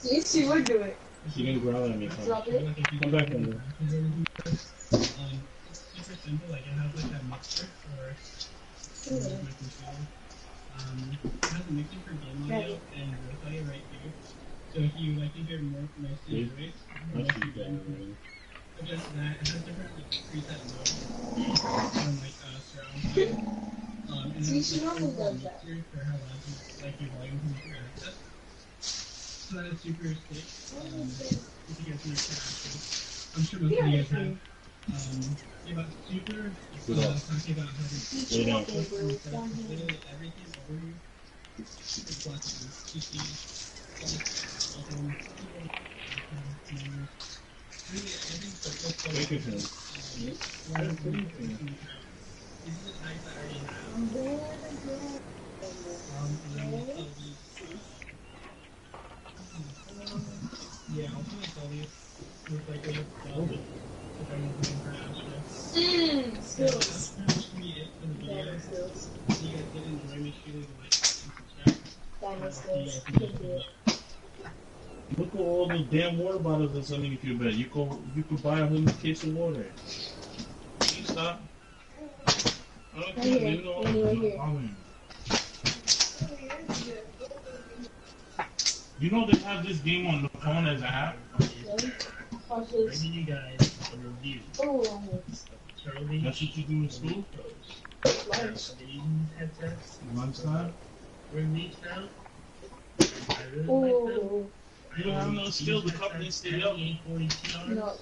Yes, she would do it. She didn't growl at me. Drop it. Come back in there. Super simple, like it has like that mixer for my controller. It has a mixer for game audio and voice audio right here. So if you like to hear more mostly voice, adjust that. It has different like, preset modes from like surround sound. And then it's like a mixer for how loud you like your volume can be accessed. So that is super sick. If you get some extra action. I'm sure most of you guys have. About super, talking about having literally everything over you. It's flexible. PC, really everything but what's going on. These are the types that I already have. Yeah, I'll tell you. With like a Skills. Dino skills. Look at all those damn water bottles that's underneath your bed. You could buy a whole case of water. Can you stop? Okay, you know. You know they have this game on the phone as an app? Bringing you guys a review. That's what you do in school? Headsets. Lunchtime? We're in these now. I really like them. You don't have no skill, the company stay up. No,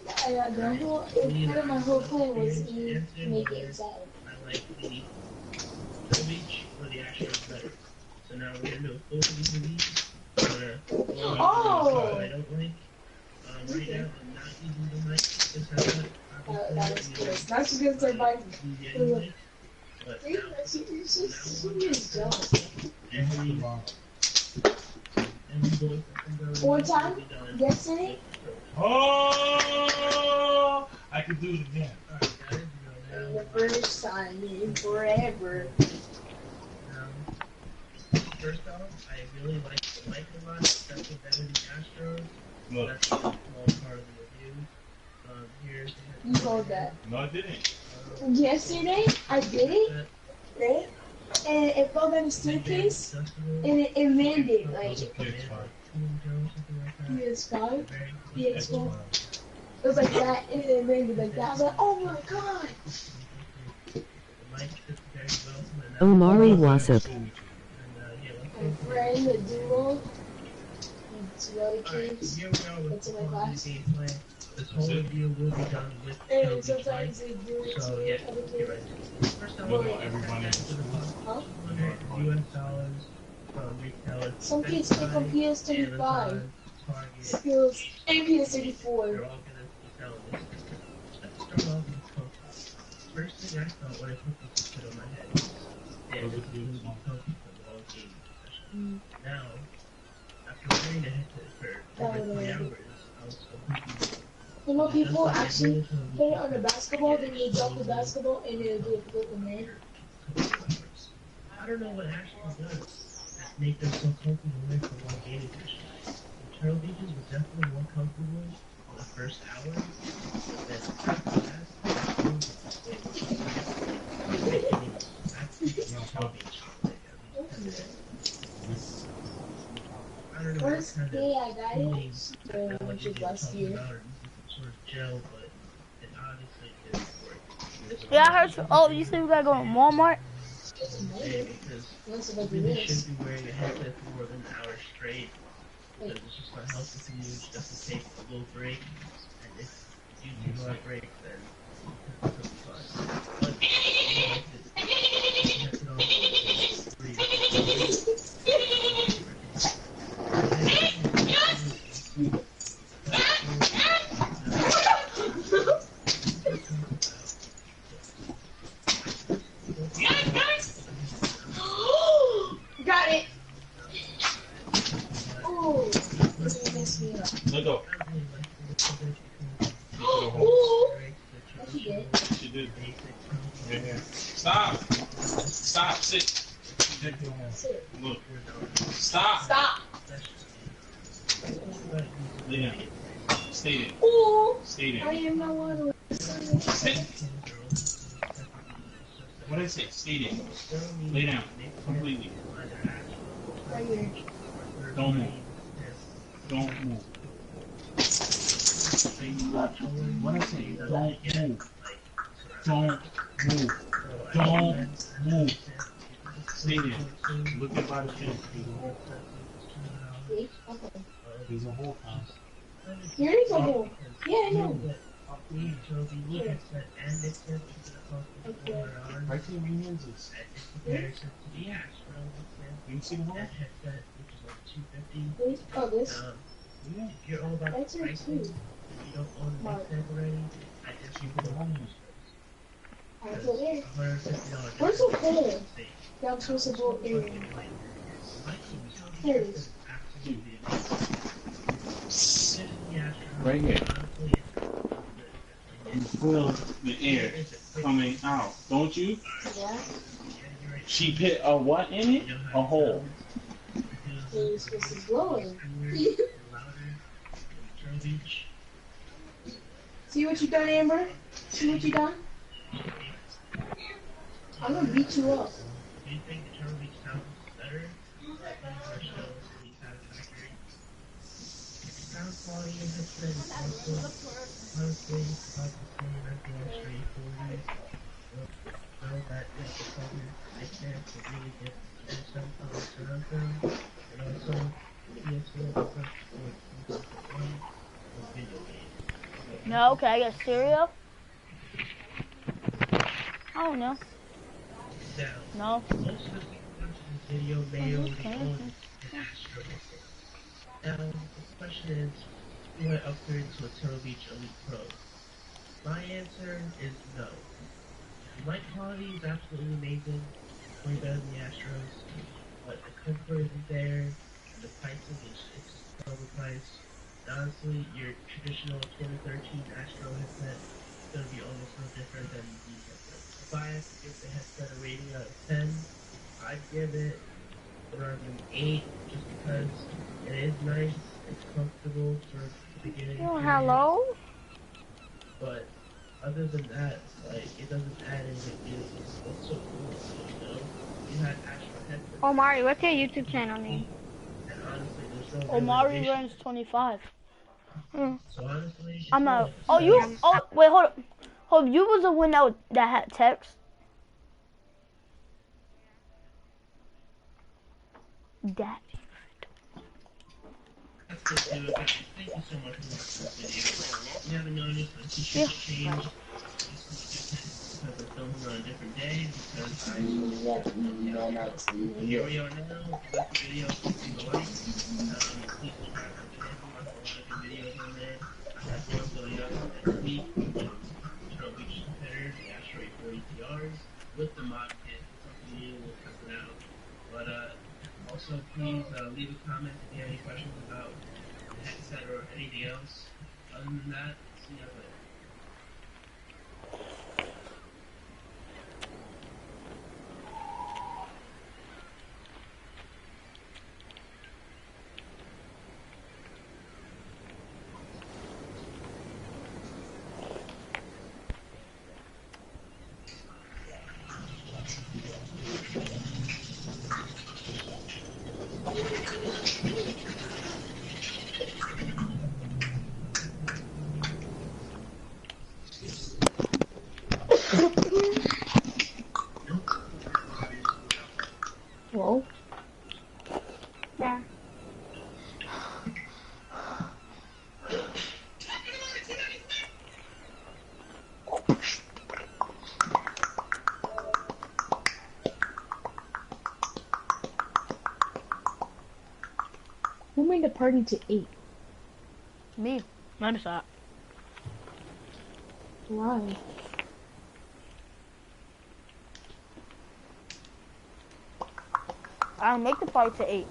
my whole plan was to make it inside. I like the Turtle Beach or the Astros better. So now we're going to do a full review. Oh! I don't like. Right now, I'm not using the mic. This headset. That was good. That's because I buy. One time, yesterday. Oh! I could do it again. The first time in forever. First off, I really like the mic a lot, especially better than the Astros. Look. That's a small part of the review. Here's You told that. No, I didn't. Yesterday, I did it, right? And it fell down the staircase, and it landed like PS5, PS4. It was like that, and it landed like that. I was like, oh my god! Omarirens25's. My friend, the duo, it's really kids. It's in my class. This whole review will be done with And sometimes they do it to other kids. First of No, all, everybody. Huh? US dollars from retailers. Some kids take on PS35, skills, and PS34. They're all gonna be selling this. Let's start off with Pokemon. First thing I thought when I put this put on my head was, yeah, this is gonna be Pokemon from the whole game session. Now, after playing the headset for over 3 hours, I was completely. You know, people actually put it on the basketball, then you drop the basketball, and it'll do a flip in there. I don't know what actually does that make them so comfortable with for one gaming session. The Turtle Beaches were definitely more comfortable on the first hour than First day I got it, which was last year. Sort of gel, but it obviously didn't work. Yeah, I heard. Oh, you said we gotta go to Walmart? Yeah, because you really shouldn't be wearing a headset for more than an hour straight. Because it's just not healthy for you. Just to take a little break. And if you do not break, then it's going to be fine. But you have to know Got it! Oh, Let go. oh! What you get? She Yeah. Stop. Stop. Sit. Sit. Look. Stop. Stop. Lay down. Stay there. Oh, Stay I there. am not one of Sit. What did I say? Stay there. Lay down. Completely. right here. Don't move. Don't move. What did I say? Don't move. Don't move. Don't move. Stay there. Look at by the fence. See? Okay. There's a hole, Tom. Here is a hole. Yeah, I know. Here. Okay. Right to the minions is. You see the hole? This? Oh, this? Yeah. That's her too. Mark. Alright, so there. Where's the hole? That I'm supposed to go in. There it is. Right here. You feel the air coming out, don't you? Yeah. She put a what in it? A hole. It's supposed to blow in. See what you done, Amber? See what you done? I'm gonna beat you up. Do you think the Turtle Beach sounds better? Sound quality and headset is also honestly about the same as the S340s. Know that it's a cover I can't really get some of the surround sound, and also PS4 different for video games. No, okay, I get cereal. I don't know. Now, No. most of the video may already own an Astro. Now, the question is, do I upgrade to a Turtle Beach Elite Pro? My answer is no. The light quality is absolutely amazing, way better than the Astros, but the comfort isn't there, and the pricing is overpriced. Honestly, your traditional 2013 Astro headset is going to be almost no different than these headsets. If I had to give the headset a rating out of 10, I'd give it around an 8, just because it is nice, it's comfortable for the beginning. Oh, hello? But other than that, like, it doesn't add anything new. What's so cool, you know? You had Astro headsets. Omari, what's your YouTube channel name? And honestly, there's no Omarirens25's. So honestly, I'm out. Oh, you. Oh, wait, hold up. Hold up. You was the one that had text. That. That's good, dude. Thank you so much for watching this video. If you haven't noticed, my t-shirt changed. Because I'm filming on a different day, because I here we are now. Let the video leave a like. Please subscribe to the channel. I have a lot of good videos on there. I have one going up every week. Turtle Beach competitors, the Astro 40 PRs, with the mod kit. Something new, we'll test it out. But also, please leave a comment if you have any questions about the headset or anything else. Other than that, see you later. Whoa. Yeah. Who made the party to 8? Me. Notice that. Why? I'll make the party to 8.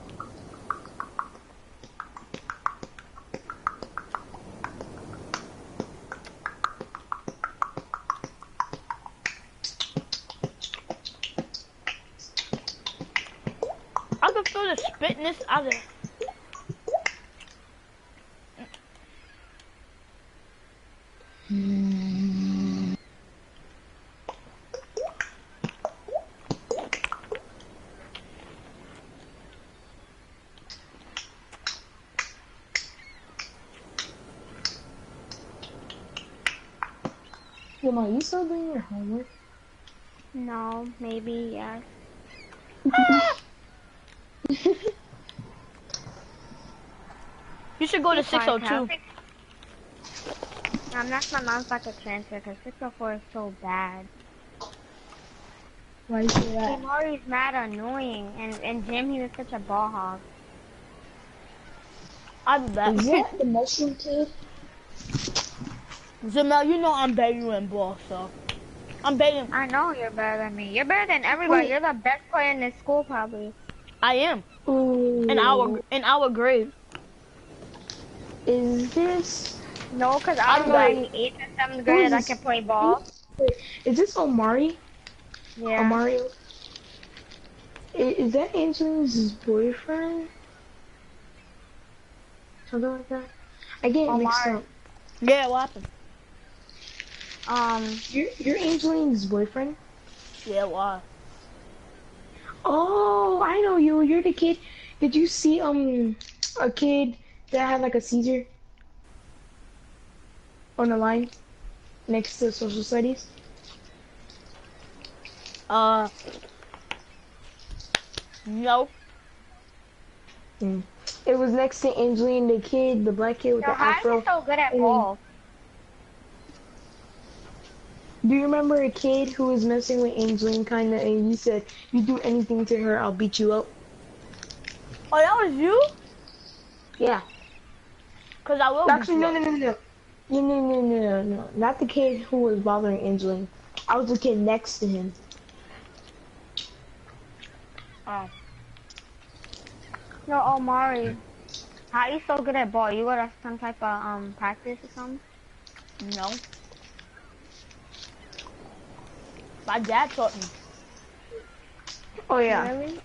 just spitting this out of. Yo, Mom, you still doing your homework? No, maybe, yes. You should go to 602. That's my mom's about to transfer because 604 is so bad. Why you say that? Omari's mad annoying, and Jim, he was such a ball hog. I'm back. Is that the mushroom kid? Jamel, you know I'm better than ball, so I'm better. I know you're better than me. You're better than everybody. You're the best player in this school, probably. I am. Ooh. In our grade. Is this? No, because I'm going 8th and 7th grade. I can play ball. Wait, is this Omari? Yeah. Omari? Is that Angeline's boyfriend? Something like that? I get it mixed up. Yeah, what happened? You're Angeline's boyfriend? Yeah, why? Oh, I know you. You're the kid. Did you see a kid that had like a seizure on the line next to social studies? No. It was next to Angeline, the kid, the black kid with the afro. How are you so good at ball? Do you remember a kid who was messing with Angeline kinda and you said, you do anything to her, I'll beat you up? Oh, that was you? Yeah. Cause I will Actually, beat no. you up. No. Not the kid who was bothering Angeline. I was the kid next to him. Oh. Yo, Omari, how are you so good at ball? You go to some type of practice or something? No. My dad taught me. Oh yeah. Really?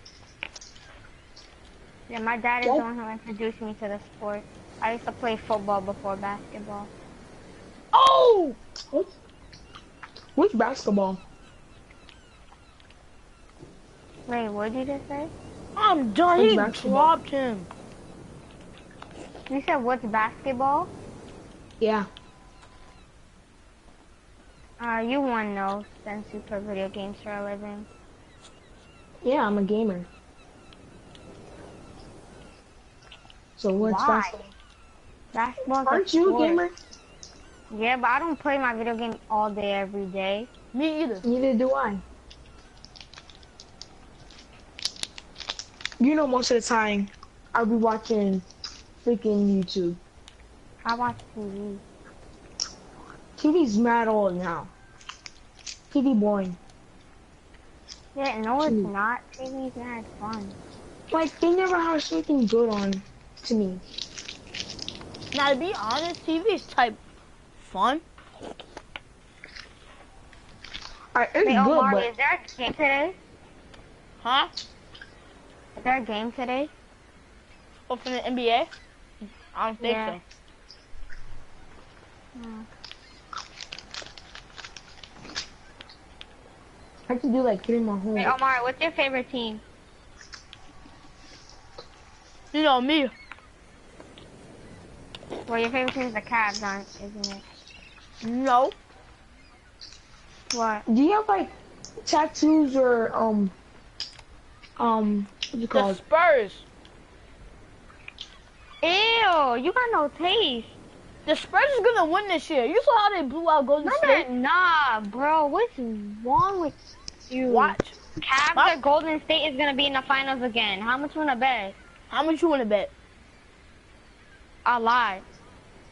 Yeah, my dad is the one who introduced me to the sport. I used to play football before basketball. Oh! Which basketball? Wait, what did you just say? I'm done. Which He basketball? dropped him. You said what's basketball? Yeah. You won though, since you play video games for a living. Yeah, I'm a gamer. So what's Why? basketball? Basketball's Aren't a you a sport. gamer? Yeah, but I don't play my video game all day, every day. Me either. Neither do I. You know, most of the time, I'll be watching freaking YouTube. I watch TV. TV's mad old now. TV boring. Yeah, no it's not. TV's not fun. Like, they never have something good on to me. Now, to be honest, TV is type fun. It's Wait, good, Omari, but... is there a game today? Huh? Is there a game today? Oh, from the NBA? I don't think Yeah. so. I have to do like 3 more homework. Wait, Omari, what's your favorite team? You know me. Well, your favorite team is the Cavs, isn't it? No. What? Do you have like tattoos or what's it The called? Spurs. Ew, you got no taste. The Spurs is gonna win this year. You saw how they blew out Golden State? Nah, bro, what's wrong with you? Watch. Cavs or Golden State is gonna be in the finals again. How much you wanna bet? How much you wanna bet? A lot.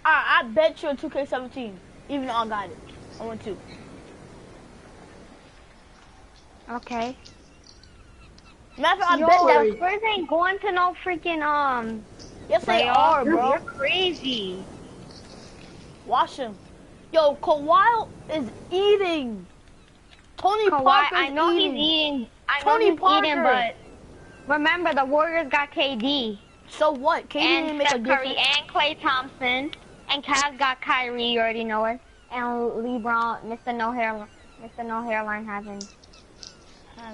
I bet you a 2K17. Even though I got it. I want to. Okay. Matter of fact, I Yo, bet the that. Spurs ain't going to no freaking Yes, they playoffs. are, bro. You're crazy. Watch him. Yo, Kawhi is eating. Tony Kawhi, Parker's I know eating. he's eating. I know Tony he's Parker. eating, but Remember, the Warriors got KD. So what? KD And didn't make a Steph Curry difference. and Klay Thompson. And Cavs got Kyrie, you already know it. And LeBron, Mr. No Hairline having.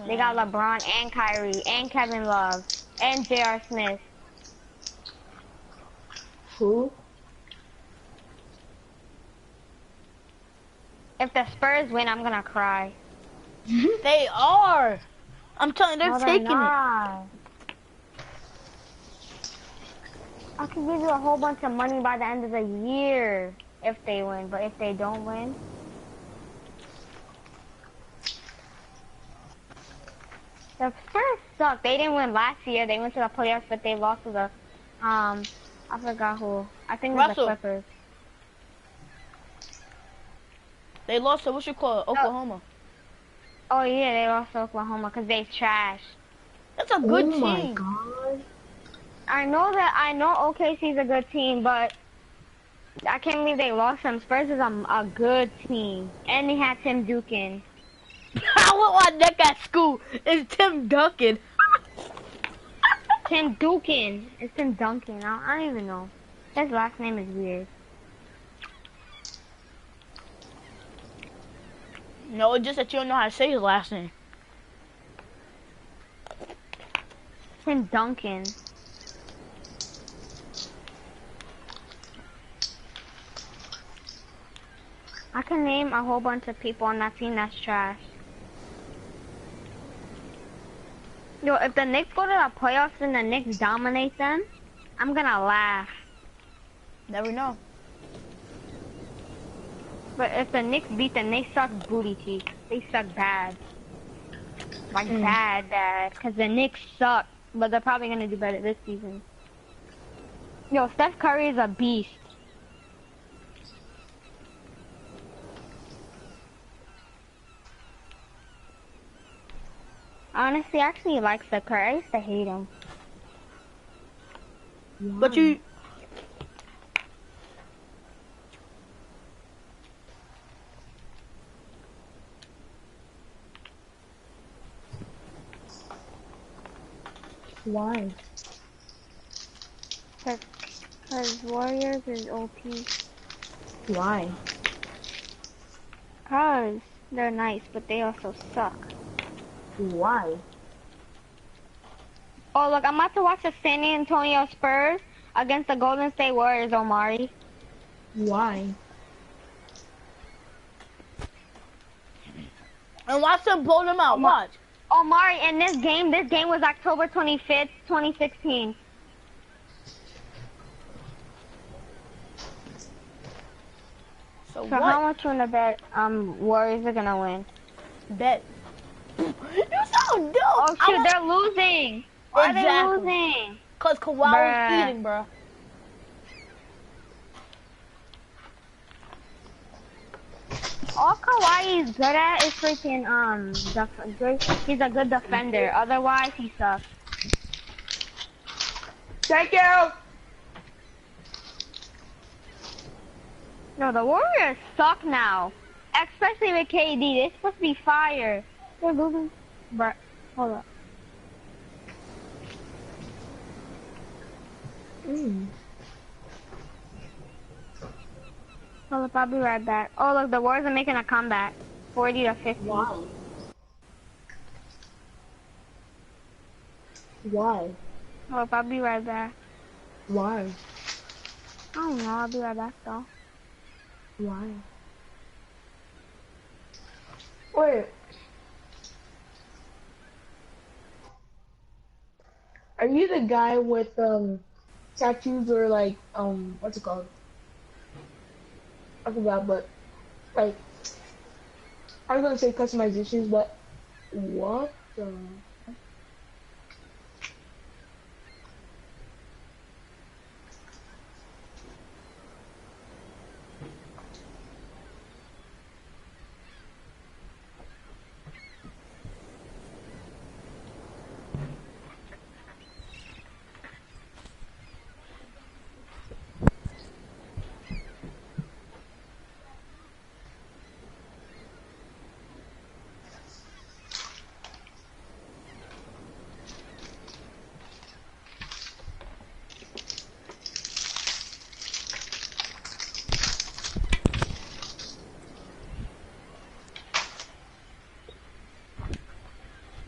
They got LeBron and Kyrie and Kevin Love and J.R. Smith. Who? If the Spurs win, I'm gonna cry. They are. I'm telling you, they're No, taking it. not. I can give you a whole bunch of money by the end of the year if they win, but if they don't win, the Spurs suck. They didn't win last year. They went to the playoffs, but they lost to the I forgot who. I think it was the Clippers. They lost to Oklahoma. Oh yeah, they lost to Oklahoma because they trash. That's a good team. Oh my god. I know OKC's a good team, but I can't believe they lost them. Spurs is a good team. And they had Tim Duncan. I want my neck at school. It's Tim Duncan. Tim Duncan. It's Tim Duncan. I don't even know. His last name is weird. No, it's just that you don't know how to say his last name. Tim Duncan. I can name a whole bunch of people on that team that's trash. Yo, if the Knicks go to the playoffs and the Knicks dominate them, I'm gonna laugh. Never know. But if the Knicks beat them, they suck booty cheeks. They suck bad. Like bad. Because the Knicks suck. But they're probably gonna do better this season. Yo, Steph Curry is a beast. Honestly, I actually like Steph Curry. I used to hate him. But you... Why? Because Warriors is OP. Why? Because they're nice, but they also suck. Why? Oh, look, I'm about to watch the San Antonio Spurs against the Golden State Warriors, Omari. Why? And watch them blow them out. Watch. Omari, in this game was October 25th, 2016. So So what? how much you wanna bet Warriors are gonna win? Bet. You're so dumb. Oh shoot, they're losing. Why Exactly. are they losing? Cause Kawhi was Bruh. eating, bro. All Kawhi is good at is freaking he's a good defender. Otherwise, he sucks. Thank you! No, the Warriors suck now. Especially with KD. They're supposed to be fire. They're losing. Bruh, hold up. Hold up, I'll be right back. Oh look, the Warriors are making a comeback. 40 to 50. Why? Why? Hold up, I'll be right back. Why? I don't know, I'll be right back though. Why? Wait. Are you the guy with tattoos or like what's it called? I forgot, but like I was gonna say customizations, but what the?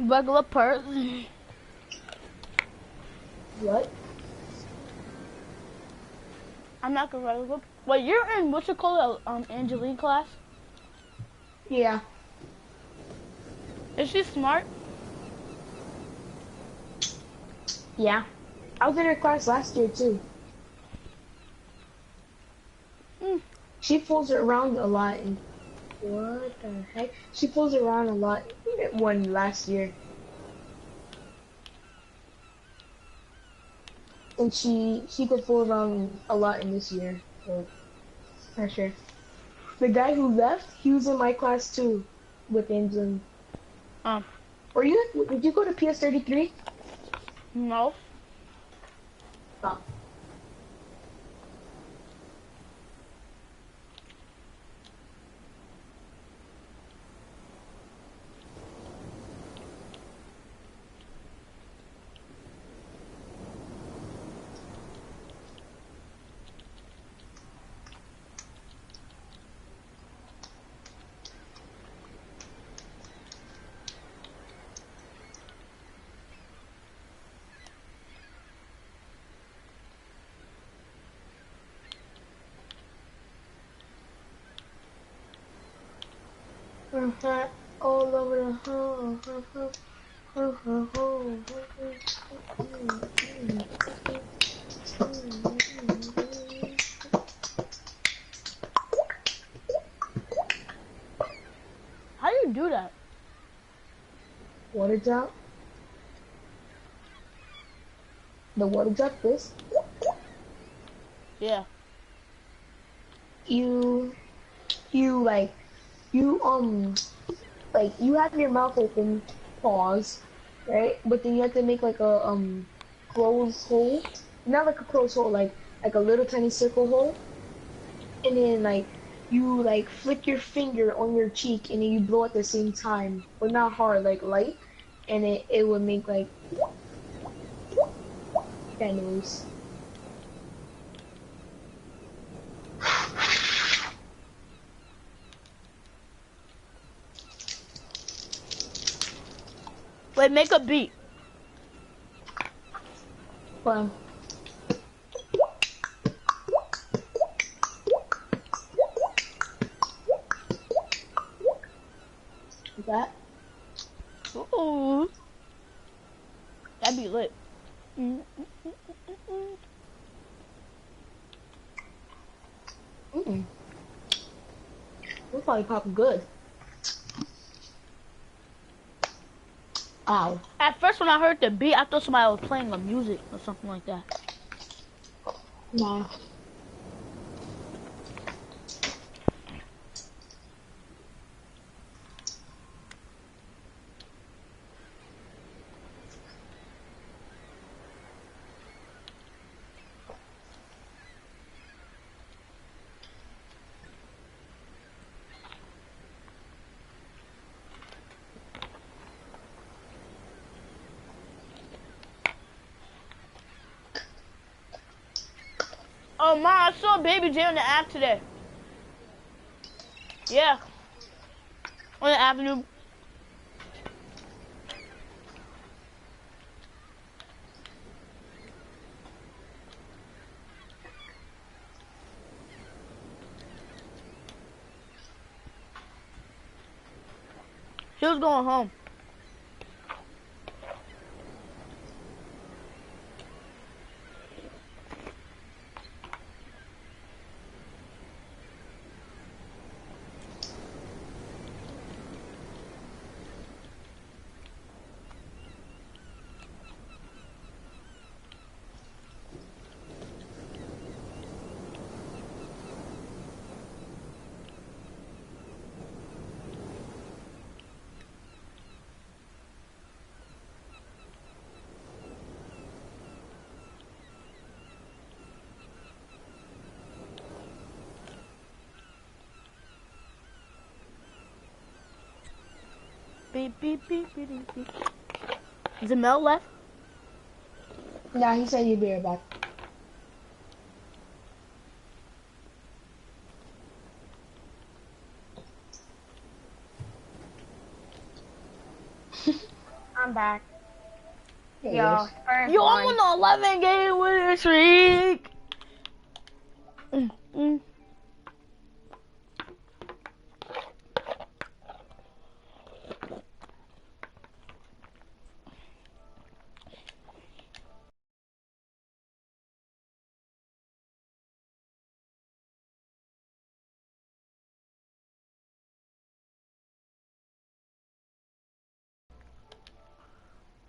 Regular purse. What? I'm not gonna regular. Wait, you're in what's it called? Angeline class? Yeah. Is she smart? Yeah. I was in her class last year too. Mm. She fools around a lot. And what the heck? She fools around a lot. One last year. And she could fool around a lot in this year. So, not sure. The guy who left, he was in my class too, with Angel. Um, Did you go to PS33? no. Oh. All over the How do you do that? water drop. The water drop. This Yeah. you like you like you have your mouth open, pause, right? But then you have to make like a closed hole, not like a closed hole, like a little tiny circle hole, and then like you like flick your finger on your cheek and then you blow at the same time, but not hard, like light, and it would make like that noise. Wait, make a beat. Well, that. Ooh. That'd be lit. We're probably popping good. Ow. At first when I heard the beat, I thought somebody was playing the music or something like that. Nah. Oh, Ma, I saw Baby J on the app today. Yeah. On the avenue. She was going home. Beep, beep, beep, beep, beep, beep. Is it Mel left? Nah, he said he'd be right back. I'm back. Hey, Yo, first Yo, one. I'm on an 11 game winning streak.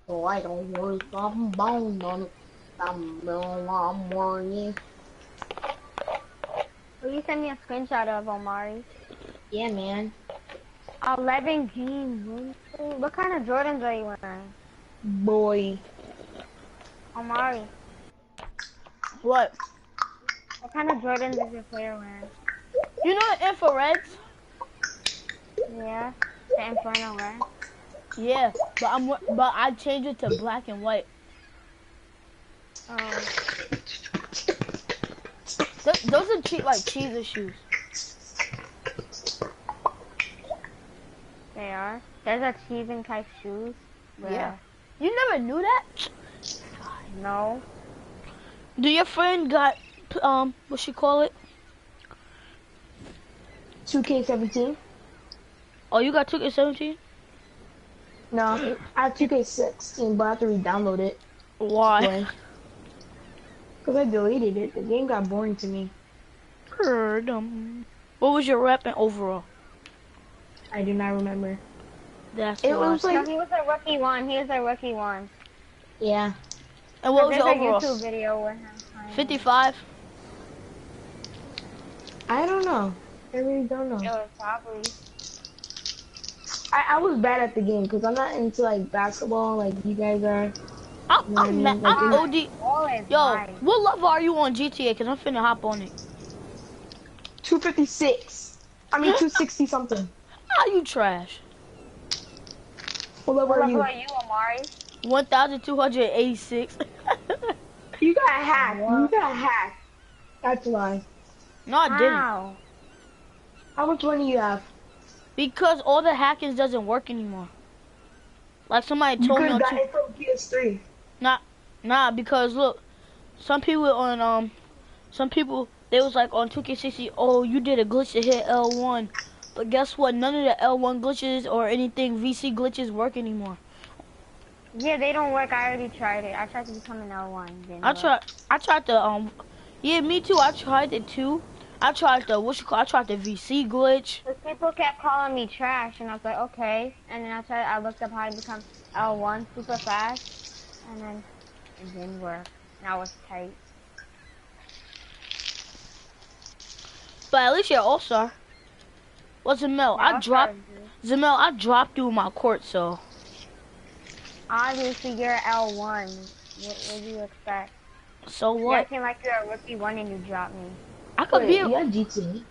So I don't worry, I'm bound on it. I'm worrying. Will you send me a screenshot of Omari? Yeah, man. 11 game win streak? What kind of Jordans are you wearing? Boy. Omari, What? what kind of Jordans is your player wearing? You know the infrareds? Yeah, the Inferno wear. Yeah, but I changed it to black and white. Oh, Those are cheap, like cheeser shoes. they are. There's a cheesing type shoes. Yeah. You never knew that? No. Do your friend got what she call it? 2K17? Oh, you got 2K17? No, I have 2K16, but I have to re-download it. Why? Because I deleted it. The game got boring to me. Heard What was your rep and overall? I do not remember. That's It why. was like, No, he was a rookie one. He was a rookie one. yeah. And what was There's your a overall? YouTube video with him playing. 55. I don't know. I really don't know. It was probably. I was bad at the game because I'm not into like basketball like you guys are. I'm Like, OD. Always Yo, right. what level are you on GTA? Cause I'm finna hop on it. 256. I mean 260 something. Ah, you trash. What level What are level you? are you, Omari? 1,286. You got hacked. You got hacked. That's why. No, I didn't. How? How much money you have? Because all the hackings doesn't work anymore. Like somebody You told could me have on got it from PS3. Nah, because look, some people on some people they was like on 2K60, oh, you did a glitch to hit L1. But guess what? None of the L1 glitches or anything VC glitches work anymore. Yeah, they don't work. I already tried it. I tried to become an L1. Didn't I work. tried the yeah, me too. I tried it too. I tried the I tried the VC glitch. Because people kept calling me trash, and I was like, okay. And then I looked up how to become L1 super fast, and then it didn't work. And I was tight. But at least you're all-star. Well, Zamel, Yeah, Zamel, I dropped you in my court, so. obviously, you're L1. What do you expect? So You're what? acting like you're a rookie one and you dropped me. I could be. You got GTA.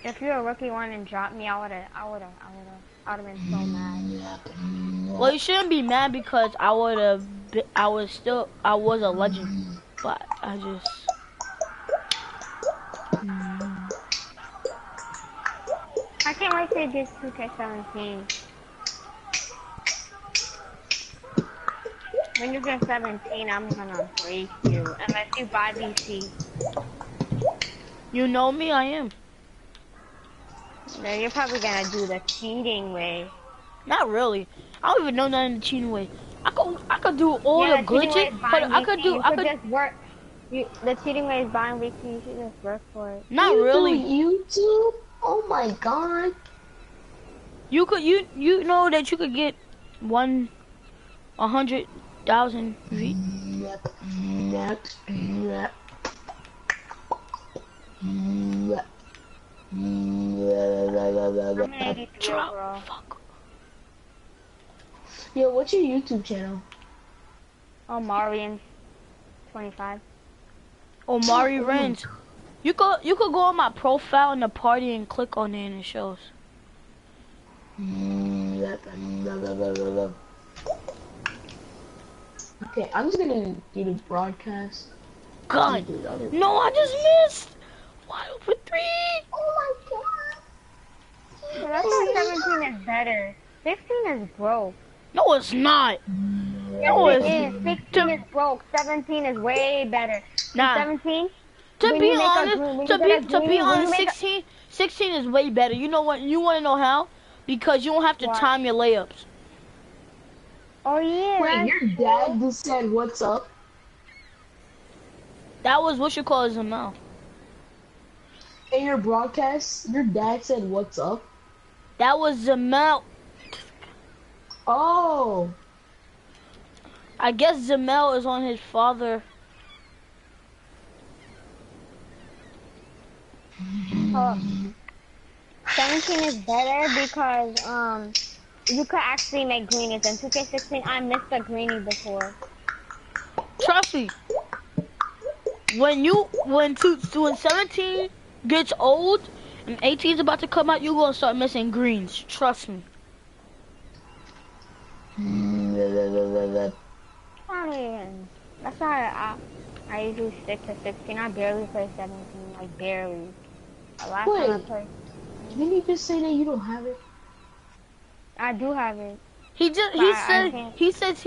If you're a rookie one and dropped me, I would've been so mad. Well, you shouldn't be mad because I was a legend, but I just. I can't wait to get 2K17. When you get 17, I'm gonna break you. Unless you buy VC. You know me, I am. Then you're probably gonna do the cheating way. Not really. I don't even know nothing the cheating way. I could do all Yeah, the glitches, but I could do. just work. The cheating way is buying VC. You should just work for it. Not You really. do YouTube? Oh my god. You could you know that you could get 100,000 V. Yep. I'm 83 overall. Fuck. Yo, what's your YouTube channel? Omarirens25's. Omarirens. You could go on my profile in the party and click on it and it shows. Okay, I'm just gonna do the broadcast. God. No, I just missed. Wide open 3. Oh my god. better. 16 is broke. No, it's not. No, Yes, it's it is. 16 is broke. 17 is way better. nah. 17. To When be you make a honest, green, when to you be get a to be green, when you honest, make 16 is way better. You know what? You want to know how? Because you don't have to Why? time your layups. Oh yeah. Wait, that's your true. dad just said what's up? That was what you call as a mouth. In your broadcast, your dad said what's up? That was the mouth. Oh. I guess Zamel is on his father. 17 is better because you could actually make greenies. In 2K16, I missed a greenie before. Trust me. When 17 gets old and 18 is about to come out, you're gonna start missing greens. Trust me. That's why I usually stick to 16. I barely play 17, like barely. The last time I Wait. played, Didn't you just say that you don't have it? I do have it. He I says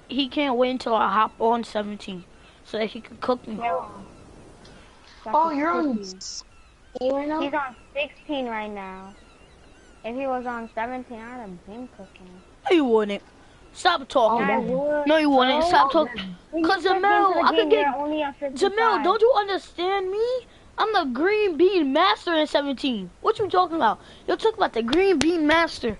he can't wait until I hop on 17 so that he can cook me. No. Oh, you're on 16. 8 right now? He's on 16 right now. If he was on 17, I'd have been cooking. No, you wouldn't. Stop talking. I would. No, you wouldn't. bro. Stop talking. Cause Jamel, I could get. Only on 55. Jamel, don't you understand me? I'm the green bean master in 17. What you talking about? You're talking about the green bean master.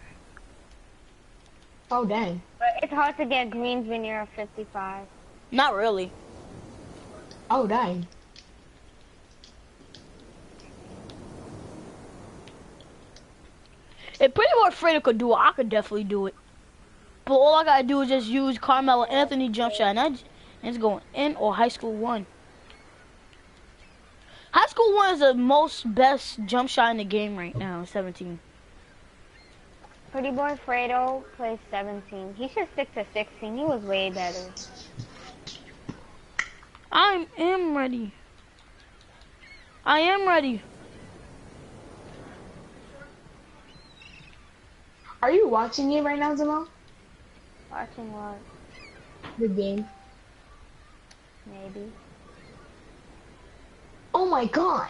Oh, dang. But it's hard to get greens when you're a 55. Not really. Oh, dang. If Pretty Boy Fredo could do it, I could definitely do it. But all I gotta do is just use Carmelo Anthony jump shot, and it's going in, or High School 1. High School 1 is the most best jump shot in the game right now, 17. Pretty Boy Fredo plays 17. He should stick to 16. He was way better. I am ready. I am ready. Are you watching it right now, Jamal? Watching what? The game. Maybe. Oh my god.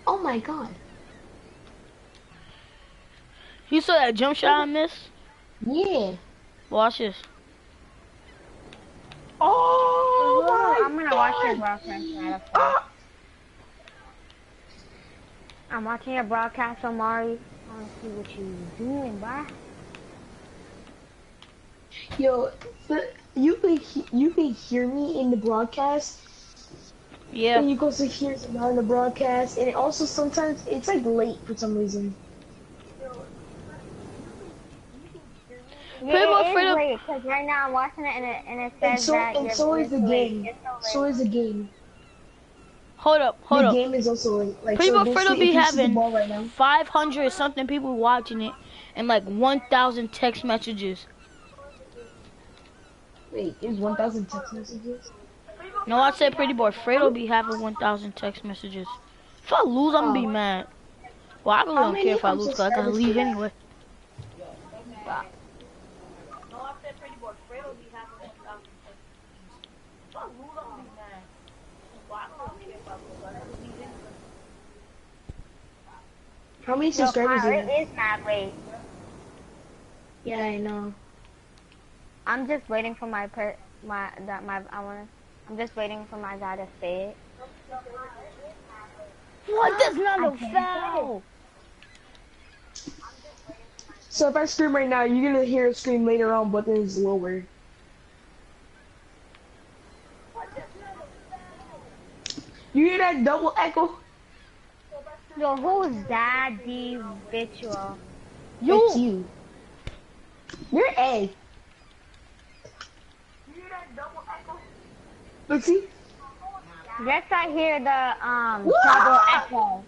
Oh my god. You saw that jump shot I missed? Yeah. Watch this. Oh my I'm gonna god. watch your broadcast. I'm watching your broadcast, Omari. I wanna see what you doing, bro. Yo, you can hear me in the broadcast. Yeah. And you can also hear Jamal in the broadcast, and it also sometimes it's like late for some reason. Yeah, Pretty Boy it is Fredo. late, because right now I'm watching it and it says that And so is the game. It's so late. So is the game. Hold up. The game is also late. Like, Pretty so Boy basically, Fredo be if you see the having ball right now, 500 something people watching it, and like 1,000 text messages. wait, is 1,000 text messages? No, I said Pretty Boy Fredo be having 1,000 text messages. If I lose, I'm gonna be mad. Well, I really How don't care if I many lose, cause I gotta subscribers leave do you have? anyway. How many subscribers do you have? It is not late. Yeah, I know. I'm just waiting for I'm just waiting for my guy to say it. What? That's not a foul. So if I scream right now, you're gonna hear a scream later on, but then it's lower. You hear that double echo? Yo, who's that individual? It's you. You're Ed. You hear that double echo? Let's see. Yes, I hear the double echo.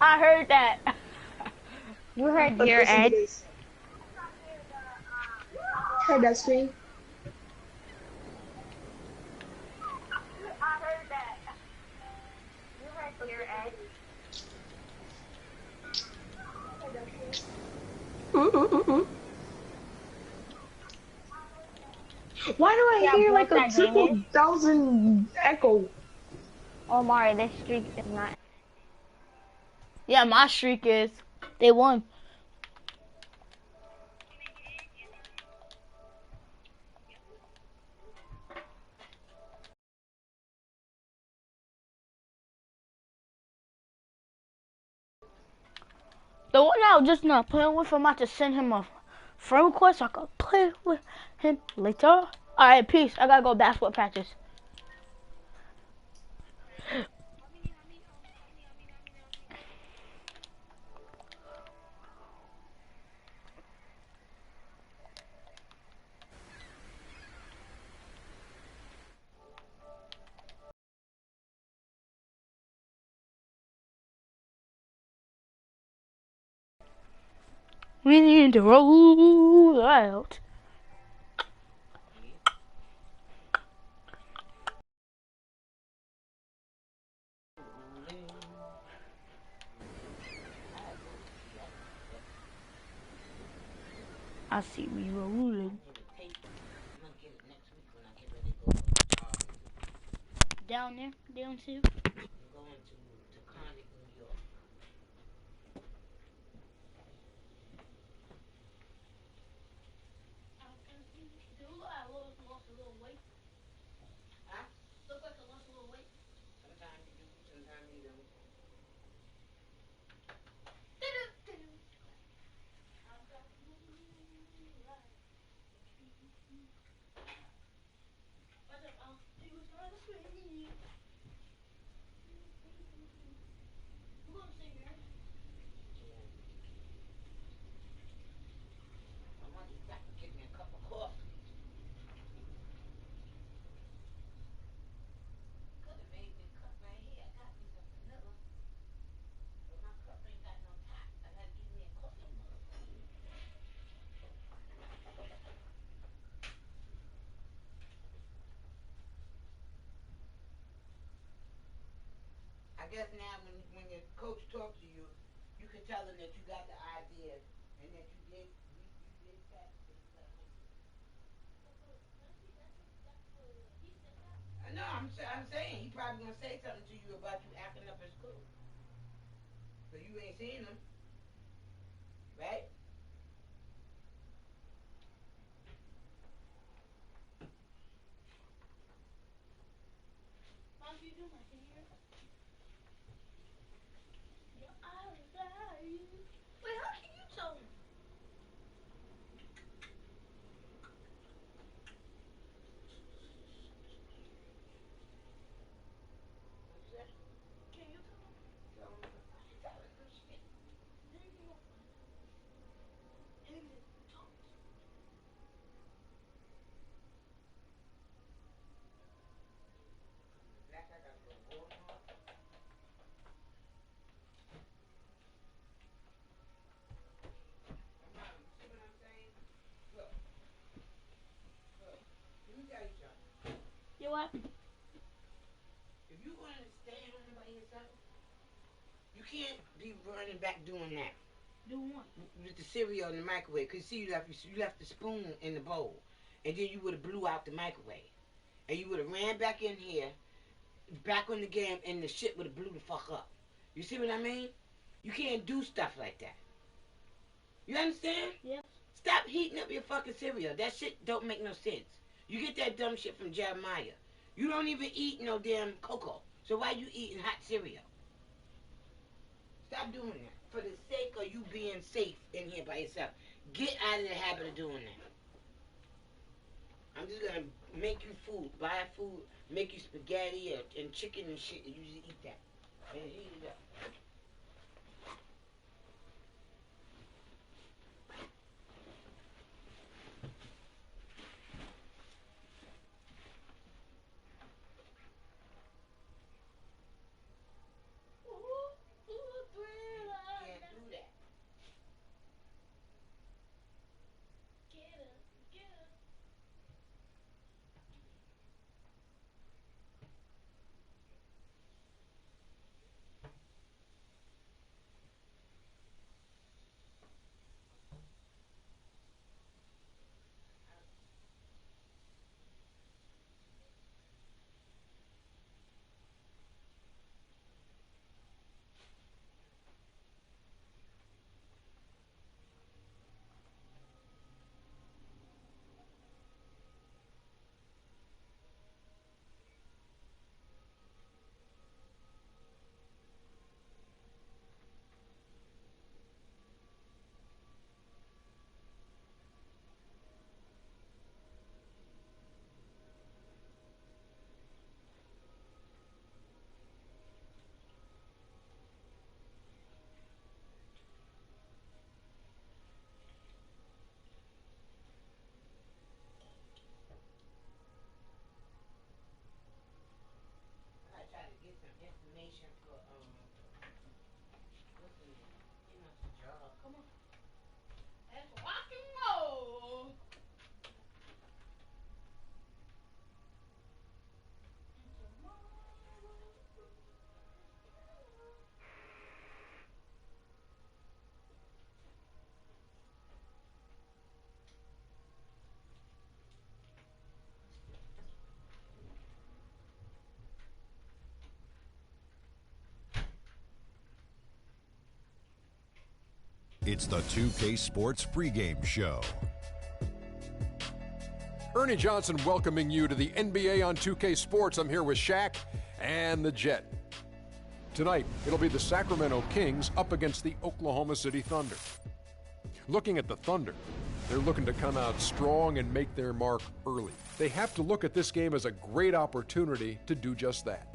I heard that. You heard Let's your listen to Ed? this. Heard that scream? I heard that. You heard your Ed? Why do I Yeah, hear what's like a that game triple is? thousand echo? Omar, this streak is not. Yeah, my streak is. They won. The one I was just not playing with, I'm about to send him a friend request so I can play with him later. Alright, peace. I gotta go basketball practice. We need to roll out. I see we rolling. Down there, down too. Lost a little weight. Huh? Look like I lost a little weight. Sometimes you do, sometimes you don't. We're gonna sing, right? I want to stop and get me a cup of coffee. Could have made me a cup right here. I got me some vanilla, but my cup ain't got no top. I gotta give me a coffee mug. I guess now when your coach talks to you, you can tell him that you got the idea and that you did practice and you let him. No, I'm saying he probably gonna say something to you about you acting up at school. So you ain't seen him, right? Mom, can you do my hair? Your eyes are. Wait, how can you tell him? What's that? Can you tell him? Tell him. I ain't telling him shit. Then you gonna find out. And he said, talk to me. Black, I gotta go to Walmart. Mom, you see what I'm saying? Look, look. Let me tell you something. You what? If you want to stay home by yourself, you can't be running back doing that. Doing what? With the cereal in the microwave. Cause see, you left the spoon in the bowl, and then you would have blew out the microwave, and you would have ran back in here, back on the game, and the shit would have blew the fuck up. You see what I mean? You can't do stuff like that. You understand? Yes. Stop heating up your fucking cereal. That shit don't make no sense. You get that dumb shit from Jeremiah. You don't even eat no damn cocoa. So why you eating hot cereal? Stop doing that. For the sake of you being safe in here by yourself. Get out of the habit of doing that. I'm just gonna make you food. Buy food. Make you spaghetti and chicken and shit. And you just eat that. And heat it up. Come on. Let's rock and roll. It's the 2K Sports pregame show. Ernie Johnson welcoming you to the NBA on 2K Sports. I'm here with Shaq and the Jet. Tonight, it'll be the Sacramento Kings up against the Oklahoma City Thunder. Looking at the Thunder, they're looking to come out strong and make their mark early. They have to look at this game as a great opportunity to do just that.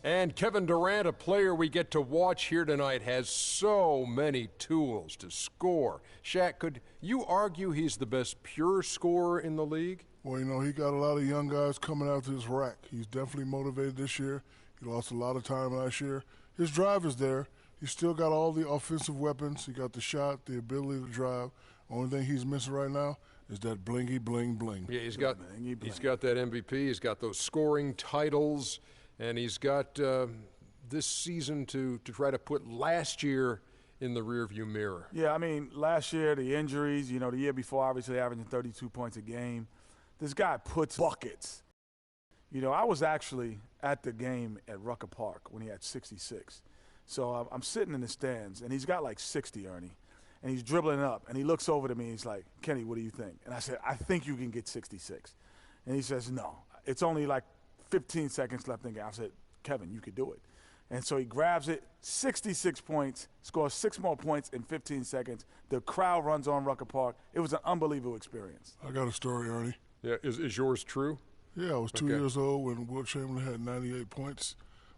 And Kevin Durant, a player we get to watch here tonight, has so many tools to score. Shaq, could you argue he's the best pure scorer in the league? Well, you know, he got a lot of young guys coming after his rack. He's definitely motivated this year. He lost a lot of time last year. His drive is there. He's still got all the offensive weapons. He got the shot, the ability to drive. Only thing he's missing right now is that blingy bling bling. Yeah, he's got that MVP. He's got those scoring titles. And he's got this season to try to put last year in the rearview mirror. Yeah, I mean, last year, the injuries, you know, the year before, obviously averaging 32 points a game. This guy puts buckets. You know, I was actually at the game at Rucker Park when he had 66. So I'm sitting in the stands, and he's got like 60, Ernie. And he's dribbling up, and he looks over to me, and he's like, Kenny, what do you think? And I said, I think you can get 66. And he says, no, it's only like 15 seconds left in the game. I said, Kevin, you could do it. And so he grabs it, 66 points, scores 6 more points in 15 seconds. The crowd runs on Rucker Park. It was an unbelievable experience. I got a story, Ernie. Yeah, is yours true? Yeah, I was 2 years old when Wilt Chamberlain had 98 points.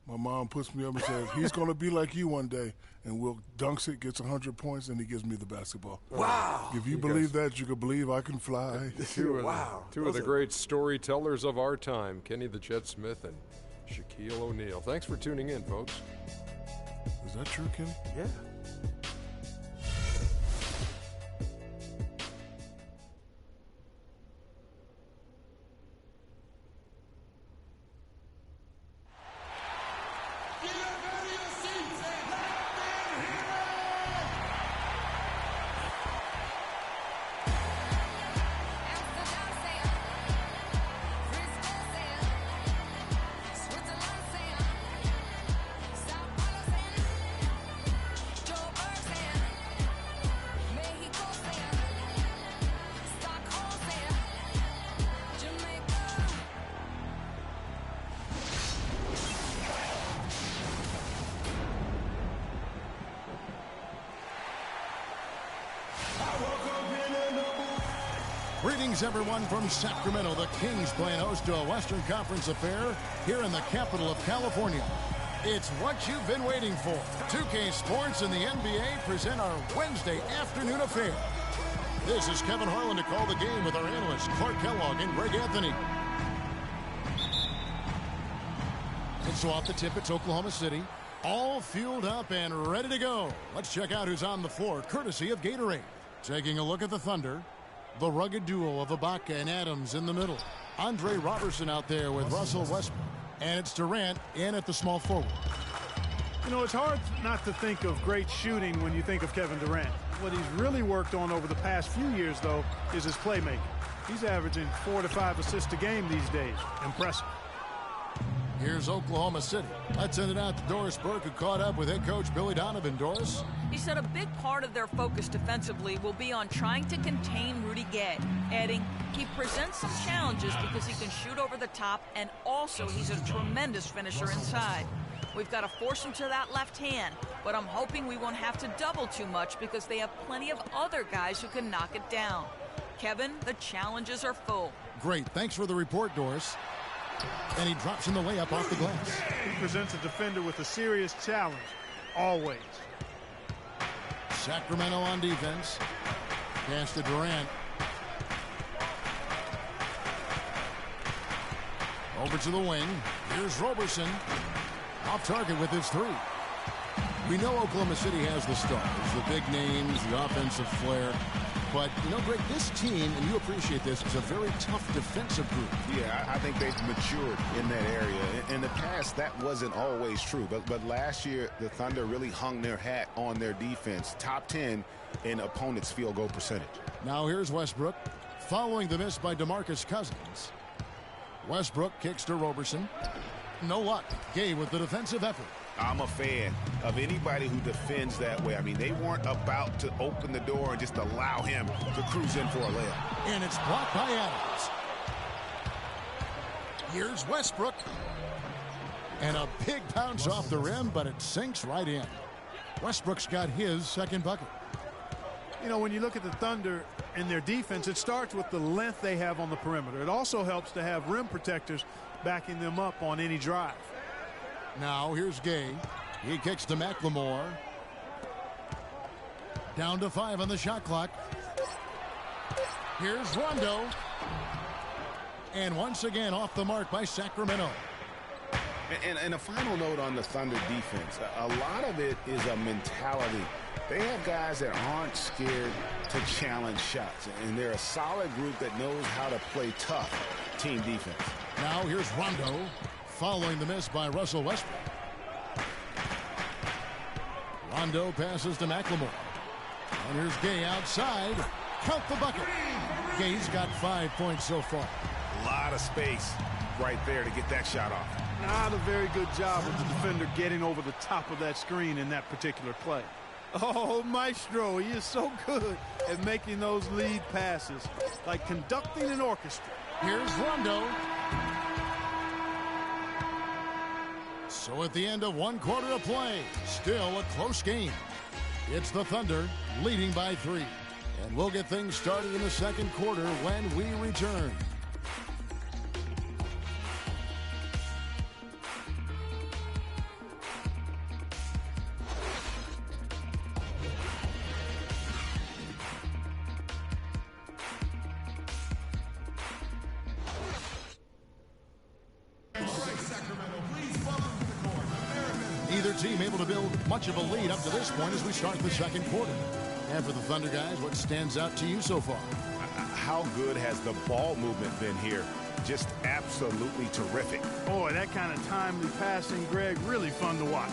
My mom puts me up and says, he's going to be like you one day. And Wilt dunks it, gets 100 points, and he gives me the basketball. Wow. If you believe that, you can believe I can fly. Two of the great storytellers of our time, Kenny the Jet Smith and Shaquille O'Neal. Thanks for tuning in, folks. Is that true, Kenny? Yeah. Greetings, everyone, from Sacramento. The Kings playing host to a Western Conference affair here in the capital of California. It's what you've been waiting for. 2K Sports and the NBA present our Wednesday afternoon affair. This is Kevin Harlan to call the game with our analysts Clark Kellogg and Greg Anthony. And so off the tip, it's Oklahoma City. All fueled up and ready to go. Let's check out who's on the floor, courtesy of Gatorade. Taking a look at the Thunder. The rugged duo of Ibaka and Adams in the middle. Andre Robertson out there with Russell Westbrook. And it's Durant in at the small forward. You know, it's hard not to think of great shooting when you think of Kevin Durant. What he's really worked on over the past few years, though, is his playmaking. He's averaging 4 to 5 assists a game these days. Impressive. Here's Oklahoma City. Let's send it out to Doris Burke, who caught up with head coach Billy Donovan. Doris? He said a big part of their focus defensively will be on trying to contain Rudy Gay, adding he presents some challenges because he can shoot over the top, and also he's a tremendous finisher inside. We've got to force him to that left hand, but I'm hoping we won't have to double too much because they have plenty of other guys who can knock it down. Kevin, the challenges are full. Great. Thanks for the report, Doris. And he drops in the layup off the glass. He presents a defender with a serious challenge, always. Sacramento on defense. Pass to Durant. Over to the wing. Here's Robertson. Off target with his three. We know Oklahoma City has the stars, the big names, the offensive flair. But, you know, Greg, this team, and you appreciate this, is a very tough defensive group. Yeah, I think they've matured in that area. In the past, that wasn't always true. But last year, the Thunder really hung their hat on their defense. Top 10 in opponents' field goal percentage. Now here's Westbrook, following the miss by DeMarcus Cousins. Westbrook kicks to Roberson. No luck. Gay with the defensive effort. I'm a fan of anybody who defends that way. I mean, they weren't about to open the door and just allow him to cruise in for a layup. And it's blocked by Adams. Here's Westbrook. And a big bounce off the rim, but it sinks right in. Westbrook's got his second bucket. You know, when you look at the Thunder and their defense, it starts with the length they have on the perimeter. It also helps to have rim protectors backing them up on any drive. Now here's Gay. He kicks to McLemore. Down to 5 on the shot clock. Here's Rondo. And once again off the mark by Sacramento. And a final note on the Thunder defense. A lot of it is a mentality. They have guys that aren't scared to challenge shots. And they're a solid group that knows how to play tough team defense. Now here's Rondo. Following the miss by Russell Westbrook. Rondo passes to McLemore. And here's Gay outside. Count the bucket. Gay's got 5 points so far. A lot of space right there to get that shot off. Not a very good job of the defender getting over the top of that screen in that particular play. Oh, Maestro, he is so good at making those lead passes, like conducting an orchestra. Here's Rondo. So at the end of 1 quarter of play, still a close game. It's the Thunder leading by 3. And we'll get things started in the second quarter when we return. Either team able to build much of a lead up to this point as we start the second quarter. And for the Thunder guys, what stands out to you so far? How good has the ball movement been here? Just absolutely terrific. Boy, that kind of timely passing, Greg, really fun to watch.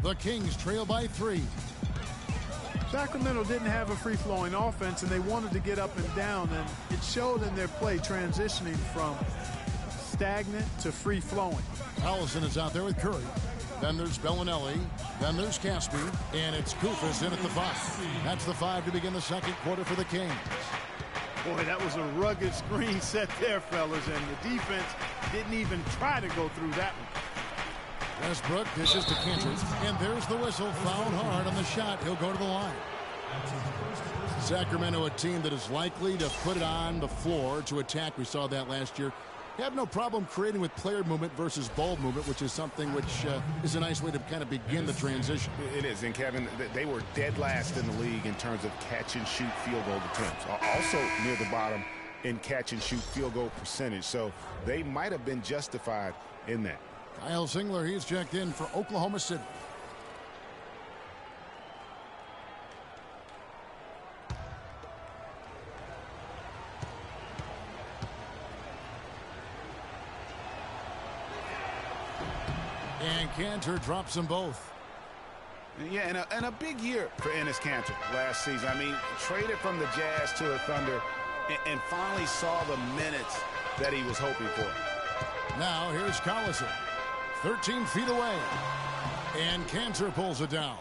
The Kings trail by 3. Sacramento didn't have a free-flowing offense, and they wanted to get up and down, and it showed in their play transitioning from stagnant to free-flowing. Allison is out there with Curry. Then there's Bellinelli. Then there's Caspi. And it's Koufos in at the 5. That's the 5 to begin the second quarter for the Kings. Boy, that was a rugged screen set there, fellas, and the defense didn't even try to go through that one. Westbrook dishes to Cantor, and there's the whistle. Fouled hard on the shot. He'll go to the line. Sacramento, a team that is likely to put it on the floor to attack. We saw that last year. Have no problem creating with player movement versus ball movement, which is something which is a nice way to kind of begin the transition. It is, and Kevin, they were dead last in the league in terms of catch-and-shoot field goal attempts. Also near the bottom in catch-and-shoot field goal percentage, so they might have been justified in that. Kyle Singler, he's checked in for Oklahoma City. Cantor drops them both. Yeah, and a big year for Enes Kanter last season. I mean, traded from the Jazz to the Thunder and finally saw the minutes that he was hoping for. Now here's Collison, 13 feet away, and Kanter pulls it down.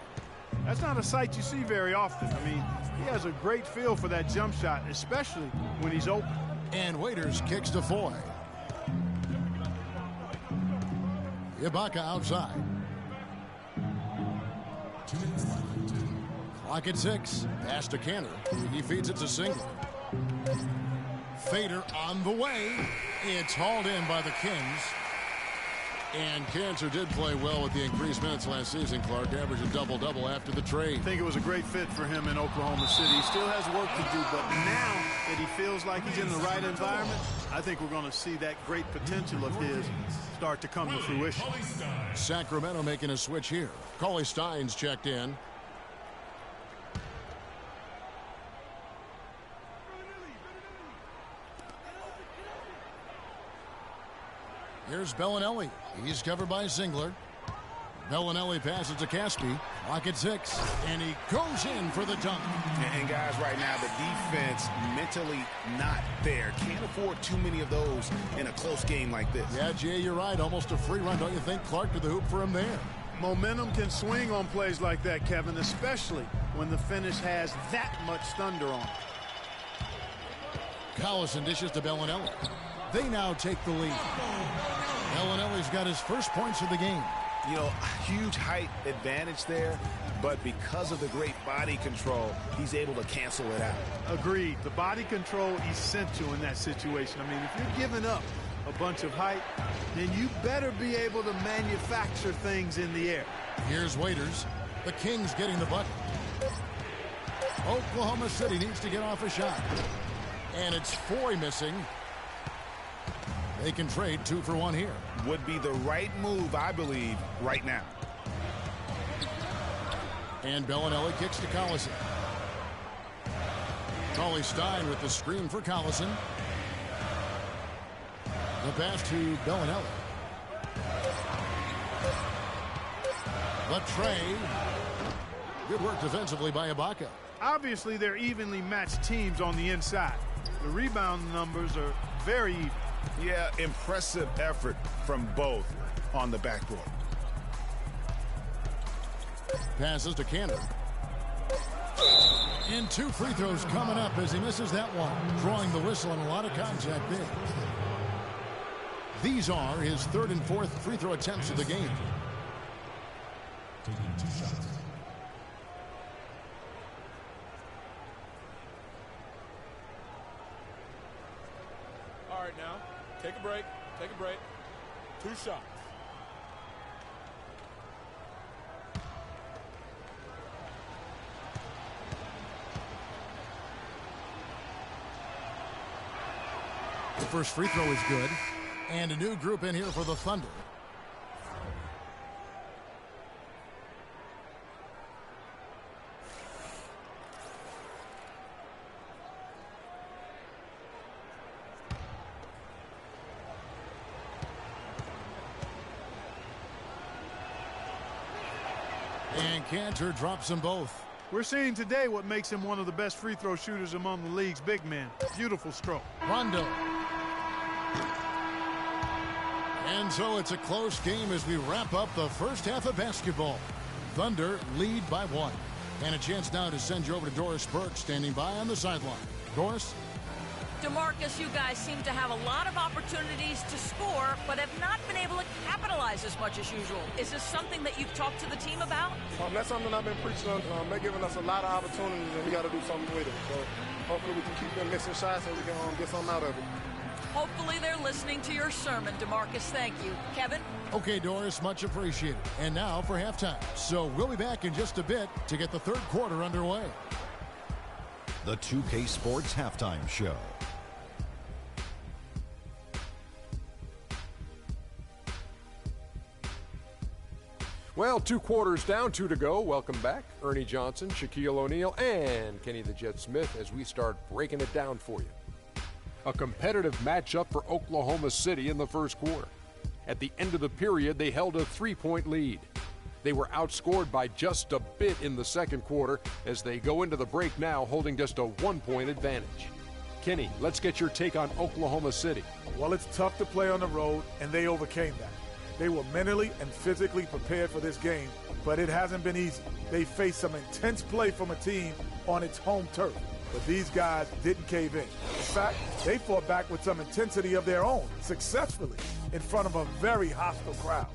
That's not a sight you see very often. I mean, he has a great feel for that jump shot, especially when he's open. And Waiters kicks to Foy. Ibaka outside. Clock at 6. Pass to Kanter. He feeds it to Singler. Fader on the way. It's hauled in by the Kings. And Kanter did play well with the increased minutes last season, Clark. Averaged a double-double after the trade. I think it was a great fit for him in Oklahoma City. He still has work to do, but now that he feels like he's in the right environment, I think we're going to see that great potential of his start to come to fruition. Sacramento making a switch here. Cauley Stein's checked in. Here's Bellinelli. He's covered by Singler. Bellinelli passes to Caspi. Clock at 6. And he goes in for the dunk. And guys, right now, the defense mentally not there. Can't afford too many of those in a close game like this. Yeah, Jay, you're right. Almost a free run, don't you think? Clark to the hoop for him there. Momentum can swing on plays like that, Kevin, especially when the finish has that much thunder on it. Collison dishes to Bellinelli. They now take the lead. Bellinelli's got his first points of the game. You know, huge height advantage there, but because of the great body control, he's able to cancel it out. Agreed. The body control essential in that situation. I mean, if you're giving up a bunch of height, then you better be able to manufacture things in the air. Here's Waiters. The Kings getting the bucket. Oklahoma City needs to get off a shot. And it's Foy missing. They can trade 2 for 1 here. Would be the right move, I believe, right now. And Bellinelli kicks to Collison. Cauley Stein with the screen for Collison. The pass to Bellinelli. Latre. Good work defensively by Ibaka. Obviously, they're evenly matched teams on the inside. The rebound numbers are very even. Yeah, impressive effort from both on the backboard. Passes to Kanter. And 2 free throws coming up as he misses that one. Drawing the whistle and a lot of contact there. These are his 3rd and 4th free throw attempts of the game. Taking 2 shots. All right, now, take a break. Take a break. 2 shots. The first free throw is good. And a new group in here for the Thunder. And Kanter drops them both. We're seeing today what makes him one of the best free throw shooters among the league's big men. Beautiful stroke. Rondo. And so it's a close game as we wrap up the first half of basketball. Thunder lead by 1. And a chance now to send you over to Doris Burke standing by on the sideline. Doris? DeMarcus, you guys seem to have a lot of opportunities to score, but have not been able to capitalize as much as usual. Is this something that you've talked to the team about? That's something I've been preaching on. They're giving us a lot of opportunities, and we got to do something with it. So hopefully we can keep them missing shots and we can get something out of it. Hopefully they're listening to your sermon, DeMarcus. Thank you. Kevin? Okay, Doris, much appreciated. And now for halftime. So we'll be back in just a bit to get the 3rd quarter underway. The 2K Sports Halftime Show. Well, 2 quarters down, 2 to go. Welcome back. Ernie Johnson, Shaquille O'Neal, and Kenny the Jet Smith as we start breaking it down for you. A competitive matchup for Oklahoma City in the first quarter. At the end of the period, they held a 3-point lead. They were outscored by just a bit in the second quarter as they go into the break now holding just a 1-point advantage. Kenny, let's get your take on Oklahoma City. Well, it's tough to play on the road, and they overcame that. They were mentally and physically prepared for this game, but it hasn't been easy. They faced some intense play from a team on its home turf, but these guys didn't cave in. In fact, they fought back with some intensity of their own, successfully, in front of a very hostile crowd.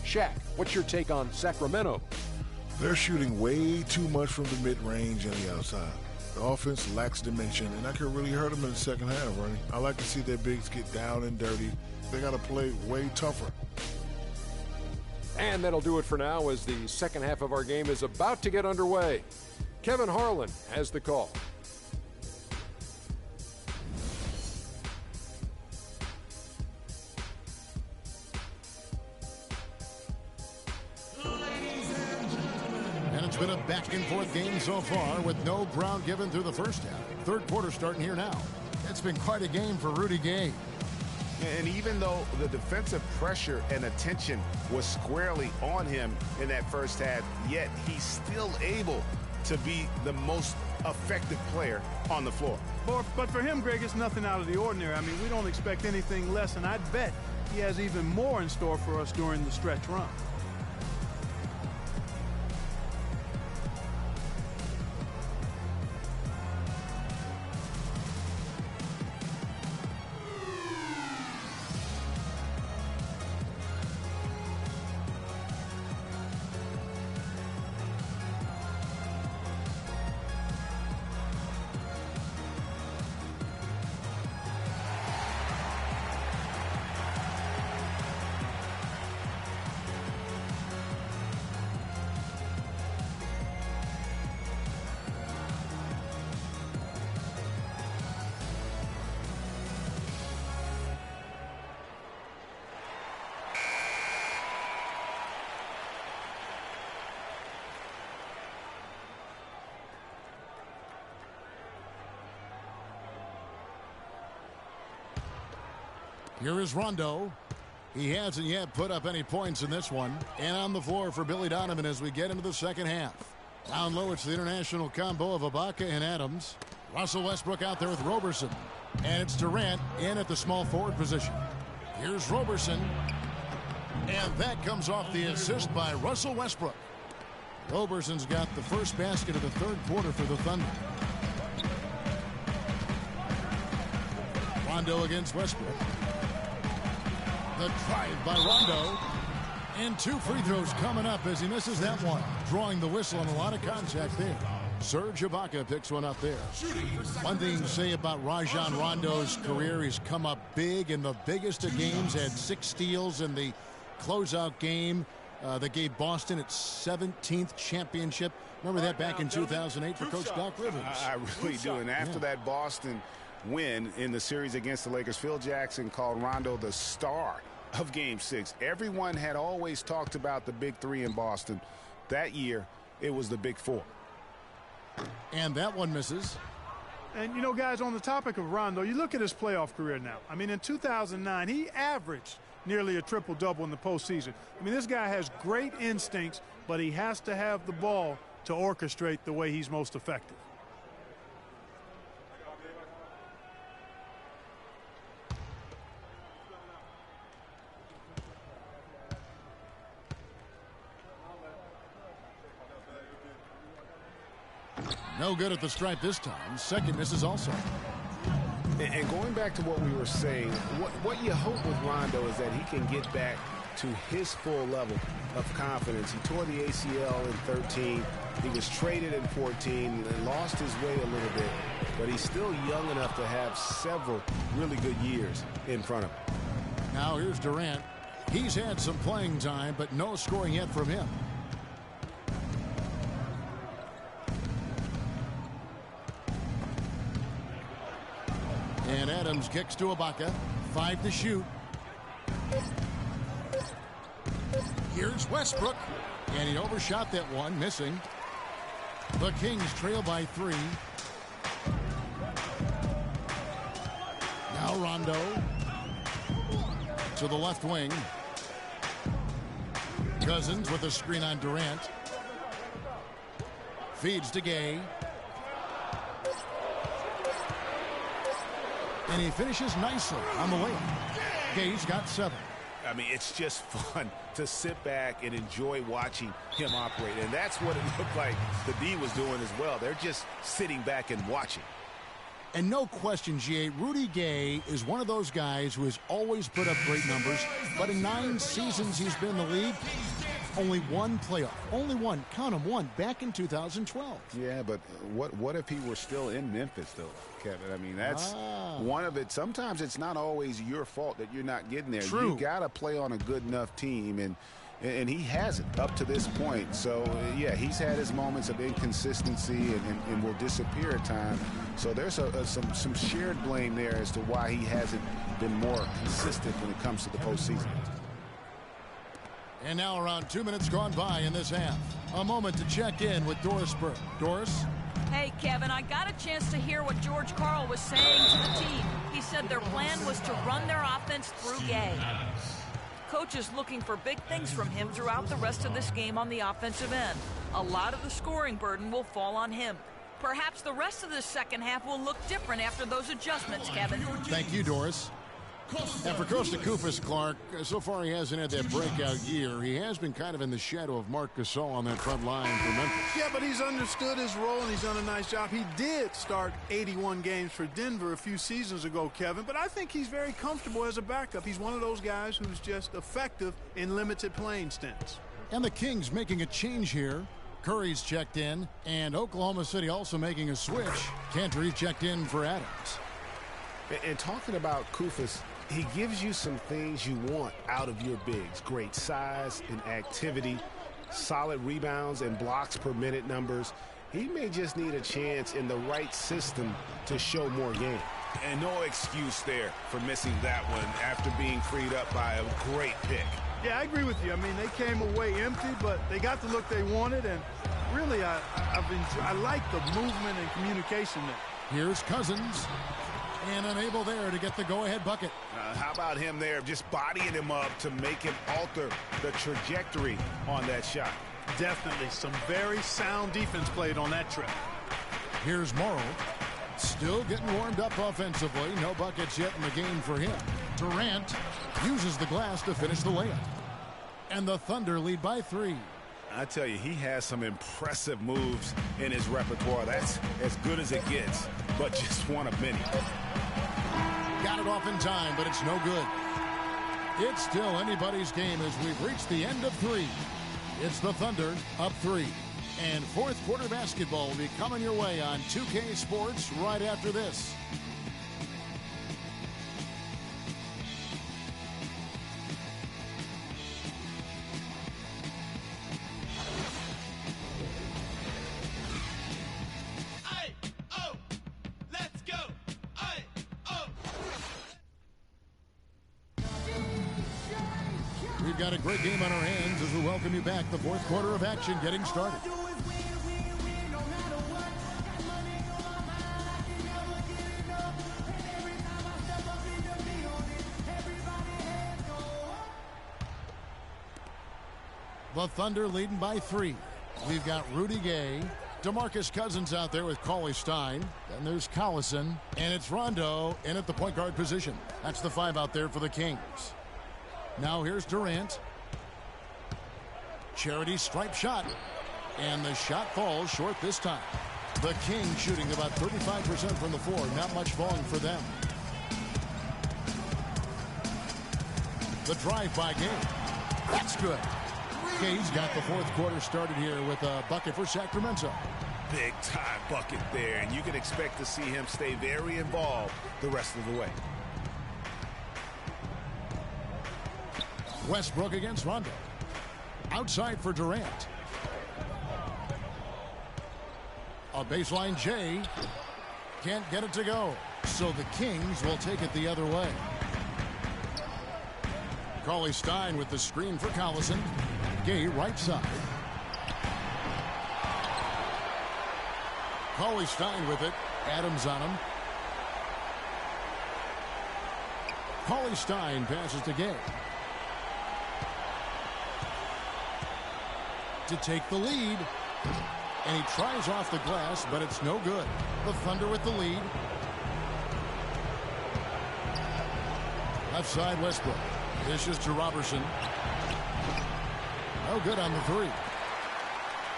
Shaq, what's your take on Sacramento? They're shooting way too much from the mid-range and the outside. The offense lacks dimension, and that could really hurt them in the second half, Ronnie. I like to see their bigs get down and dirty. They got to play way tougher. And that'll do it for now as the second half of our game is about to get underway. Kevin Harlan has the call. And it's been a back-and-forth game so far with no ground given through the first half. Third quarter starting here now. It's been quite a game for Rudy Gay. And even though the defensive pressure and attention was squarely on him in that first half, yet he's still able to be the most effective player on the floor. But for him, Greg, it's nothing out of the ordinary. I mean, we don't expect anything less, and I'd bet he has even more in store for us during the stretch run. Here is Rondo. He hasn't yet put up any points in this one. And on the floor for Billy Donovan as we get into the second half. Down low, it's the international combo of Ibaka and Adams. Russell Westbrook out there with Roberson. And it's Durant in at the small forward position. Here's Roberson. And that comes off the assist by Russell Westbrook. Roberson's got the first basket of the third quarter for the Thunder. Rondo against Westbrook. The drive by Rondo. And 2 free throws coming up as he misses that one. Drawing the whistle on a lot of contact there. Serge Ibaka picks one up there. One thing to say about Rajon Rondo's career, he's come up big in the biggest of games. Had 6 steals in the closeout game that gave Boston its 17th championship. Remember that back in 2008 for Coach Doc Rivers. I really do. And after that Boston win in the series against the Lakers, Phil Jackson called Rondo the star of Game 6. Everyone had always talked about the big 3 in Boston. That year, it was the big 4. And that one misses. And, you know, guys, on the topic of Rondo, you look at his playoff career now. I mean, in 2009, he averaged nearly a triple-double in the postseason. I mean, this guy has great instincts, but he has to have the ball to orchestrate the way he's most effective. No good at the stripe this time. Second misses also. And going back to what we were saying, what you hope with Rondo is that he can get back to his full level of confidence. He tore the ACL in 13. He was traded in 14 and lost his way a little bit. But he's still young enough to have several really good years in front of him. Now here's Durant. He's had some playing time, but no scoring yet from him. And Adams kicks to Ibaka. 5 to shoot. Here's Westbrook. And he overshot that one, missing. The Kings trail by 3. Now Rondo to the left wing. Cousins with a screen on Durant. Feeds to Gay. And he finishes nicely on the layup. Gay's got 7. I mean, it's just fun to sit back and enjoy watching him operate. And that's what it looked like the D was doing as well. They're just sitting back and watching. And no question, G8, Rudy Gay is one of those guys who has always put up great numbers. But in 9 seasons he's been in the league, only one playoff. Only one. Count him, one. Back in 2012. Yeah, but what if he were still in Memphis, though, Kevin? I mean, that's one of it. Sometimes it's not always your fault that you're not getting there. True. You got to play on a good enough team, and he hasn't up to this point. So, yeah, he's had his moments of inconsistency and will disappear at times. So there's some shared blame there as to why he hasn't been more consistent when it comes to the postseason. And now around 2 minutes gone by in this half. A moment to check in with Doris Burke. Doris? Hey, Kevin, I got a chance to hear what George Karl was saying to the team. He said their plan was to run their offense through Gay. Coach is looking for big things from him throughout the rest of this game on the offensive end. A lot of the scoring burden will fall on him. Perhaps the rest of the second half will look different after those adjustments, Kevin. Thank you, Doris. And for Coach Koufos, Clark, so far he hasn't had that breakout year. He has been kind of in the shadow of Marc Gasol on that front line for Memphis. Yeah, but he's understood his role, and he's done a nice job. He did start 81 games for Denver a few seasons ago, Kevin, but I think he's very comfortable as a backup. He's one of those guys who's just effective in limited playing stints. And the Kings making a change here. Curry's checked in, and Oklahoma City also making a switch. Cantor's checked in for Adams. And talking about Koufos, he gives you some things you want out of your bigs. Great size and activity, solid rebounds and blocks per minute numbers. He may just need a chance in the right system to show more game. And no excuse there for missing that one after being freed up by a great pick. Yeah, I agree with you. I mean, they came away empty, but they got the look they wanted, and really, I like the movement and communication there. Here's Cousins. And unable there to get the go-ahead bucket. How about him there, just bodying him up to make him alter the trajectory on that shot? Definitely some very sound defense played on that trip. Here's Morrow. Still getting warmed up offensively. No buckets yet in the game for him. Durant uses the glass to finish the layup. And the Thunder lead by 3. I tell you, he has some impressive moves in his repertoire. That's as good as it gets, but just one of many. Got it off in time, but it's no good. It's still anybody's game as we've reached the end of 3. It's the Thunder up 3. And fourth quarter basketball will be coming your way on 2K Sports right after this. We've got a great game on our hands as we welcome you back. The fourth quarter of action getting started. The Thunder leading by 3. We've got Rudy Gay, DeMarcus Cousins out there with Cauley Stein. Then there's Collison, and it's Rondo in at the point guard position. That's the 5 out there for the Kings. Now here's Durant. Charity stripe shot. And the shot falls short this time. The Kings shooting about 35% from the floor. Not much falling for them. The drive by Gay. That's good. Gay's got the fourth quarter started here with a bucket for Sacramento. Big time bucket there, and you can expect to see him stay very involved the rest of the way. Westbrook against Rondo. Outside for Durant. A baseline J. Can't get it to go. So the Kings will take it the other way. Cauley Stein with the screen for Collison. Gay right side. Cauley Stein with it. Adams on him. Cauley Stein passes to Gay. to take the lead. And he tries off the glass, but it's no good. The Thunder with the lead. Left side, Westbrook. Dishes to Robertson. No good on the three.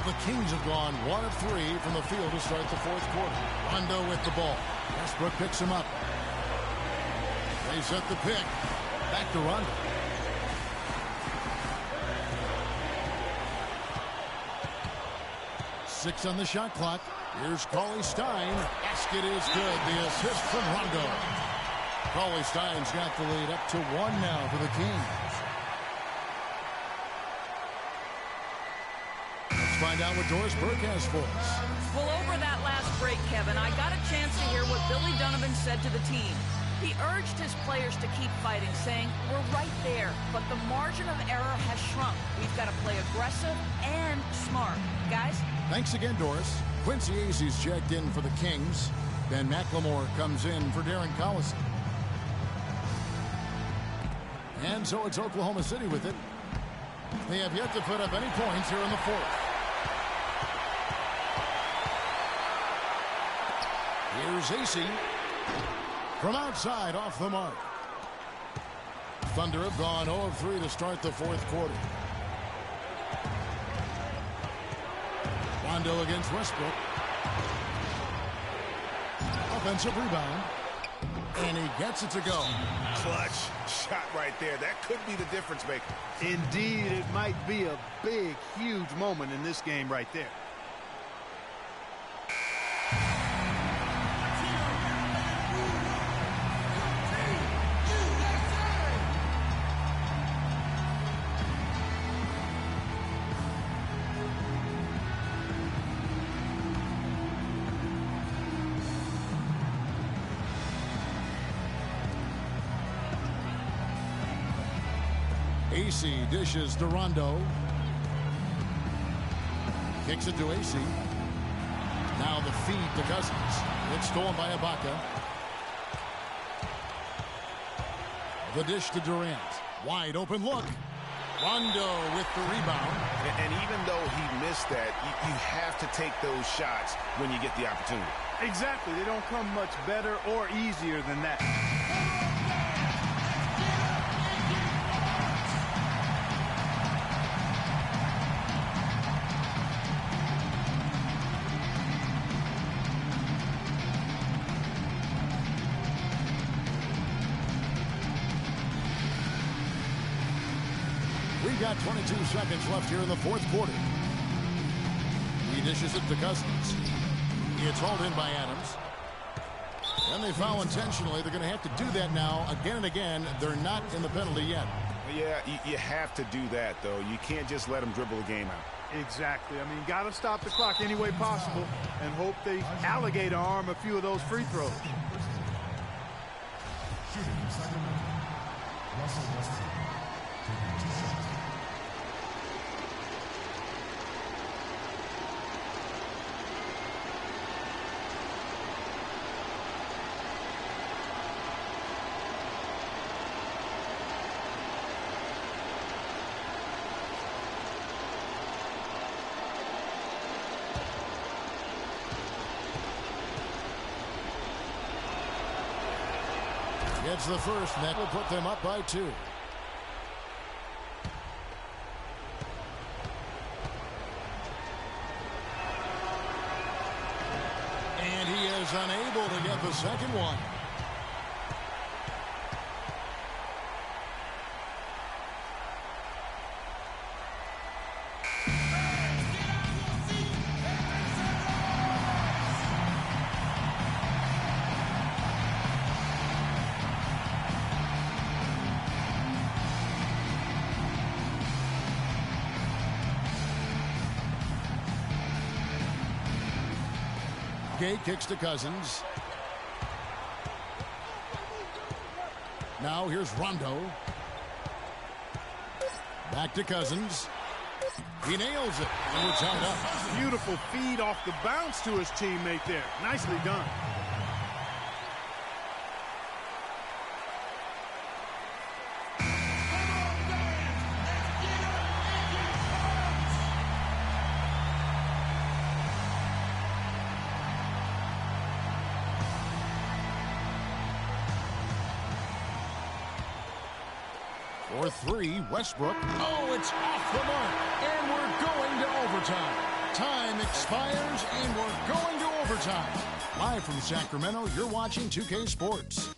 The Kings have gone 1 of 3 from the field to start the fourth quarter. Rondo with the ball. Westbrook picks him up. They set the pick. Back to Rondo. Six on the shot clock. Here's Cauley Stein. Basket is good. The assist from Rondo. Cauley Stein's got the lead up to 1 now for the Kings. Let's find out what Doris Burke has for us. Well, over that last break, Kevin, I got a chance to hear what Billy Donovan said to the team. He urged his players to keep fighting, saying, we're right there, but the margin of error has shrunk. We've got to play aggressive and smart. Guys? Thanks again, Doris. Quincy Azy's checked in for the Kings. Ben McLemore comes in for Darren Collison. And so it's Oklahoma City with it. They have yet to put up any points here in the fourth. Here's Azy. From outside, off the mark. Thunder have gone 0 of 3 to start the fourth quarter. Rondo against Westbrook. Offensive rebound. And he gets it to go. Clutch shot right there. That could be the difference maker. Indeed, it might be a big, huge moment in this game right there. Azy dishes to Rondo. Kicks it to Azy. Now the feed to Cousins. It's stolen by Ibaka. The dish to Durant. Wide open look. Rondo with the rebound. And even though he missed that, you have to take those shots when you get the opportunity. Exactly. They don't come much better or easier than that. We got 22 seconds left here in the fourth quarter. He dishes it to Cousins. It's hauled in by Adams. And they foul intentionally. They're going to have to do that now again and again. They're not in the penalty yet. Yeah, you have to do that, though. You can't just let them dribble the game out. Exactly. I mean, got to stop the clock any way possible and hope they alligator arm a few of those free throws. Gets the first, and that will put them up by 2. And he is unable to get the second one. Gay kicks to Cousins. Now here's Rondo. Back to Cousins. He nails it, and we're tied up. Beautiful feed off the bounce to his teammate there. Nicely done. For three, Westbrook. Oh, it's off the mark. And we're going to overtime. Time expires, and we're going to overtime. Live from Sacramento, you're watching 2K Sports.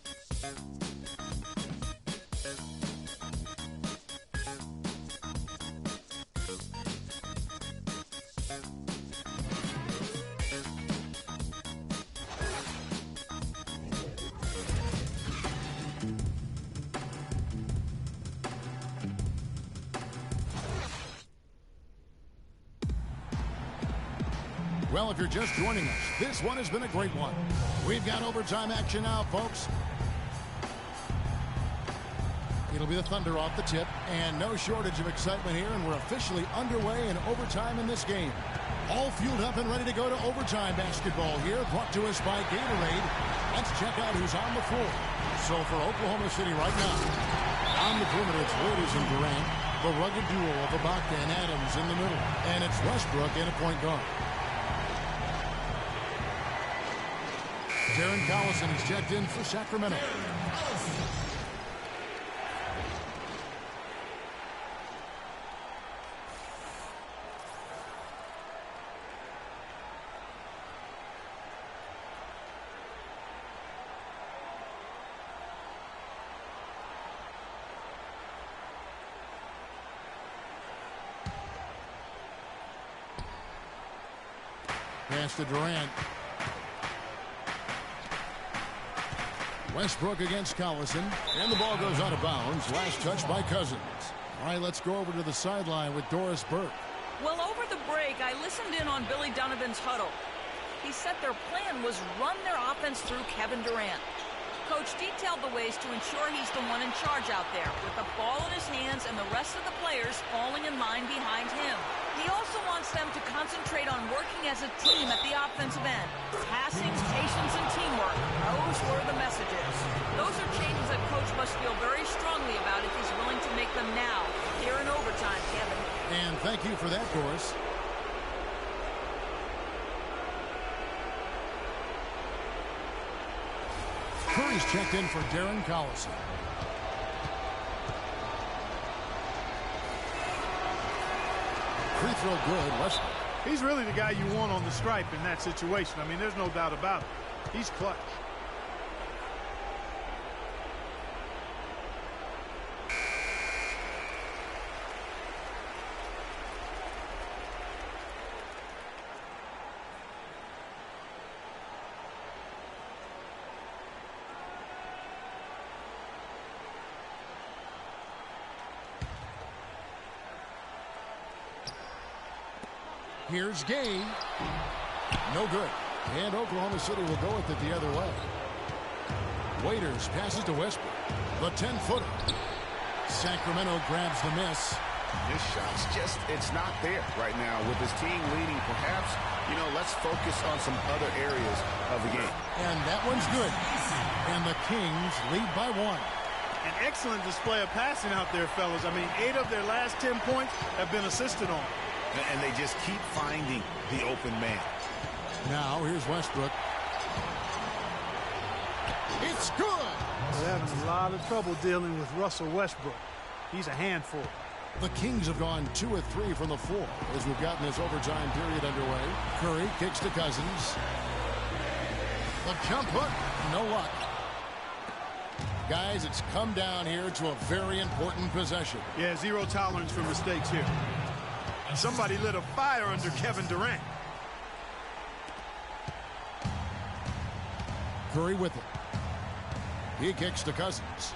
Well, if you're just joining us, this one has been a great one. We've got overtime action now, folks. It'll be the Thunder off the tip, and no shortage of excitement here, and we're officially underway in overtime in this game. All fueled up and ready to go to overtime basketball here, brought to us by Gatorade. Let's check out who's on the floor. So for Oklahoma City right now, on the perimeter, it's Waiters and Durant, the rugged duo of Ibaka and Adams in the middle, and it's Westbrook in a point guard. Darren Collison is checked in for Sacramento. Pass to Durant. Westbrook against Collison, and the ball goes out of bounds. Last touch by Cousins. All right, let's go over to the sideline with Doris Burke. Well, over the break, I listened in on Billy Donovan's huddle. He said their plan was run their offense through Kevin Durant. Coach detailed the ways to ensure he's the one in charge out there, with the ball in his hands and the rest of the players falling in line behind him. He also wants them to concentrate on working as a team at the offensive end. Passing, patience, and teamwork. Those were the messages. Those are changes that Coach must feel very strongly about if he's willing to make them now, here in overtime, Kevin. And thank you for that, Doris. Curry's checked in for Darren Collison. Free throw good. Westbrook. He's really the guy you want on the stripe in that situation. I mean, there's no doubt about it. He's clutch. Here's Gay. No good. And Oklahoma City will go with it the other way. Waiters passes to Westbrook. The 10-footer. Sacramento grabs the miss. This shot's just, it's not there right now. With his team leading, perhaps, you know, let's focus on some other areas of the game. And that one's good. And the Kings lead by 1. An excellent display of passing out there, fellas. I mean, 8 of their last 10 points have been assisted on. And they just keep finding the open man. Now, here's Westbrook. It's good! They're having a lot of trouble dealing with Russell Westbrook. He's a handful. The Kings have gone 2 of 3 from the floor as we've gotten this overtime period underway. Curry kicks to Cousins. The jump hook, no luck. Guys, it's come down here to a very important possession. Yeah, zero tolerance for mistakes here. Somebody lit a fire under Kevin Durant. Curry with it. He kicks to Cousins.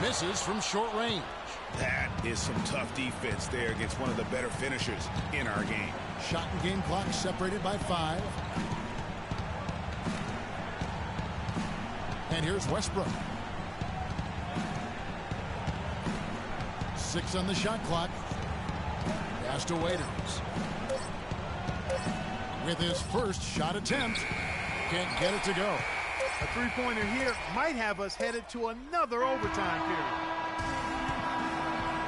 Misses from short range. That is some tough defense there against one of the better finishers in our game. Shot and game clock separated by 5. And here's Westbrook. 6 on the shot clock. Pass to Waiters. With his first shot attempt. Can't get it to go. A three-pointer here might have us headed to another overtime period.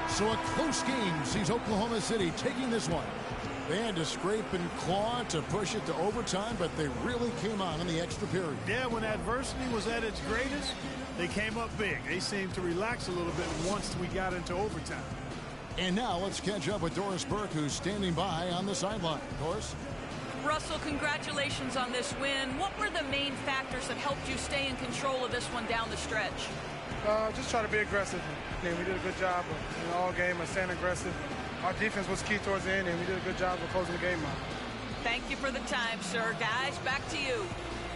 So a close game sees Oklahoma City taking this one. They had to scrape and claw to push it to overtime, but they really came on in the extra period. Yeah, when adversity was at its greatest, they came up big. They seemed to relax a little bit once we got into overtime. And now let's catch up with Doris Burke, who's standing by on the sideline. Doris? Russell, congratulations on this win. What were the main factors that helped you stay in control of this one down the stretch? Just try to be aggressive. We did a good job of, all game of staying aggressive. Our defense was key towards the end, and we did a good job of closing the game out. Thank you for the time, sir. Guys, back to you.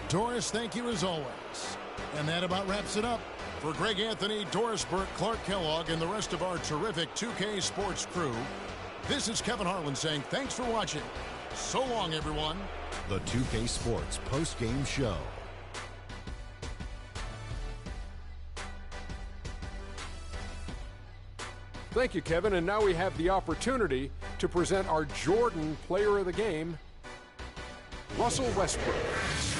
Doris, thank you as always. And that about wraps it up. For Greg Anthony, Doris Burke, Clark Kellogg, and the rest of our terrific 2K Sports crew, this is Kevin Harlan saying thanks for watching. So long, everyone. The 2K Sports post-game show. Thank you, Kevin. And now we have the opportunity to present our Jordan Player of the Game, Russell Westbrook.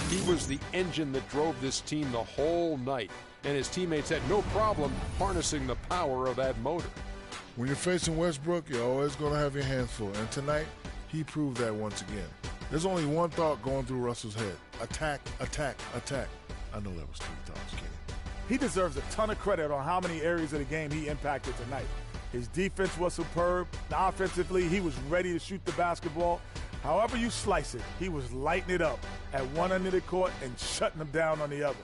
He was the engine that drove this team the whole night, and his teammates had no problem harnessing the power of that motor. When you're facing Westbrook, you're always going to have your hands full. And tonight, he proved that once again. There's only one thought going through Russell's head. Attack, attack, attack. I know that was 3 thoughts, Kenny. He deserves a ton of credit on how many areas of the game he impacted tonight. His defense was superb. Offensively, he was ready to shoot the basketball. However you slice it, he was lighting it up at one end of the court and shutting them down on the other.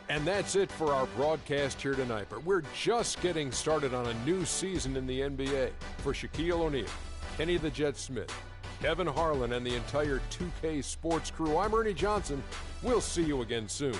And that's it for our broadcast here tonight. But we're just getting started on a new season in the NBA. For Shaquille O'Neal, Kenny the Jet Smith, Kevin Harlan, and the entire 2K Sports crew, I'm Ernie Johnson. We'll see you again soon.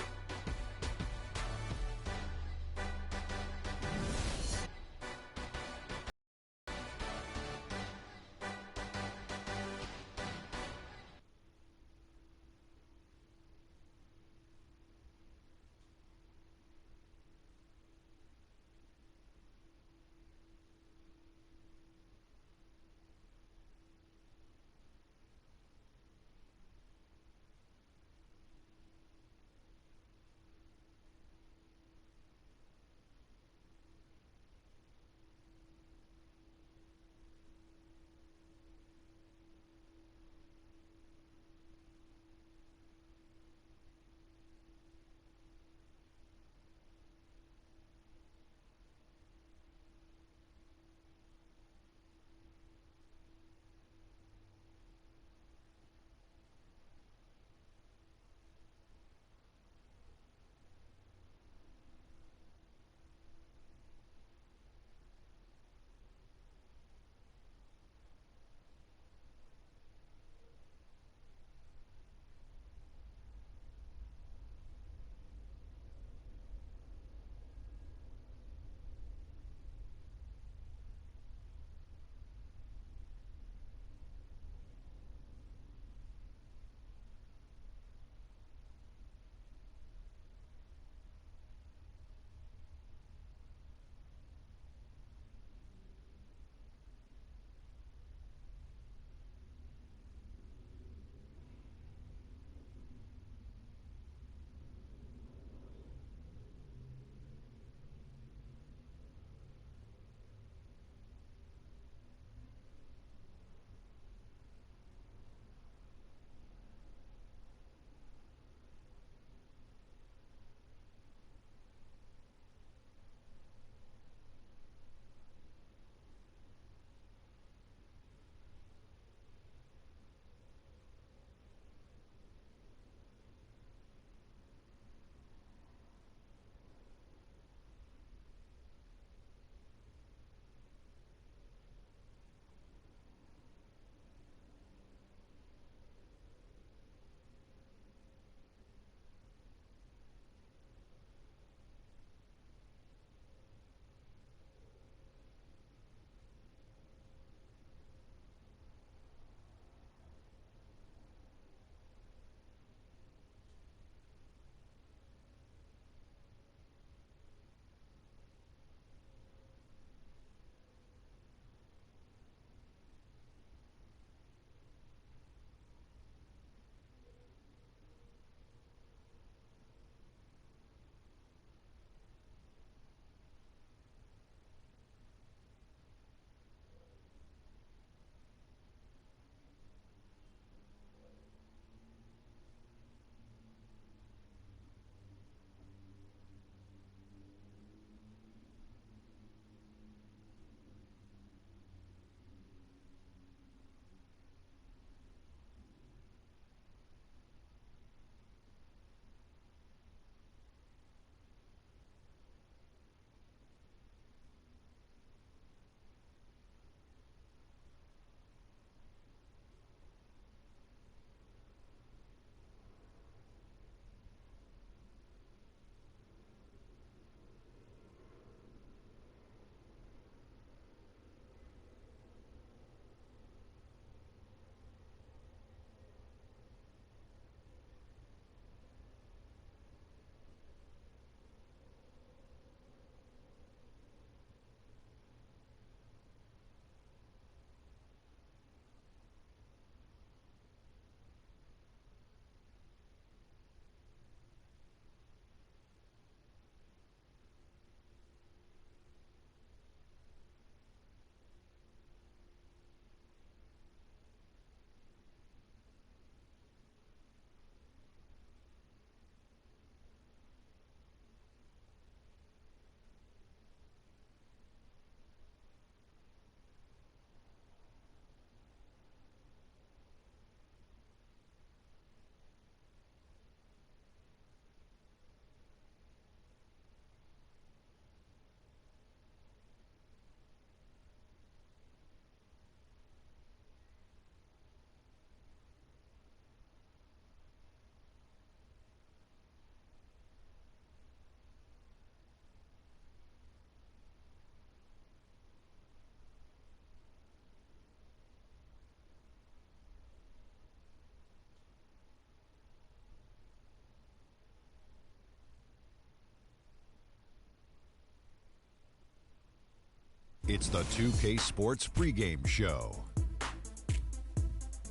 It's the 2K Sports pregame show.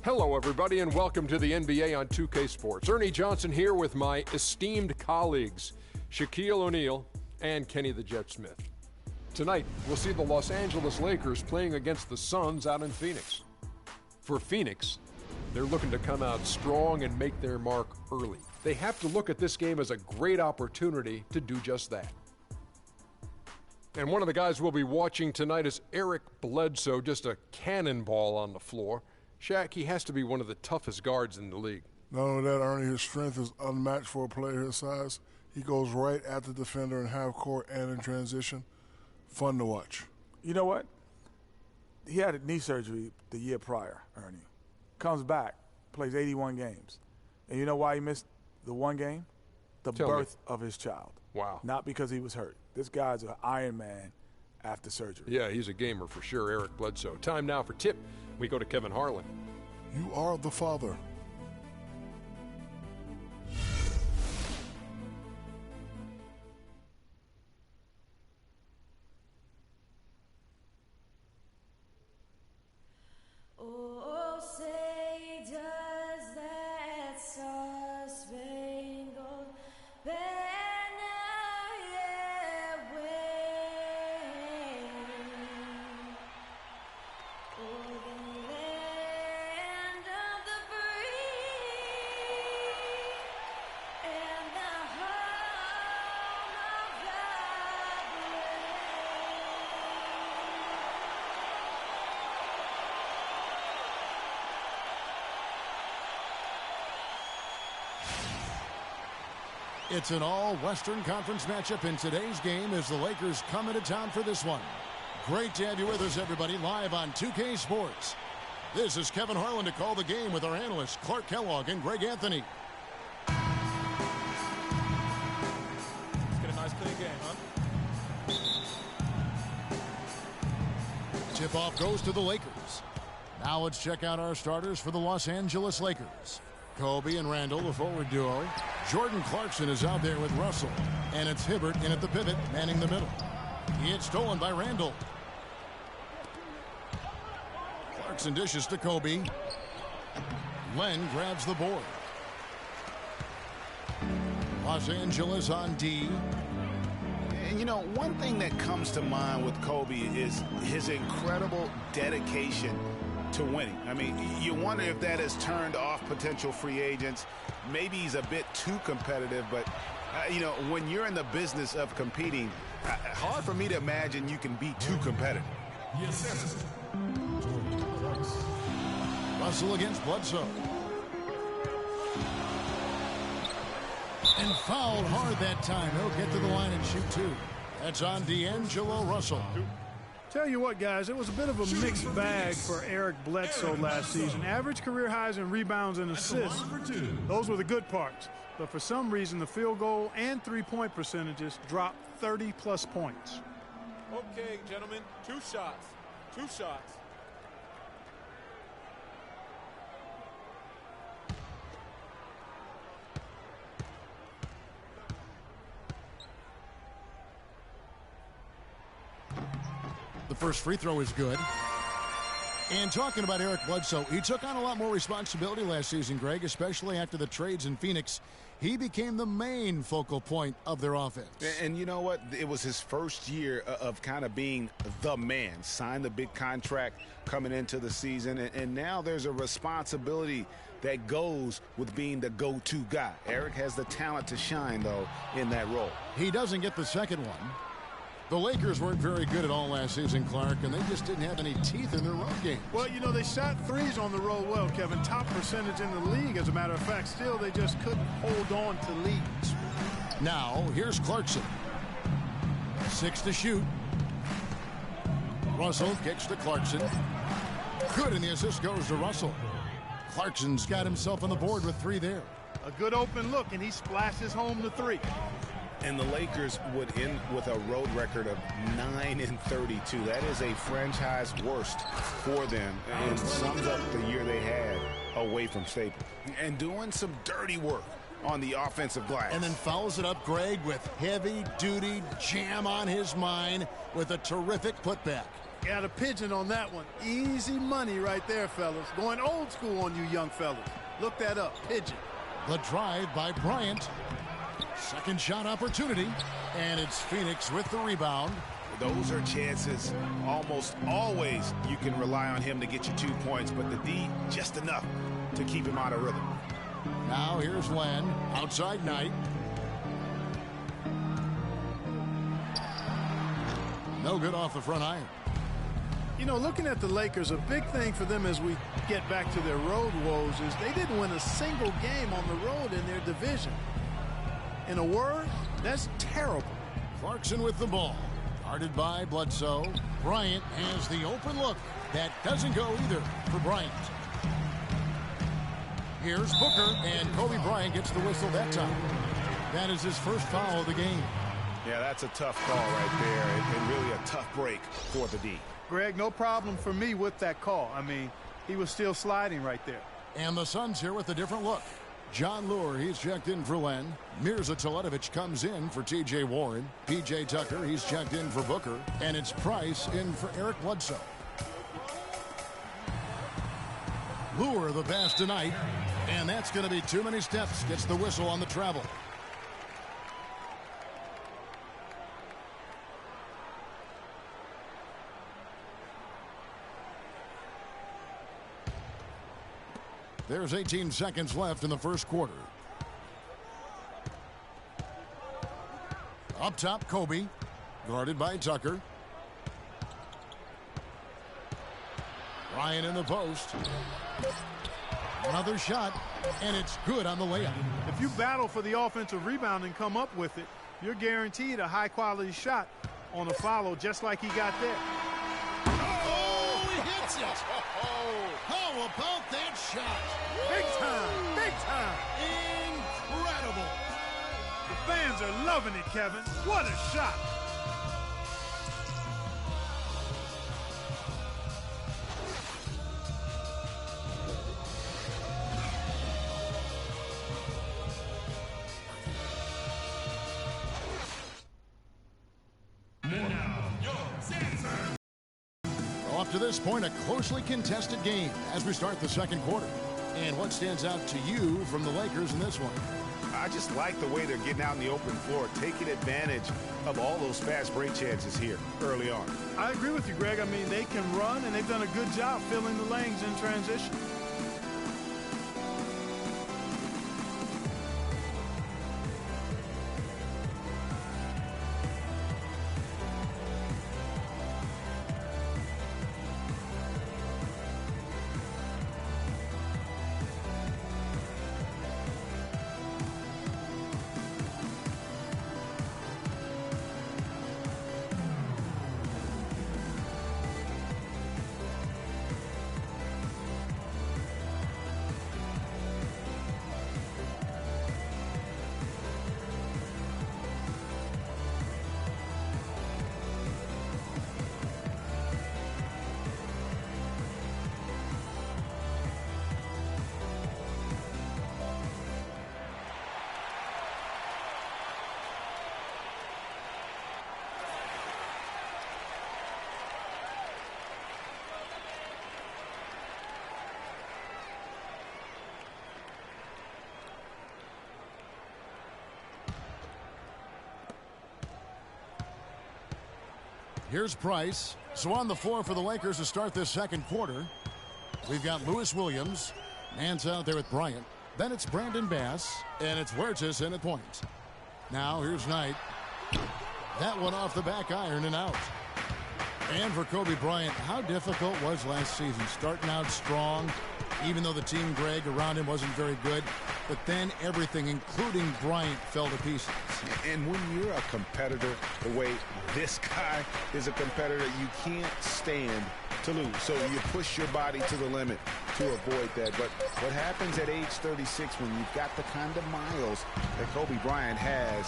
Hello, everybody, and welcome to the NBA on 2K Sports. Ernie Johnson here with my esteemed colleagues, Shaquille O'Neal and Kenny the Jet Smith. Tonight, we'll see the Los Angeles Lakers playing against the Suns out in Phoenix. For Phoenix, they're looking to come out strong and make their mark early. They have to look at this game as a great opportunity to do just that. And one of the guys we'll be watching tonight is Eric Bledsoe, just a cannonball on the floor. Shaq, he has to be one of the toughest guards in the league. Not only that, Ernie, his strength is unmatched for a player his size. He goes right at the defender in half court and in transition. Fun to watch. You know what? He had a knee surgery the year prior, Ernie. Comes back, plays 81 games. And you know why he missed the one game? The birth of his child. Wow. Not because he was hurt. This guy's an Iron Man after surgery. Yeah, he's a gamer for sure, Eric Bledsoe. Time now for Tip. We go to Kevin Harlan. You are the father. Oh, say does that star-spangled banner yet wave o'er the land of the free and the home of the It's an all-Western Conference matchup in today's game as the Lakers come into town for this one. Great to have you with us, everybody, live on 2K Sports. This is Kevin Harlan to call the game with our analysts Clark Kellogg and Greg Anthony. Let's get a nice clean game, huh? Tip-off goes to the Lakers. Now let's check out our starters for the Los Angeles Lakers. Kobe and Randall, the forward duo. Jordan Clarkson is out there with Russell. And it's Hibbert in at the pivot, manning the middle. It's stolen by Randall. Clarkson dishes to Kobe. Len grabs the board. Los Angeles on D. And you know, one thing that comes to mind with Kobe is his incredible dedication to winning. I mean, you wonder if that has turned off potential free agents. Maybe he's a bit too competitive, but you know, when you're in the business of competing, hard for me to imagine you can be too competitive. Yes. Russell against Bledsoe. And fouled hard that time. He'll get to the line and shoot two. That's on D'Angelo Russell. Tell you what, guys, it was a bit of a mixed bag for Eric Bledsoe last season. Average career highs in rebounds and assists. Those were the good parts. But for some reason, the field goal and three-point percentages dropped 30-plus points. Okay, gentlemen, two shots. Two shots. The first free throw is good. And talking about Eric Bledsoe, he took on a lot more responsibility last season, Greg, especially after the trades in Phoenix. He became the main focal point of their offense. And you know what? It was his first year of kind of being the man. Signed the big contract coming into the season. And now there's a responsibility that goes with being the go-to guy. Eric has the talent to shine, though, in that role. He doesn't get the second one. The Lakers weren't very good at all last season, Clark, and they just didn't have any teeth in their road game. Well, you know, they shot threes on the road well, Kevin. Top percentage in the league, as a matter of fact. Still, they just couldn't hold on to leads. Now, here's Clarkson. 6 to shoot. Russell kicks to Clarkson. Good, and the assist goes to Russell. Clarkson's got himself on the board with 3 there. A good open look, and he splashes home the 3. And the Lakers would end with a road record of 9-32. That is a franchise worst for them and sums up the year they had away from Staples. And doing some dirty work on the offensive glass. And then fouls it up, Greg, with heavy-duty jam on his mind with a terrific putback. Got a pigeon on that one. Easy money right there, fellas. Going old school on you young fellas. Look that up, pigeon. The drive by Bryant. Second shot opportunity, and it's Phoenix with the rebound. Those are chances. Almost always you can rely on him to get you 2 points, but the D just enough to keep him out of rhythm. Now here's Len, outside Knight. No good off the front iron. You know, looking at the Lakers, a big thing for them as we get back to their road woes is they didn't win a single game on the road in their division. In a word, that's terrible. Clarkson with the ball. Guarded by Bledsoe. Bryant has the open look. That doesn't go either for Bryant. Here's Booker, and Kobe Bryant gets the whistle that time. That is his first foul of the game. Yeah, that's a tough call right there, and really a tough break for the D. Greg, no problem for me with that call. I mean, he was still sliding right there. And the Suns here with a different look. John Lure, he's checked in for Len. Mirza Teletovic comes in for T.J. Warren. P.J. Tucker, he's checked in for Booker. And it's Price in for Eric Bledsoe. Lure the pass tonight. And that's going to be too many steps. Gets the whistle on the travel. There's 18 seconds left in the first quarter. Up top, Kobe. Guarded by Tucker. Ryan in the post. Another shot, and it's good on the layup. If you battle for the offensive rebound and come up with it, you're guaranteed a high-quality shot on a follow just like he got there. Oh, he hits it! How about that shot? Big time! Big time! Incredible! The fans are loving it, Kevin. What a shot! Up to this point, a closely contested game as we start the second quarter. And what stands out to you from the Lakers in this one? I just like the way they're getting out in the open floor, taking advantage of all those fast break chances here early on. I agree with you, Greg. I mean, they can run, and they've done a good job filling the lanes in transition. Here's Price. So on the floor for the Lakers to start this second quarter, we've got Lewis Williams. Man's out there with Bryant. Then it's Brandon Bass, and it's Huertas in at point. Now here's Knight. That one off the back iron and out. And for Kobe Bryant, how difficult was last season? Starting out strong, even though the team, Greg, around him wasn't very good. But then everything, including Bryant, fell to pieces. And when you're a competitor, the way this guy is a competitor, you can't stand to lose. So you push your body to the limit to avoid that. But what happens at age 36 when you've got the kind of miles that Kobe Bryant has,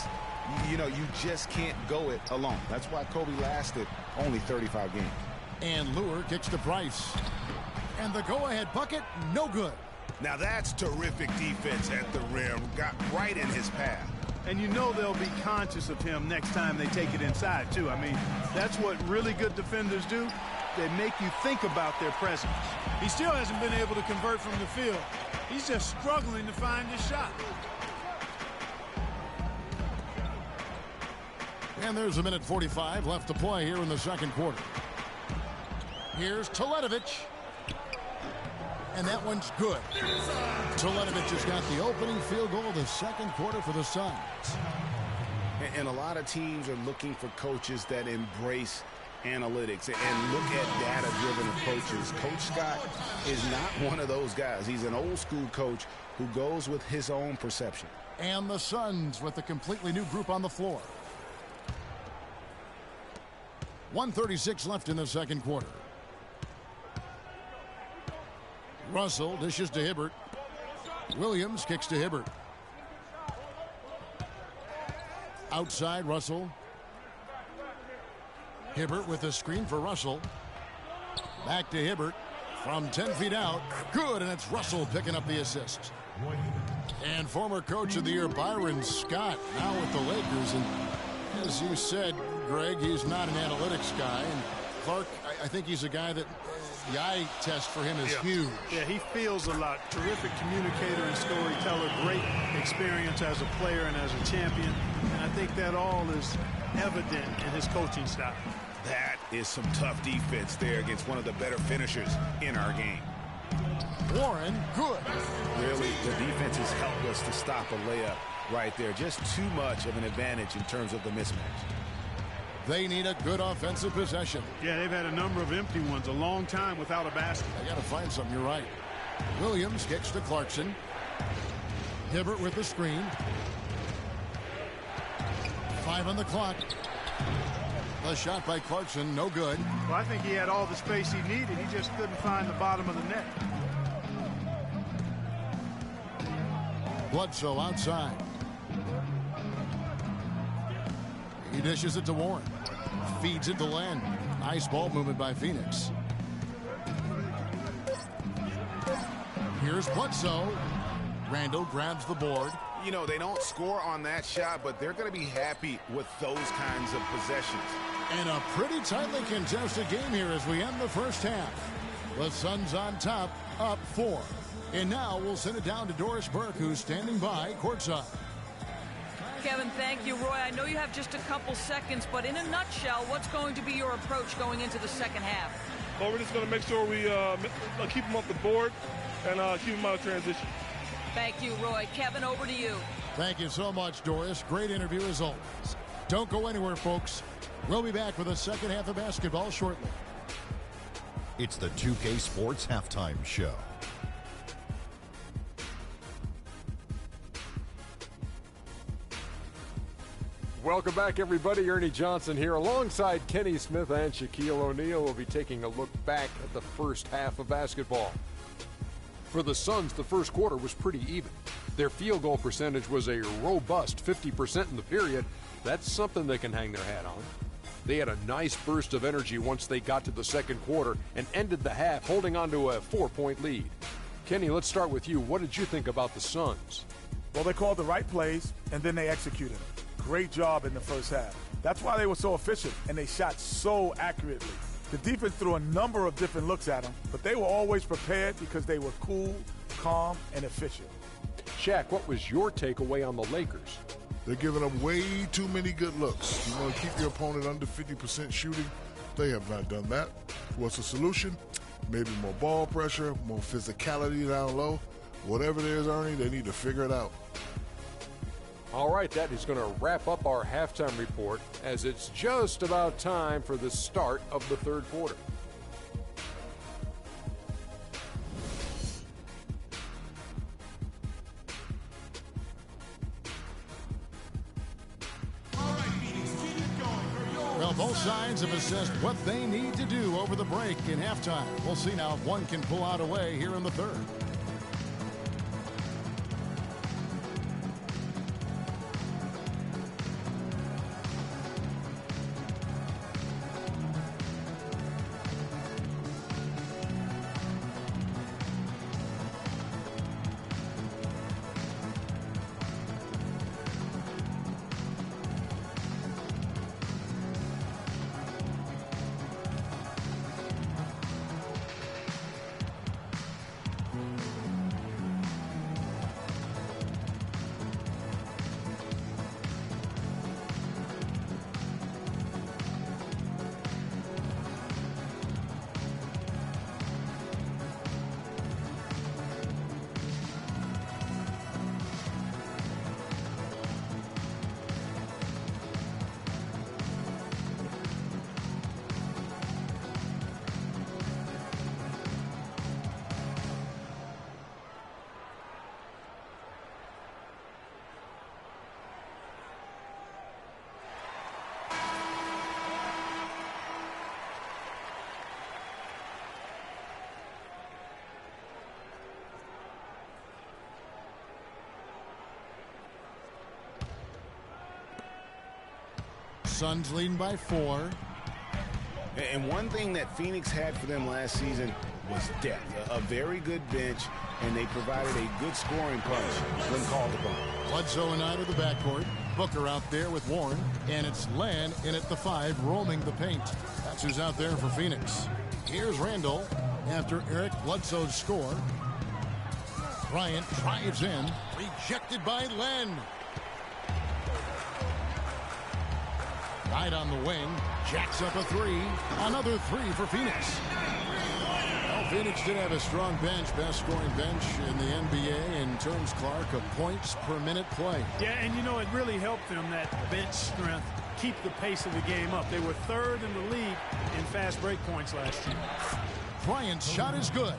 you know, you just can't go it alone. That's why Kobe lasted only 35 games. And Lure kicks to Price. And the go-ahead bucket, no good. Now that's terrific defense at the rim. Got right in his path. And you know they'll be conscious of him next time they take it inside, too. I mean, that's what really good defenders do. that make you think about their presence. He still hasn't been able to convert from the field. He's just struggling to find his shot. And there's a minute 45 left to play here in the second quarter. Here's Teletovic. And that one's good. Teletovic has got the opening field goal of the second quarter for the Suns. And a lot of teams are looking for coaches that embrace analytics and look at data-driven approaches. Coach Scott is not one of those guys. He's an old-school coach who goes with his own perception. And the Suns with a completely new group on the floor. 1:36 left in the second quarter. Russell dishes to Hibbert. Williams kicks to Hibbert. Outside Russell. Hibbert with a screen for Russell. Back to Hibbert from 10 feet out. Good, and it's Russell picking up the assist. And former coach of the year Byron Scott now with the Lakers. And as you said, Greg, he's not an analytics guy. And Clark, I think he's a guy that the eye test for him is huge. Yeah, he feels a lot. Terrific communicator and storyteller. Great experience as a player and as a champion. And I think that all is evident in his coaching style. That is some tough defense there against one of the better finishers in our game. Warren, good. Really, the defense has helped us to stop a layup right there. Just too much of an advantage in terms of the mismatch. They need a good offensive possession. Yeah, they've had a number of empty ones, a long time without a basket. I got to find something, you're right. Williams kicks to Clarkson. Hibbert with the screen. 5 on the clock. The shot by Clarkson, no good. Well, I think he had all the space he needed. He just couldn't find the bottom of the net. Bledsoe outside. He dishes it to Warren. Feeds it to Len. Nice ball movement by Phoenix. Here's Bledsoe. Randall grabs the board. You know, they don't score on that shot, but they're going to be happy with those kinds of possessions. And a pretty tightly contested game here as we end the first half. The Suns on top, up 4. And now we'll send it down to Doris Burke, who's standing by courtside. Kevin, thank you. Roy, I know you have just a couple seconds, but in a nutshell, what's going to be your approach going into the second half? Well, we're just going to make sure we keep them off the board and keep them out of transition. Thank you, Roy. Kevin, over to you. Thank you so much, Doris. Great interview as always. Don't go anywhere, folks. We'll be back with the second half of basketball shortly. It's the 2K Sports Halftime Show. Welcome back, everybody. Ernie Johnson here alongside Kenny Smith and Shaquille O'Neal. We'll be taking a look back at the first half of basketball. For the Suns, the first quarter was pretty even. Their field goal percentage was a robust 50% in the period. That's something they can hang their hat on. They had a nice burst of energy once they got to the second quarter and ended the half holding on to a 4-point lead. Kenny, let's start with you. What did you think about the Suns? Well, they called the right plays, and then they executed them. Great job in the first half. That's why they were so efficient, and they shot so accurately. The defense threw a number of different looks at them, but they were always prepared because they were cool, calm, and efficient. Shaq, what was your takeaway on the Lakers? They're giving up way too many good looks. You want to keep your opponent under 50% shooting. They have not done that. What's the solution? Maybe more ball pressure, more physicality down low. Whatever it is, Ernie, they need to figure it out. All right, that is going to wrap up our halftime report as it's just about time for the start of the third quarter. Well, both sides have assessed what they need to do over the break in halftime. We'll see now if one can pull out a way here in the third. Suns leading by 4. And one thing that Phoenix had for them last season was depth. A very good bench, and they provided a good scoring punch when called upon. Bledsoe and Knight of the backcourt. Booker out there with Warren, and it's Len in at the 5, roaming the paint. That's who's out there for Phoenix. Here's Randall after Eric Bledsoe's score. Bryant drives in, rejected by Len. Knight on the wing, jacks up a 3. Another 3 for Phoenix. Well, Phoenix did have a strong bench, best scoring bench in the NBA in terms, Clark, of points per minute play. Yeah, and you know, it really helped them, that bench strength, keep the pace of the game up. They were 3rd in the league in fast break points last year. Bryant's shot is good.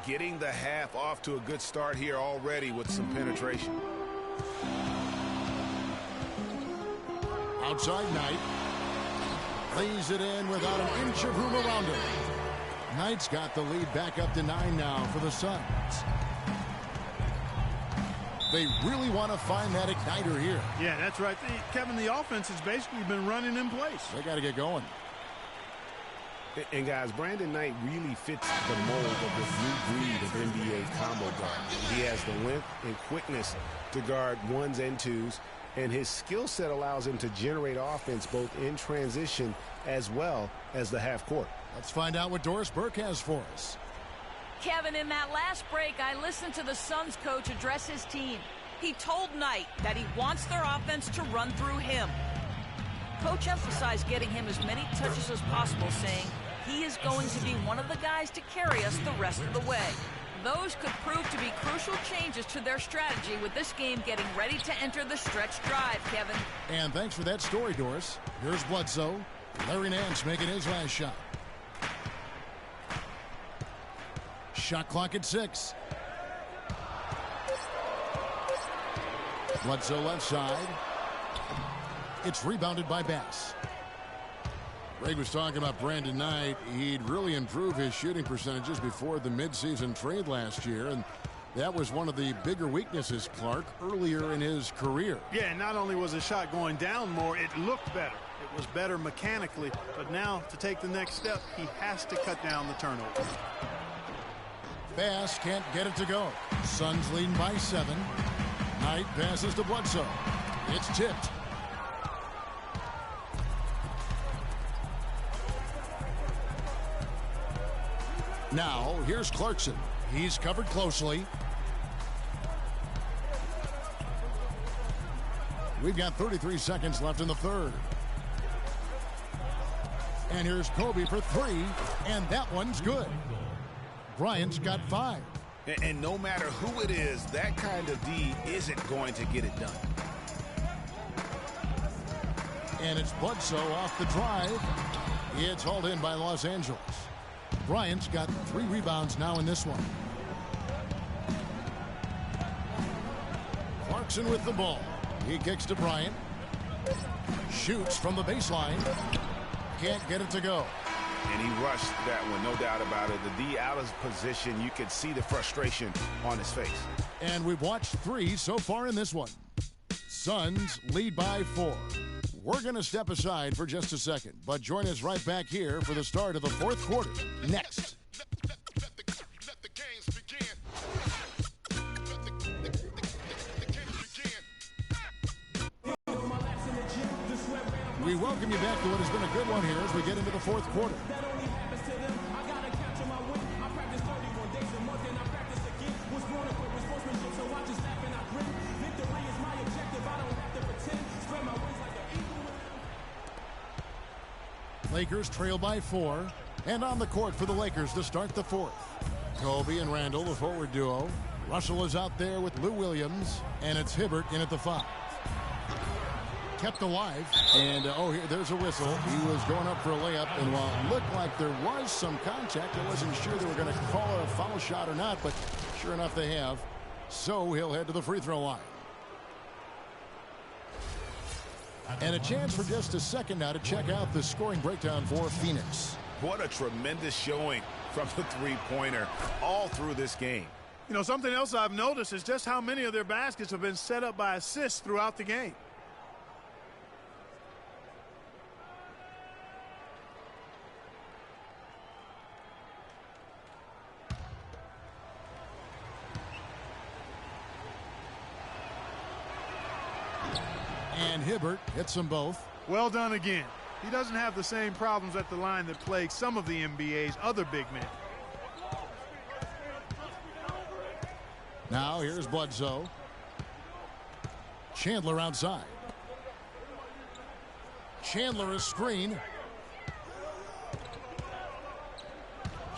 Getting the half off to a good start here already with some penetration. Outside Knight. Lays it in without an inch of room around him. Knight's got the lead back up to 9 now for the Suns. They really want to find that igniter here. Yeah, that's right. Kevin, the offense has basically been running in place. They got to get going. And guys, Brandon Knight really fits the mold of this new breed of NBA combo guard. He has the length and quickness to guard 1s and 2s, and his skill set allows him to generate offense both in transition as well as the half court. Let's find out what Doris Burke has for us. Kevin, in that last break, I listened to the Suns coach address his team. He told Knight that he wants their offense to run through him. Coach emphasized getting him as many touches as possible, saying he is going to be one of the guys to carry us the rest of the way. Those could prove to be crucial changes to their strategy with this game getting ready to enter the stretch drive, Kevin. And thanks for that story, Doris. Here's Bledsoe. Larry Nance making his last shot. Shot clock at 6. Bledsoe left side. It's rebounded by Bass. Greg was talking about Brandon Knight. He'd really improved his shooting percentages before the midseason trade last year, and that was one of the bigger weaknesses, Clark, earlier in his career. Yeah, not only was his shot going down more, it looked better. It was better mechanically, but now to take the next step, he has to cut down the turnovers. Bass can't get it to go. Suns leading by 7. Knight passes to Bledsoe. It's tipped. Now, here's Clarkson. He's covered closely. We've got 33 seconds left in the third. And here's Kobe for 3, and that one's good. Bryant's got 5. And no matter who it is, that kind of D isn't going to get it done. And it's Bledsoe off the drive. It's hauled in by Los Angeles. Bryant's got 3 rebounds now in this one. Clarkson with the ball. He kicks to Bryant. Shoots from the baseline. Can't get it to go. And he rushed that one, no doubt about it. The D out of position, you could see the frustration on his face. And we've watched 3 so far in this one. Suns lead by 4. We're going to step aside for just a second, but join us right back here for the start of the 4th quarter. Next. We welcome you back to what has been a good one here as we get into the 4th quarter. Lakers trail by 4, and on the court for the Lakers to start the 4th. Kobe and Randall, the forward duo. Russell is out there with Lou Williams, and it's Hibbert in at the 5. Kept alive, and there's a whistle. He was going up for a layup, and while it looked like there was some contact, I wasn't sure they were going to call a foul shot or not, but sure enough they have. So he'll head to the free throw line. And a chance for just a second now to check out the scoring breakdown for Phoenix. What a tremendous showing from the three-pointer all through this game. You know, something else I've noticed is just how many of their baskets have been set up by assists throughout the game. And Hibbert hits them both. Well done again. He doesn't have the same problems at the line that plague some of the NBA's other big men. Now here's Bledsoe. Chandler outside. Chandler a screen.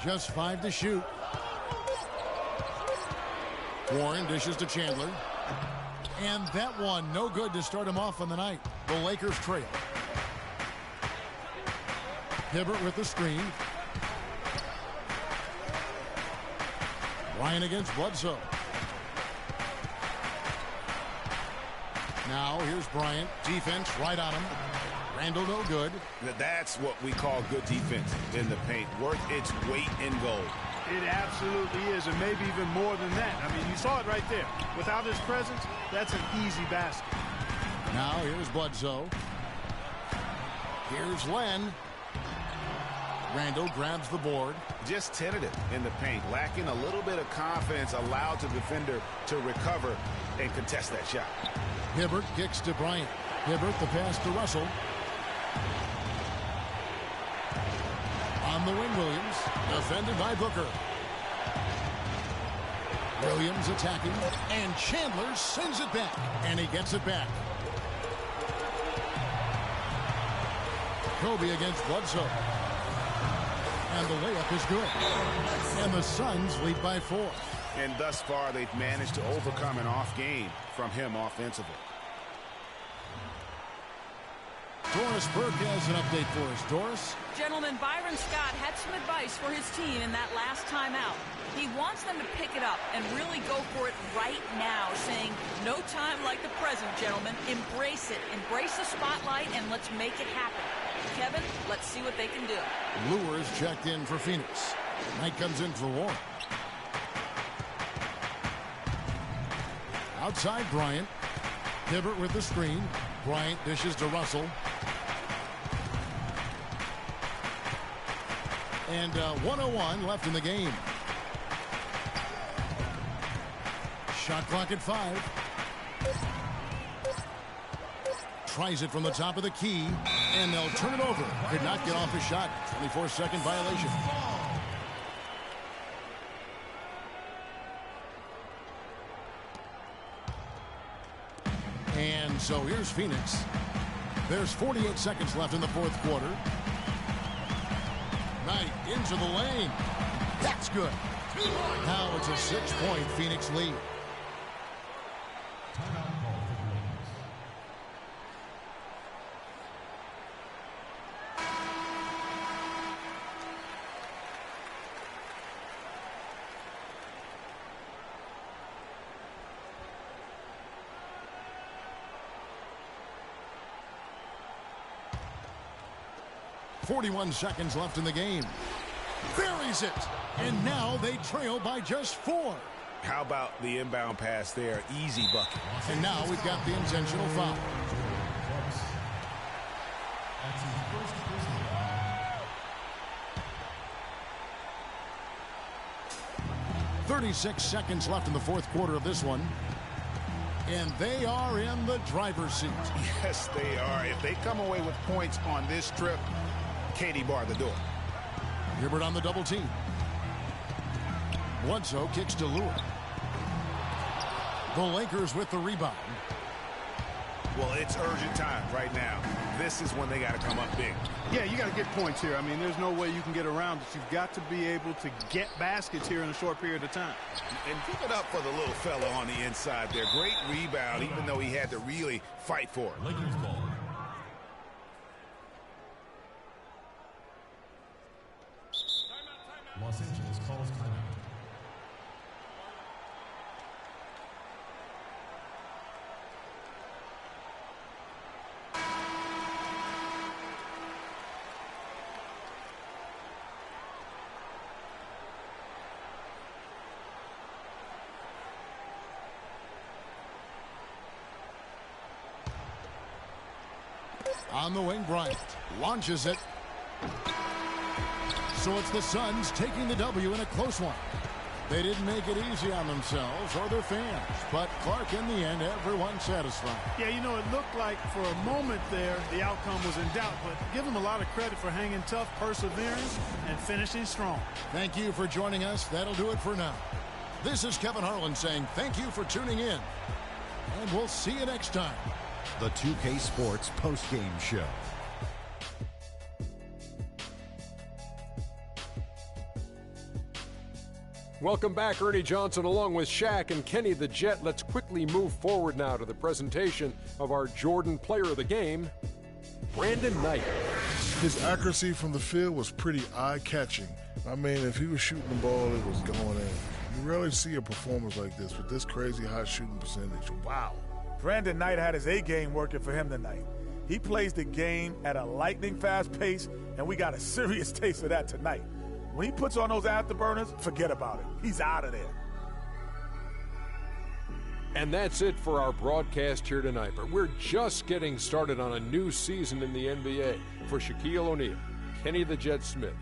Just 5 to shoot. Warren dishes to Chandler. And that one no good to start him off on the night. The Lakers trail. Hibbert with the screen. Ryan against Bledsoe. Now here's Bryant. Defense right on him. Randall no good. That's what we call good defense in the paint. Worth its weight in gold. It absolutely is, and maybe even more than that. I mean, you saw it right there. Without his presence, that's an easy basket. Now here's Bledsoe. Here's Len. Randall grabs the board. Just tentative in the paint. Lacking a little bit of confidence, allowed the defender to recover and contest that shot. Hibbert kicks to Bryant. Hibbert the pass to Russell. On the wing, Williams. Defended by Booker. Williams attacking. And Chandler sends it back. And he gets it back. Kobe against Bledsoe. And the layup is good. And the Suns lead by 4. And thus far, they've managed to overcome an off game from him offensively. Doris Burke has an update for us. Doris? Gentlemen, Byron Scott had some advice for his team in that last timeout. He wants them to pick it up and really go for it right now, saying, no time like the present, gentlemen. Embrace it. Embrace the spotlight, and let's make it happen. Kevin, let's see what they can do. Lewis checked in for Phoenix. Knight comes in for Warren. Outside Bryant. Hibbert with the screen. Bryant dishes to Russell. And 1:01 left in the game. Shot clock at 5. Tries it from the top of the key, and they'll turn it over. Could not get off his shot. 24-second violation. And so here's Phoenix. There's 48 seconds left in the fourth quarter. Knight into the lane. That's good. Now it's a 6-point Phoenix lead. .41 seconds left in the game. Buries it. And now they trail by just 4. How about the inbound pass there? Easy bucket. And now we've got the intentional foul. .36 seconds left in the fourth quarter of this one. And they are in the driver's seat. Yes, they are. If they come away with points on this trip, Katie barred the door. Hibbert on the double team. Bledsoe kicks to Lure. The Lakers with the rebound. Well, it's urgent time right now. This is when they got to come up big. Yeah, you got to get points here. I mean, there's no way you can get around it. You've got to be able to get baskets here in a short period of time. And give it up for the little fella on the inside there. Great rebound, even though he had to really fight for it. Lakers ball. Los Angeles calls timeout. On the wing, Bryant launches it. So it's the Suns taking the W in a close one. They didn't make it easy on themselves or their fans, but Clark, in the end, everyone satisfied. Yeah, you know, it looked like for a moment there the outcome was in doubt, but give them a lot of credit for hanging tough, perseverance, and finishing strong. Thank you for joining us. That'll do it for now. This is Kevin Harlan saying thank you for tuning in, and we'll see you next time. The 2K Sports postgame show. Welcome back, Ernie Johnson, along with Shaq and Kenny the Jet. Let's quickly move forward now to the presentation of our Jordan Player of the Game, Brandon Knight. His accuracy from the field was pretty eye-catching. I mean, if he was shooting the ball, it was going in. You rarely see a performance like this with this crazy high shooting percentage. Wow. Brandon Knight had his A-game working for him tonight. He plays the game at a lightning-fast pace, and we got a serious taste of that tonight. When he puts on those afterburners, forget about it. He's out of there. And that's it for our broadcast here tonight. But we're just getting started on a new season in the NBA. For Shaquille O'Neal, Kenny the Jet Smith,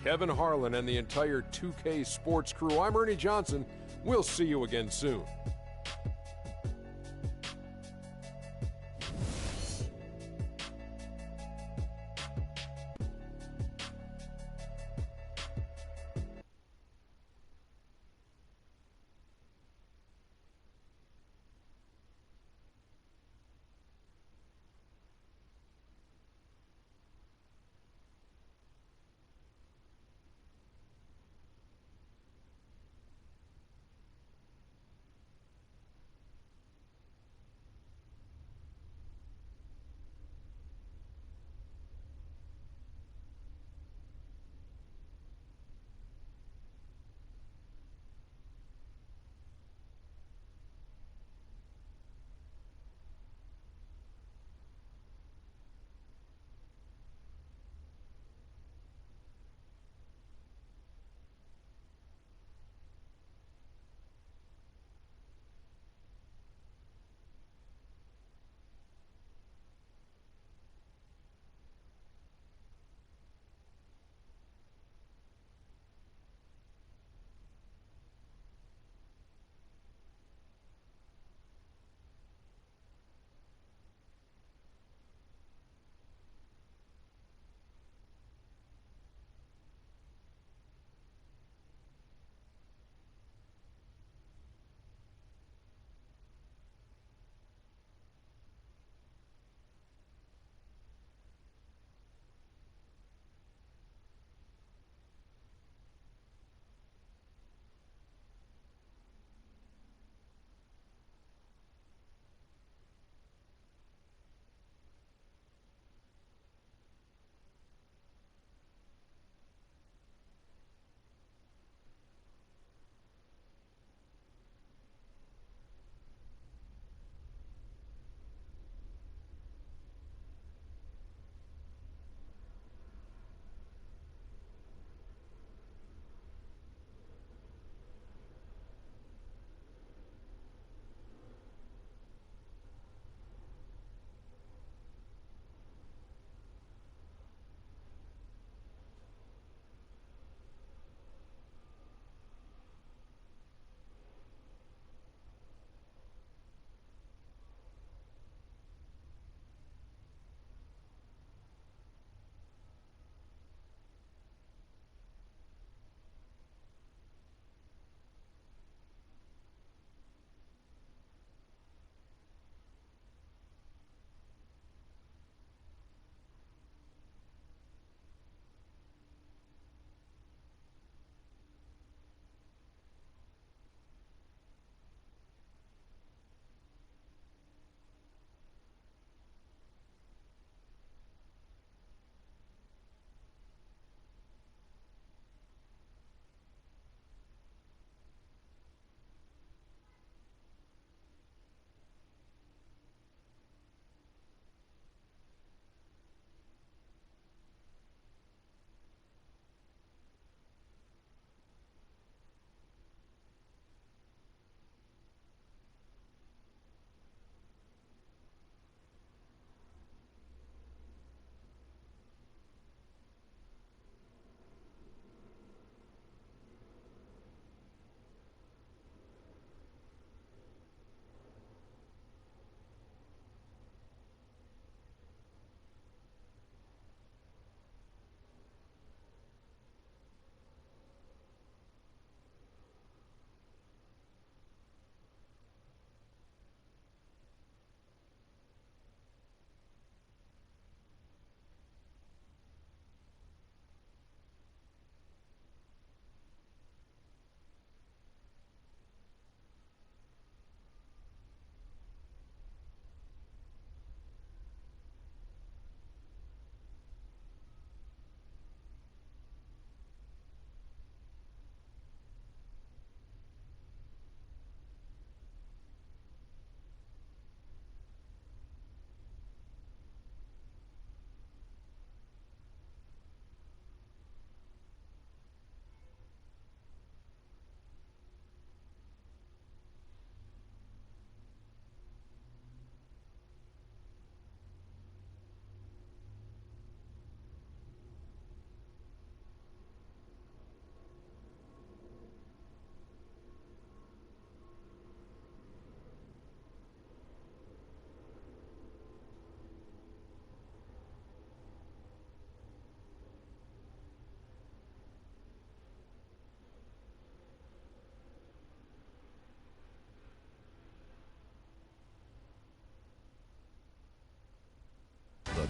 Kevin Harlan, and the entire 2K Sports crew, I'm Ernie Johnson. We'll see you again soon.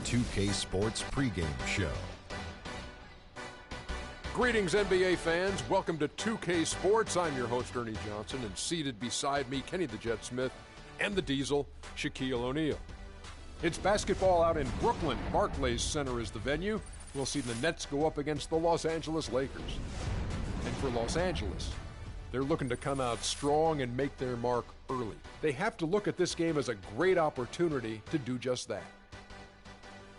2K Sports pregame show. Greetings, NBA fans. Welcome to 2K Sports. I'm your host, Ernie Johnson, and seated beside me, Kenny the Jet Smith, and the Diesel, Shaquille O'Neal. It's basketball out in Brooklyn. Barclays Center is the venue. We'll see the Nets go up against the Los Angeles Lakers. And for Los Angeles, they're looking to come out strong and make their mark early. They have to look at this game as a great opportunity to do just that.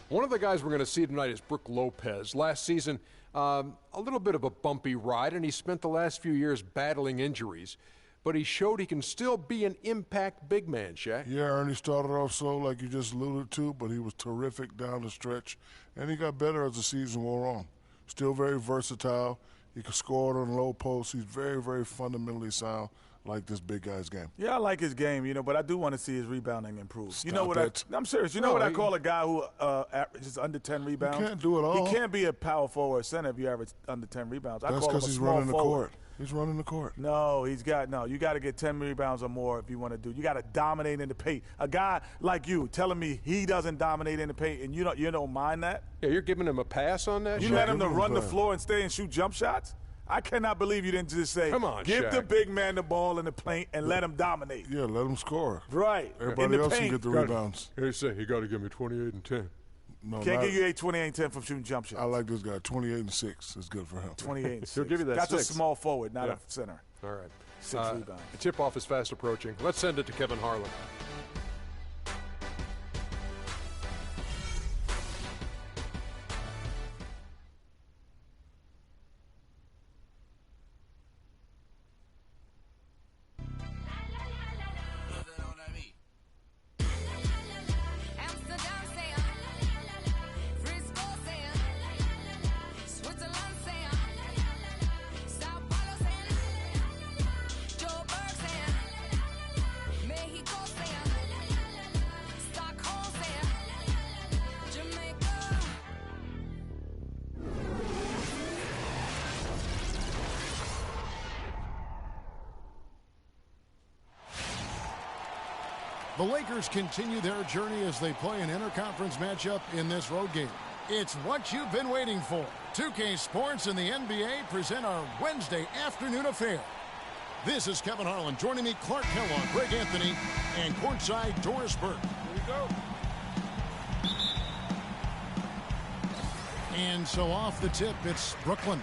One of the guys we're going to see tonight is Brook Lopez. Last season, a little bit of a bumpy ride, and he spent the last few years battling injuries. But he showed he can still be an impact big man, Shaq. Yeah, Ernie started off slow like you just alluded to, but he was terrific down the stretch, and he got better as the season wore on. Still very versatile. He can score on low posts. He's very, very fundamentally sound, like this big guy's game. Yeah, I like his game, but I do want to see his rebounding improve. Stop you know what it. I'm serious. You know what I call a guy who averages under 10 rebounds? You can't do it all. He can't be a power forward or center if you average under 10 rebounds. That's because he's running the court. He's running the court. No, you got to get 10 rebounds or more if you want to do. You got to dominate in the paint. A guy like you telling me he doesn't dominate in the paint and you don't mind that? Yeah, you're giving him a pass on that? You let him to run the floor and stay and shoot jump shots? I cannot believe you didn't just say, come on, give Shaq. The big man the ball in the paint and let him dominate. Yeah, let him score. Right. Everybody else can get the rebounds. He say he got to give me 28 and 10. No, Can't give you 28 and 10 from shooting jump shots. I like this guy. 28 and 6 is good for him. 28 and 6. He'll give you that. That's 6. a small forward, not a center. All right. 6 rebounds. The tip-off is fast approaching. Let's send it to Kevin Harlan. The Lakers continue their journey as they play an interconference matchup in this road game. It's what you've been waiting for. 2K Sports and the NBA present our Wednesday afternoon affair. This is Kevin Harlan. Joining me, Clark Kellogg, Greg Anthony, and courtside Doris Burke. Here we go. And so off the tip, it's Brooklyn.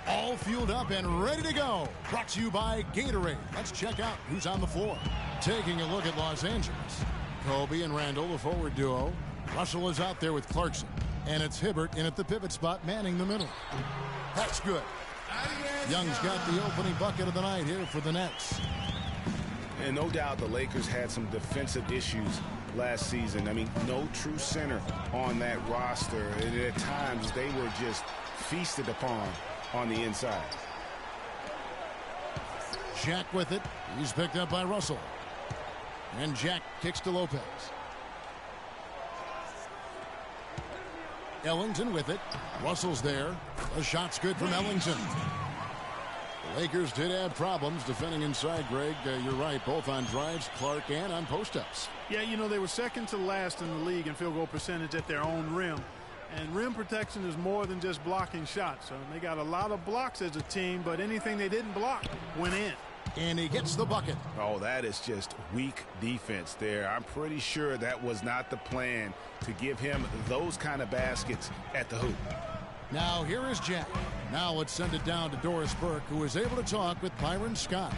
All fueled up and ready to go. Brought to you by Gatorade. Let's check out who's on the floor. Taking a look at Los Angeles. Kobe and Randall, the forward duo. Russell is out there with Clarkson. And it's Hibbert in at the pivot spot, manning the middle. That's good. Young's got the opening bucket of the night here for the Nets. And no doubt the Lakers had some defensive issues last season. I mean, no true center on that roster. And at times, they were just feasted upon on the inside. Jack with it. He's picked up by Russell. And Jack kicks to Lopez. Ellington with it. Russell's there. The shot's good from Ellington. The Lakers did have problems defending inside, Greg. You're right, both on drives, Clark, and on post-ups. Yeah, they were second to last in the league in field goal percentage at their own rim. And rim protection is more than just blocking shots. So they got a lot of blocks as a team, but anything they didn't block went in. And he gets the bucket. Oh, that is just weak defense there. I'm pretty sure that was not the plan to give him those kind of baskets at the hoop. Now here is Jack. Now let's send it down to Doris Burke, who is able to talk with Byron Scott.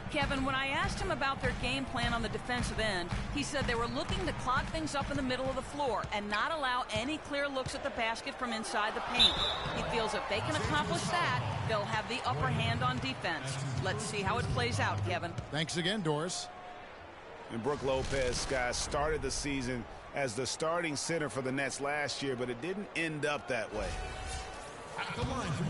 Kevin, when I asked him about their game plan on the defensive end, he said they were looking to clog things up in the middle of the floor and not allow any clear looks at the basket from inside the paint. He feels if they can accomplish that, they'll have the upper hand on defense. Let's see how it plays out, Kevin. Thanks again, Doris. And Brook Lopez, guys, started the season as the starting center for the Nets last year, but it didn't end up that way.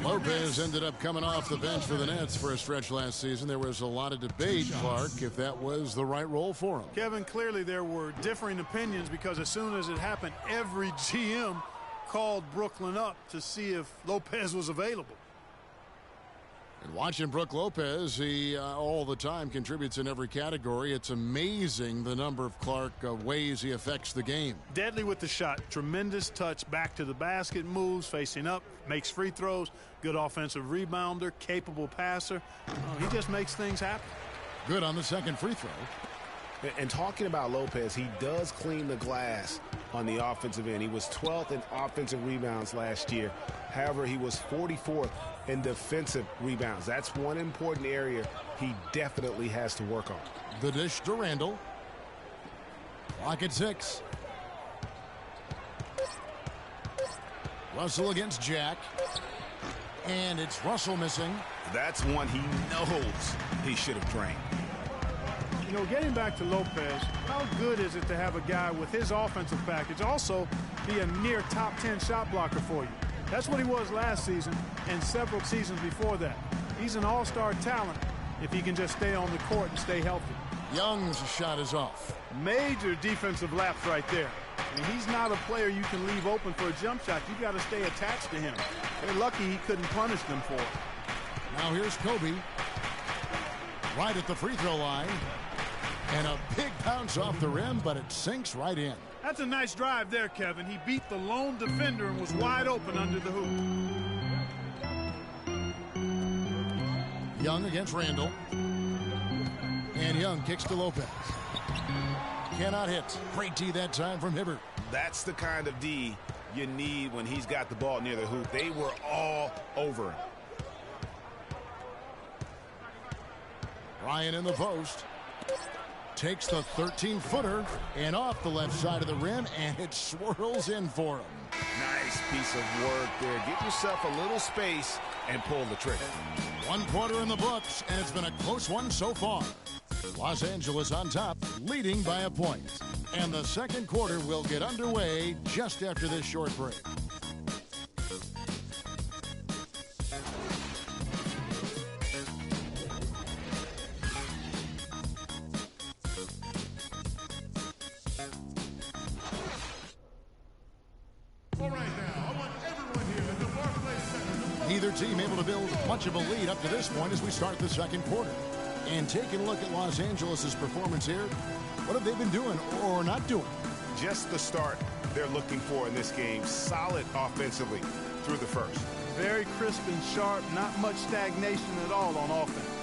Lopez ended up coming off the bench for the Nets for a stretch last season. There was a lot of debate, Clark, if that was the right role for him. Kevin, clearly there were differing opinions because as soon as it happened, every GM called Brooklyn up to see if Lopez was available. And watching Brook Lopez, he all the time contributes in every category. It's amazing the number of Clark ways he affects the game. Deadly with the shot. Tremendous touch, back to the basket, moves, facing up, makes free throws, good offensive rebounder, capable passer. He just makes things happen. Good on the second free throw. And talking about Lopez, he does clean the glass on the offensive end. He was 12th in offensive rebounds last year. However, he was 44th in defensive rebounds. That's one important area he definitely has to work on. The dish to Randall. Clock at 6. Russell against Jack. And it's Russell missing. That's one he knows he should have drained. You know, getting back to Lopez, how good is it to have a guy with his offensive package also be a near top 10 shot blocker for you? That's what he was last season and several seasons before that. He's an all-star talent if he can just stay on the court and stay healthy. Young's shot is off. Major defensive lapse right there. I mean, he's not a player you can leave open for a jump shot. You got to stay attached to him. They're lucky he couldn't punish them for it. Now here's Kobe. Right at the free throw line. And a big bounce off the rim, but it sinks right in. That's a nice drive there, Kevin. He beat the lone defender and was wide open under the hoop. Young against Randall. And Young kicks to Lopez. Cannot hit. Great D that time from Hibbert. That's the kind of D you need when he's got the ball near the hoop. They were all over him. Ryan in the post. Takes the 13-footer and off the left side of the rim, and it swirls in for him. Nice piece of work there. Get yourself a little space and pull the trigger. 1 quarter in the books, and it's been a close one so far. Los Angeles on top, leading by a point. And the second quarter will get underway just after this short break. Neither team able to build much of a lead up to this point as we start the second quarter. And taking a look at Los Angeles' performance here, what have they been doing or not doing? Just the start they're looking for in this game. Solid offensively through the first. Very crisp and sharp, not much stagnation at all on offense.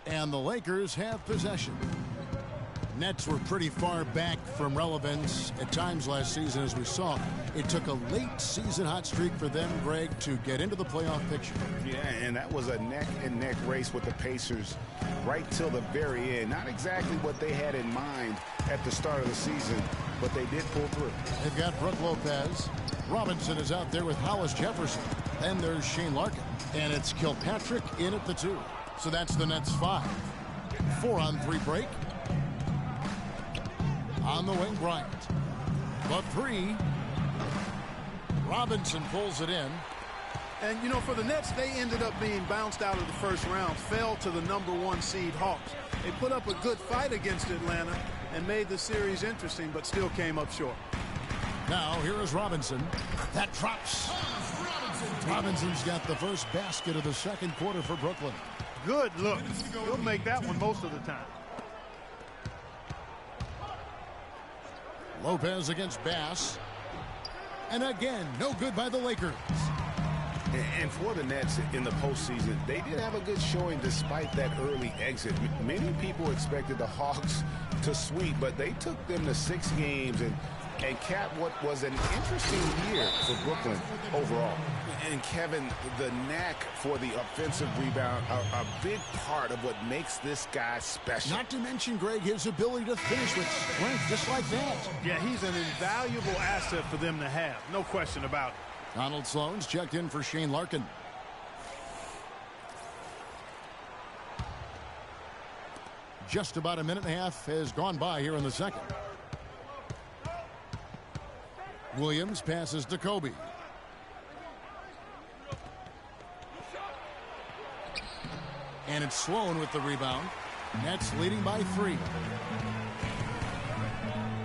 And the Lakers have possession. Nets were pretty far back from relevance at times last season, as we saw. It took a late season hot streak for them, Greg, to get into the playoff picture. Yeah, and that was a neck-and-neck race with the Pacers right till the very end. Not exactly what they had in mind at the start of the season, but they did pull through. They've got Brook Lopez. Robinson is out there with Hollis Jefferson. Then there's Shane Larkin. And it's Kilpatrick in at the 2. So that's the Nets 5. 4-on-3 break. On the wing, Bryant. The 3. Robinson pulls it in. And, you know, for the Nets, they ended up being bounced out of the first round, fell to the #1 seed Hawks. They put up a good fight against Atlanta and made the series interesting, but still came up short. Now, here is Robinson. That drops. Robinson's got the first basket of the second quarter for Brooklyn. Good look. He'll make that one most of the time. Lopez against Bass. And again, no good by the Lakers. And for the Nets in the postseason, they did have a good showing despite that early exit. Many people expected the Hawks to sweep, but they took them to 6 games and capped what was an interesting year for Brooklyn overall. And Kevin, the knack for the offensive rebound, a big part of what makes this guy special. Not to mention, Greg, his ability to finish with strength just like that. Yeah, he's an invaluable asset for them to have. No question about it. Donald Sloan's checked in for Shane Larkin. Just about a minute and a half has gone by here in the second. Williams passes to Kobe. And it's Sloan with the rebound. Nets leading by 3.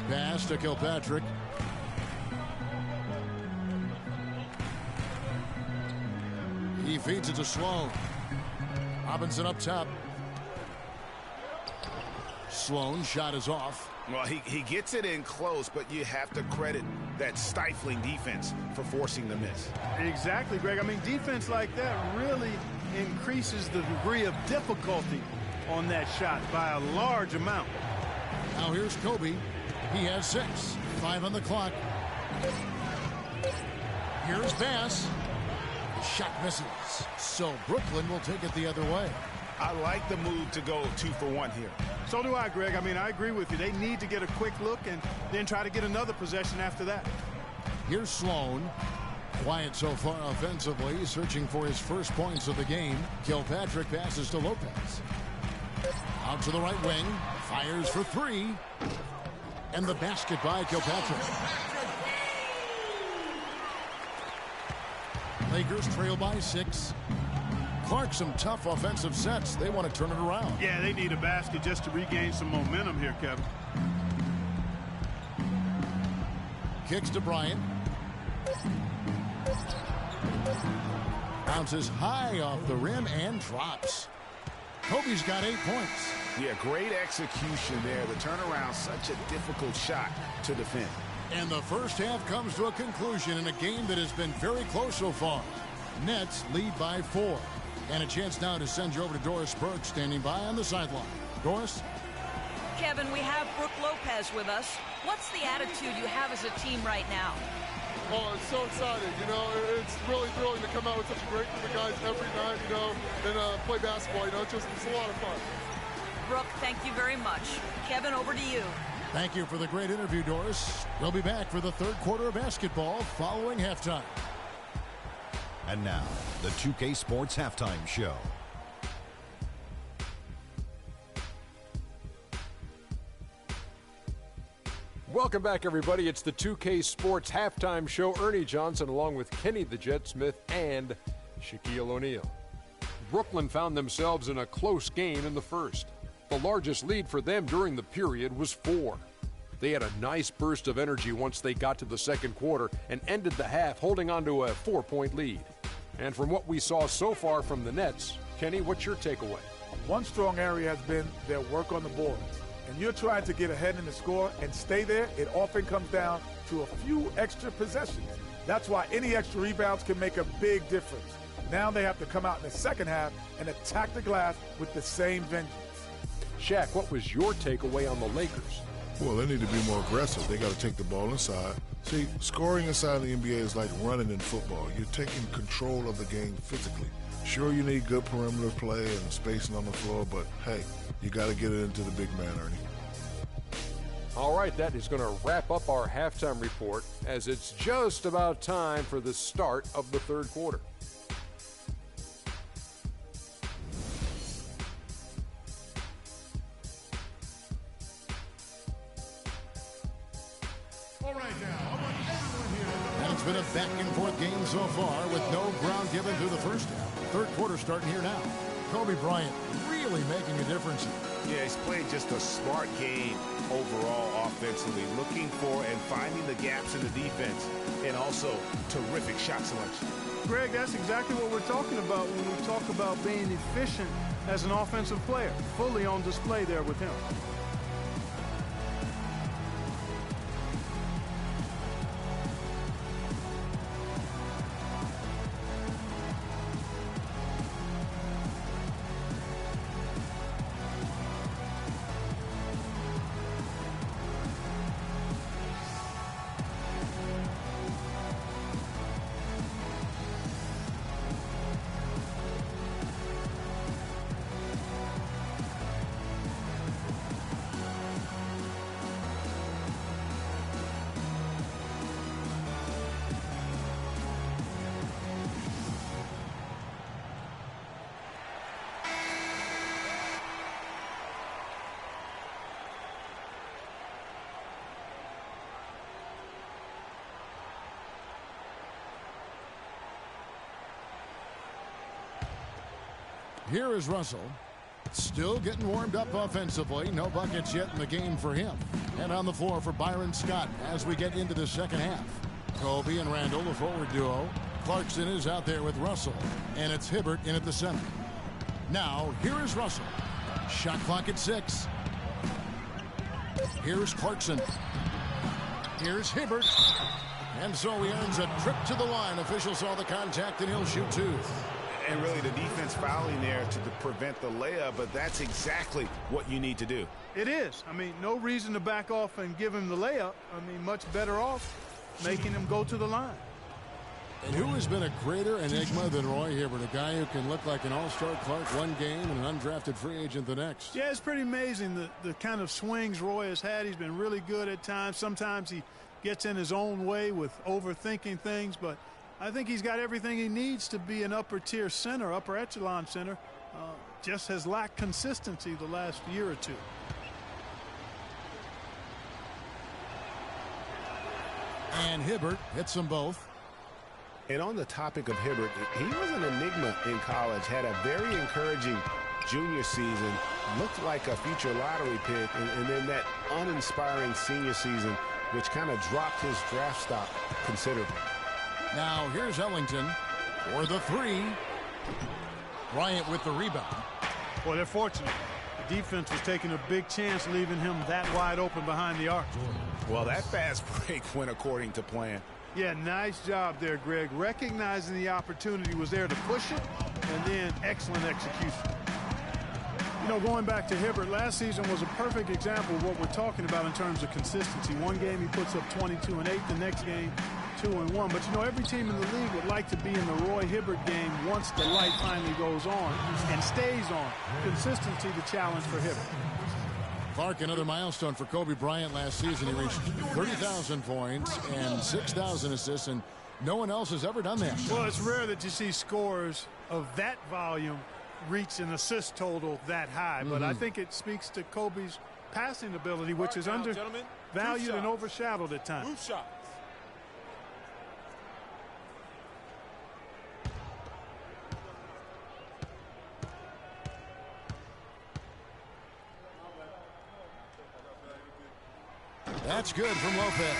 Pass to Kilpatrick. He feeds it to Sloan. Robinson up top. Sloan shot is off. Well, he gets it in close, but you have to credit that stifling defense for forcing the miss. Exactly, Greg. I mean, defense like that really increases the degree of difficulty on that shot by a large amount. Now here's Kobe. He has 6. 5 on the clock. Here's Bass. The shot misses. So Brooklyn will take it the other way. I like the move to go 2 for 1 here. So do I, Greg. I mean, I agree with you. They need to get a quick look and then try to get another possession after that. Here's Sloan. Quiet so far offensively, searching for his first points of the game. Kilpatrick passes to Lopez. Out to the right wing. Fires for 3. And the basket by Kilpatrick. Lakers trail by 6. Clark, some tough offensive sets. They want to turn it around. Yeah, they need a basket just to regain some momentum here, Kevin. Kicks to Bryant. Bounces high off the rim and drops. Kobe's got 8 points. Yeah, great execution there. The turnaround, such a difficult shot to defend. And the first half comes to a conclusion in a game that has been very close so far. Nets lead by 4. And a chance now to send you over to Doris Burke, standing by on the sideline. Doris? Kevin, we have Brooke Lopez with us. What's the attitude you have as a team right now? Oh, I'm so excited. You know, it's really thrilling to come out with such a great group of guys every night, you know, and play basketball. You know, it's a lot of fun. Brooke, thank you very much. Kevin, over to you. Thank you for the great interview, Doris. We'll be back for the third quarter of basketball following halftime. And now, the 2K Sports Halftime Show. Welcome back, everybody. It's the 2K Sports Halftime Show. Ernie Johnson along with Kenny the Jet Smith and Shaquille O'Neal. Brooklyn found themselves in a close game in the first. The largest lead for them during the period was 4. They had a nice burst of energy once they got to the second quarter and ended the half holding on to a 4-point lead. And from what we saw so far from the Nets, Kenny, what's your takeaway? One strong area has been their work on the boards. And you're trying to get ahead in the score and stay there, it often comes down to a few extra possessions. That's why any extra rebounds can make a big difference. Now they have to come out in the second half and attack the glass with the same vengeance. Shaq, what was your takeaway on the Lakers? Well, they need to be more aggressive. They got to take the ball inside. See, scoring inside the NBA is like running in football. You're taking control of the game physically. Sure, you need good perimeter play and spacing on the floor, but hey, you got to get it into the big man, Ernie. All right, that is going to wrap up our halftime report as it's just about time for the start of the third quarter. And it's been a back-and-forth game so far with no ground given through the first half. Third quarter starting here now. Kobe Bryant really making a difference. Yeah, he's played just a smart game overall offensively, looking for and finding the gaps in the defense, and also terrific shot selection. Greg, that's exactly what we're talking about when we talk about being efficient as an offensive player. Fully on display there with him. here is Russell. Still getting warmed up offensively. No buckets yet in the game for him. And on the floor for Byron Scott as we get into the second half. Kobe and Randall, the forward duo. Clarkson is out there with Russell. And it's Hibbert in at the center. Now, here is Russell. Shot clock at 6. Here's Clarkson. Here's Hibbert. And so he earns a trip to the line. Official saw the contact, and he'll shoot 2. And really the defense fouling there to prevent the layup, but that's exactly what you need to do. It is. I mean, no reason to back off and give him the layup. I mean, much better off making him go to the line. And who has been a greater enigma than Roy Hibbert, a guy who can look like an all-star Clark one game and an undrafted free agent the next? Yeah, it's pretty amazing the kind of swings Roy has had. He's been really good at times. Sometimes he gets in his own way with overthinking things, but I think he's got everything he needs to be an upper-tier center, upper echelon center. Just has lacked consistency the last year or two. And Hibbert hits them both. And on the topic of Hibbert, he was an enigma in college, had a very encouraging junior season, looked like a future lottery pick, and then that uninspiring senior season, which kind of dropped his draft stock considerably. Now here's Ellington for the 3. Bryant with the rebound. Well, they're fortunate. The defense was taking a big chance leaving him that wide open behind the arc. Well, that fast break went according to plan. Yeah, nice job there, Greg. Recognizing the opportunity was there to push it, and then excellent execution. You know, going back to Hibbert, last season was a perfect example of what we're talking about in terms of consistency. One game he puts up 22 and 8, the next game 2 and 1. But you know, every team in the league would like to be in the Roy Hibbert game once the light finally goes on and stays on. Consistency the challenge for Hibbert. Clark, another milestone for Kobe Bryant last season. He reached 30,000 points and 6,000 assists, and no one else has ever done that. Well, it's rare that you see scores of that volume reach an assist total that high, but I think it speaks to Kobe's passing ability, which is undervalued and overshadowed at times. 2 shots. That's good from Lopez.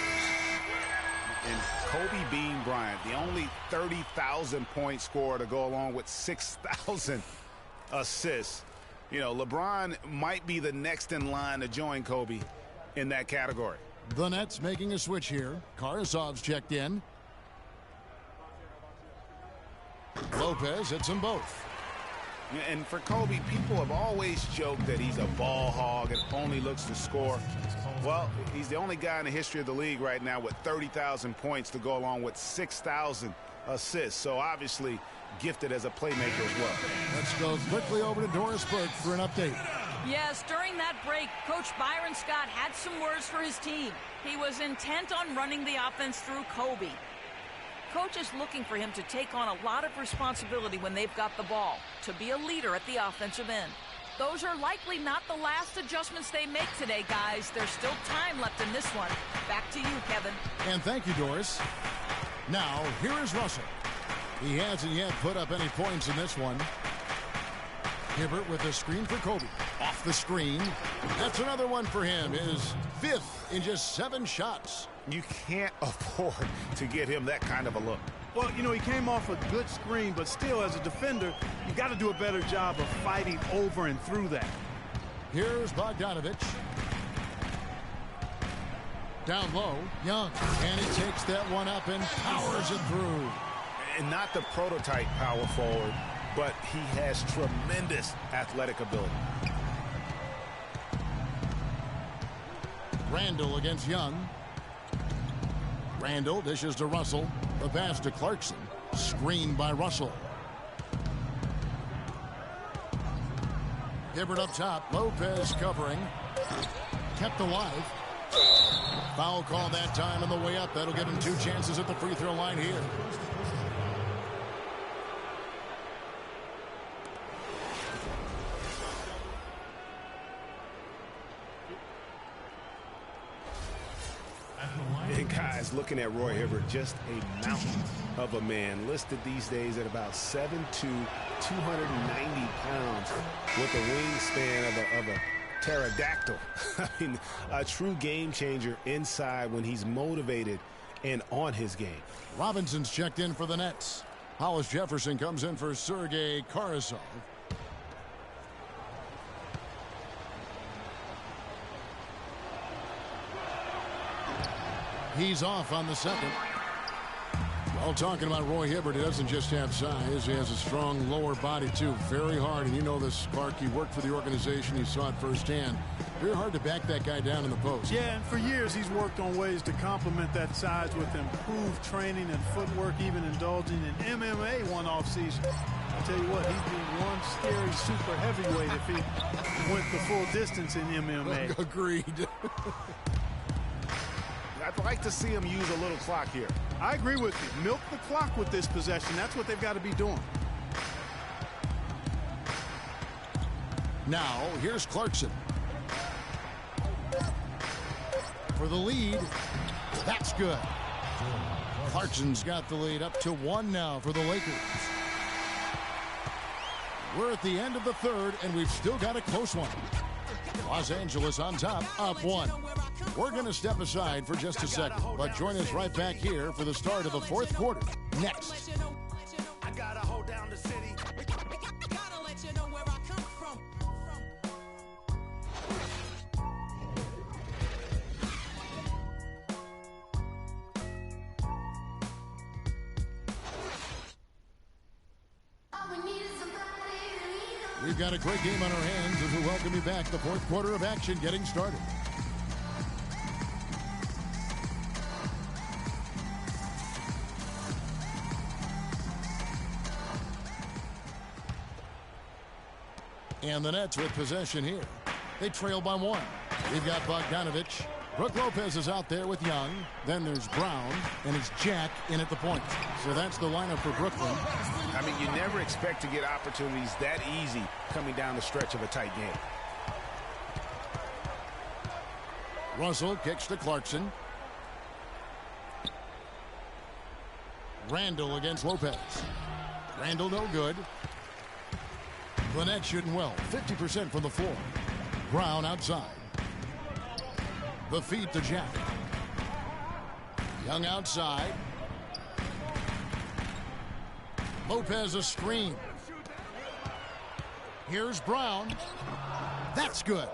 And Kobe Bean Bryant, the only 30,000-point scorer to go along with 6,000 assists. You know, LeBron might be the next in line to join Kobe in that category. The Nets making a switch here. Karasov's checked in. Lopez hits them both. And for Kobe, people have always joked that he's a ball hog and only looks to score. Well, he's the only guy in the history of the league right now with 30,000 points to go along with 6,000 assists. So obviously gifted as a playmaker as well. Let's go quickly over to Doris Burke for an update. Yes, during that break, Coach Byron Scott had some words for his team. He was intent on running the offense through Kobe. Coach is looking for him to take on a lot of responsibility when they've got the ball, to be a leader at the offensive end. Those are likely not the last adjustments they make today, guys. There's still time left in this one. Back to you, Kevin. And thank you, Doris. Now, here is Russell. He hasn't yet put up any points in this one. Hibbert with a screen for Kobe. Off the screen. That's another one for him. His 5th in just 7 shots. You can't afford to get him that kind of a look. Well, you know, he came off a good screen, but still, as a defender, you got to do a better job of fighting over and through that. Here's Bogdanovich. Down low, Young. And he takes that one up and powers it through. And not the prototype power forward, but he has tremendous athletic ability. Randall against Young. Randall dishes to Russell. The pass to Clarkson. Screened by Russell. Hibbert up top. Lopez covering. Kept alive. Foul call that time on the way up. That'll give him 2 chances at the free throw line here. And guys, just looking at Roy Hibbert, just a mountain of a man, listed these days at about 7'2", 290 pounds, with a wingspan of a pterodactyl. I mean, a true game changer inside when he's motivated and on his game. Robinson's checked in for the Nets. Hollis Jefferson comes in for Sergei Karasov. He's off on the second. Well, talking about Roy Hibbert, he doesn't just have size. He has a strong lower body, too. Very hard. And you know this, Clark. He worked for the organization. He saw it firsthand. Very hard to back that guy down in the post. Yeah, and for years he's worked on ways to complement that size with improved training and footwork, even indulging in MMA one off season. I'll tell you what, he'd be one scary super heavyweight if he went the full distance in MMA. Agreed. I'd like to see him use a little clock here. I agree with you. Milk the clock with this possession. That's what they've got to be doing. Now, here's Clarkson. For the lead. That's good. Clarkson's got the lead up to 1 now for the Lakers. We're at the end of the third, and we've still got a close one. Los Angeles on top, up 1. We're going to step aside for just a second, but join us right back here for the start of the fourth quarter. Next. I gotta hold down the city. Gotta let you know where I come from. We've got a great game on our hands as we welcome you back. The fourth quarter of action getting started. And the Nets with possession here. They trail by 1. We've got Bogdanovich. Brook Lopez is out there with Young. Then there's Brown, and it's Jack in at the point. So that's the lineup for Brooklyn. I mean, you never expect to get opportunities that easy coming down the stretch of a tight game. Russell kicks to Clarkson. Randall against Lopez. Randall no good. The Nets shooting well, 50% from the floor. Brown outside. The feed to Jack. Young outside. Lopez a screen. Here's Brown. That's good.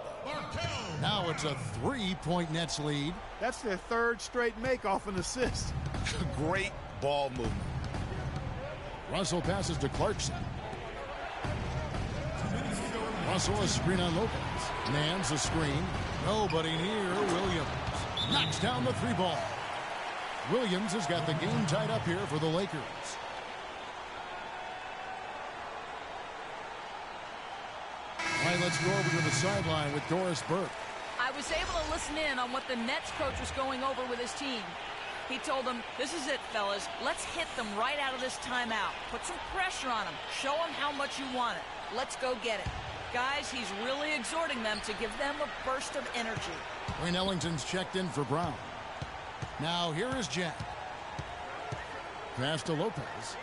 Now it's a 3-point Nets lead. That's their third straight make off an assist. Great ball movement. Russell passes to Clarkson. Russell a screen on Lopez. Nance a screen. Nobody near Williams. Knocks down the 3-ball. Williams has got the game tied up here for the Lakers. All right, let's go over to the sideline with Doris Burke. I was able to listen in on what the Nets coach was going over with his team. He told them, this is it, fellas. Let's hit them right out of this timeout. Put some pressure on them. Show them how much you want it. Let's go get it. Guys, he's really exhorting them to give them a burst of energy. Wayne Ellington's checked in for Brown. Now here is Jack. Pass to Lopez.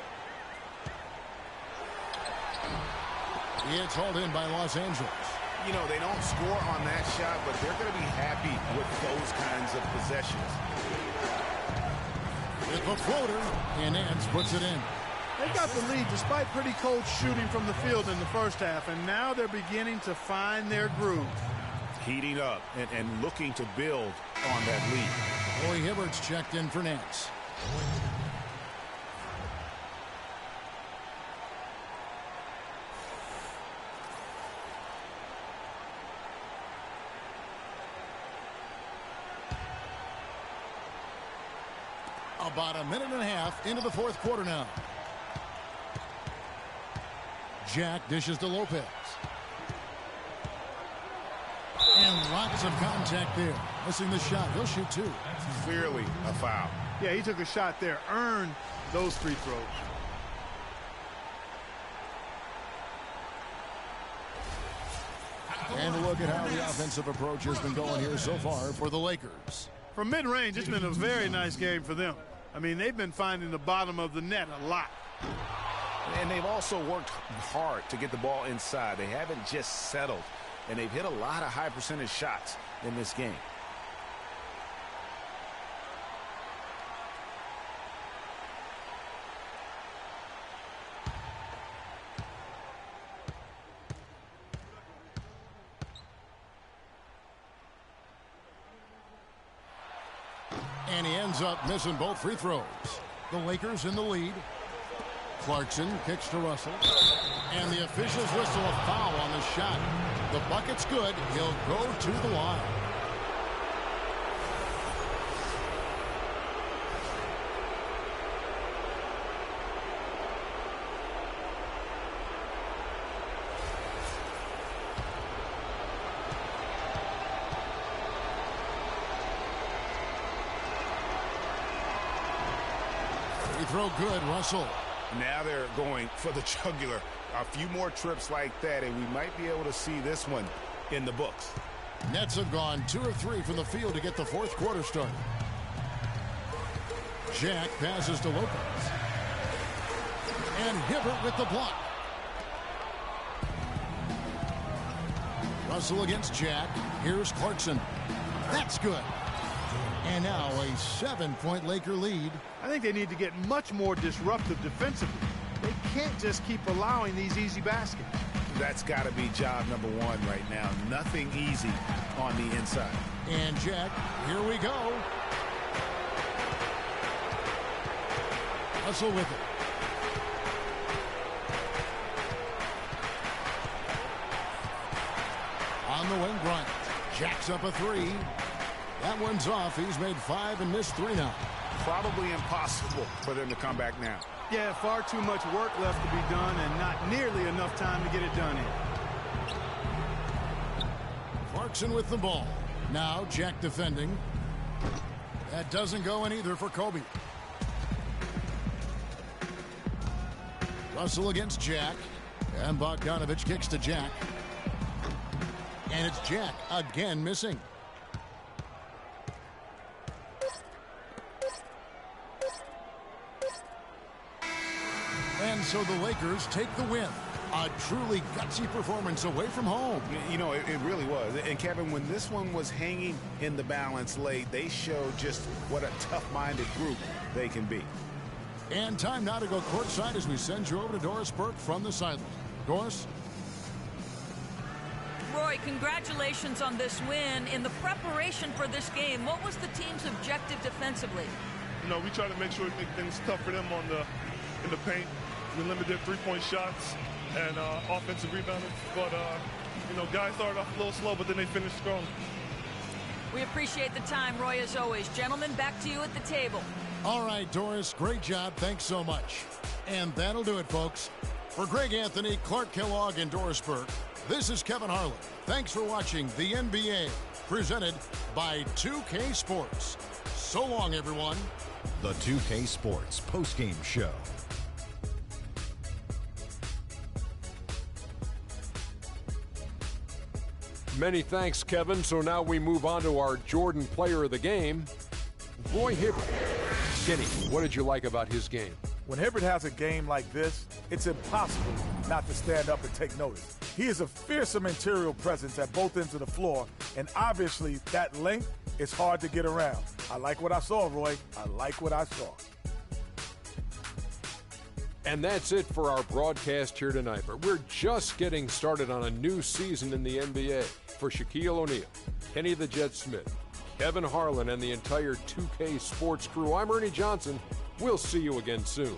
It's hauled in by Los Angeles. You know, they don't score on that shot, but they're going to be happy with those kinds of possessions. With the floater, and Nance puts it in. They got the lead despite pretty cold shooting from the field in the first half, and now they're beginning to find their groove. Heating up and looking to build on that lead. Roy Hibbert's checked in for Nance. About a minute and a half into the fourth quarter now. Jack dishes to Lopez. And lots of contact there. Missing the shot. He'll shoot two. Clearly a foul. Yeah, he took a shot there. Earned those free throws. And look at how the offensive approach has been going here so far for the Lakers. From mid-range, it's been a very nice game for them. I mean, they've been finding the bottom of the net a lot. And they've also worked hard to get the ball inside. They haven't just settled. And they've hit a lot of high percentage shots in this game. And he ends up missing both free throws. The Lakers in the lead. Clarkson kicks to Russell. And the officials whistle a foul on the shot. The bucket's good. He'll go to the line. Free throw good, Russell. Now they're going for the jugular. A few more trips like that, and we might be able to see this one in the books. Nets have gone 2 of 3 from the field to get the fourth quarter started. Jack passes to Lopez. And Hibbert with the block. Russell against Jack. Here's Clarkson. That's good. And now a 7-point Laker lead. I think they need to get much more disruptive defensively. They can't just keep allowing these easy baskets. That's got to be job number one right now. Nothing easy on the inside. And Jack, here we go. Russell with it. On the wing, Bryant. Jack's up a 3. That one's off. He's made 5 and missed 3 now. Probably impossible for them to come back now. Yeah, far too much work left to be done and not nearly enough time to get it done in. Clarkson with the ball. Now Jack defending. That doesn't go in either for Kobe. Russell against Jack. And Bogdanovich kicks to Jack. And it's Jack again missing. And so the Lakers take the win. A truly gutsy performance away from home. You know, it really was. And Kevin, when this one was hanging in the balance late, they showed just what a tough-minded group they can be. And time now to go courtside as we send you over to Doris Burke from the sideline. Doris? Roy, congratulations on this win. In the preparation for this game, what was the team's objective defensively? You know, we try to make sure we make things tough for them in the paint. We limited three-point shots and offensive rebounding. But, you know, guys started off a little slow, but then they finished strong. We appreciate the time, Roy, as always. Gentlemen, back to you at the table. All right, Doris, great job. Thanks so much. And that'll do it, folks. For Greg Anthony, Clark Kellogg, and Doris Burke, this is Kevin Harlan. Thanks for watching the NBA, presented by 2K Sports. So long, everyone. The 2K Sports postgame show. Many thanks, Kevin. So now we move on to our Jordan Player of the Game, Roy Hibbert. Kenny, what did you like about his game? When Hibbert has a game like this, it's impossible not to stand up and take notice. He is a fearsome interior presence at both ends of the floor, and obviously that length is hard to get around. I like what I saw, Roy. I like what I saw. And that's it for our broadcast here tonight. But we're just getting started on a new season in the NBA. For Shaquille O'Neal, Kenny the Jet Smith, Kevin Harlan, and the entire 2K Sports crew, I'm Ernie Johnson. We'll see you again soon.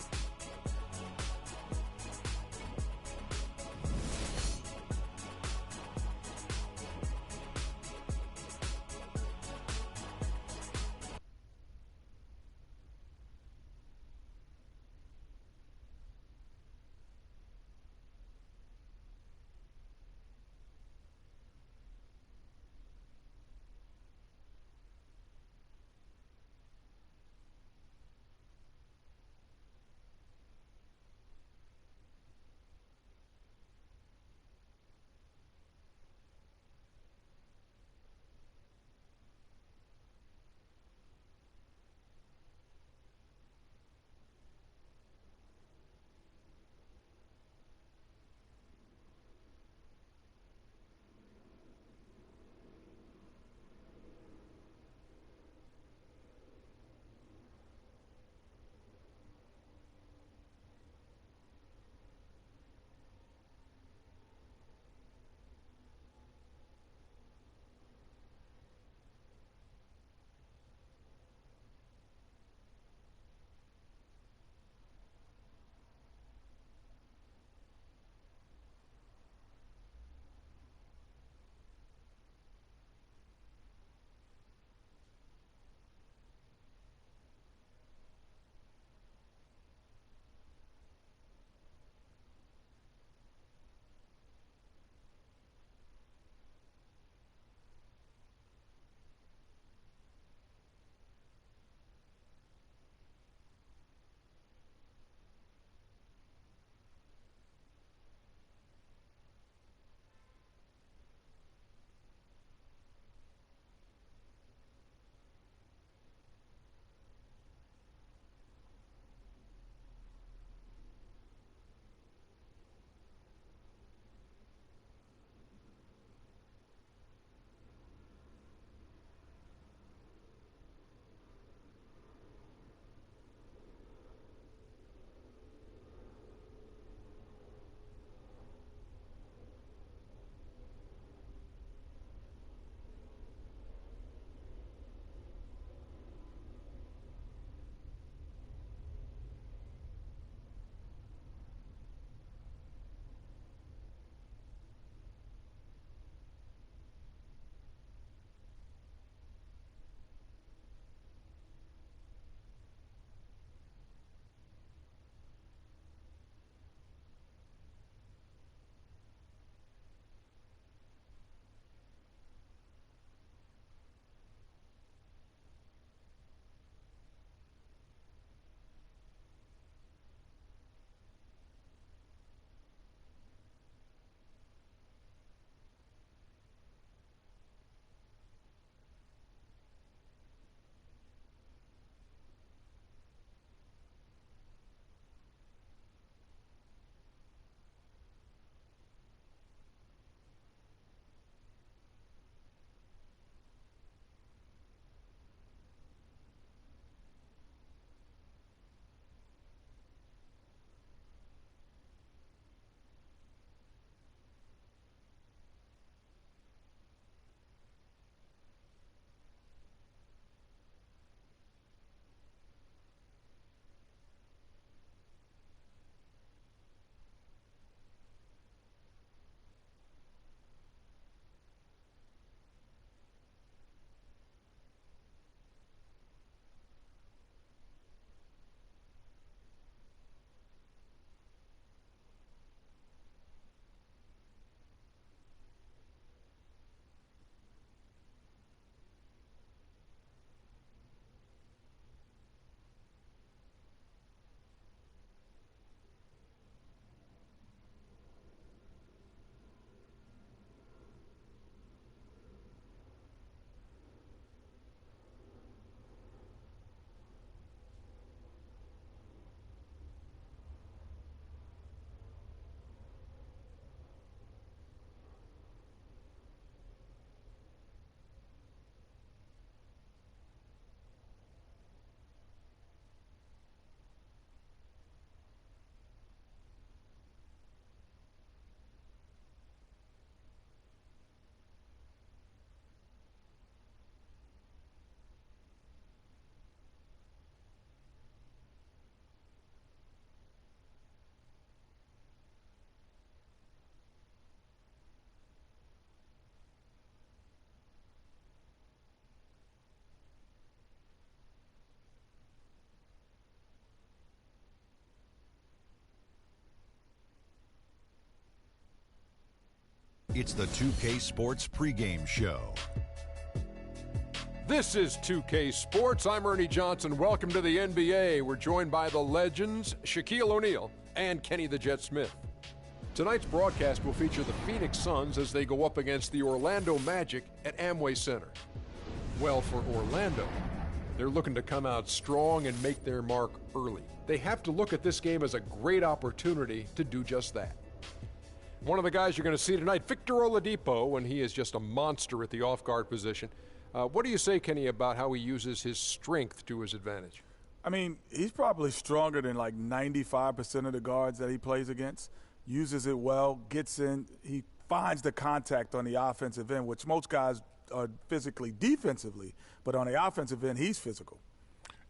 It's the 2K Sports pregame show. This is 2K Sports. I'm Ernie Johnson. Welcome to the NBA. We're joined by the legends Shaquille O'Neal and Kenny the Jet Smith. Tonight's broadcast will feature the Phoenix Suns as they go up against the Orlando Magic at Amway Center. Well, for Orlando, they're looking to come out strong and make their mark early. They have to look at this game as a great opportunity to do just that. One of the guys you're going to see tonight, Victor Oladipo, when he is just a monster at the off-guard position. What do you say, Kenny, about how he uses his strength to his advantage? I mean, he's probably stronger than like 95% of the guards that he plays against. Uses it well, gets in. He finds the contact on the offensive end, which most guys are physically defensively, but on the offensive end, he's physical.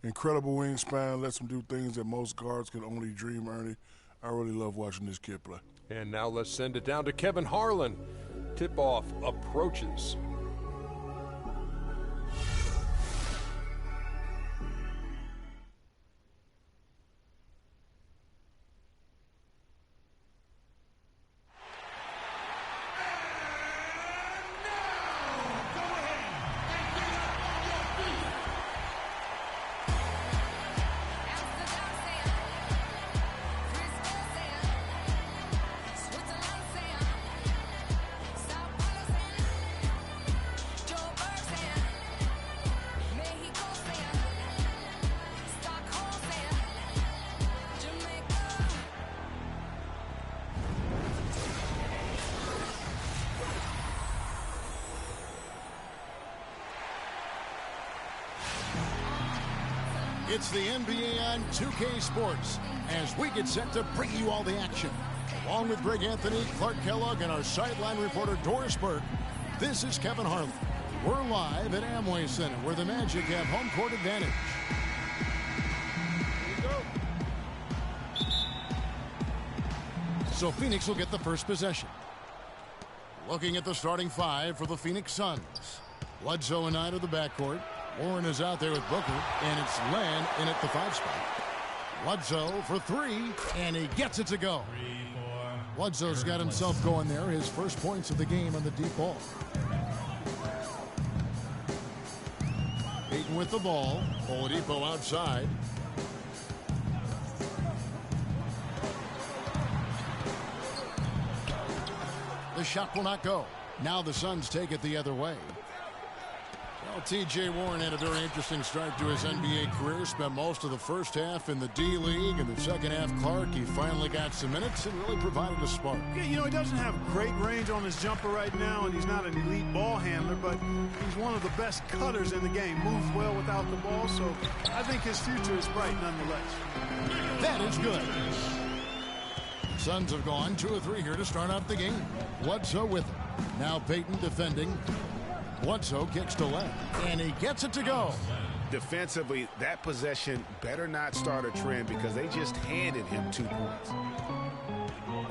Incredible wingspan, lets him do things that most guards can only dream, Ernie. I really love watching this kid play. And now let's send it down to Kevin Harlan. Tip-off approaches. It's the NBA on 2K Sports as we get set to bring you all the action. Along with Greg Anthony, Clark Kellogg, and our sideline reporter Doris Burke, this is Kevin Harlan. We're live at Amway Center where the Magic have home court advantage. So Phoenix will get the first possession. Looking at the starting five for the Phoenix Suns. Bledsoe and Knight of the backcourt. Warren is out there with Booker, and it's Len in at the 5 spot. Bledsoe for 3, and he gets it to go. Bledsoe's got himself going there, his first points of the game on the deep ball. Payton with the ball. Oladipo outside. The shot will not go. Now the Suns take it the other way. Well, T.J. Warren had a very interesting start to his NBA career. Spent most of the first half in the D-League. In the second half, Clark, he finally got some minutes and really provided a spark. Yeah, you know, he doesn't have great range on his jumper right now, and he's not an elite ball handler, but he's one of the best cutters in the game. Moves well without the ball, so I think his future is bright nonetheless. That is good. Suns have gone 2 of 3 here to start out the game. Bledsoe with it. Now Payton defending. Bledsoe kicks to left, and he gets it to go. Defensively, that possession better not start a trend because they just handed him 2 points.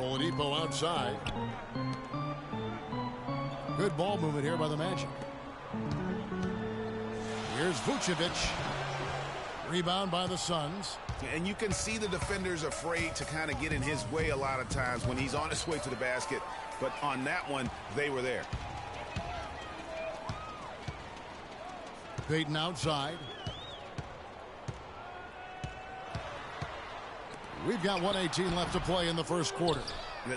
Oladipo outside. Good ball movement here by the Magic. Here's Vucevic. Rebound by the Suns. And you can see the defenders afraid to kind of get in his way a lot of times when he's on his way to the basket. But on that one, they were there. Payton outside. We've got 1:18 left to play in the first quarter.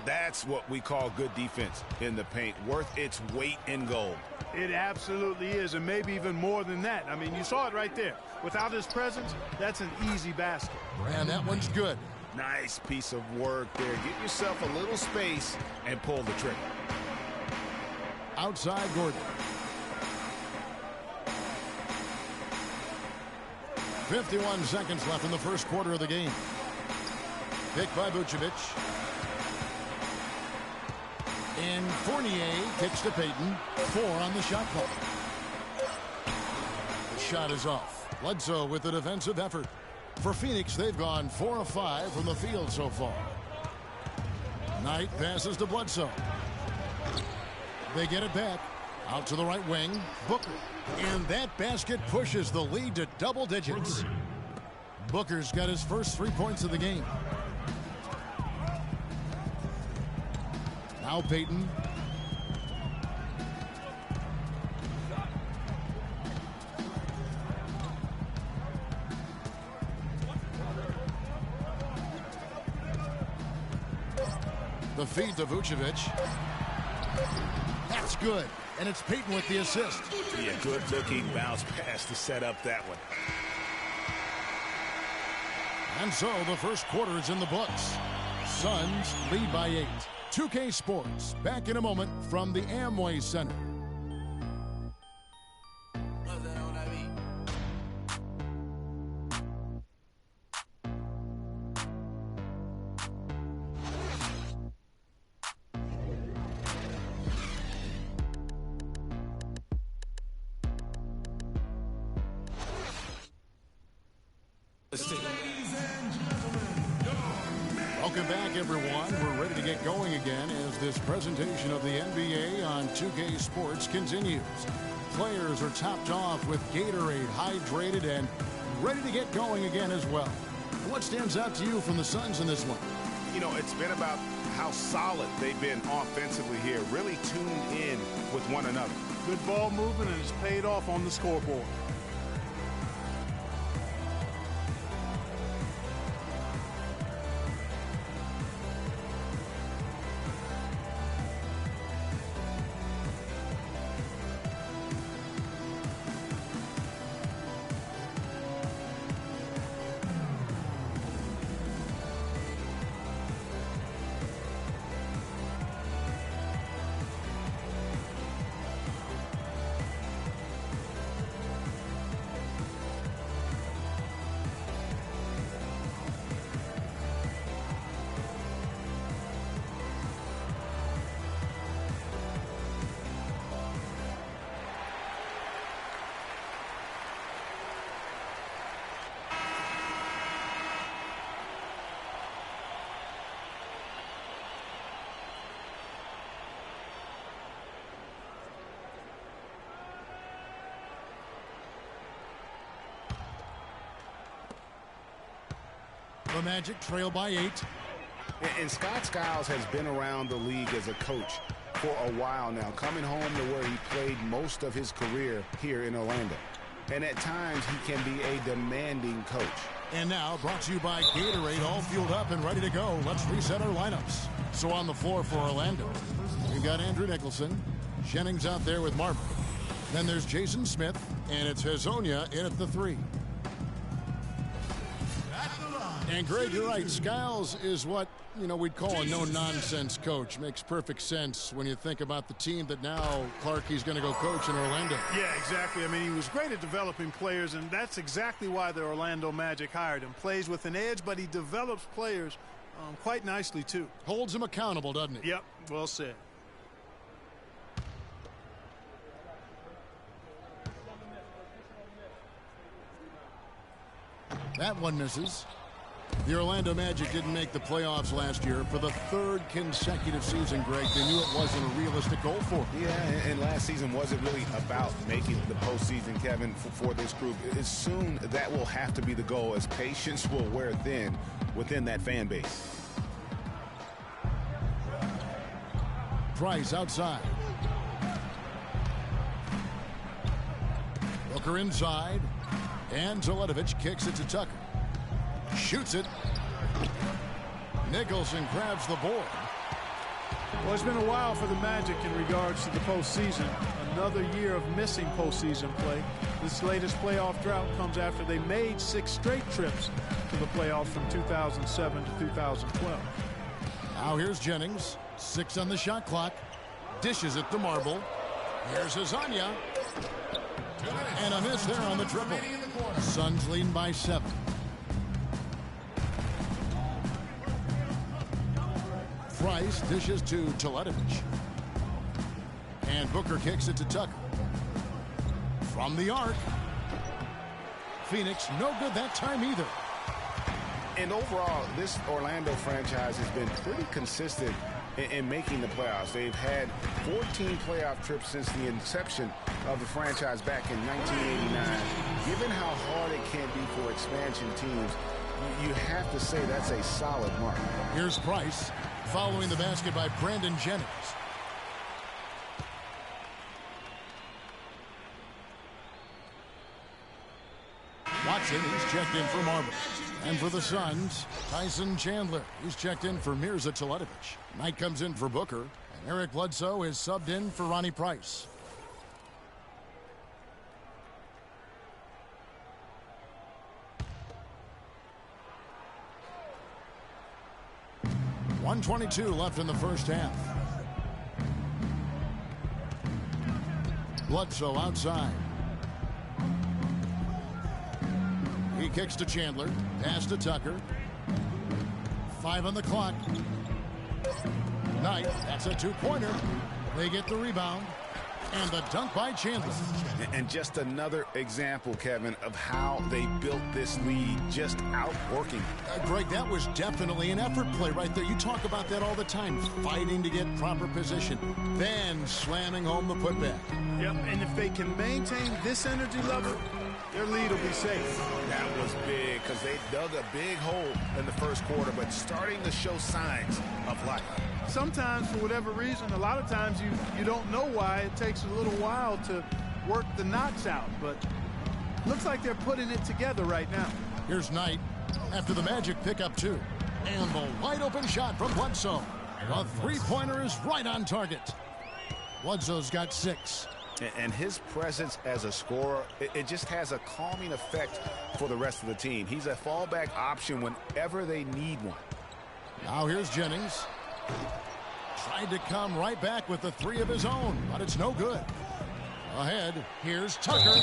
That's what we call good defense in the paint. Worth its weight in gold. It absolutely is, and maybe even more than that. I mean, you saw it right there. Without his presence, that's an easy basket. And that one's good. Nice piece of work there. Get yourself a little space and pull the trigger. Outside Gordon. 51 seconds left in the first quarter of the game. Picked by Vucevic. And Fournier kicks to Payton. 4 on the shot clock. The shot is off. Bledsoe with the defensive effort. For Phoenix, they've gone 4 of 5 from the field so far. Knight passes to Bledsoe. They get it back. Out to the right wing. Booker. And that basket pushes the lead to double digits. Booker's got his first 3 points of the game. Now Payton. The feed to Vucevic. That's good. And it's Peyton with the assist. Yeah, good-looking bounce pass to set up that one. And so the first quarter is in the books. Suns lead by 8. 2K Sports, back in a moment from the Amway Center. Welcome back, everyone. We're ready to get going again as this presentation of the NBA on 2K Sports continues. Players are topped off with Gatorade, hydrated, and ready to get going again as well. What stands out to you from the Suns in this one? You know, it's been about how solid they've been offensively here, really tuned in with one another. Good ball movement, and it's paid off on the scoreboard. The Magic trail by 8. And Scott Skiles has been around the league as a coach for a while now, coming home to where he played most of his career here in Orlando. And at times, he can be a demanding coach. And now, brought to you by Gatorade, all fueled up and ready to go. Let's reset our lineups. So on the floor for Orlando, we've got Andrew Nicholson, Jennings out there with Marbury. Then there's Jason Smith, and it's Hazonia in at the 3. And Greg, you're right. Skiles is what, we'd call a no-nonsense coach. Makes perfect sense when you think about the team that now Clarkie's going to go coach in Orlando. Yeah, exactly. I mean, he was great at developing players, and that's exactly why the Orlando Magic hired him. Plays with an edge, but he develops players quite nicely, too. Holds him accountable, doesn't he? Yep, well said. That one misses. The Orlando Magic didn't make the playoffs last year for the 3rd consecutive season, Greg. They knew it wasn't a realistic goal for them. Yeah, and last season wasn't really about making the postseason, Kevin, for this group. Soon that will have to be the goal, as patience will wear thin within that fan base. Price outside. Booker inside. And Zeletovic kicks it to Tucker. Shoots it. Nicholson grabs the board. Well, it's been a while for the Magic in regards to the postseason. Another year of missing postseason play. This latest playoff drought comes after they made 6 straight trips to the playoffs from 2007 to 2012. Now here's Jennings. 6 on the shot clock. Dishes it to Marble. Here's Hazonia. And a miss there on the triple. Suns leading by 7. Price dishes to Teletovic. And Booker kicks it to Tucker. From the arc. Phoenix no good that time either. And overall, this Orlando franchise has been pretty consistent in making the playoffs. They've had 14 playoff trips since the inception of the franchise back in 1989. Given how hard it can be for expansion teams, you have to say that's a solid mark. Here's Price, following the basket by Brandon Jennings. Watson, he's checked in for Marble. And for the Suns, Tyson Chandler. He's checked in for Mirza Teletovic. Knight comes in for Booker. And Eric Bledsoe is subbed in for Ronnie Price. .122 left in the first half. Bledsoe outside. He kicks to Chandler. Pass to Tucker. 5 on the clock. Knight, that's a two-pointer. They get the rebound. And the dunk by Chandler. And just another example, Kevin, of how they built this lead, just outworking. Greg, that was definitely an effort play right there. You talk about that all the time, fighting to get proper position, then slamming home the putback. Yep, and if they can maintain this energy level, their lead will be safe. That was big because they dug a big hole in the first quarter, but starting to show signs of life. Sometimes, for whatever reason, a lot of times you don't know why. It takes a little while to work the knots out, but looks like they're putting it together right now. Here's Knight after the Magic pick up 2. And the wide open shot from Bledsoe. A three-pointer is right on target. Bledsoe's got 6. And his presence as a scorer, it just has a calming effect for the rest of the team. He's a fallback option whenever they need one. Now here's Jennings. Tried to come right back with the 3 of his own, but it's no good. Ahead, here's Tucker.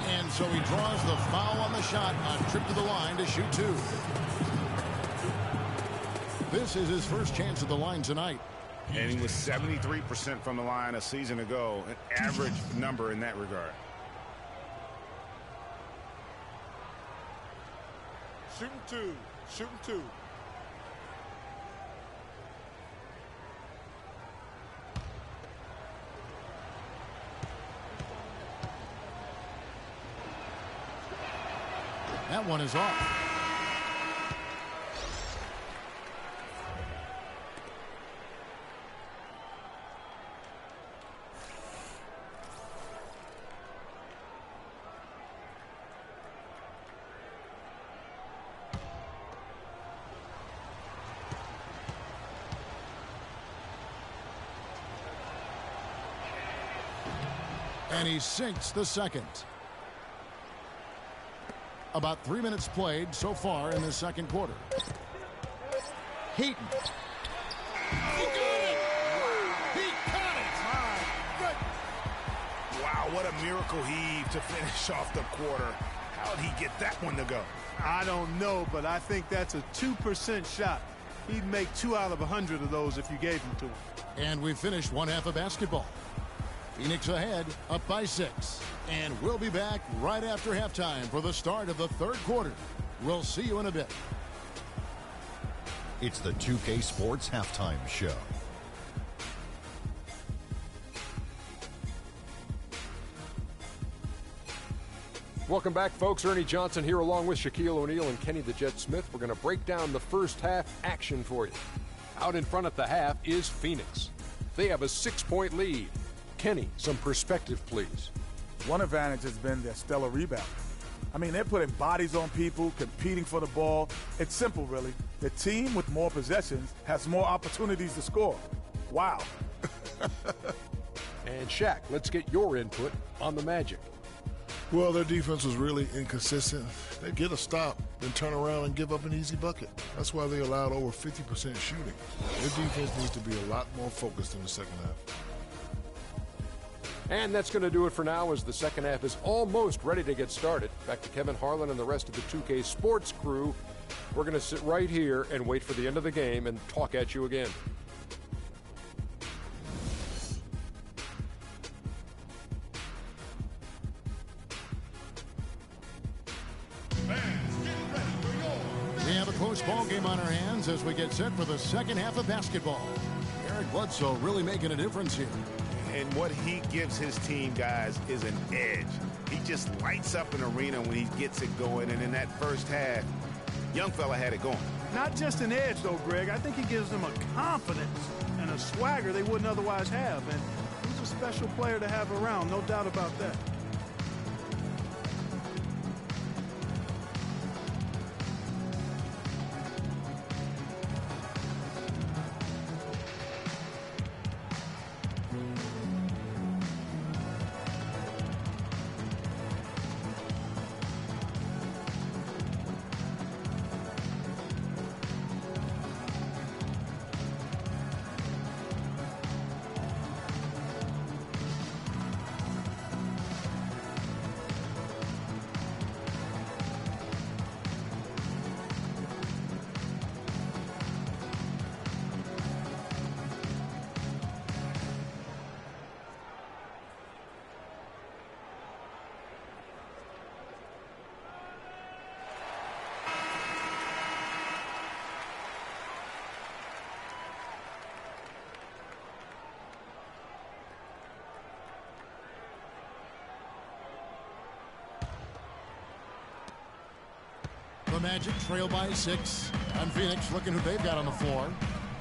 And so he draws the foul on the shot on trip to the line to shoot 2. This is his first chance at the line tonight. And he was 73% from the line a season ago, an average number in that regard. Shooting 2. Shooting 2. That one is off. And he sinks the second. About 3 minutes played so far in the second quarter. Heaton. He got it! He got it! Wow, what a miracle heave to finish off the quarter. How did he get that one to go? I don't know, but I think that's a 2% shot. He'd make 2 out of 100 of those if you gave them to him. And we finished one half of basketball. Phoenix ahead, up by 6. And we'll be back right after halftime for the start of the third quarter. We'll see you in a bit. It's the 2K Sports Halftime Show. Welcome back, folks. Ernie Johnson here along with Shaquille O'Neal and Kenny the Jet Smith. We're going to break down the first half action for you. Out in front at the half is Phoenix. They have a 6-point lead. Kenny, some perspective, please. One advantage has been their stellar rebound. I mean, they're putting bodies on people, competing for the ball. It's simple, really. The team with more possessions has more opportunities to score. Wow. And Shaq, let's get your input on the Magic. Well, their defense was really inconsistent. They get a stop, then turn around and give up an easy bucket. That's why they allowed over 50% shooting. Their defense needs to be a lot more focused in the second half. And that's going to do it for now as the second half is almost ready to get started. Back to Kevin Harlan and the rest of the 2K Sports crew. We're going to sit right here and wait for the end of the game and talk at you again. We have a close ball game on our hands as we get set for the second half of basketball. Eric Bledsoe really making a difference here. And what he gives his team, guys, is an edge. He just lights up an arena when he gets it going. And in that first half, young fella had it going. Not just an edge, though, Greg. I think he gives them a confidence and a swagger they wouldn't otherwise have. And he's a special player to have around, no doubt about that. Magic trail by 6. And Phoenix looking who they've got on the floor.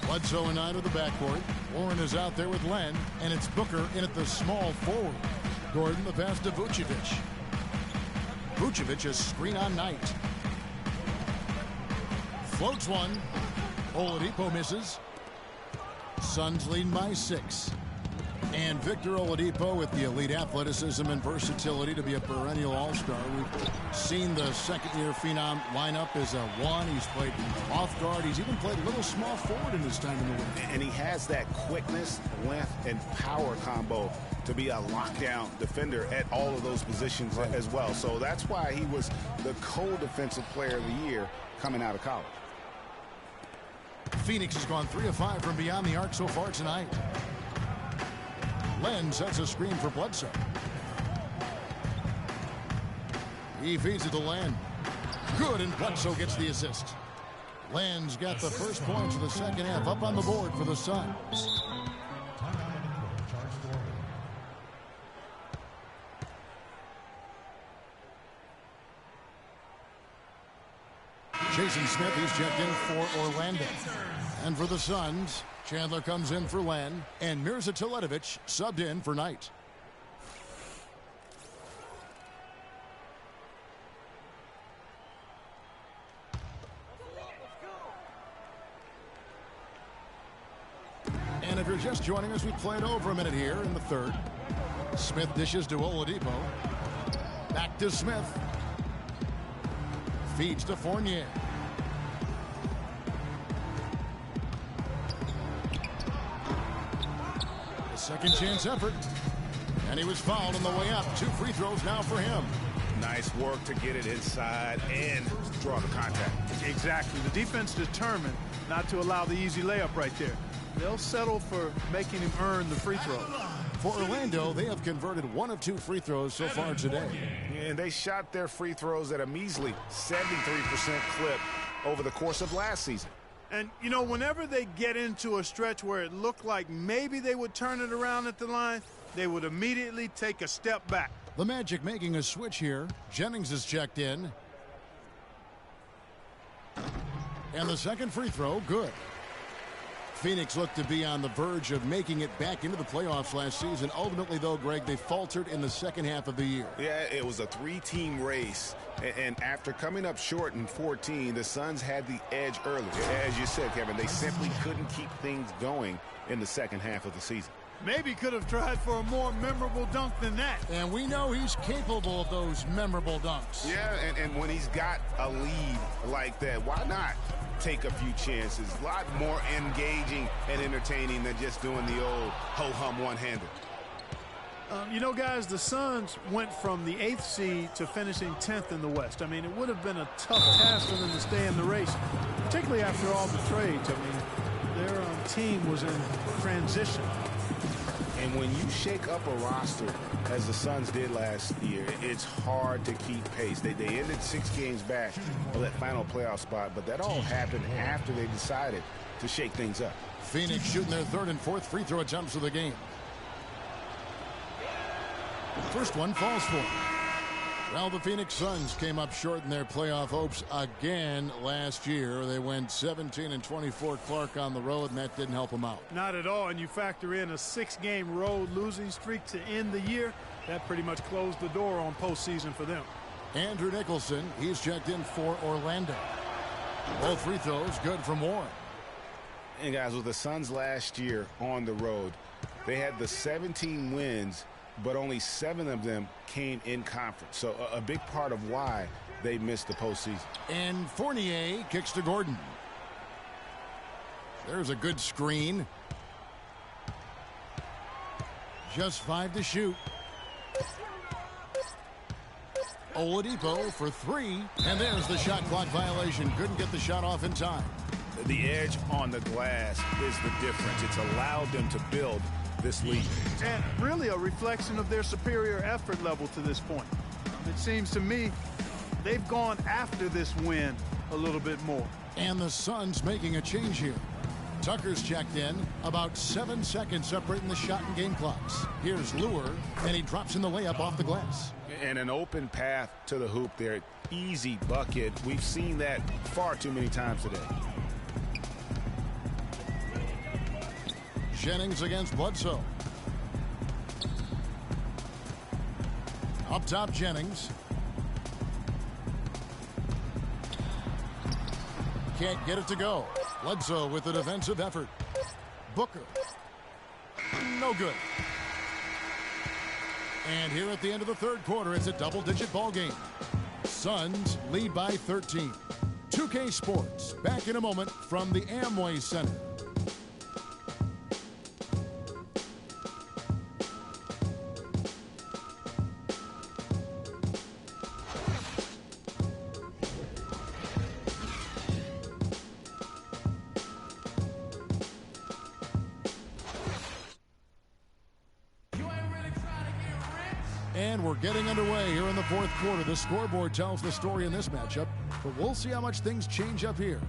Bledsoe and 9 to the backcourt. Warren is out there with Len, and it's Booker in at the small forward. Gordon the pass to Vucevic. Vucevic is screen on Knight. Floats one. Oladipo misses. Suns leading by 6. And Victor Oladipo with the elite athleticism and versatility to be a perennial all-star. We've seen the second-year phenom line up as a 1. He's played off guard. He's even played a little small forward in his time in the league. And he has that quickness, length, and power combo to be a lockdown defender at all of those positions as well. So that's why he was the co-defensive player of the year coming out of college. Phoenix has gone 3 of 5 from beyond the arc so far tonight. Len sets a screen for Bledsoe. He feeds it to Len. Good, and Bledsoe gets the assist. Len's got the first points of the second half up on the board for the Suns. Jason Smith, he's checked in for Orlando. And for the Suns, Chandler comes in for Len, and Mirza Teletovic subbed in for Knight. And if you're just joining us, we played over a minute here in the third. Smith dishes to Oladipo. Back to Smith. Feeds to Fournier. Second chance effort. And he was fouled on the way up. 2 free throws now for him. Nice work to get it inside and draw the contact. Exactly. The defense determined not to allow the easy layup right there. They'll settle for making him earn the free throw. For Orlando, they have converted 1 of 2 free throws so far today. And they shot their free throws at a measly 73% clip over the course of last season. And, you know, whenever they get into a stretch where it looked like maybe they would turn it around at the line, they would immediately take a step back. The Magic making a switch here. Jennings is checked in. And the second free throw, good. Phoenix looked to be on the verge of making it back into the playoffs last season. Ultimately, though, Greg, they faltered in the second half of the year. Yeah, it was a 3-team race. And after coming up short in 14, the Suns had the edge early. As you said, Kevin, they simply couldn't keep things going in the second half of the season. Maybe could have tried for a more memorable dunk than that. And we know he's capable of those memorable dunks. Yeah, and when he's got a lead like that, why not take a few chances? A lot more engaging and entertaining than just doing the old ho-hum one-hander. You know, guys, the Suns went from the 8th seed to finishing 10th in the West. I mean, it would have been a tough task for them to stay in the race, particularly after all the trades. I mean, their team was in transition. And when you shake up a roster, as the Suns did last year, it's hard to keep pace. They ended 6 games back of that final playoff spot, but that all happened after they decided to shake things up. Phoenix shooting their 3rd and 4th free throw attempts of the game. First one falls for him. Well, the Phoenix Suns came up short in their playoff hopes again last year. They went 17-24 Clark on the road, and that didn't help them out. Not at all, and you factor in a 6-game road losing streak to end the year. That pretty much closed the door on postseason for them. Andrew Nicholson, he's checked in for Orlando. Both free throws good from Warren. And guys, with the Suns last year on the road, they had the 17 wins, but only 7 of them came in conference. So a big part of why they missed the postseason. And Fournier kicks to Gordon. There's a good screen. Just 5 to shoot. Oladipo for 3. And there's the shot clock violation. Couldn't get the shot off in time. The edge on the glass is the difference. It's allowed them to build this lead. And really a reflection of their superior effort level to this point. It seems to me they've gone after this win a little bit more. And the Suns making a change here. Tucker's checked in. About 7 seconds separating the shot and game clocks. Here's Lure, and he drops in the layup off the glass. And an open path to the hoop there. Easy bucket. We've seen that far too many times today. Jennings against Bledsoe. Up top, Jennings. Can't get it to go. Bledsoe with the defensive effort. Booker. No good. And here at the end of the third quarter, it's a double-digit ball game. Suns lead by 13. 2K Sports, back in a moment from the Amway Center. And we're getting underway here in the fourth quarter. The scoreboard tells the story in this matchup, but we'll see how much things change up here.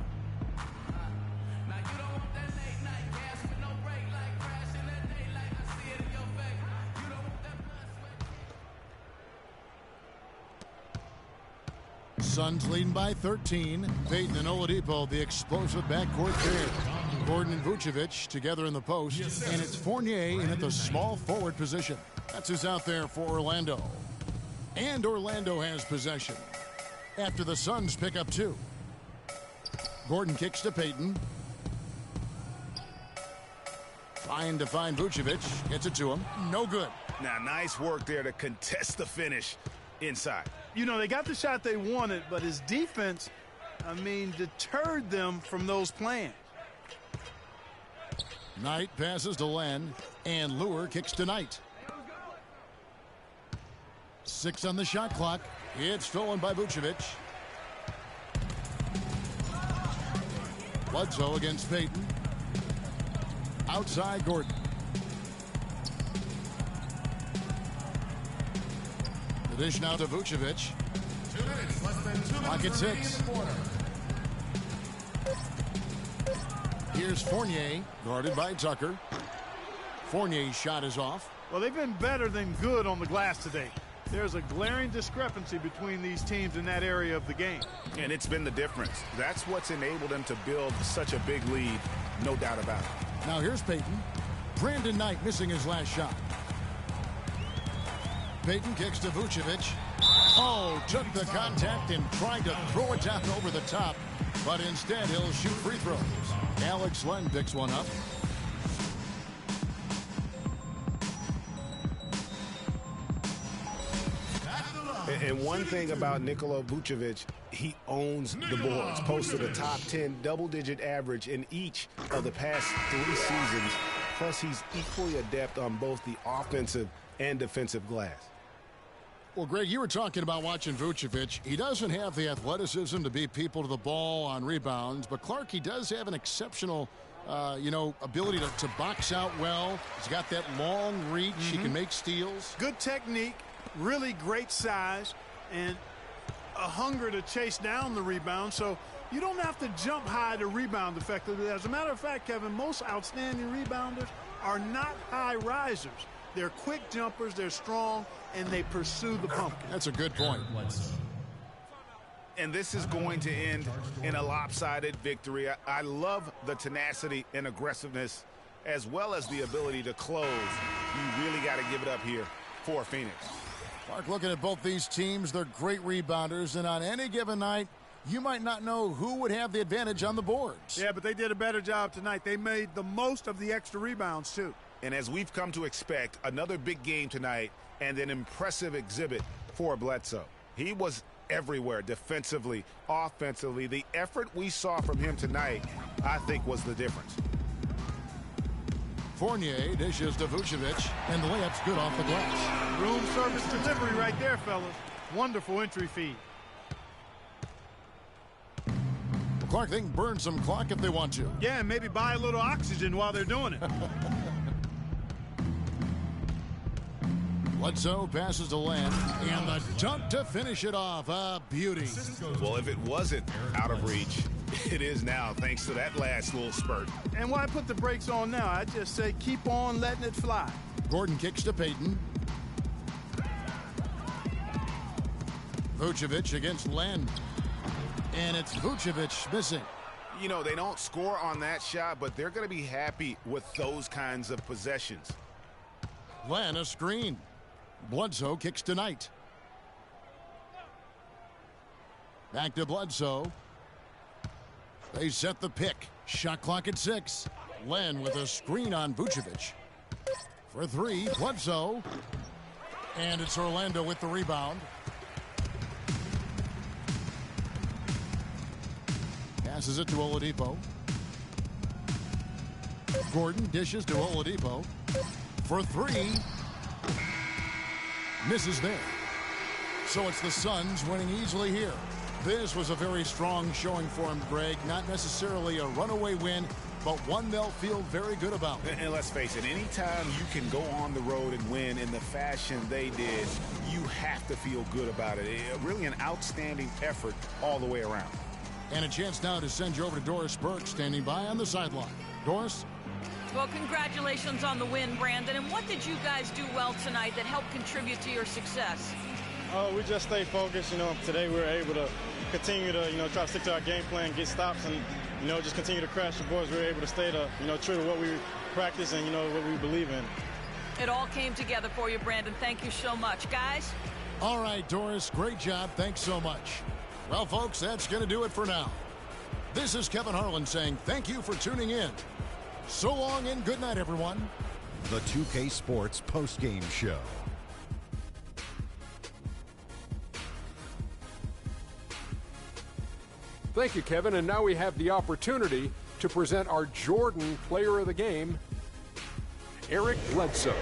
Suns leading by 13. Payton and Oladipo, the explosive backcourt pair. Gordon and Vucevic together in the post, and it's Fournier in at the small forward position. That's who's out there for Orlando. And Orlando has possession after the Suns pick up 2. Gordon kicks to Payton. Trying to find Vucevic. Gets it to him. No good. Now, nice work there to contest the finish inside. You know, they got the shot they wanted, but his defense, deterred them from those plans. Knight passes to Len, and Lure kicks to Knight. 6 on the shot clock. It's stolen by Vucevic. Bledsoe against Payton. Outside Gordon. The dish now to Vucevic. 2 minutes, less than 2 minutes Clock at 6. Here's Fournier, guarded by Tucker. Fournier's shot is off. Well, they've been better than good on the glass today. There's a glaring discrepancy between these teams in that area of the game. And it's been the difference. That's what's enabled them to build such a big lead, no doubt about it. Now here's Payton. Brandon Knight missing his last shot. Payton kicks to Vucevic. Oh, took the contact and tried to throw it down over the top, but instead he'll shoot free throws. Alex Len picks one up. And one thing about Nikola Vucevic, he owns the boards. Posted a top 10 double-digit average in each of the past 3 seasons. Plus, he's equally adept on both the offensive and defensive glass. Well, Greg, you were talking about watching Vucevic. He doesn't have the athleticism to beat people to the ball on rebounds, but Clark, he does have an exceptional, ability to box out well. He's got that long reach. He can make steals. Good technique, really great size, and a hunger to chase down the rebound. So you don't have to jump high to rebound effectively. As a matter of fact, Kevin, most outstanding rebounders are not high risers. They're quick jumpers, they're strong, and they pursue the pumpkin. That's a good point. And this is going to end in a lopsided victory. I love the tenacity and aggressiveness as well as the ability to close. You really got to give it up here for Phoenix. Clark, looking at both these teams, they're great rebounders, and on any given night, you might not know who would have the advantage on the boards. Yeah, but they did a better job tonight. They made the most of the extra rebounds, too. And as we've come to expect, another big game tonight and an impressive exhibit for Bledsoe. He was everywhere defensively, offensively. The effort we saw from him tonight, I think, was the difference. Fournier dishes to Vucevic, and the layup's good off the glass. Room service delivery right there, fellas. Wonderful entry feed. Well, Clark, they can burn some clock if they want to. Yeah, and maybe buy a little oxygen while they're doing it. Bledsoe passes to Land, and the dunk to finish it off. A beauty. Well, if it wasn't out of reach, it is now, thanks to that last little spurt. And why put the brakes on now? I just say keep on letting it fly. Gordon kicks to Payton. Vucevic against Land. And it's Vucevic missing. You know, they don't score on that shot, but they're going to be happy with those kinds of possessions. Land a screen. Bledsoe kicks to Knight. Back to Bledsoe. They set the pick. Shot clock at 6. Len with a screen on Vucevic. For 3, Bledsoe. And it's Orlando with the rebound. Passes it to Oladipo. Gordon dishes to Oladipo. For 3. Misses there. So it's the Suns winning easily here. This was a very strong showing for him, Greg. Not necessarily a runaway win, but one they'll feel very good about. And let's face it, anytime you can go on the road and win in the fashion they did, you have to feel good about it. Really an outstanding effort all the way around. And a chance now to send you over to Doris Burke, standing by on the sideline. Doris? Well, congratulations on the win, Brandon. And what did you guys do well tonight that helped contribute to your success? Oh, we just stayed focused. Today we were able to continue to, try to stick to our game plan, get stops, and, just continue to crash the boards. We were able to stay to, true to what we practice and, what we believe in. It all came together for you, Brandon. Thank you so much. Guys? All right, Doris. Great job. Thanks so much. Well, folks, that's going to do it for now. This is Kevin Harlan saying thank you for tuning in. So long and good night, everyone. The 2K Sports postgame show. Thank you, Kevin. And now we have the opportunity to present our Jordan Player of the Game, Eric Bledsoe.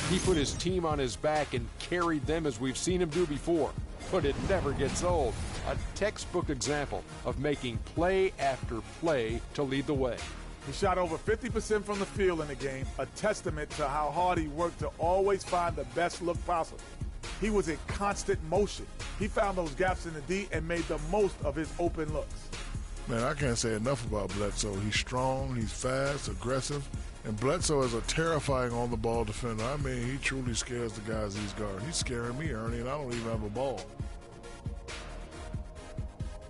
He put his team on his back and carried them as we've seen him do before. But it never gets old. A textbook example of making play after play to lead the way. He shot over 50% from the field in the game, a testament to how hard he worked to always find the best look possible. He was in constant motion. He found those gaps in the D and made the most of his open looks. Man, I can't say enough about Bledsoe. He's strong, he's fast, aggressive, and Bledsoe is a terrifying on-the-ball defender. I mean, he truly scares the guys he's guarding. He's scaring me, Ernie, and I don't even have a ball.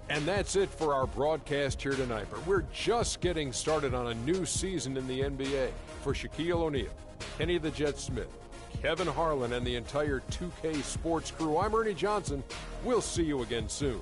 And that's it for our broadcast here tonight. But we're just getting started on a new season in the NBA. For Shaquille O'Neal, Kenny the Jet Smith, Kevin Harlan, and the entire 2K Sports crew, I'm Ernie Johnson. We'll see you again soon.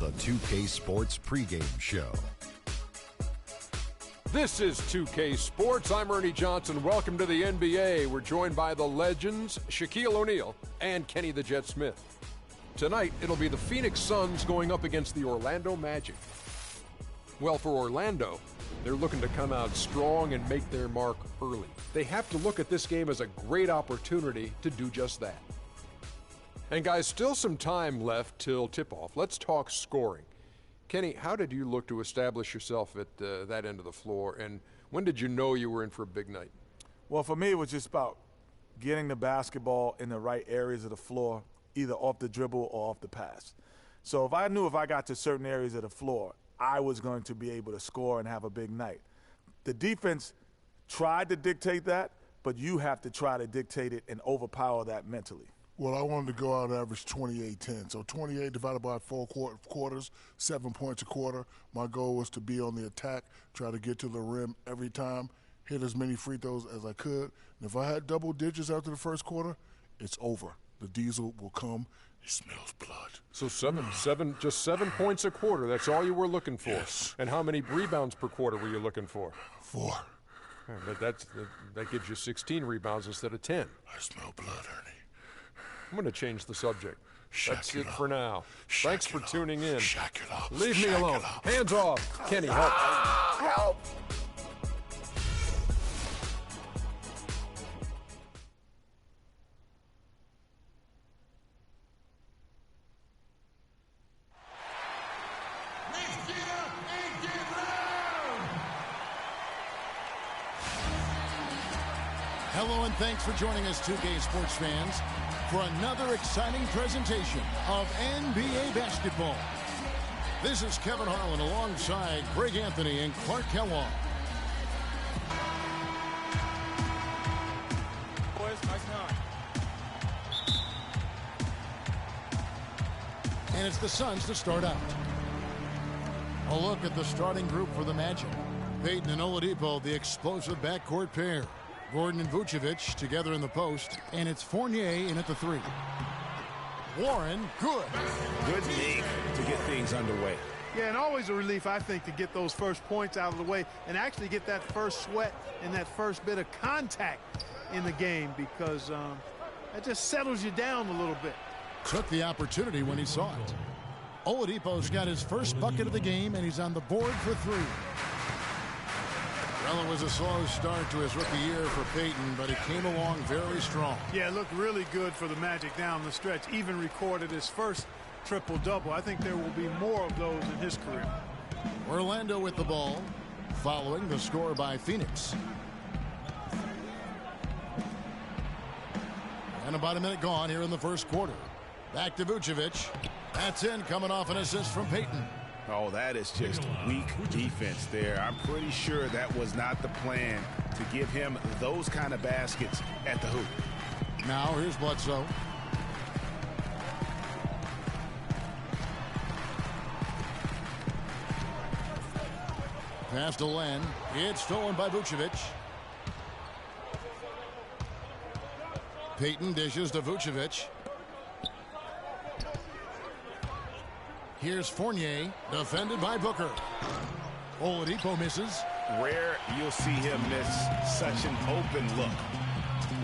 the 2K Sports pregame show. This is 2K Sports. I'm Ernie Johnson. Welcome to the NBA. We're joined by the legends, Shaquille O'Neal and Kenny the Jet Smith. Tonight, it'll be the Phoenix Suns going up against the Orlando Magic. Well, for Orlando, they're looking to come out strong and make their mark early. They have to look at this game as a great opportunity to do just that. And guys, still some time left till tip-off. Let's talk scoring. Kenny, how did you look to establish yourself at that end of the floor, and when did you know you were in for a big night? Well, for me, it was just about getting the basketball in the right areas of the floor, either off the dribble or off the pass. So if I knew if I got to certain areas of the floor, I was going to be able to score and have a big night. The defense tried to dictate that, but you have to try to dictate it and overpower that mentally. Well, I wanted to go out and average 28-10. So 28 divided by 4 quarters, 7 points a quarter. My goal was to be on the attack, try to get to the rim every time, hit as many free throws as I could. And if I had double digits after the first quarter, it's over. The diesel will come. It smells blood. So just 7 points a quarter. That's all you were looking for. Yes. And how many rebounds per quarter were you looking for? 4. But that gives you 16 rebounds instead of 10. I smell blood, Ernie. I'm going to change the subject. That's it for now. Shack Thanks for tuning in. Shack it up. Leave me Shack alone. it up. Hands off. Kenny, help. Help. Hello and thanks for joining us, 2K Sports fans, for another exciting presentation of NBA basketball. This is Kevin Harlan alongside Greg Anthony and Clark Kellogg. Boys, nice night. And it's the Suns to start out. A look at the starting group for the Magic. Payton and Oladipo, the explosive backcourt pair. Gordon and Vucevic together in the post, and it's Fournier in at the 3. Warren, good. Good dig to get things underway. Yeah, and always a relief, I think, to get those first points out of the way and actually get that first sweat and that first bit of contact in the game, because that just settles you down a little bit. Took the opportunity when he saw it. Oladipo's got his first bucket of the game, and he's on the board for 3. Well, it was a slow start to his rookie year for Payton, but he came along very strong. Yeah, it looked really good for the Magic down the stretch. Even recorded his first triple-double. I think there will be more of those in his career. Orlando with the ball, following the score by Phoenix. And about a minute gone here in the first quarter. Back to Vucevic. That's in, coming off an assist from Payton. Oh, that is just weak defense there. I'm pretty sure that was not the plan to give him those kind of baskets at the hoop. Now here's Bledsoe. Pass to Len. It's stolen by Vucevic. Payton dishes to Vucevic. Here's Fournier, defended by Booker. Oladipo misses. Rare you'll see him miss such an open look.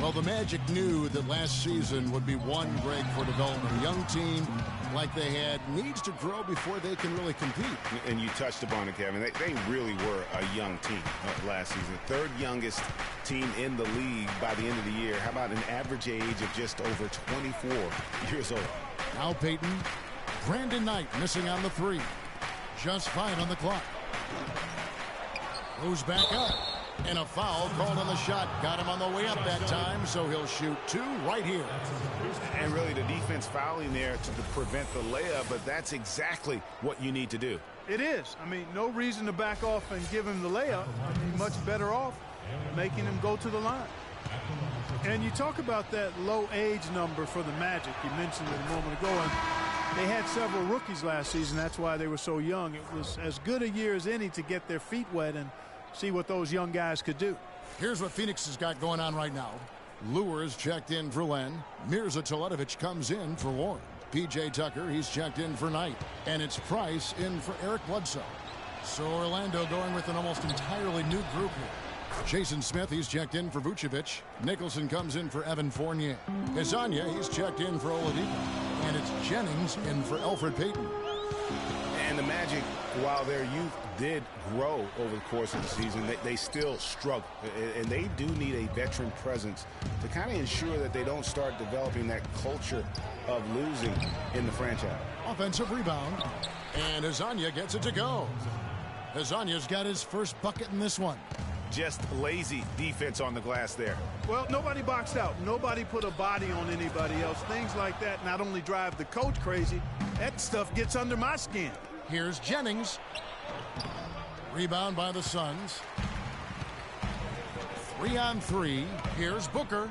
Well, the Magic knew that last season would be one break for development. A young team like they had needs to grow before they can really compete. And you touched upon it, Kevin. They really were a young team last season. Third youngest team in the league by the end of the year. How about an average age of just over 24 years old? Now Payton. Brandon Knight missing on the 3. Just 5 on the clock. Goes back up. And a foul called on the shot. Got him on the way up that time, so he'll shoot 2 right here. And really the defense fouling there to prevent the layup, but that's exactly what you need to do. It is. I mean, no reason to back off and give him the layup. I mean, much better off making him go to the line. And you talk about that low age number for the Magic. You mentioned it a moment ago. And they had several rookies last season. That's why they were so young. It was as good a year as any to get their feet wet and see what those young guys could do. Here's what Phoenix has got going on right now. Lures checked in for Len. Mirza Teletovic comes in for Warren. P.J. Tucker, he's checked in for Knight. And it's Price in for Eric Bledsoe. So Orlando going with an almost entirely new group here. Jason Smith, he's checked in for Vucevic. Nicholson comes in for Evan Fournier. Hezonja, he's checked in for Oladipo. And it's Jennings in for Elfrid Payton. And the Magic, while their youth did grow over the course of the season, they still struggle. And they do need a veteran presence to kind of ensure that they don't start developing that culture of losing in the franchise. Offensive rebound. And Hezonja gets it to go. Hezonja's got his first bucket in this one. Just lazy defense on the glass there. Well, nobody boxed out. Nobody put a body on anybody else. Things like that not only drive the coach crazy, that stuff gets under my skin. Here's Jennings. Rebound by the Suns. 3-on-3. Here's Booker.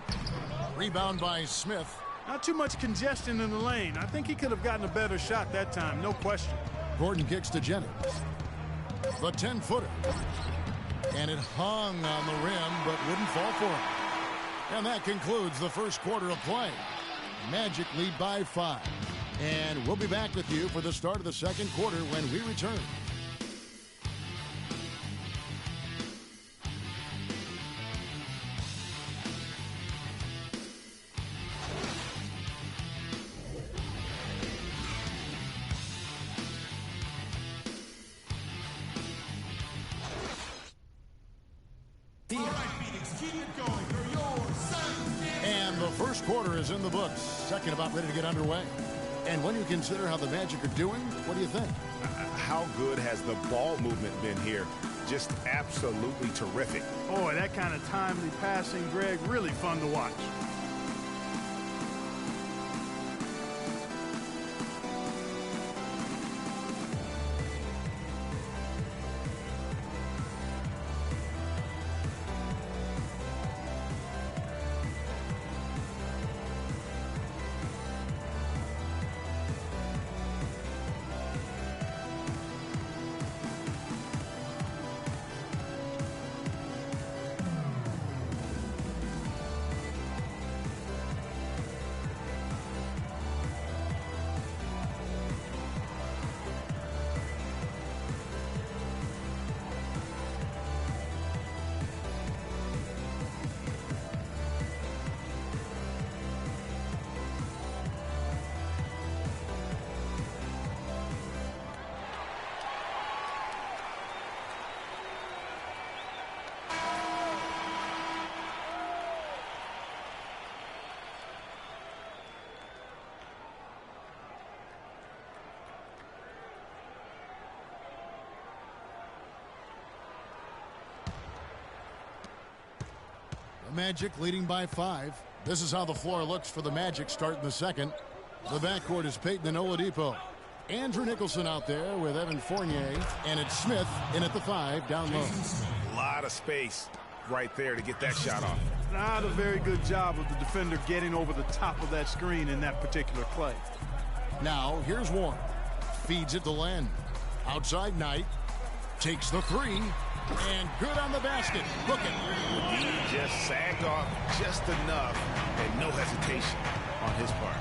Rebound by Smith. Not too much congestion in the lane. I think he could have gotten a better shot that time, no question. Gordon kicks to Jennings. The 10-footer. And it hung on the rim, but wouldn't fall for him. And that concludes the first quarter of play. Magic lead by 5. And we'll be back with you for the start of the second quarter when we return. And the first quarter is in the books. Second about ready to get underway. And when you consider how the Magic are doing, what do you think? How good has the ball movement been here? Just absolutely terrific. Boy, that kind of timely passing, Greg, really fun to watch. Magic leading by 5. This is how the floor looks for the Magic starting the second. The backcourt is Payton and Oladipo. Andrew Nicholson out there with Evan Fournier. And it's Smith in at the 5 down low. A lot of space right there to get that shot off. Not a very good job of the defender getting over the top of that screen in that particular play. Now here's Warren. Feeds it to Len. Outside Knight. Takes the 3. And good on the basket. Book it. He just sagged off just enough and no hesitation on his part.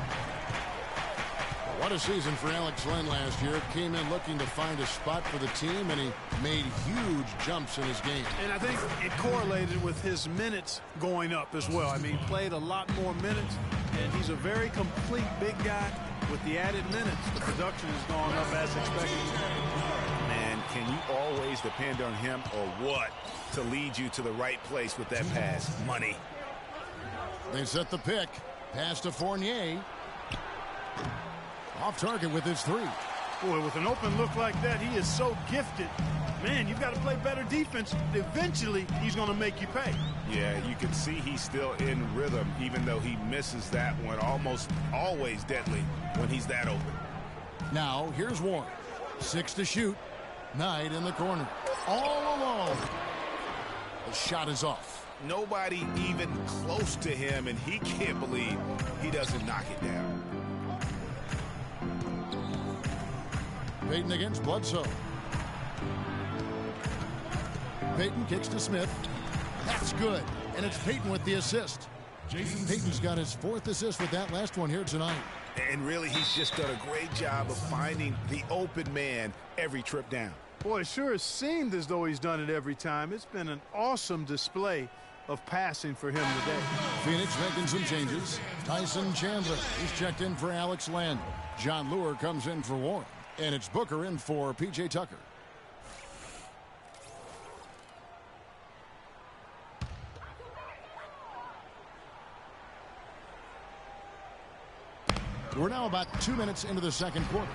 What a season for Alex Len last year. Came in looking to find a spot for the team, and he made huge jumps in his game. And I think it correlated with his minutes going up as well. I mean, played a lot more minutes, and he's a very complete big guy. With the added minutes, the production has gone up as expected. Man, can you always depend on him or what to lead you to the right place with that pass? Money. They set the pick. Pass to Fournier. Off target with his 3. Boy, with an open look like that, he is so gifted. Man, you've got to play better defense. Eventually, he's going to make you pay. Yeah, you can see he's still in rhythm, even though he misses that one. Almost always deadly when he's that open. Now, here's Warren. 6 to shoot. Knight in the corner. All alone. The shot is off. Nobody even close to him, and he can't believe he doesn't knock it down. Payton against Bledsoe. Payton kicks to Smith. That's good. And it's Payton with the assist. Payton's got his 4th assist with that last one here tonight. And really, he's just done a great job of finding the open man every trip down. Boy, it sure has seemed as though he's done it every time. It's been an awesome display of passing for him today. Phoenix making some changes. Tyson Chandler, he's checked in for Alex Len. John Lure comes in for Warren. And it's Booker in for P.J. Tucker. We're now about 2 minutes into the second quarter.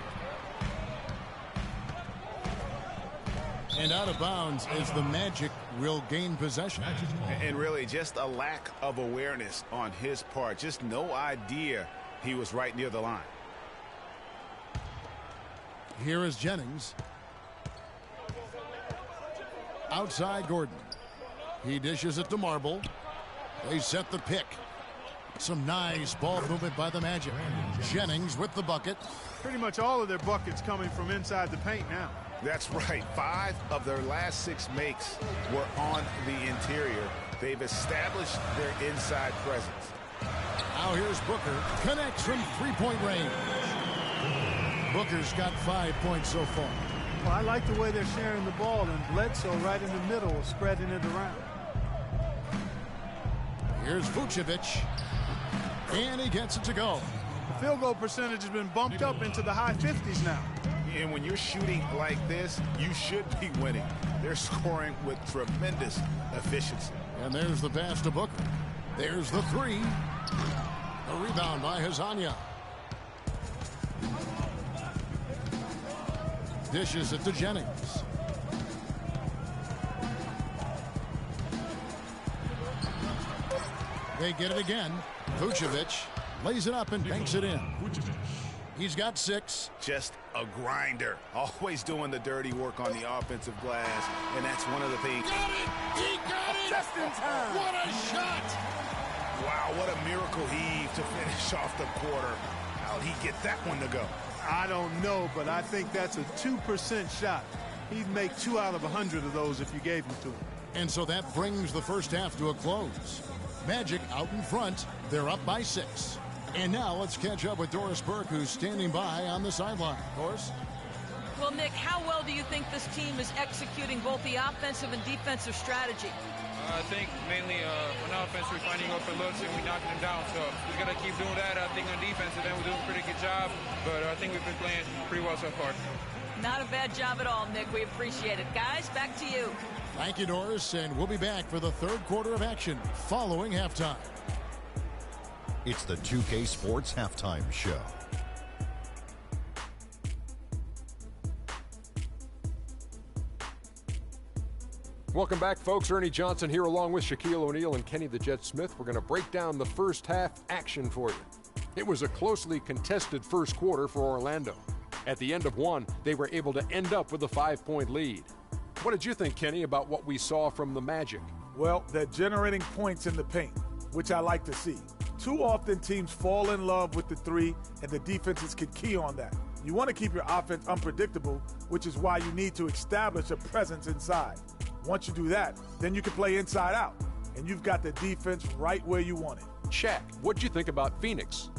And out of bounds as the Magic will gain possession. And really just a lack of awareness on his part. Just no idea he was right near the line. Here is Jennings. Outside Gordon. He dishes it to Marble. They set the pick. Some nice ball movement by the Magic. Jennings with the bucket. Pretty much all of their buckets coming from inside the paint now. That's right. 5 of their last 6 makes were on the interior. They've established their inside presence. Now here's Booker. Connects from three-point range. Booker's got 5 points so far. Well, I like the way they're sharing the ball, and Bledsoe right in the middle, spreading it around. Here's Vucevic. And he gets it to go. The field goal percentage has been bumped up into the high 50s now. And when you're shooting like this, you should be winning. They're scoring with tremendous efficiency. And there's the pass to Booker. There's the three. A rebound by Hazania. Dishes it to Jennings. They get it again. Vucevic lays it up and banks it in. He's got 6. Just a grinder. Always doing the dirty work on the offensive glass. And that's one of the things. Got it! He got it! Just in time. What a shot! Wow, what a miracle heave to finish off the quarter. How'd he get that one to go? I don't know, but I think that's a 2% shot. He'd make 2 out of 100 of those if you gave them to him. And so that brings the first half to a close. Magic out in front. They're up by 6. And now let's catch up with Doris Burke, who's standing by on the sideline. Doris? Well, Nick, how well do you think this team is executing both the offensive and defensive strategy? I think mainly on offense, we're finding open looks and we're knocking them down. So we're going to keep doing that. I think on defense, and then we're doing a pretty good job. But I think we've been playing pretty well so far. Not a bad job at all, Nick. We appreciate it. Guys, back to you. Thank you, Doris. And we'll be back for the third quarter of action following halftime. It's the 2K Sports Halftime Show. Welcome back, folks. Ernie Johnson here along with Shaquille O'Neal and Kenny the Jet Smith. We're going to break down the first half action for you. It was a closely contested first quarter for Orlando. At the end of one, they were able to end up with a 5-point lead. What did you think, Kenny, about what we saw from the Magic? Well, they're generating points in the paint, which I like to see. Too often teams fall in love with the three, and the defenses can key on that. You want to keep your offense unpredictable, which is why you need to establish a presence inside. Once you do that, then you can play inside out, and you've got the defense right where you want it. Shaq, what'd you think about Phoenix?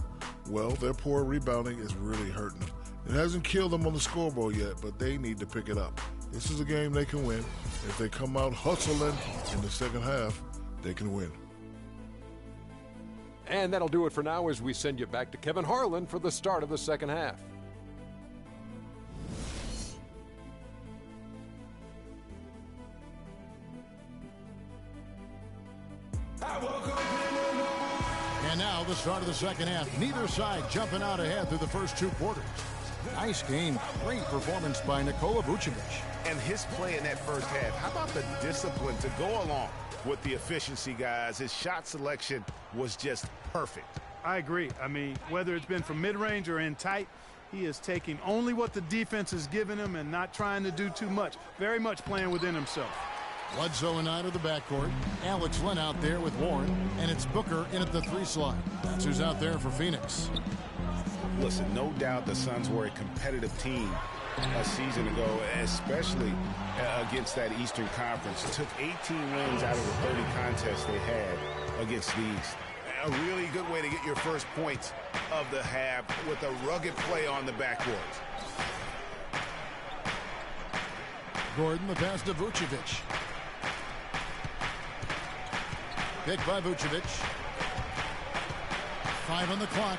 Well, their poor rebounding is really hurting them. It hasn't killed them on the scoreboard yet, but they need to pick it up. This is a game they can win. If they come out hustling in the second half, they can win. And that'll do it for now as we send you back to Kevin Harlan for the start of the second half. And now the start of the second half. Neither side jumping out ahead through the first 2 quarters. Nice game. Great performance by Nikola Vucevic. And his play in that first half, how about the discipline to go along with the efficiency, guys? His shot selection was just perfect. I agree. I mean, whether it's been from mid-range or in tight, he is taking only what the defense is giving him and not trying to do too much. Very much playing within himself. Bledsoe and I to the backcourt. Alex Len out there with Warren. And it's Booker in at the 3 slot. That's who's out there for Phoenix. Listen, no doubt the Suns were a competitive team a season ago, especially against that Eastern Conference. Took 18 wins out of the 30 contests they had against the East. A really good way to get your first points of the half with a rugged play on the backboard. Gordon, the pass to Vucevic. Picked by Vucevic. 5 on the clock.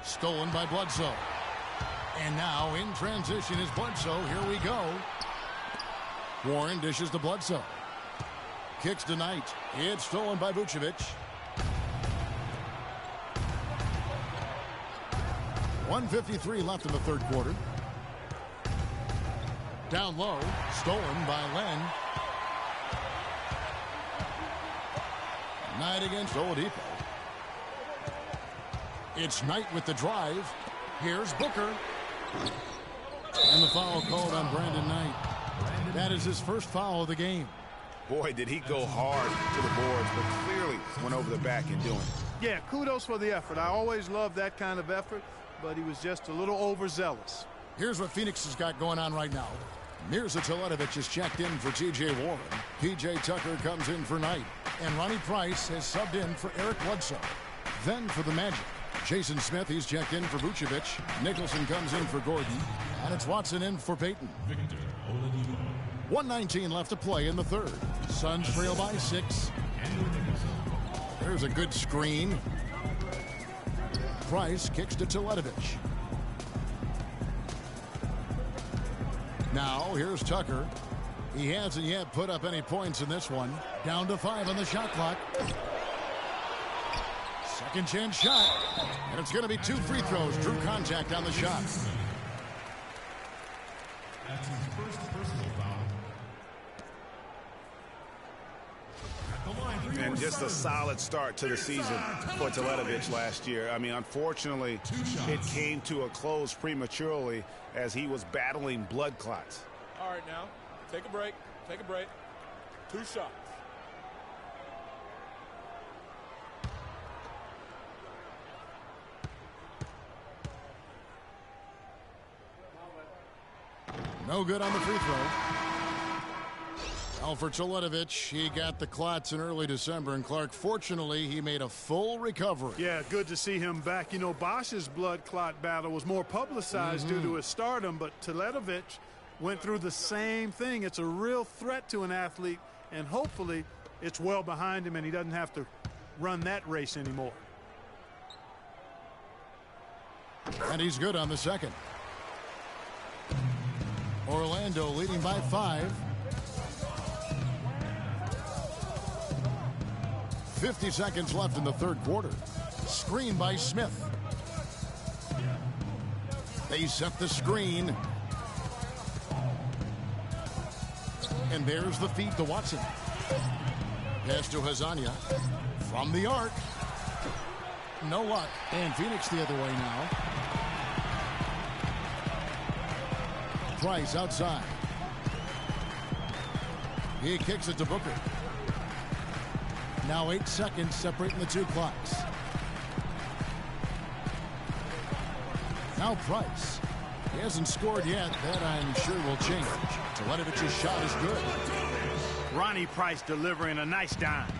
Stolen by Bledsoe. And now in transition is Bledsoe. Here we go. Warren dishes to Bledsoe. Kicks to Knight. It's stolen by Vucevic. 1:53 left in the third quarter. Down low. Stolen by Len. Knight against Oladipo. It's Knight with the drive. Here's Booker. And the foul called on Brandon Knight. That is his first foul of the game. Boy, did he go hard to the boards, but clearly went over the back in doing it. Yeah, kudos for the effort. I always love that kind of effort, but he was just a little overzealous. Here's what Phoenix has got going on right now. Mirza Teletovic is checked in for T.J. Warren. P.J. Tucker comes in for Knight. And Ronnie Price has subbed in for Eric Bledsoe. Then for the Magic, Jason Smith, he's checked in for Vucevic. Nicholson comes in for Gordon. And it's Watson in for Payton. 1:19 left to play in the third. Suns trail by 6. There's a good screen. Price kicks to Teletovic. Now here's Tucker. He hasn't yet put up any points in this one. Down to 5 on the shot clock. Second chance shot. And it's going to be 2 free throws. Drew contact on the shot. That's his first personal foul. And just a solid start to the season for Teletovic last year. I mean, unfortunately, it came to a close prematurely as he was battling blood clots. All right, now, take a break. Take a break. 2 shots. No good on the free throw. For Teletovic, he got the clots in early December, and Clark, fortunately, he made a full recovery. Yeah, good to see him back. You know, Bosch's blood clot battle was more publicized due to his stardom, but Teletovic went through the same thing. It's a real threat to an athlete, and hopefully it's well behind him and he doesn't have to run that race anymore. And he's good on the second. Orlando leading by 5. 50 seconds left in the third quarter. Screen by Smith. They set the screen. And there's the feed to Watson. Pass to Hazania. From the arc. No luck. And Phoenix the other way now. Price outside. He kicks it to Booker. Now 8 seconds separating the 2 clocks. Now Price. He hasn't scored yet. That I'm sure will change. Teletovic's shot is good. Ronnie Price delivering a nice dime.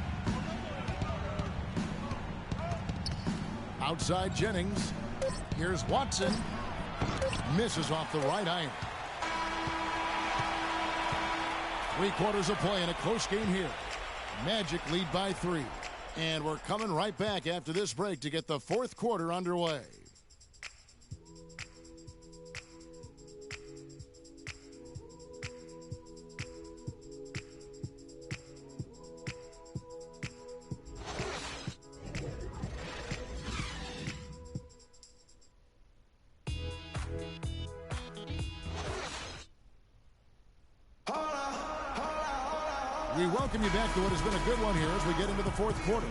Outside Jennings. Here's Watson. Misses off the right iron. 3 quarters of play in a close game here. Magic lead by 3. And we're coming right back after this break to get the fourth quarter underway. We welcome you back to what has been a good one here as we get into the fourth quarter.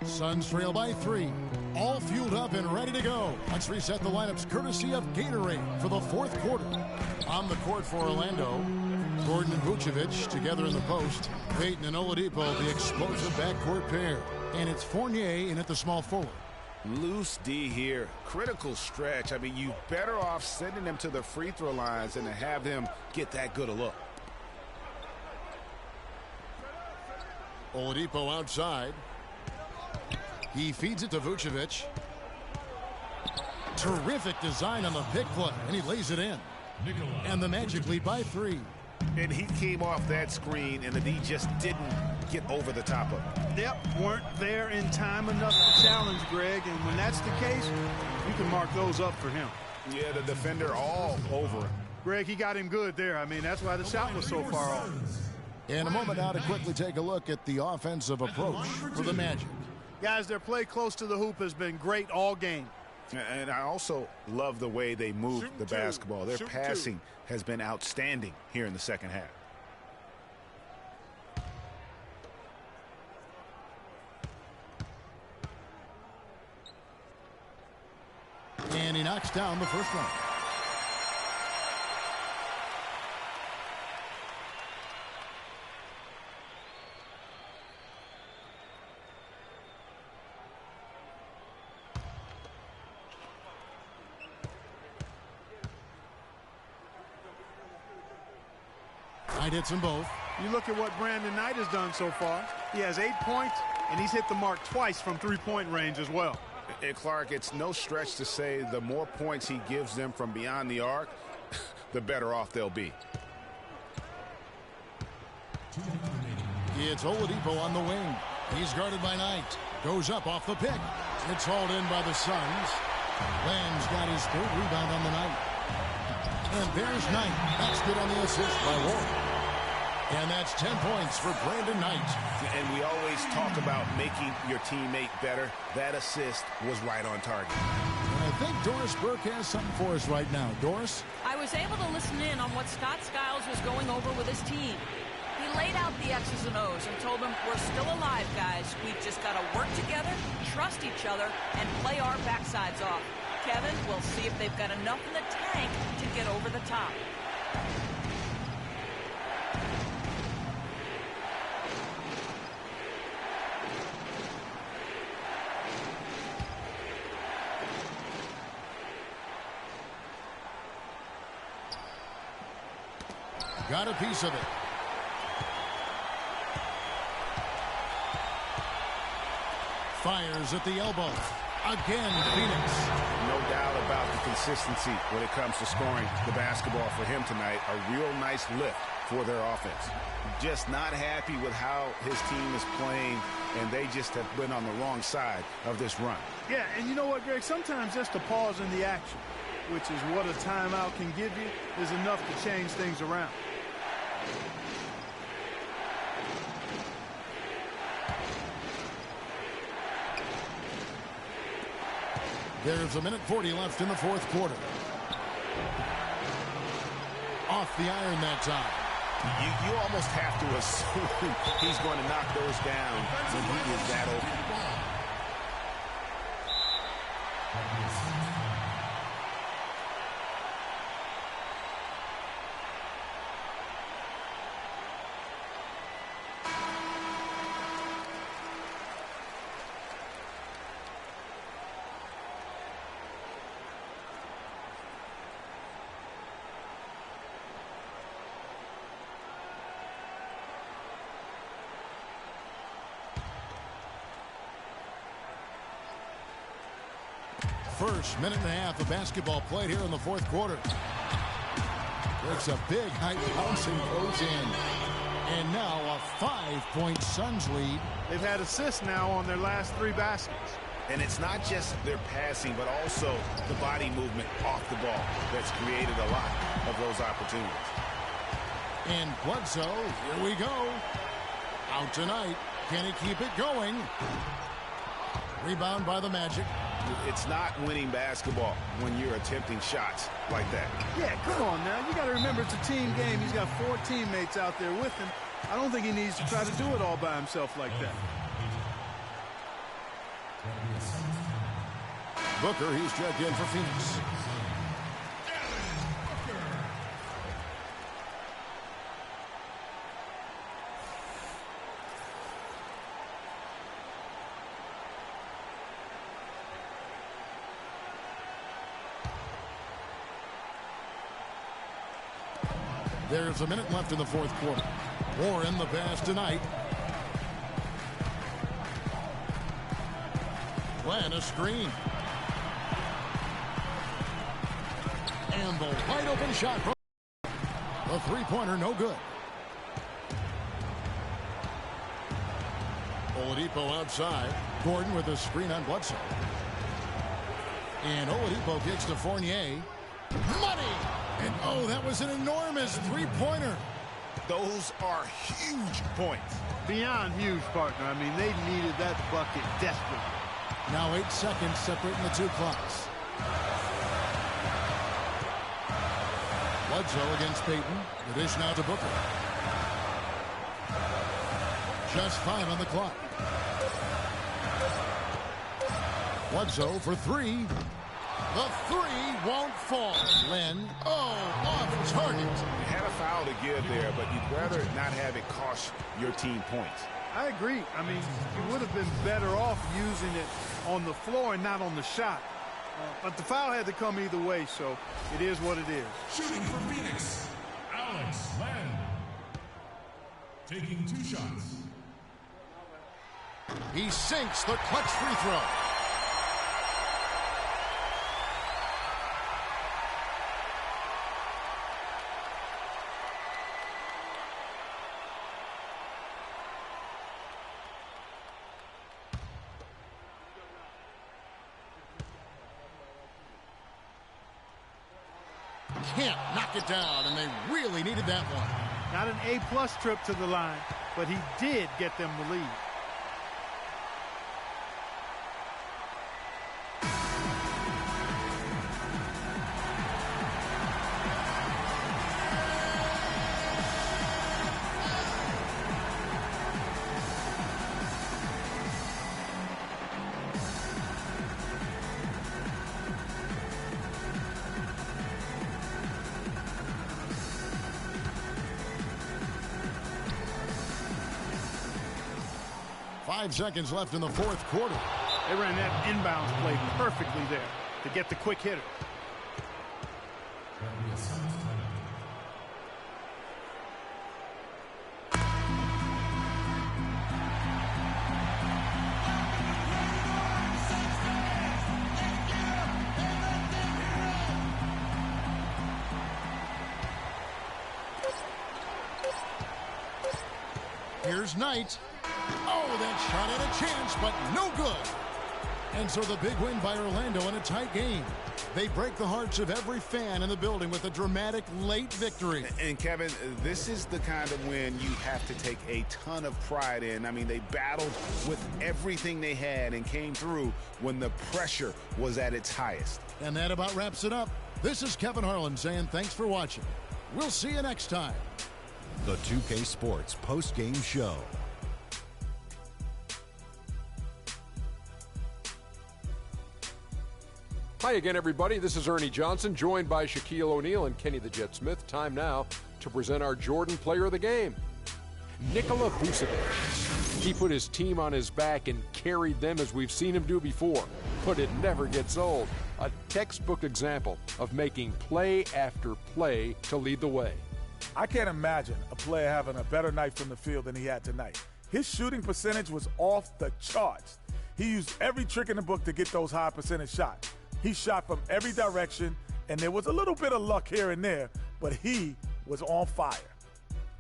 Suns trail by 3. All fueled up and ready to go. Let's reset the lineups courtesy of Gatorade for the fourth quarter. On the court for Orlando, Gordon and Vucevic together in the post. Payton and Oladipo, the explosive backcourt pair. And it's Fournier in at the small forward. Loose D here. Critical stretch. I mean, you better off sending them to the free throw lines than to have them get that good a look. Oladipo outside. He feeds it to Vucevic. Terrific design on the pick play, and he lays it in. And the Magic lead by 3. And he came off that screen, and the D just didn't get over the top of it. Yep, weren't there in time enough to challenge Greg, and when that's the case, you can mark those up for him. Yeah, the defender all over him. Greg, he got him good there. I mean, that's why the shot was so far off. In a moment now to quickly take a look at the offensive approach for the Magic. Guys, their play close to the hoop has been great all game. And I also love the way they move the basketball. Their passing has been outstanding here in the second half. And he knocks down the first one. Knight hits them both. You look at what Brandon Knight has done so far. He has 8 points, and he's hit the mark twice from three-point range as well. And Clark, it's no stretch to say the more points he gives them from beyond the arc, the better off they'll be. It's Oladipo on the wing. He's guarded by Knight. Goes up off the pick. It's hauled in by the Suns. Lamb's got his 3rd rebound on the night. And there's Knight. That's good on the assist by Warren. And that's 10 points for Brandon Knight. And we always talk about making your teammate better. That assist was right on target. And I think Doris Burke has something for us right now. Doris? I was able to listen in on what Scott Skiles was going over with his team. He laid out the X's and O's and told them, we're still alive, guys. We've just got to work together, trust each other, and play our backsides off. Kevin, we'll see if they've got enough in the tank to get over the top. Got a piece of it. Fires at the elbow. Again, Phoenix. No doubt about the consistency when it comes to scoring the basketball for him tonight. A real nice lift for their offense. Just not happy with how his team is playing, and they just have been on the wrong side of this run. Yeah, and you know what, Greg? Sometimes just a pause in the action, which is what a timeout can give you, is enough to change things around. There's 1:40 left in the 4th quarter. Off the iron that time. You almost have to assume he's going to knock those down when he is that open. First minute and a half of basketball played here in the 4th quarter. Breaks a big high bounce and goes in. And now a 5-point Suns lead. They've had assists now on their last 3 baskets. And it's not just their passing, but also the body movement off the ball that's created a lot of those opportunities. And Bledsoe, here we go. Out tonight. Can he keep it going? Rebound by the Magic. It's not winning basketball when you're attempting shots like that. Yeah, come on now. You got to remember it's a team game. He's got 4 teammates out there with him. I don't think he needs to try to do it all by himself like that. Booker, he's checked in for Phoenix. There's a minute left in the fourth quarter. Warren the pass tonight. Glenn a screen. And the wide open shot. The three-pointer no good. Oladipo outside. Gordon with a screen on Bledsoe. And Oladipo gets to Fournier. Money! And oh, that was an enormous three-pointer. Those are huge points. Beyond huge, partner. I mean, they needed that bucket desperately. Now 8 seconds separating the two clocks. Bledsoe against Payton. The dish now to Booker. Just 5 on the clock. Bledsoe for 3. The 3 won't fall. Len, off target. You had a foul to give there, but you'd rather not have it cost your team points. I agree. I mean, you would have been better off using it on the floor and not on the shot. But the foul had to come either way, so it is what it is. Shooting for Phoenix, Alex Len. Taking 2 shots. He sinks the clutch free throw. Can't knock it down, and they really needed that one. Not an A-plus trip to the line, but he did get them the lead. Five seconds left in the fourth quarter. They ran that inbounds play perfectly there to get the quick hitter. Here's Knight. Oh, that shot had a chance, but no good. And so the big win by Orlando in a tight game. They break the hearts of every fan in the building with a dramatic late victory. And Kevin, this is the kind of win you have to take a ton of pride in. I mean, they battled with everything they had and came through when the pressure was at its highest. And that about wraps it up. This is Kevin Harlan saying thanks for watching. We'll see you next time. The 2K Sports post-game show. Hi again, everybody. This is Ernie Johnson, joined by Shaquille O'Neal and Kenny the Jet Smith. Time now to present our Jordan Player of the Game, Nikola Vucevic. He put his team on his back and carried them as we've seen him do before, but it never gets old. A textbook example of making play after play to lead the way. I can't imagine a player having a better night from the field than he had tonight. His shooting percentage was off the charts. He used every trick in the book to get those high percentage shots. He shot from every direction, and there was a little bit of luck here and there, but he was on fire.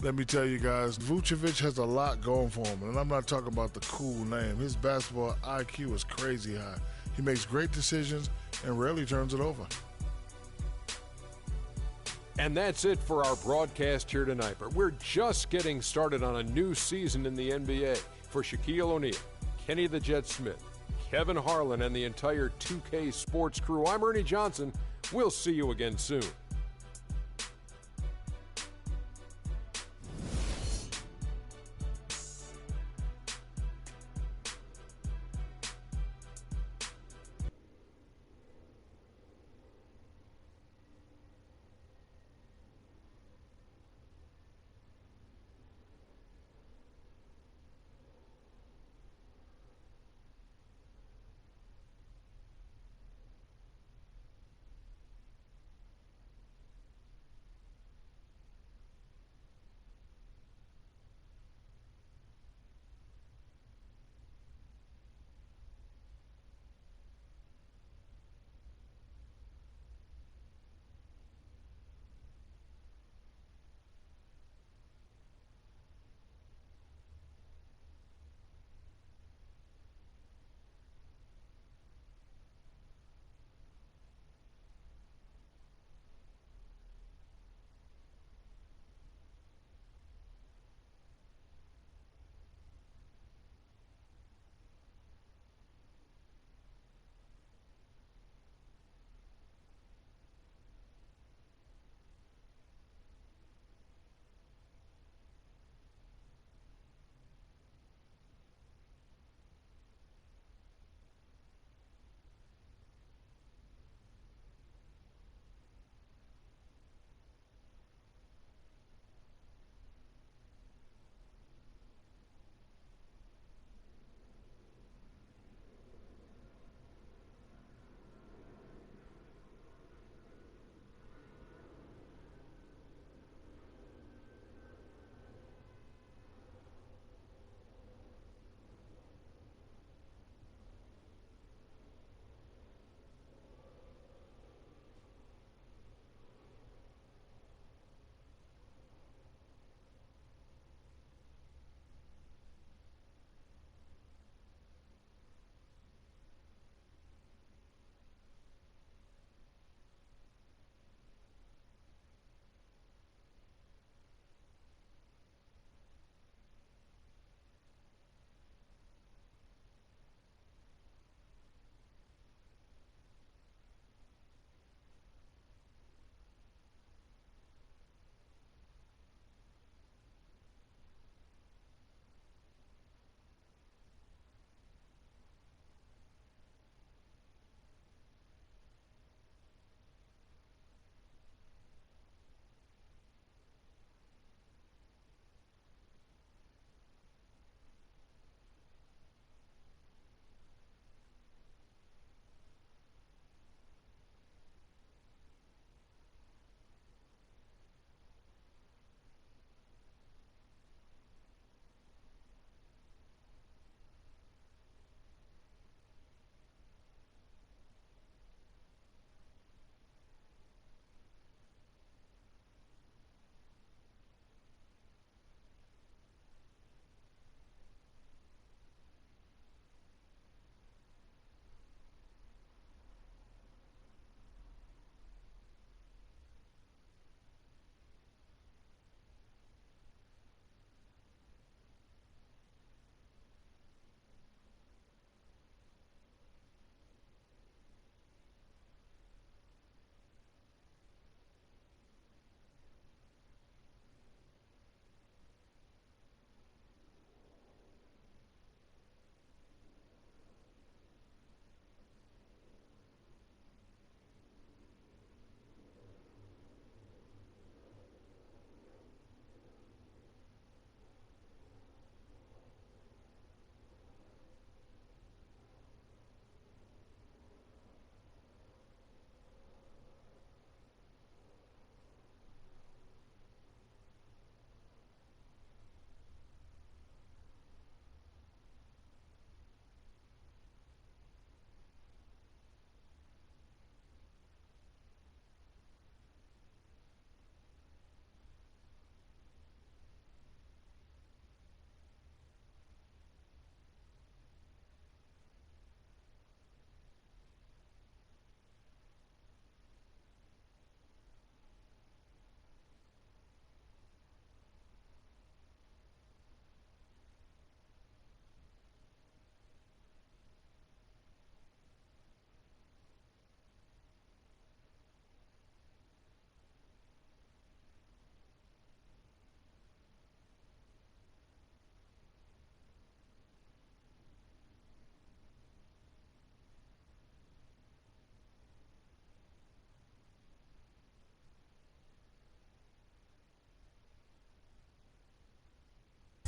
Let me tell you guys, Vucevic has a lot going for him, and I'm not talking about the cool name. His basketball IQ is crazy high. He makes great decisions and rarely turns it over. And that's it for our broadcast here tonight, but we're just getting started on a new season in the NBA. For Shaquille O'Neal, Kenny the Jet Smith, Kevin Harlan, and the entire 2K Sports crew, I'm Ernie Johnson. We'll see you again soon.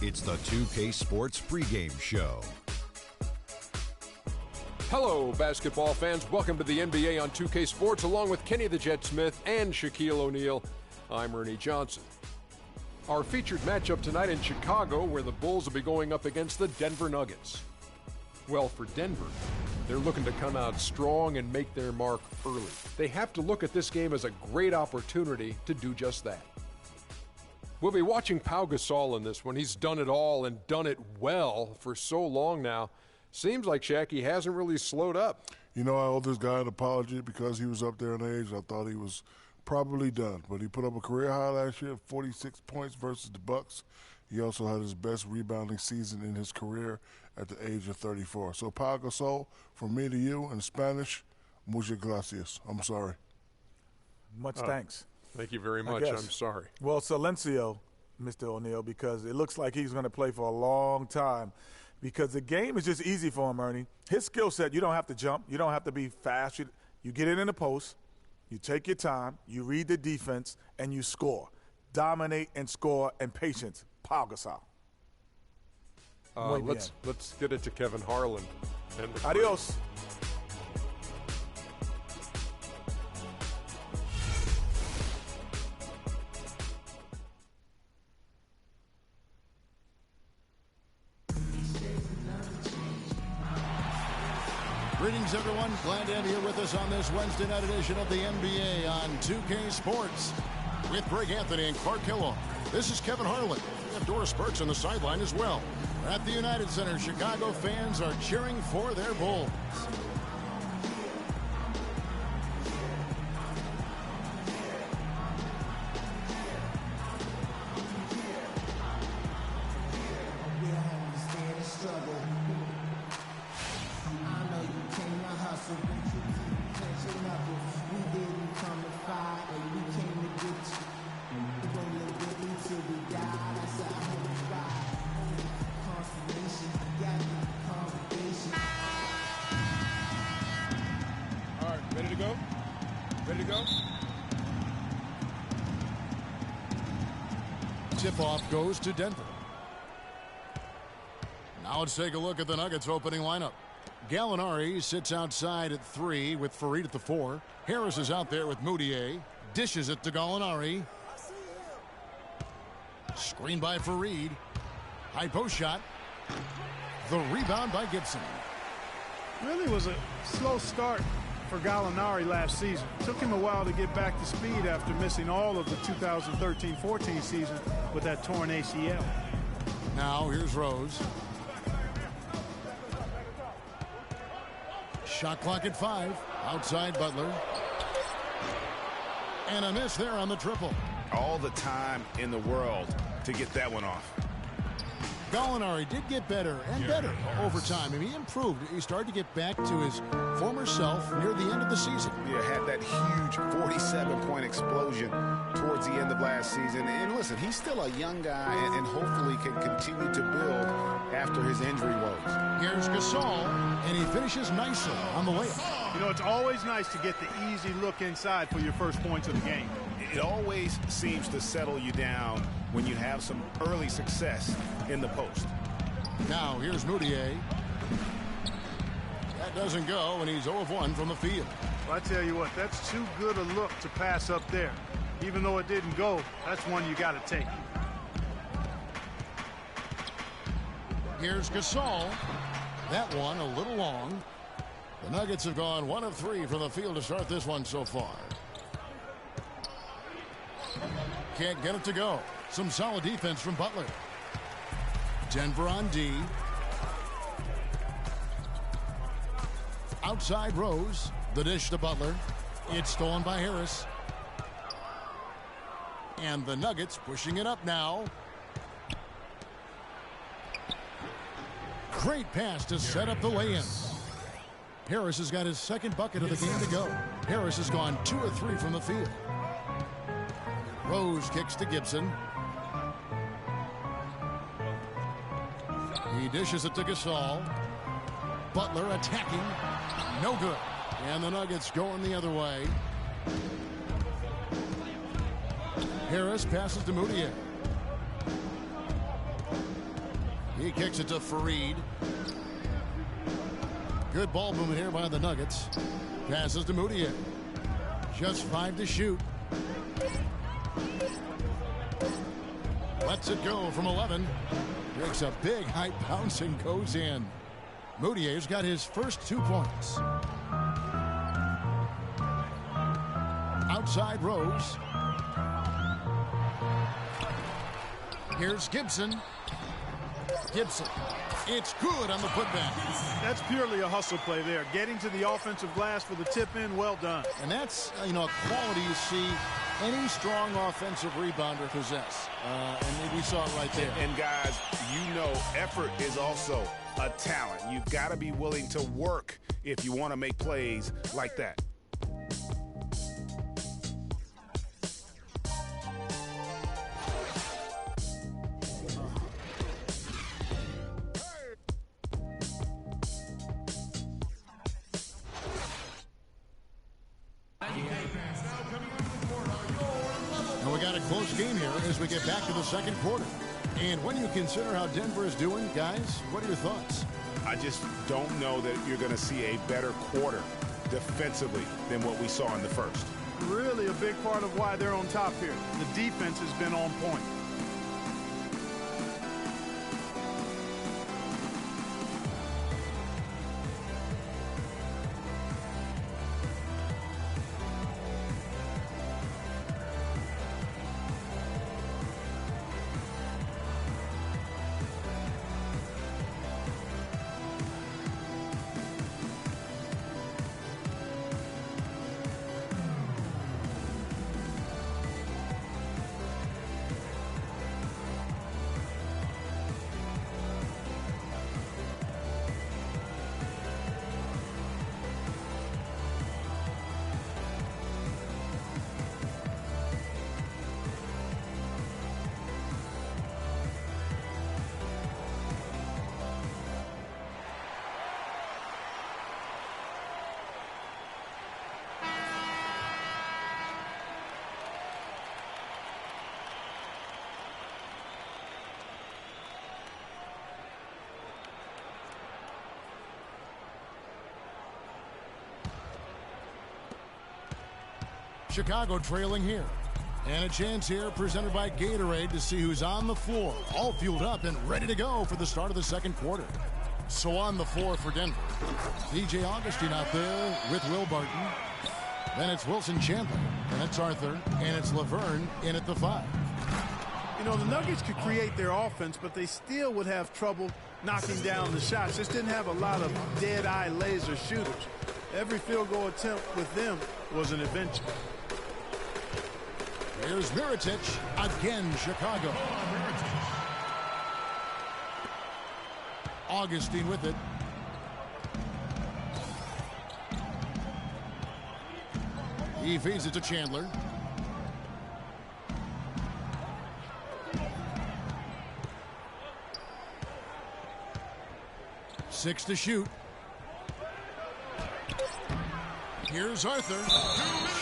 It's the 2K Sports pregame show. Hello, basketball fans. Welcome to the NBA on 2K Sports, along with Kenny the Jet Smith and Shaquille O'Neal. I'm Ernie Johnson. Our featured matchup tonight in Chicago, where the Bulls will be going up against the Denver Nuggets. Well, for Denver, they're looking to come out strong and make their mark early. They have to look at this game as a great opportunity to do just that. We'll be watching Pau Gasol in this one. He's done it all and done it well for so long now. Seems like, Shaq, he hasn't really slowed up. You know, I owe this guy an apology because he was up there in age. I thought he was probably done. But he put up a career high last year, 46 points versus the Bucks. He also had his best rebounding season in his career at the age of 34. So, Pau Gasol, from me to you in Spanish, muchas gracias. I'm sorry. Much thanks. Thank you very much. I'm sorry. Well, Silencio, Mr. O'Neal, because it looks like he's going to play for a long time. Because the game is just easy for him, Ernie. His skill set, you don't have to jump. You don't have to be fast. You get in the post, you take your time, you read the defense, and you score. Dominate and score and patience. Pau Gasol. Let's get it to Kevin Harlan. And the Adios. Greetings, everyone. Glad to have you here with us on this Wednesday night edition of the NBA on 2K Sports. With Greg Anthony and Clark Kellogg, this is Kevin Harlan. We have Doris Burks on the sideline as well. At the United Center, Chicago fans are cheering for their Bulls. Tip-off goes to Denver. Now let's take a look at the Nuggets opening lineup. Gallinari sits outside at 3 with Farid at the 4. Harris is out there with Moutier. Dishes it to Gallinari. Screen by Farid. High post shot. The rebound by Gibson. Really was a slow start for Gallinari last season. Took him a while to get back to speed after missing all of the 2013-14 season with that torn ACL. Now here's Rose. Shot clock at 5. Outside Butler. And a miss there on the triple. All the time in the world to get that one off. Gallinari did get better and better over time. I mean, he improved. He started to get back to his former self near the end of the season. Yeah, had that huge 47-point explosion towards the end of last season. And listen, he's still a young guy and hopefully can continue to build after his injury woes. Here's Gasol, and he finishes nicely on the layup. You know, it's always nice to get the easy look inside for your first points of the game. It always seems to settle you down when you have some early success in the post. Now here's Moutier. That doesn't go, and he's 0 of 1 from the field. Well, I tell you what, that's too good a look to pass up there. Even though it didn't go, that's one you got to take. Here's Gasol. That one a little long. The Nuggets have gone 1 of 3 from the field to start this one so far. Can't get it to go. Some solid defense from Butler. Denver on D. Outside Rose. The dish to Butler. It's stolen by Harris. And the Nuggets pushing it up now. Great pass to set up the lay-in. Harris has got his second bucket of the game to go. Harris has gone 2 of 3 from the field. Rose kicks to Gibson. He dishes it to Gasol. Butler attacking. No good. And the Nuggets going the other way. Harris passes to Moutier. He kicks it to Fareed. Good ball movement here by the Nuggets. Passes to Moutier. Just 5 to shoot. Lets it go from 11. Makes a big high bounce and goes in. Moutier's got his first 2 points. Outside Rose. Here's Gibson. Gibson. It's good on the putback. That's purely a hustle play there. Getting to the offensive glass for the tip-in, well done. And that's, a quality you see any strong offensive rebounder possess. And we saw it right there. And guys, effort is also a talent. You've got to be willing to work if you want to make plays like that. And we got a close game here as we get back to the second quarter. And when you consider how Denver is doing, guys, what are your thoughts? I just don't know that you're going to see a better quarter defensively than what we saw in the first. Really a big part of why they're on top here. The defense has been on point. Chicago trailing here. And a chance here presented by Gatorade to see who's on the floor. All fueled up and ready to go for the start of the second quarter. So on the floor for Denver, DJ Augustine out there with Will Barton. Then it's Wilson Chandler. And it's Arthur. And it's Laverne in at the 5. The Nuggets could create their offense, but they still would have trouble knocking down the shots. Just didn't have a lot of dead-eye laser shooters. Every field goal attempt with them was an adventure. Here's Mirotic, again Chicago. Augustine with it. He feeds it to Chandler. Six to shoot. Here's Arthur.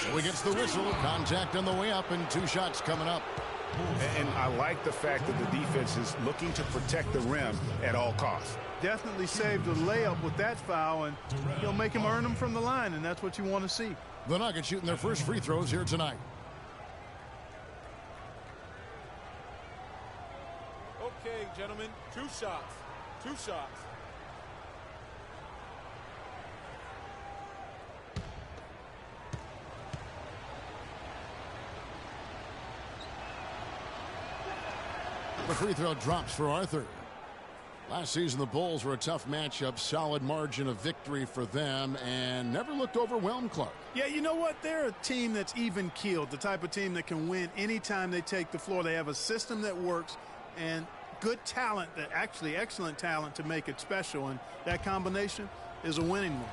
So he gets the whistle. Contact on the way up and 2 shots coming up. And I like the fact that the defense is looking to protect the rim at all costs. Definitely saved a layup with that foul, and he'll make him earn them from the line, and that's what you want to see. The Nuggets shooting their first free throws here tonight. Okay, gentlemen, 2 shots. 2 shots. The free throw drops for Arthur. Last season, the Bulls were a tough matchup, solid margin of victory for them, and never looked overwhelmed, Clark. Yeah, you know what? They're a team that's even-keeled, the type of team that can win anytime they take the floor. They have a system that works and good talent, that actually excellent talent to make it special, and that combination is a winning one.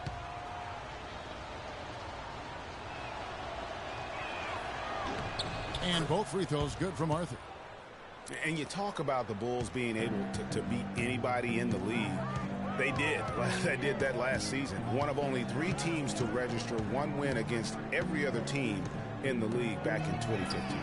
And both free throws good from Arthur. And you talk about the Bulls being able to beat anybody in the league. They did. They did that last season. One of only 3 teams to register 1 win against every other team in the league back in 2015.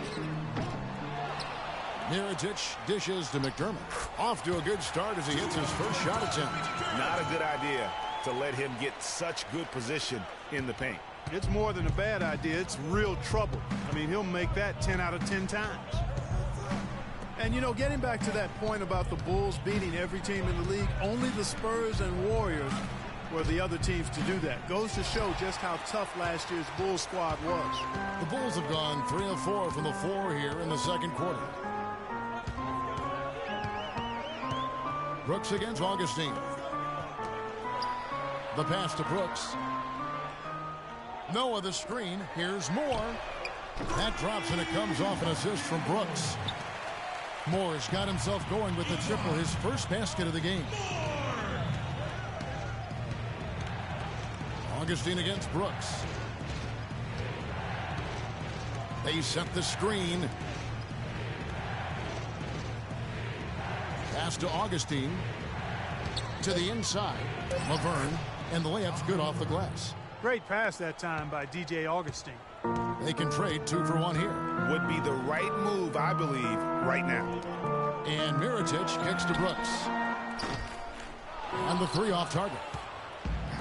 Miritich dishes to McDermott. Off to a good start as he hits his first shot attempt. Not a good idea to let him get such good position in the paint. It's more than a bad idea. It's real trouble. I mean, he'll make that 10 out of 10 times. And, you know, getting back to that point about the Bulls beating every team in the league, only the Spurs and Warriors were the other teams to do that. Goes to show just how tough last year's Bulls squad was. The Bulls have gone 3 of 4 from the floor here in the second quarter. Brooks against Augustine. The pass to Brooks. Noah the screen. Here's Moore. That drops and it comes off an assist from Brooks. Moore's got himself going with the triple, his first basket of the game. Augustine against Brooks. They set the screen. Pass to Augustine. To the inside. Laverne. And the layup's good off the glass. Great pass that time by DJ Augustine. They can trade 2 for 1 here. Would be the right move, I believe, right now. And Miritich kicks to Brooks. And the 3 off target.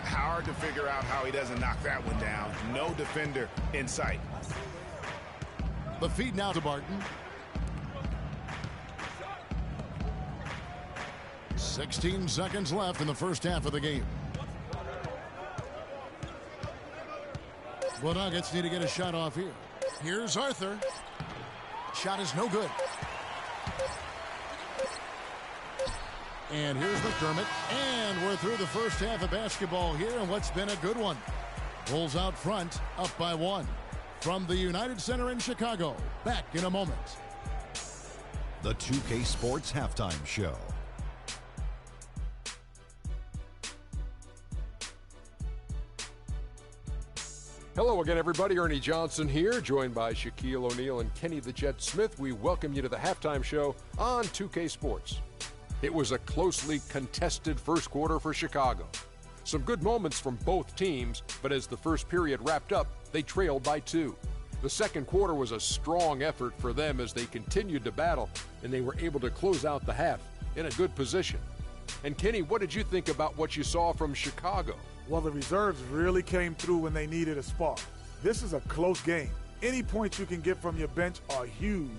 Hard to figure out how he doesn't knock that one down. No defender in sight. The feed now to Barton. 16 seconds left in the first half of the game. The Nuggets need to get a shot off here. Here's Arthur. Shot is no good. And here's McDermott. And we're through the first half of basketball here, and what's been a good one. Bulls out front, up by 1. From the United Center in Chicago. Back in a moment. The 2K Sports Halftime Show. Hello again, everybody. Ernie Johnson here, joined by Shaquille O'Neal and Kenny the Jet Smith. We welcome you to the halftime show on 2K Sports. It was a closely contested first quarter for Chicago. Some good moments from both teams, but as the first period wrapped up, they trailed by 2. The second quarter was a strong effort for them as they continued to battle, and they were able to close out the half in a good position. And Kenny, what did you think about what you saw from Chicago? Well, the reserves really came through when they needed a spark. This is a close game. Any points you can get from your bench are huge.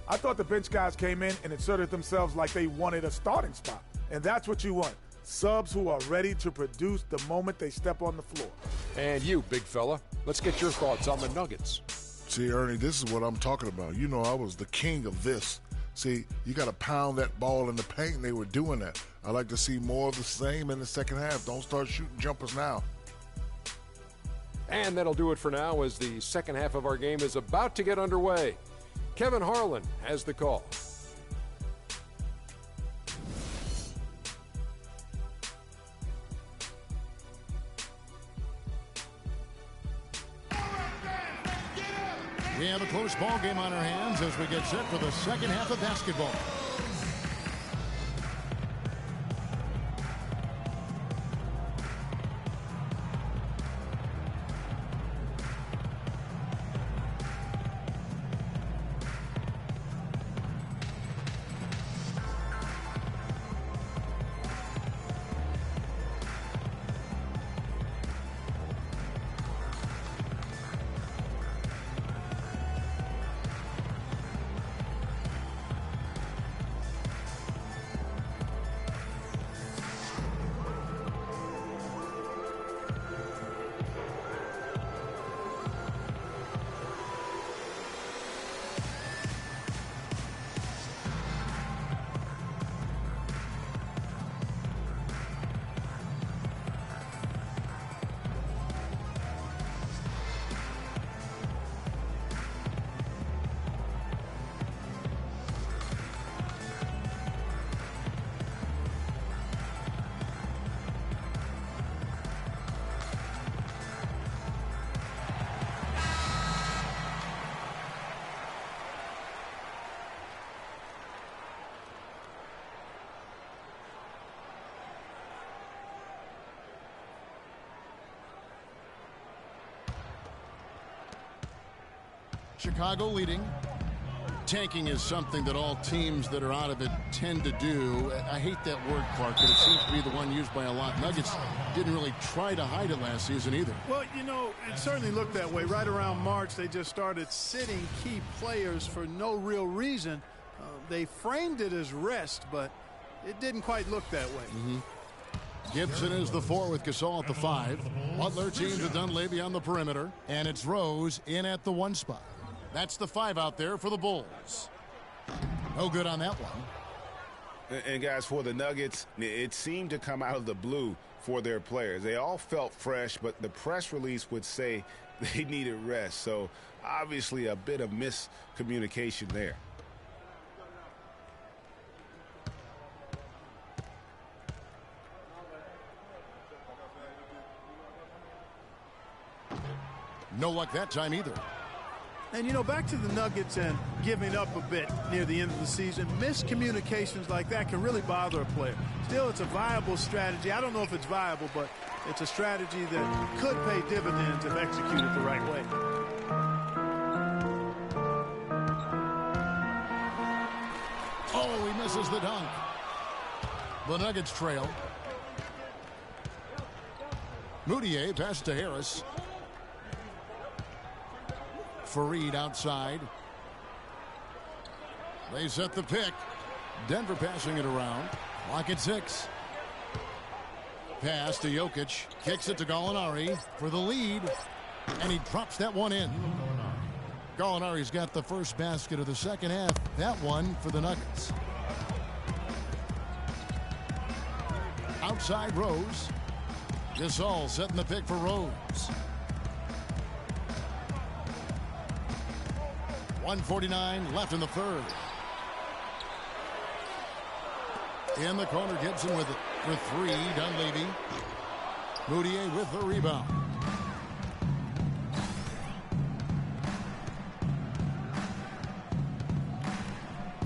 I thought the bench guys came in and inserted themselves like they wanted a starting spot. And that's what you want. Subs who are ready to produce the moment they step on the floor. And you, big fella, let's get your thoughts on the Nuggets. See, Ernie, this is what I'm talking about. You know, I was the king of this. See, you got to pound that ball in the paint, and they were doing that. I like to see more of the same in the second half. Don't start shooting jumpers now. And that'll do it for now as the second half of our game is about to get underway. Kevin Harlan has the call. We have a close ball game on our hands as we get set for the second half of basketball. Chicago leading. Tanking is something that all teams that are out of it tend to do. I hate that word, Clark, but it seems to be the one used by a lot. Nuggets didn't really try to hide it last season either. Well, you know, it certainly looked that way. Right around March, they just started sitting key players for no real reason. They framed it as rest, but it didn't quite look that way. Gibson is the 4 with Gasol at the 5. Butler teams with Dunleavy on the perimeter. And it's Rose in at the 1 spot. That's the 5 out there for the Bulls. No good on that one. And guys, for the Nuggets, it seemed to come out of the blue for their players. They all felt fresh, but the press release would say they needed rest. So obviously a bit of miscommunication there. No luck that time either. And, you know, back to the Nuggets and giving up a bit near the end of the season, miscommunications like that can really bother a player. Still, it's a viable strategy. I don't know if it's viable, but it's a strategy that could pay dividends if executed the right way. Oh, he misses the dunk. The Nuggets trail. Moutier passes to Harris. Fareed outside. They set the pick. Denver passing it around. Clock at 6. Pass to Jokic. Kicks it to Gallinari for the lead. And he drops that one in. Gallinari's got the first basket of the second half. That one for the Nuggets. Outside Rose. Gasol setting the pick for Rose. 1:49 left in the third. In the corner, Gibson with it for 3. Dunleavy. Moutier with the rebound.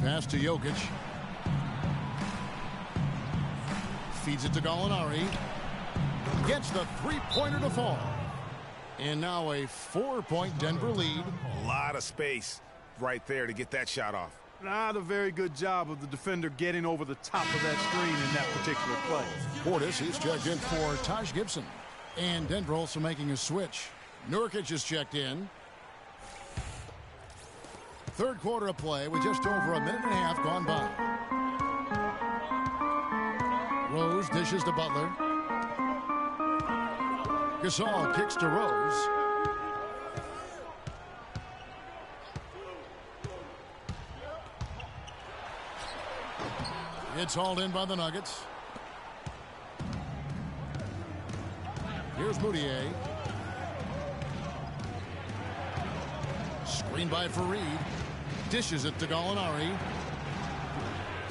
Pass to Jokic. Feeds it to Gallinari. Gets the three-pointer to fall. And now a 4-point Denver lead. A lot of space right there to get that shot off. Not a very good job of the defender getting over the top of that screen in that particular play. Portis, he's checked in for Taj Gibson. And Denver also making a switch. Nurkic is checked in. Third quarter of play with just over a minute and a half gone by. Rose dishes to Butler. Gasol kicks to Rose. It's hauled in by the Nuggets. Here's Moutier. Screen by Fareed. Dishes it to Gallinari.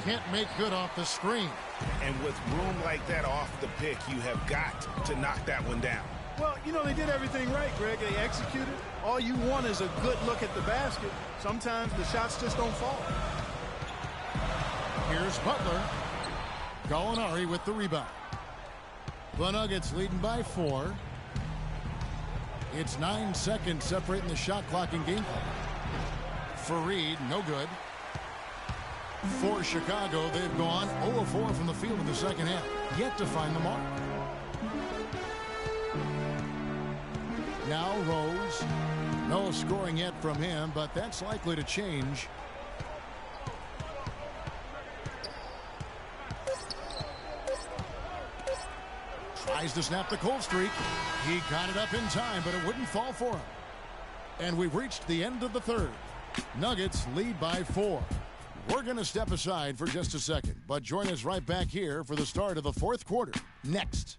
Can't make good off the screen. And with room like that off the pick, you have got to knock that one down. Well, you know, they did everything right, Greg. They executed. All you want is a good look at the basket. Sometimes the shots just don't fall. Here's Butler. Gallinari with the rebound. The Nuggets leading by 4. It's 9 seconds separating the shot clock and game clock. Fareed, no good. For Chicago, they've gone 0-4 from the field in the second half. Yet to find the mark. Now Rose. No scoring yet from him, but that's likely to change. Tries to snap the cold streak. He got it up in time, but it wouldn't fall for him. And we've reached the end of the third. Nuggets lead by 4. We're going to step aside for just a second, but join us right back here for the start of the fourth quarter. Next.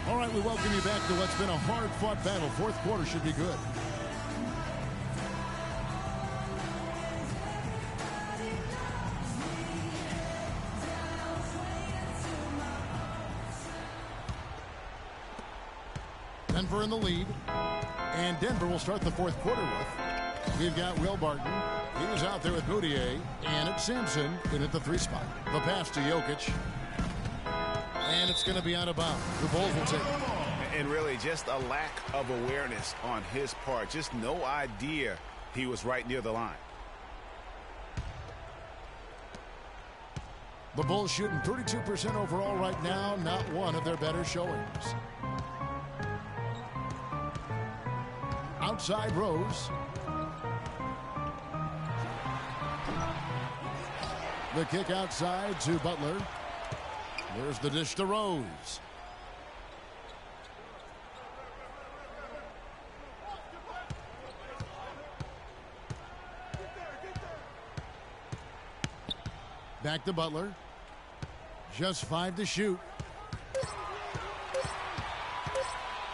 All right, we welcome you back to what's been a hard-fought battle. Fourth quarter should be good. Denver in the lead. And Denver will start the fourth quarter with. We've got Will Barton. He was out there with Moutier. And it's Sampson in at the 3 spot. The pass to Jokic. And it's going to be out of bounds. The Bulls will take it. And really just a lack of awareness on his part. Just no idea he was right near the line. The Bulls shooting 32% overall right now. Not one of their better showings. Outside Rose. The kick outside to Butler. There's the dish to Rose. Back to Butler. Just 5 to shoot.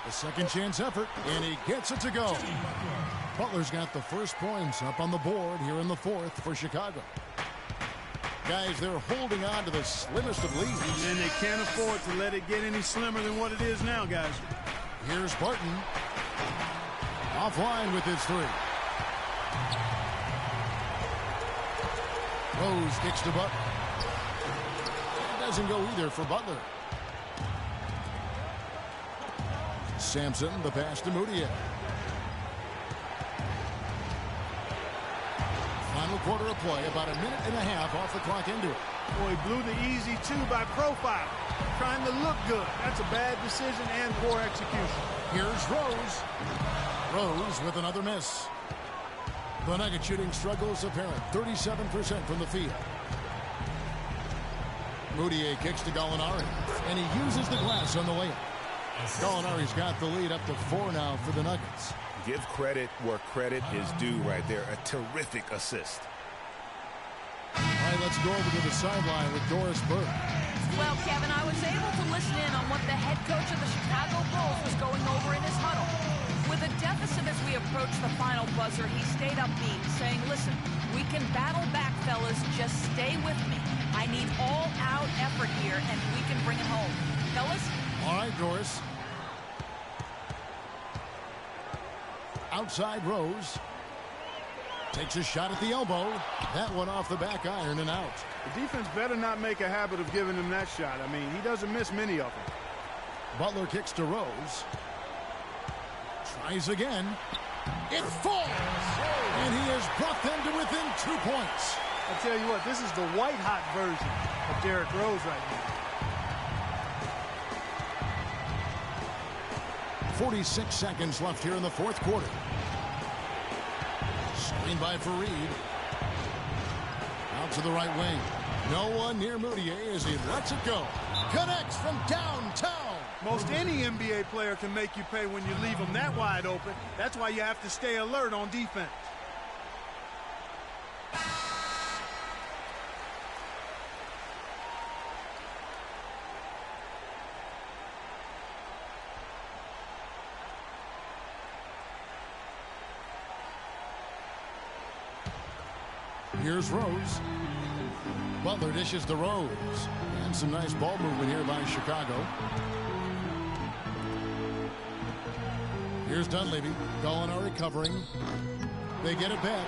A second chance effort, and he gets it to go. Butler's got the first points up on the board here in the fourth for Chicago. Guys, they're holding on to the slimmest of leads. And they can't afford to let it get any slimmer than what it is now, guys. Here's Barton. Offline with his 3. Rose kicks to Butler. It doesn't go either for Butler. Sampson, the pass to Moutier. Final quarter of play, about a minute and a half off the clock into it. Boy, blew the easy 2 by profile. Trying to look good. That's a bad decision and poor execution. Here's Rose. Rose with another miss. The Nugget shooting struggles apparent. 37% from the field. Moutier kicks to Gallinari, and he uses the glass on the layup. Gallinari's got the lead up to 4 now for the Nuggets. Give credit where credit is due right there. A terrific assist. All right, let's go over to the sideline with Doris Burke. Well, Kevin, I was able to listen in on what the head coach of the Chicago Bulls was going over in his huddle. With a deficit as we approach the final buzzer, he stayed upbeat, saying, listen, we can battle back, fellas. Just stay with me. I need all-out effort here, and we can bring it home. Fellas? All right, Doris. Outside Rose. Takes a shot at the elbow. That one off the back iron and out. The defense better not make a habit of giving him that shot. I mean, he doesn't miss many of them. Butler kicks to Rose. Tries again. It falls! And he has brought them to within 2 points. I tell you what, this is the white-hot version of Derrick Rose right now. 46 seconds left here in the fourth quarter. Screen by Fareed. Out to the right wing. No one near Moutier as he lets it go. Connects from downtown. Most any NBA player can make you pay when you leave them that wide open. That's why you have to stay alert on defense. Here's Rose. Butler dishes to Rose. And some nice ball movement here by Chicago. Here's Dunleavy. Gallinari covering. They get it back.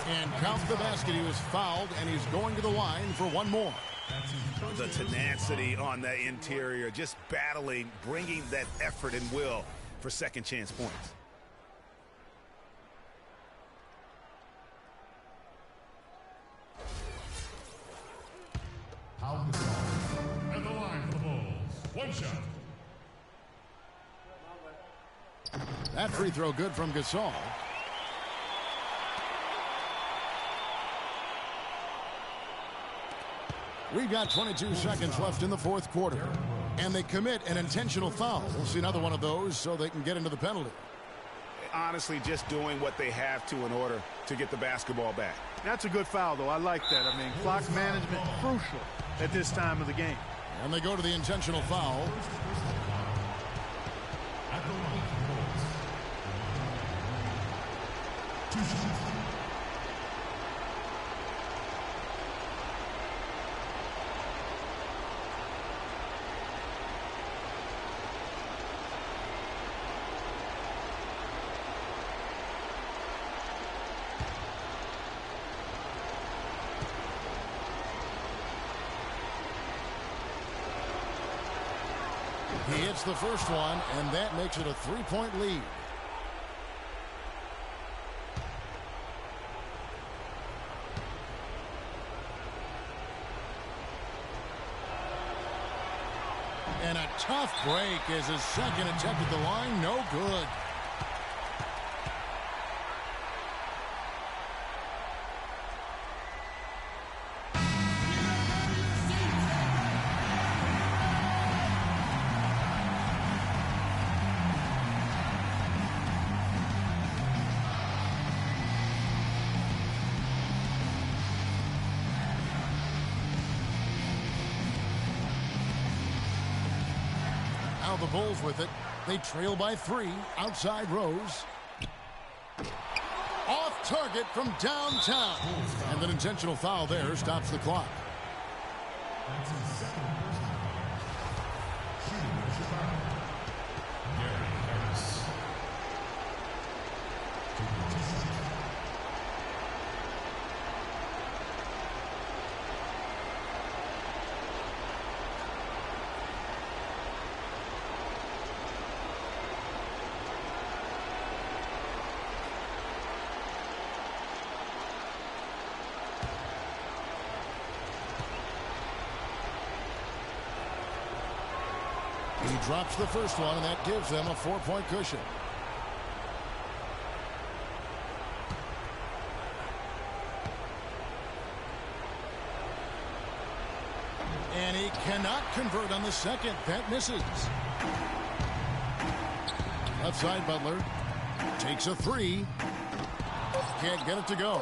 And count the basket. He was fouled, and he's going to the line for one more. The tenacity on the interior, just battling, bringing that effort and will for second chance points. At the line for the Bulls. One shot. That free throw good from Gasol. We've got 22 seconds left in the fourth quarter. And they commit an intentional foul. We'll see another one of those so they can get into the penalty. Honestly, just doing what they have to in order to get the basketball back. That's a good foul, though. I like that. I mean, clock management crucial at this time of the game. And they go to the intentional foul. At the line for the Bulls. 2 shots. gets the first one, and that makes it a 3-point lead. And a tough break as his second attempt at the line, no good. Now the Bulls with it. They trail by 3. Outside Rose. Off target from downtown. And an intentional foul there stops the clock. He drops the first one, and that gives them a 4-point cushion. And he cannot convert on the second. That misses. Left side, Butler takes a 3. Can't get it to go.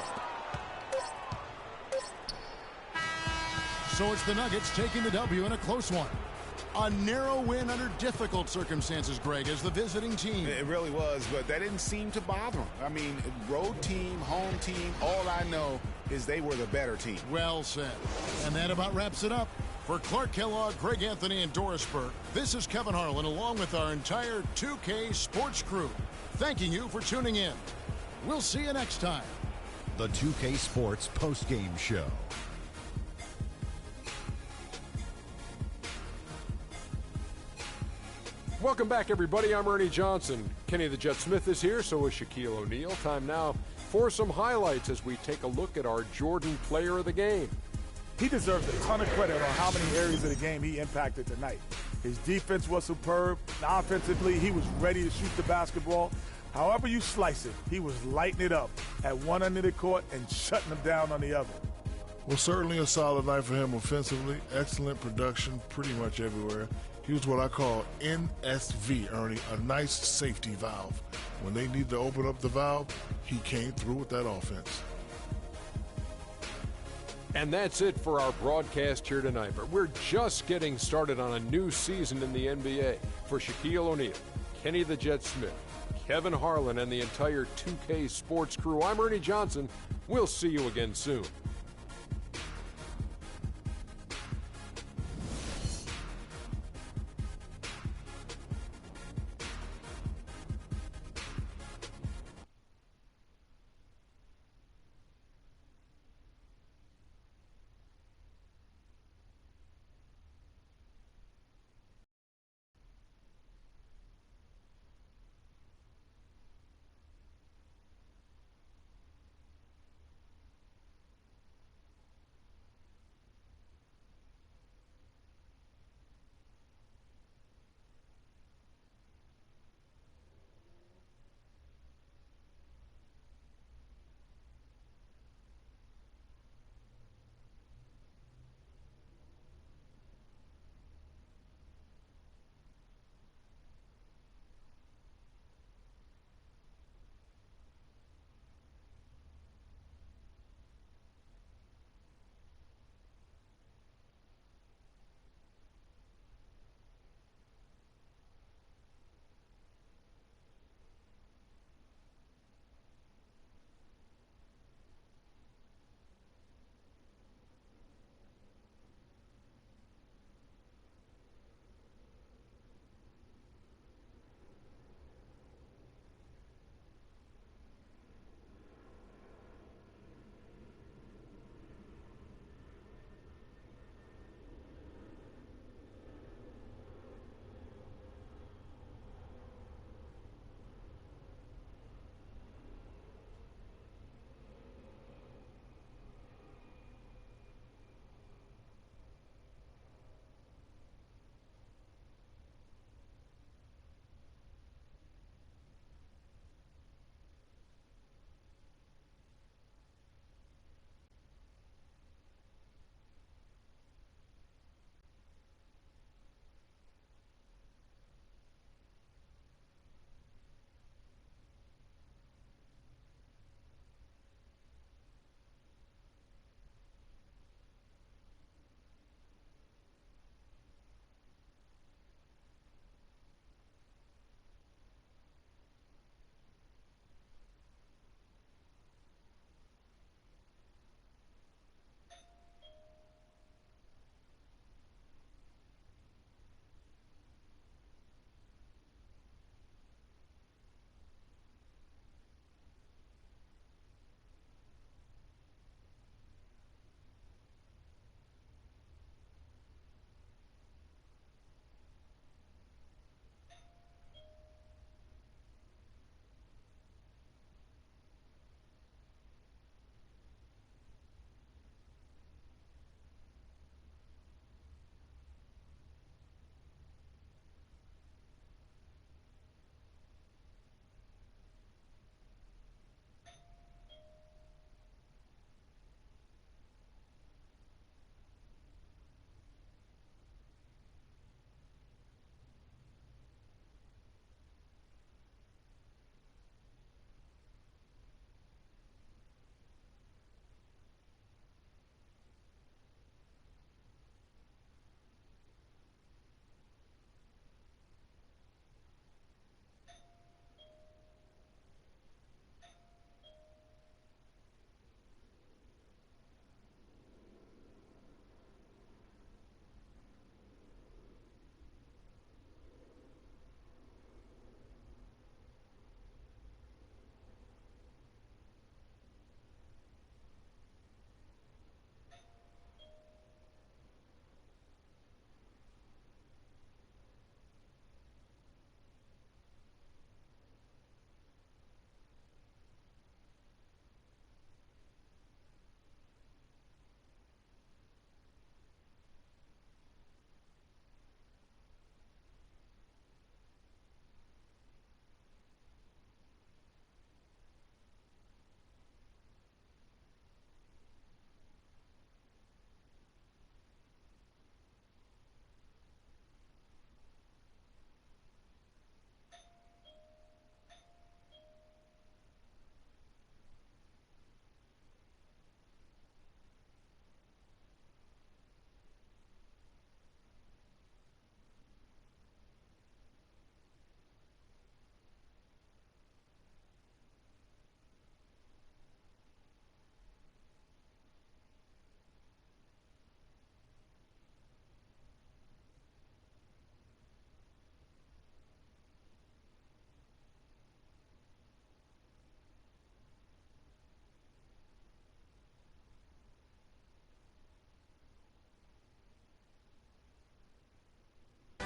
So it's the Nuggets taking the W in a close one. A narrow win under difficult circumstances, Greg, as the visiting team. It really was, but that didn't seem to bother them. I mean, road team, home team, all I know is they were the better team. Well said. And that about wraps it up. For Clark Kellogg, Greg Anthony, and Doris Burke, this is Kevin Harlan along with our entire 2K Sports crew, thanking you for tuning in. We'll see you next time. The 2K Sports postgame show. Welcome back, everybody. I'm Ernie Johnson. Kenny the Jet Smith is here, so is Shaquille O'Neal. Time now for some highlights as we take a look at our Jordan player of the game. He deserves a ton of credit on how many areas of the game he impacted tonight. His defense was superb. Offensively, he was ready to shoot the basketball. However you slice it, he was lighting it up at one end of the court and shutting them down on the other. Well, certainly a solid night for him offensively. Excellent production pretty much everywhere. He was what I call NSV, Ernie, a nice safety valve. When they need to open up the valve, he came through with that offense. And that's it for our broadcast here tonight. But we're just getting started on a new season in the NBA. For Shaquille O'Neal, Kenny the Jet Smith, Kevin Harlan, and the entire 2K Sports crew, I'm Ernie Johnson. We'll see you again soon.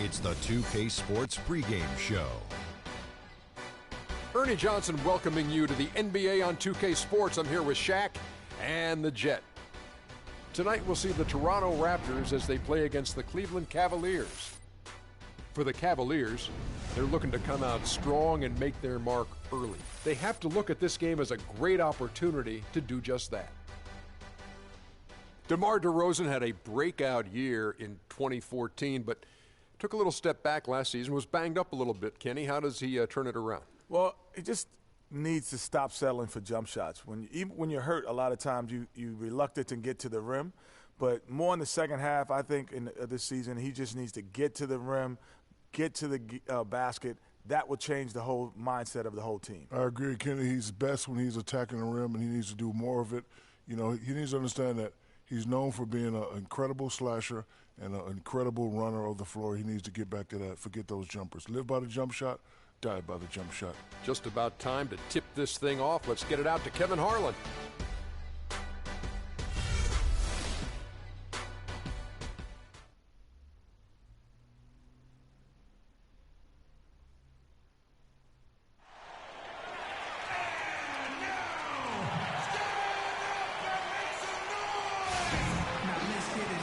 It's the 2K Sports pregame show. Ernie Johnson welcoming you to the NBA on 2K Sports. I'm here with Shaq and the Jet. Tonight we'll see the Toronto Raptors as they play against the Cleveland Cavaliers. For the Cavaliers, they're looking to come out strong and make their mark early. They have to look at this game as a great opportunity to do just that. DeMar DeRozan had a breakout year in 2014, but took a little step back last season, was banged up a little bit. Kenny, how does he turn it around? Well, he just needs to stop settling for jump shots. Even when you're hurt, a lot of times you're reluctant to get to the rim. But more in the second half, I think, in this season, he just needs to get to the rim, get to the basket. That will change the whole mindset of the whole team. I agree, Kenny. He's best when he's attacking the rim, and he needs to do more of it. You know, he needs to understand that he's known for being an incredible slasher and an incredible runner of the floor. He needs to get back to that. Forget those jumpers. Live by the jump shot. Die by the jump shot. Just about time to tip this thing off. Let's get it out to Kevin Harlan.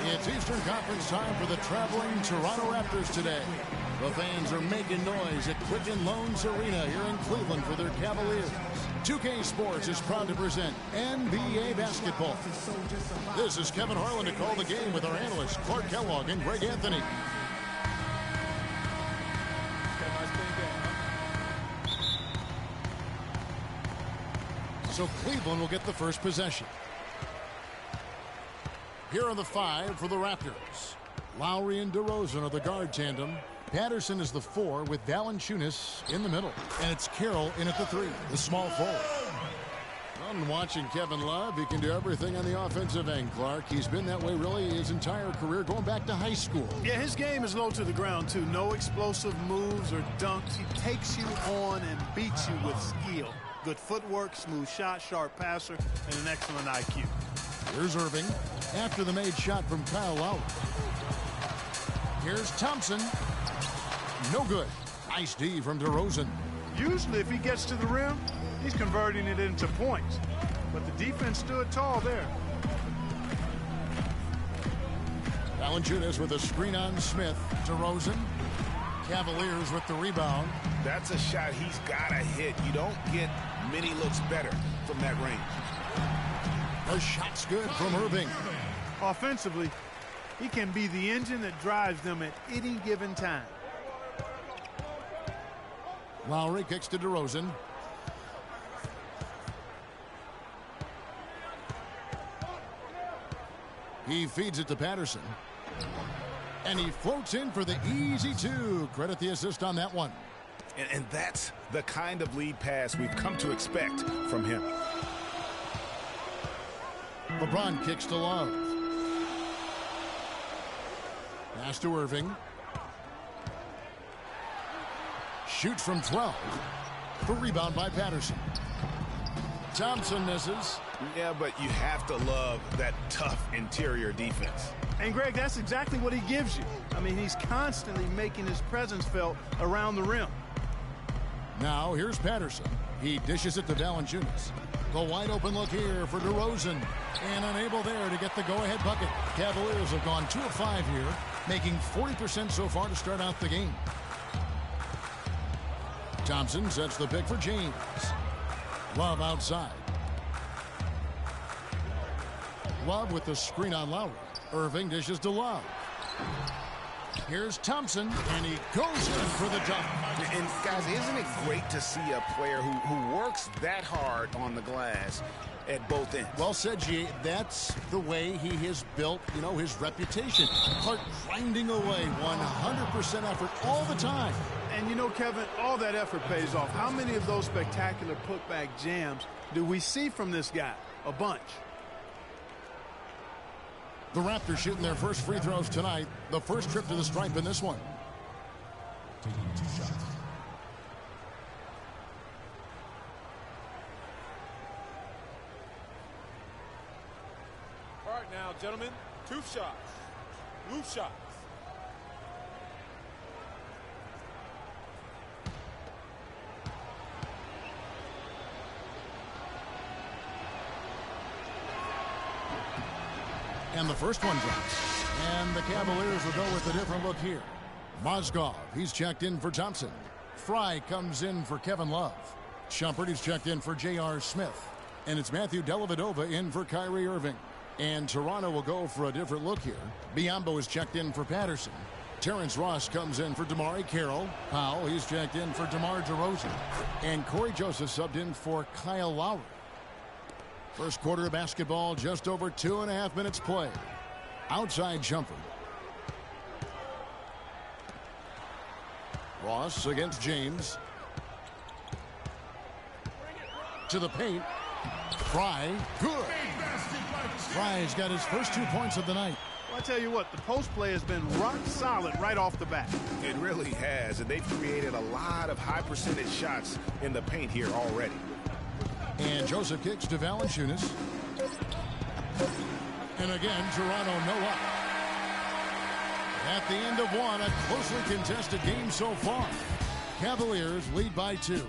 It's Eastern Conference time for the traveling Toronto Raptors today. The fans are making noise at Quicken Loans Arena here in Cleveland for their Cavaliers. 2K Sports is proud to present NBA basketball. This is Kevin Harlan to call the game with our analysts Clark Kellogg and Greg Anthony. So Cleveland will get the first possession. Here are the 5 for the Raptors. Lowry and DeRozan are the guard tandem. Patterson is the 4 with Valanciunas in the middle. And it's Carroll in at the 3, the small forward. I'm watching Kevin Love. He can do everything on the offensive end, Clark. He's been that way really his entire career, going back to high school. Yeah, his game is low to the ground, too. No explosive moves or dunks. He takes you on and beats you with skill. Good footwork, smooth shot, sharp passer, and an excellent IQ. Here's Irving after the made shot from Kyle Lowry. Here's Thompson. No good. Nice D from DeRozan. Usually if he gets to the rim, he's converting it into points. But the defense stood tall there. Valanciunas with a screen on Smith. DeRozan. Cavaliers with the rebound. That's a shot he's got to hit. You don't get many looks better from that range. The shot's good from Irving. Offensively, he can be the engine that drives them at any given time. Lowry kicks to DeRozan. He feeds it to Patterson. And he floats in for the easy 2. Credit the assist on that one. And that's the kind of lead pass we've come to expect from him. LeBron kicks to Love. Pass to Irving. Shoots from 12. The rebound by Patterson. Thompson misses. Yeah, but you have to love that tough interior defense. And, Greg, that's exactly what he gives you. I mean, he's constantly making his presence felt around the rim. Now, here's Patterson. He dishes it to Valanciunas. The wide open look here for DeRozan. And unable there to get the go-ahead bucket. Cavaliers have gone 2 of 5 here, making 40% so far to start out the game. Thompson sets the pick for James. Love outside. Love with the screen on Lowry. Irving dishes to Love. Here's Thompson, and he goes in for the dunk. And, guys, isn't it great to see a player who works that hard on the glass at both ends? Well said, G. That's the way he has built, his reputation. Clark grinding away, 100% effort all the time. And, Kevin, all that effort pays off. How many of those spectacular putback jams do we see from this guy? A bunch. The Raptors shooting their first free throws tonight. The first trip to the stripe in this one. Taking 2 shots. All right now, gentlemen, 2 shots. Loose shots. And the first one drops. And the Cavaliers will go with a different look here. Mozgov, he's checked in for Thompson. Fry comes in for Kevin Love. Shumpert, he's checked in for J.R. Smith. And it's Matthew Dellavedova in for Kyrie Irving. And Toronto will go for a different look here. Biyombo is checked in for Patterson. Terrence Ross comes in for Damari Carroll. Powell, he's checked in for DeMar DeRozan. And Corey Joseph subbed in for Kyle Lowry. First quarter of basketball, just over 2.5 minutes played. Outside Shumpert. Ross against James. To the paint. Fry, good. Fry's got his first 2 points of the night. Well, I tell you what, the post play has been rock solid right off the bat. It really has, and they've created a lot of high percentage shots in the paint here already. And Joseph kicks to Valanciunas. And again, Toronto no up. At the end of one, a closely contested game so far. Cavaliers lead by 2.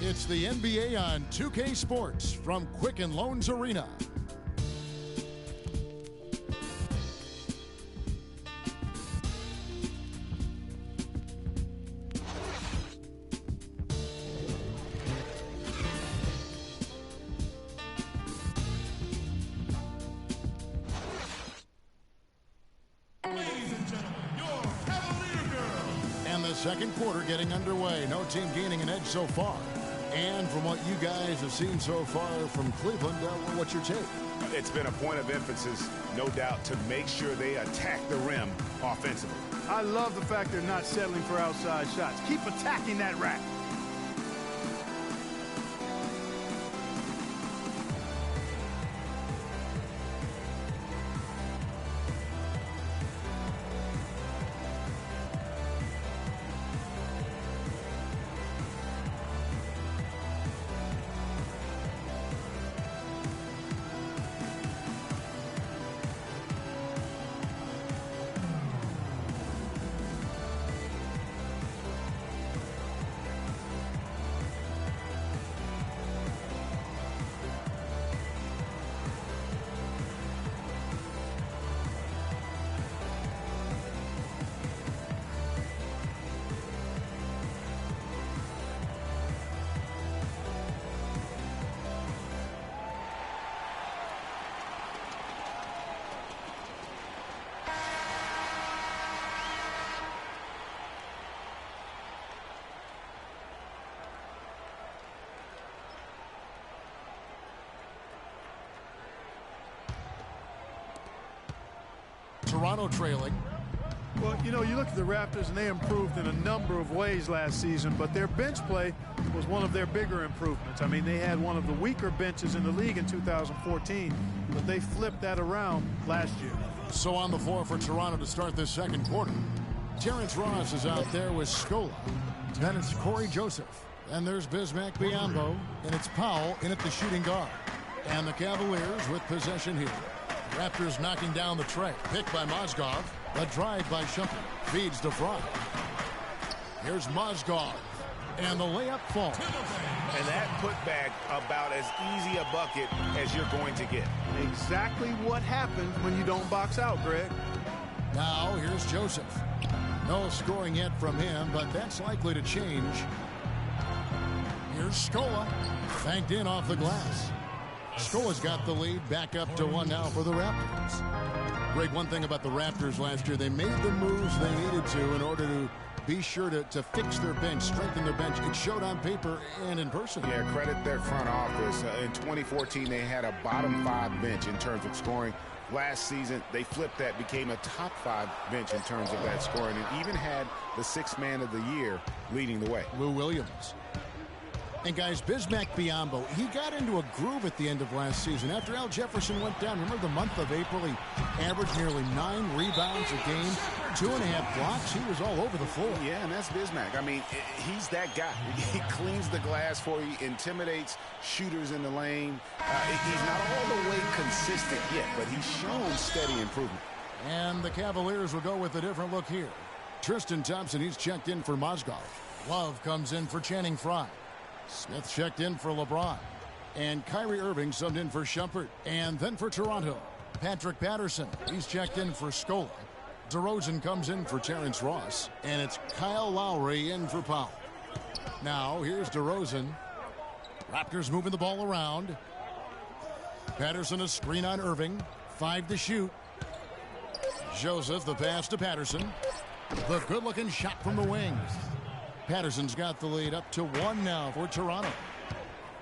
It's the NBA on 2K Sports from Quicken Loans Arena. Second quarter getting underway. No team gaining an edge so far. And from what you guys have seen so far from Cleveland, what's your take? It's been a point of emphasis, no doubt, to make sure they attack the rim offensively. I love the fact they're not settling for outside shots. Keep attacking that rack. Toronto trailing. Well, you know, you look at the Raptors and they improved in a number of ways last season, but their bench play was one of their bigger improvements. I mean, they had one of the weaker benches in the league in 2014, but they flipped that around last year. So on the floor for Toronto to start this second quarter. Terrence Ross is out there with Scola. Then it's Corey Joseph. And there's Bismack Biyombo, and it's Powell in at the shooting guard. And the Cavaliers with possession here. Raptors knocking down the tray. Picked by Mozgov. A drive by Shumpert. Feeds to Fry. Here's Mozgov. And the layup falls. And that putback about as easy a bucket as you're going to get. Exactly what happens when you don't box out, Greg. Now here's Joseph. No scoring yet from him, but that's likely to change. Here's Scola. Banked in off the glass. Scola's got the lead back up to 1 now for the Raptors. Greg, one thing about the Raptors last year, they made the moves they needed to in order to be sure to fix their bench, strengthen their bench. It showed on paper and in person. Yeah, credit their front office. In 2014, they had a bottom 5 bench in terms of scoring. Last season, they flipped that, became a top 5 bench in terms of that scoring, and even had the 6th man of the year leading the way. Lou Williams. And guys, Bismack Biyombo, he got into a groove at the end of last season. After Al Jefferson went down, remember the month of April, he averaged nearly 9 rebounds a game, 2.5 blocks. He was all over the floor. Yeah, and that's Bismack. I mean, he's that guy. He cleans the glass for you, intimidates shooters in the lane. He's not all the way consistent yet, but he's shown steady improvement. And the Cavaliers will go with a different look here. Tristan Thompson, he's checked in for Mozgov. Love comes in for Channing Frye. Smith checked in for LeBron. And Kyrie Irving subbed in for Shumpert. And then for Toronto, Patrick Patterson. He's checked in for Scola. DeRozan comes in for Terrence Ross. And it's Kyle Lowry in for Powell. Now, here's DeRozan. Raptors moving the ball around. Patterson a screen on Irving. 5 to shoot. Joseph the pass to Patterson. The good-looking shot from the wings. Patterson's got the lead up to 1 now for Toronto.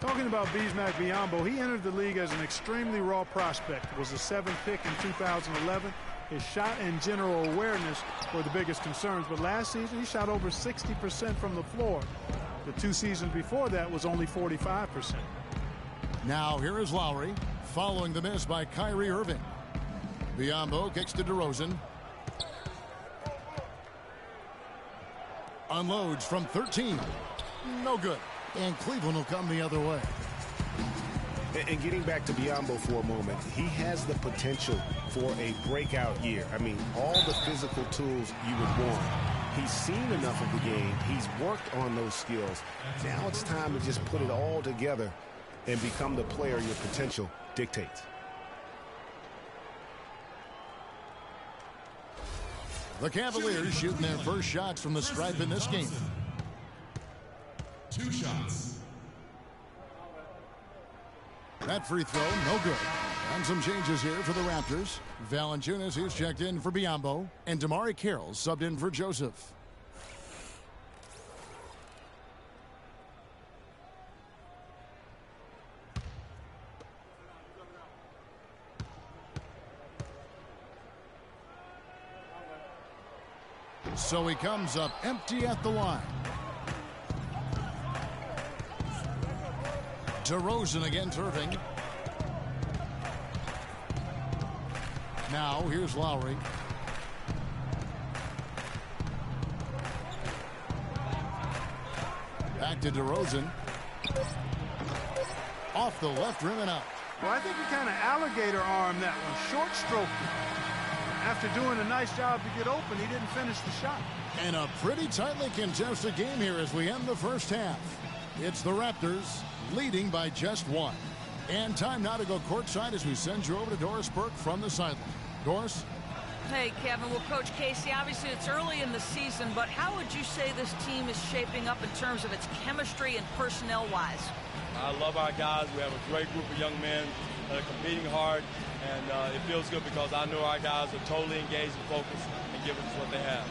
Talking about Bismack Biyombo, he entered the league as an extremely raw prospect. Was a 7th pick in 2011. His shot and general awareness were the biggest concerns. But last season, he shot over 60% from the floor. The 2 seasons before that was only 45%. Now here is Lowry, following the miss by Kyrie Irving. Biyombo kicks to DeRozan. Unloads from 13. No good. And Cleveland will come the other way. And getting back to Biyombo for a moment, he has the potential for a breakout year. I mean, all the physical tools you would want. He's seen enough of the game. He's worked on those skills. Now it's time to just put it all together and become the player your potential dictates. The Cavaliers shooting their first shots from the stripe in this game. 2 shots. That free throw, no good. And some changes here for the Raptors. Valanciunas is checked in for Biyombo. And Damari Carroll subbed in for Joseph. So he comes up empty at the line. DeRozan against Irving. Now here's Lowry. Back to DeRozan. Off the left rim and out. Well, I think he kind of alligator armed that one. Short stroked it. After doing a nice job to get open, he didn't finish the shot. And a pretty tightly contested game here as we end the first half. It's the Raptors leading by just 1. And time now to go courtside as we send you over to Doris Burke from the sideline. Doris? Hey, Kevin. Well, Coach Casey, obviously it's early in the season, but how would you say this team is shaping up in terms of its chemistry and personnel-wise? I love our guys. We have a great group of young men that are competing hard, and it feels good because I know our guys are totally engaged and focused and giving us what they have.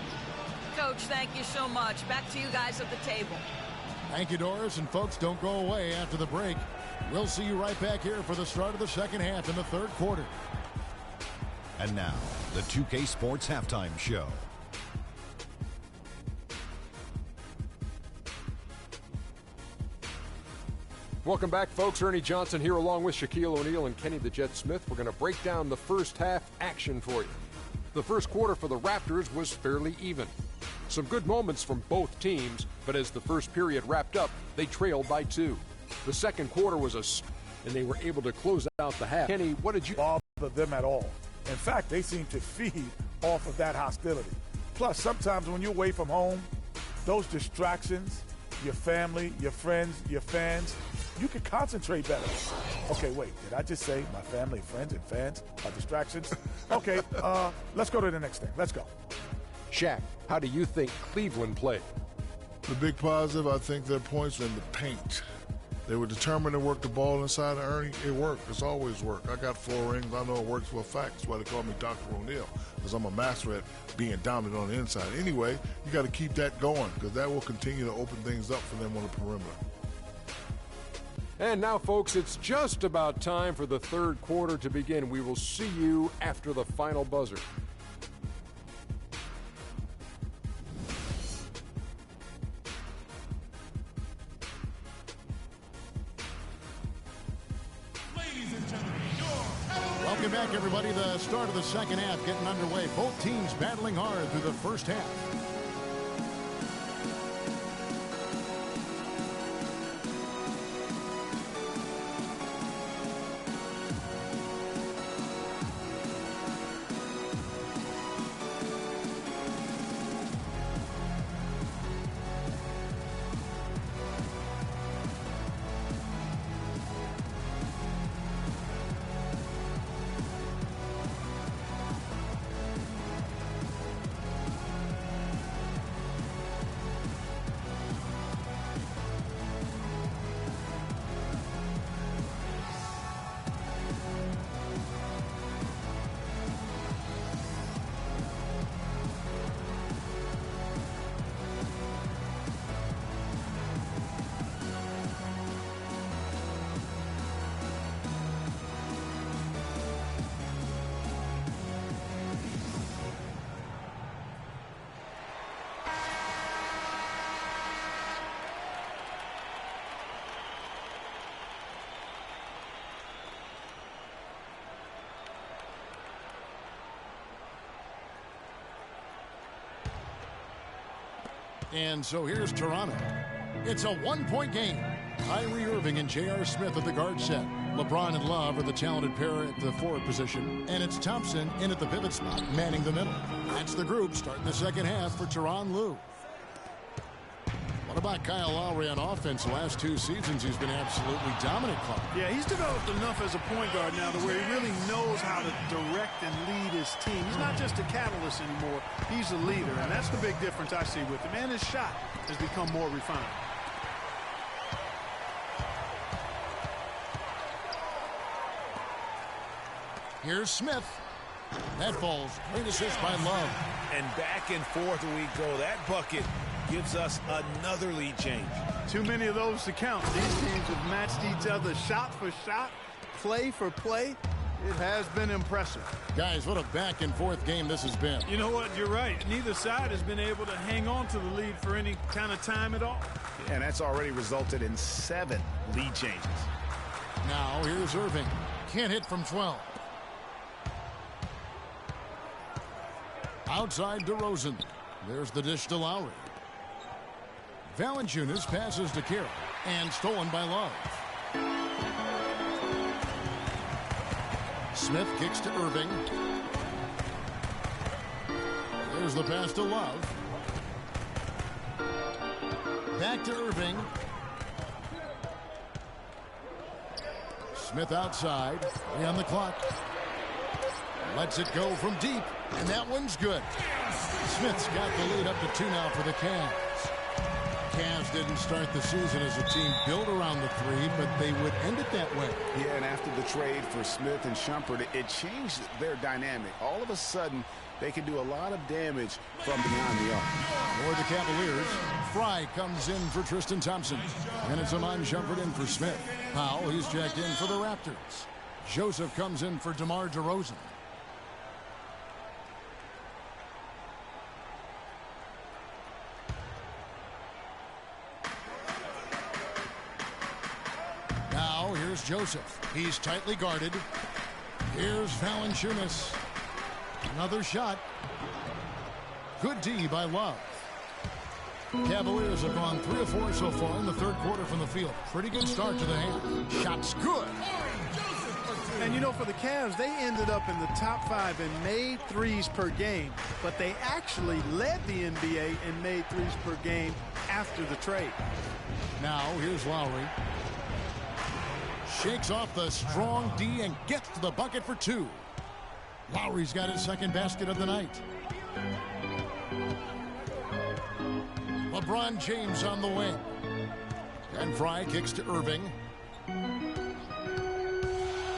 Coach, thank you so much. Back to you guys at the table. Thank you, Doris. And folks, don't go away after the break. We'll see you right back here for the start of the second half in the third quarter. And now, the 2K Sports Halftime Show. Welcome back, folks. Ernie Johnson here along with Shaquille O'Neal and Kenny the Jet Smith. We're going to break down the first half action for you. The first quarter for the Raptors was fairly even. Some good moments from both teams, but as the first period wrapped up, they trailed by 2. The second quarter was and they were able to close out the half. Kenny, what did you bother them at all? In fact, they seem to feed off of that hostility. Plus, sometimes when you're away from home, those distractions, your family, your friends, your fans, you can concentrate better. Okay, wait, did I just say my family, friends, and fans are distractions? Okay, let's go to the next thing. Let's go. Shaq, how do you think Cleveland played? The big positive, I think their points in the paint. They were determined to work the ball inside of Ernie. It worked. It's always worked. I got 4 rings. I know it works for a fact. That's why they call me Dr. O'Neal, because I'm a master at being dominant on the inside. Anyway, you got to keep that going, because that will continue to open things up for them on the perimeter. And now, folks, it's just about time for the third quarter to begin. We will see you after the final buzzer. Welcome back, everybody. The start of the second half getting underway. Both teams battling hard through the first half. And so here's Toronto. It's a one-point game. Kyrie Irving and J.R. Smith at the guard set. LeBron and Love are the talented pair at the forward position. And it's Thompson in at the pivot spot, manning the middle. That's the group starting the second half for Tyronn Lue. What about Kyle Lowry on offense? The last 2 seasons, he's been absolutely dominant, Clark. Yeah, he's developed enough as a point guard now to where he really knows how to direct and lead his team. He's not just a catalyst anymore. He's a leader, and that's the big difference I see with him. And his shot has become more refined. Here's Smith. That falls. Great assist by Love. And back and forth we go. That bucket gives us another lead change. Too many of those to count. These teams have matched each other shot for shot, play for play. It has been impressive. Guys, what a back and forth game this has been. You know what? You're right. Neither side has been able to hang on to the lead for any kind of time at all. And that's already resulted in 7 lead changes. Now here's Irving. Can't hit from 12. Outside DeRozan. There's the dish to Lowry. Valanciunas passes to Carroll. And stolen by Love. Smith kicks to Irving. There's the pass to Love. Back to Irving. Smith outside. 3 on the clock. Lets it go from deep. And that one's good. Smith's got the lead up to 2 now for the Cavs. Cavs didn't start the season as a team built around the 3, but they would end it that way. Yeah, and after the trade for Smith and Shumpert, it changed their dynamic. All of a sudden, they can do a lot of damage from beyond the arc. For the Cavaliers, Fry comes in for Tristan Thompson. And it's Iman Shumpert in for Smith. Powell, he's checked in for the Raptors. Joseph comes in for DeMar DeRozan. Here's Joseph. He's tightly guarded. Here's Valanciunas. Another shot. Good D by Love. Cavaliers have gone 3 of 4 so far in the third quarter from the field. Pretty good start to the hand. Shot's good. And you know, for the Cavs, they ended up in the top 5 and made threes per game. But they actually led the NBA and made threes per game after the trade. Now here's Lowry. Shakes off the strong D and gets to the bucket for 2. Lowry's got his second basket of the night. LeBron James on the wing. And Fry kicks to Irving.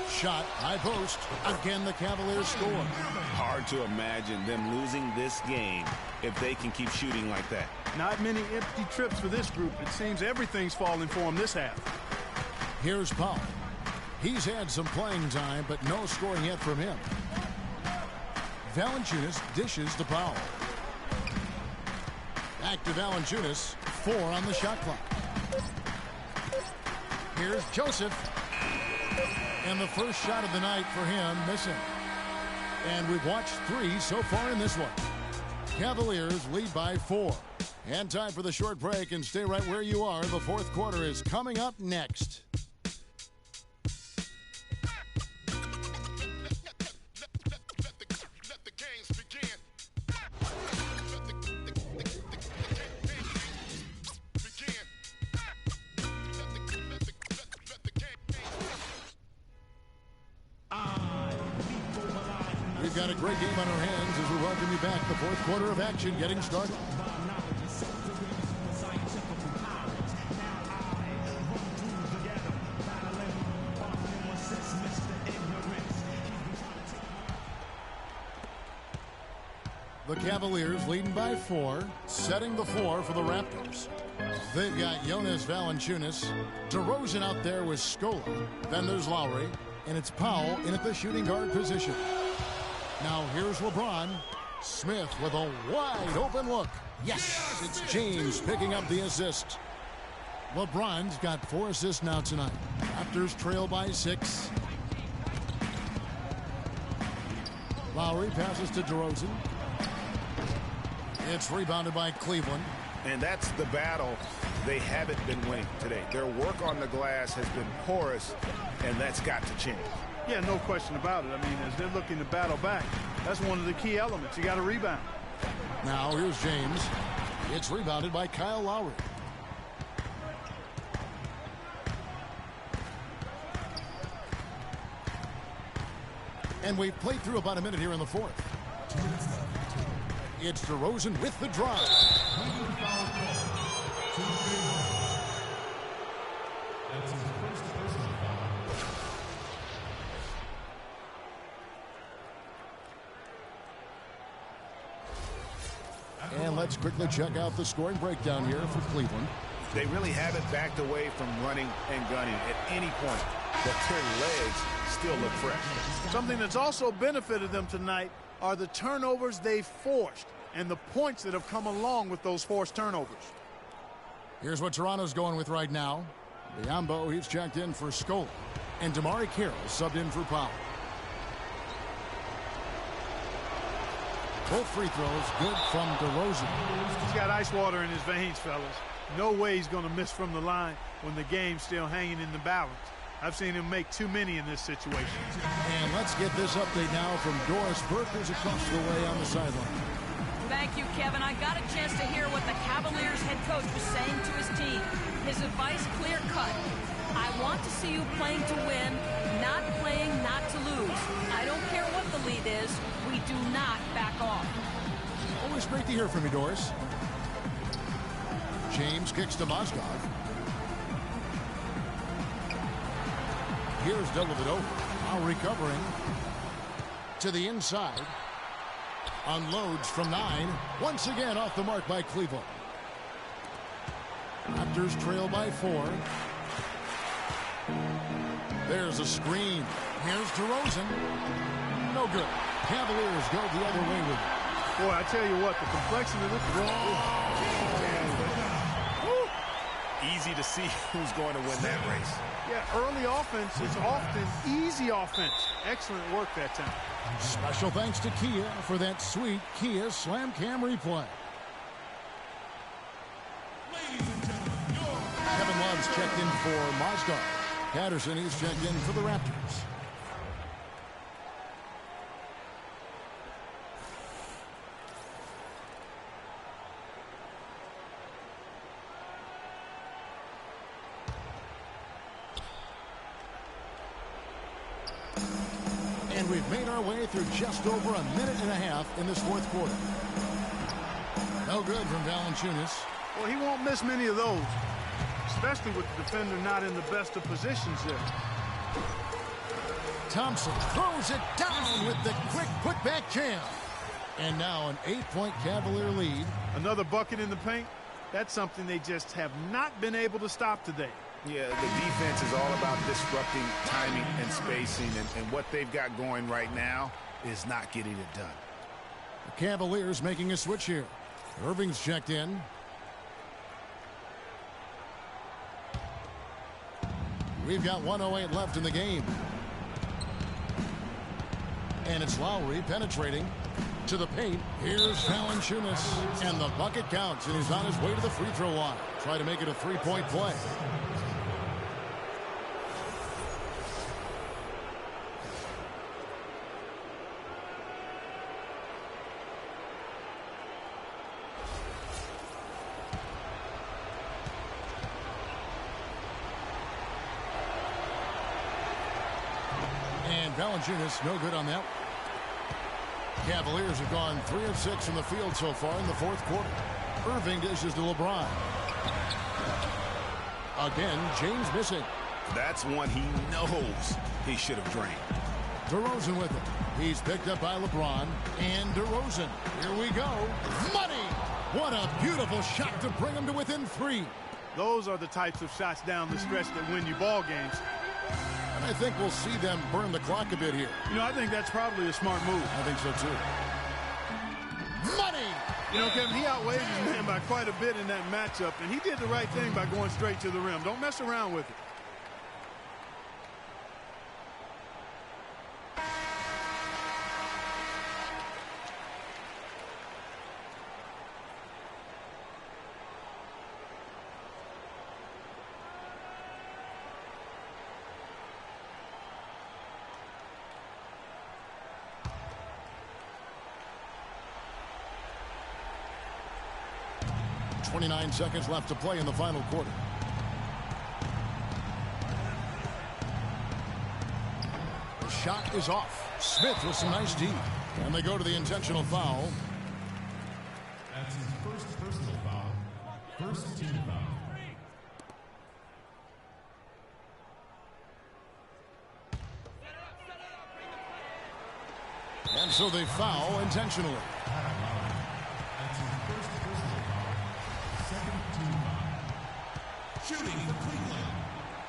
Shot, high post. Again, the Cavaliers score. Hard to imagine them losing this game if they can keep shooting like that. Not many empty trips for this group. It seems everything's falling for them this half. Here's Powell. He's had some playing time, but no scoring yet from him. Valanciunas dishes to Powell. Back to Valanciunas. 4 on the shot clock. Here's Joseph. And the first shot of the night for him, missing. And we've watched 3 so far in this one. Cavaliers lead by 4. And time for the short break, and stay right where you are. The fourth quarter is coming up next. We've got a great game on our hands as we welcome you back. The fourth quarter of action getting started. The Cavaliers leading by 4, setting the floor for the Raptors. They've got Jonas Valanciunas, DeRozan out there with Scola. Then there's Lowry, and it's Powell in at the shooting guard position. Now here's LeBron. Smith with a wide open look. Yes, it's James picking up the assist. LeBron's got 4 assists now tonight. Raptors trail by 6. Lowry passes to DeRozan. It's rebounded by Cleveland. And that's the battle they haven't been winning today. Their work on the glass has been porous, and that's got to change. Yeah, no question about it. I mean, as they're looking to battle back, that's one of the key elements. You got to rebound. Now here's James. It's rebounded by Kyle Lowry. And we've played through about a minute here in the fourth. It's DeRozan with the drive. And let's quickly check out the scoring breakdown here for Cleveland. They really haven't backed away from running and gunning at any point, but their legs still look fresh. Something that's also benefited them tonight are the turnovers they've forced and the points that have come along with those forced turnovers. Here's what Toronto's going with right now. Biombo, he's checked in for Scola. And Damari Carroll subbed in for Powell. Both free throws good from DeRozan. He's got ice water in his veins, fellas. No way he's going to miss from the line when the game's still hanging in the balance. I've seen him make too many in this situation. And let's get this update now from Doris Burke, who's across the way on the sideline. Thank you, Kevin. I got a chance to hear what the Cavaliers head coach was saying to his team. His advice clear-cut. I want to see you playing to win, not playing not to lose. I don't care what the lead is. We do not back off. Always great to hear from you, Doris. James kicks to Mozgov. Here's Dellavedova. Now recovering to the inside. Unloads from 9. Once again off the mark by Cleveland. Raptors trail by 4. There's a screen. Here's DeRozan. No good. Cavaliers go the other way with it. Boy, I tell you what, the complexity of this... Easy to see who's going to win that race. Yeah, early offense is often easy offense. Excellent work that time. Special thanks to Kia for that sweet Kia Slam Cam replay. Kevin Love's checked in for Mozgov. Patterson, he's checked in for the Raptors. And we've made our way through just over a minute and a half in this fourth quarter. No good from Valanciunas. Well, he won't miss many of those, especially with the defender not in the best of positions there. Thompson throws it down with the quick putback jam. And now an 8-point Cavalier lead. Another bucket in the paint. That's something they just have not been able to stop today. Yeah, the defense is all about disrupting timing and spacing, and what they've got going right now is not getting it done. The Cavaliers making a switch here. Irving's checked in. We've got 1:08 left in the game. And it's Lowry penetrating to the paint. Here's Valanciunas. And the bucket counts, and he's on his way to the free throw line. Try to make it a three-point play. And Valanciunas, no good on that. Cavaliers have gone 3 of 6 from the field so far in the fourth quarter. Irving dishes to LeBron. Again, James missing. That's one he knows he should have drained. DeRozan with it. He's picked up by LeBron. And DeRozan. Here we go. Money! What a beautiful shot to bring him to within 3. Those are the types of shots down the stretch that win you ball games. And I think we'll see them burn the clock a bit here. You know, I think that's probably a smart move. I think so, too. Money! You know, Kevin, he outweighed his man by quite a bit in that matchup, and he did the right thing by going straight to the rim. Don't mess around with it. 29 seconds left to play in the final quarter. The shot is off. Smith with some nice D. And they go to the intentional foul. That's his first personal foul. First team foul. And so they foul intentionally. That's his first personal foul. Second team foul. Shooting for Cleveland.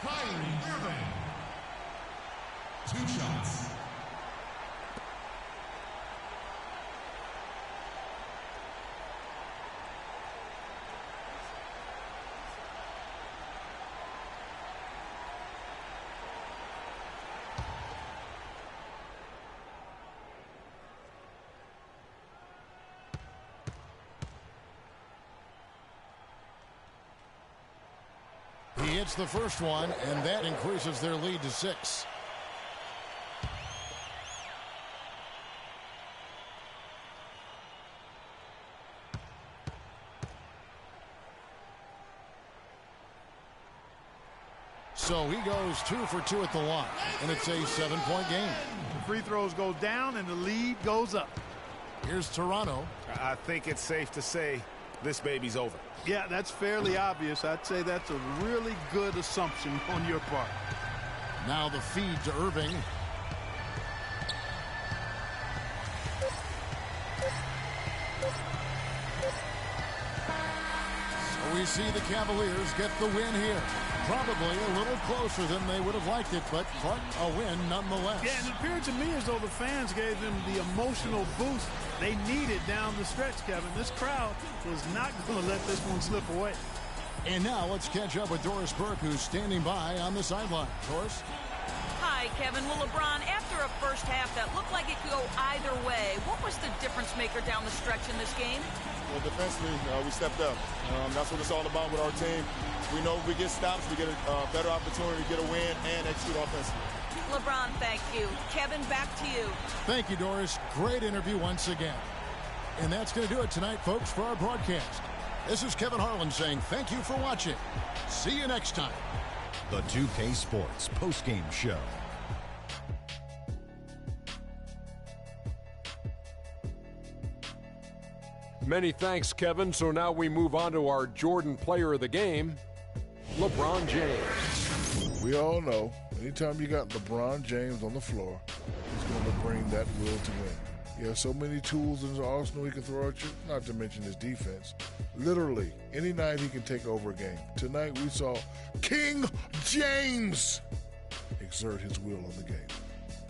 Kyrie Irving. 2 shots. He hits the first one, and that increases their lead to 6. So he goes 2 for 2 at the line, and it's a 7-point game. The free throws go down, and the lead goes up. Here's Toronto. I think it's safe to say this baby's over. Yeah, that's fairly obvious. I'd say that's a really good assumption on your part. Now the feed to Irving. So we see the Cavaliers get the win here. Probably a little closer than they would have liked it, but a win nonetheless. Yeah, and it appeared to me as though the fans gave them the emotional boost they needed down the stretch, Kevin. This crowd was not going to let this one slip away. And now let's catch up with Doris Burke, who's standing by on the sideline. Doris? Hi, Kevin. Well, LeBron, after a first half that looked like it could go either way, what was the difference maker down the stretch in this game? Well, defensively, we stepped up. That's what it's all about with our team. We know if we get stops, we get a better opportunity to get a win and execute offensively. LeBron, thank you. Kevin, back to you. Thank you, Doris. Great interview once again. And that's going to do it tonight, folks, for our broadcast. This is Kevin Harlan saying thank you for watching. See you next time. The 2K Sports postgame show. Many thanks, Kevin. So now we move on to our Jordan player of the game, LeBron James. We all know, anytime you got LeBron James on the floor, he's going to bring that will to win. He has so many tools in his arsenal he can throw at you, not to mention his defense. Literally, any night he can take over a game. Tonight we saw King James exert his will on the game.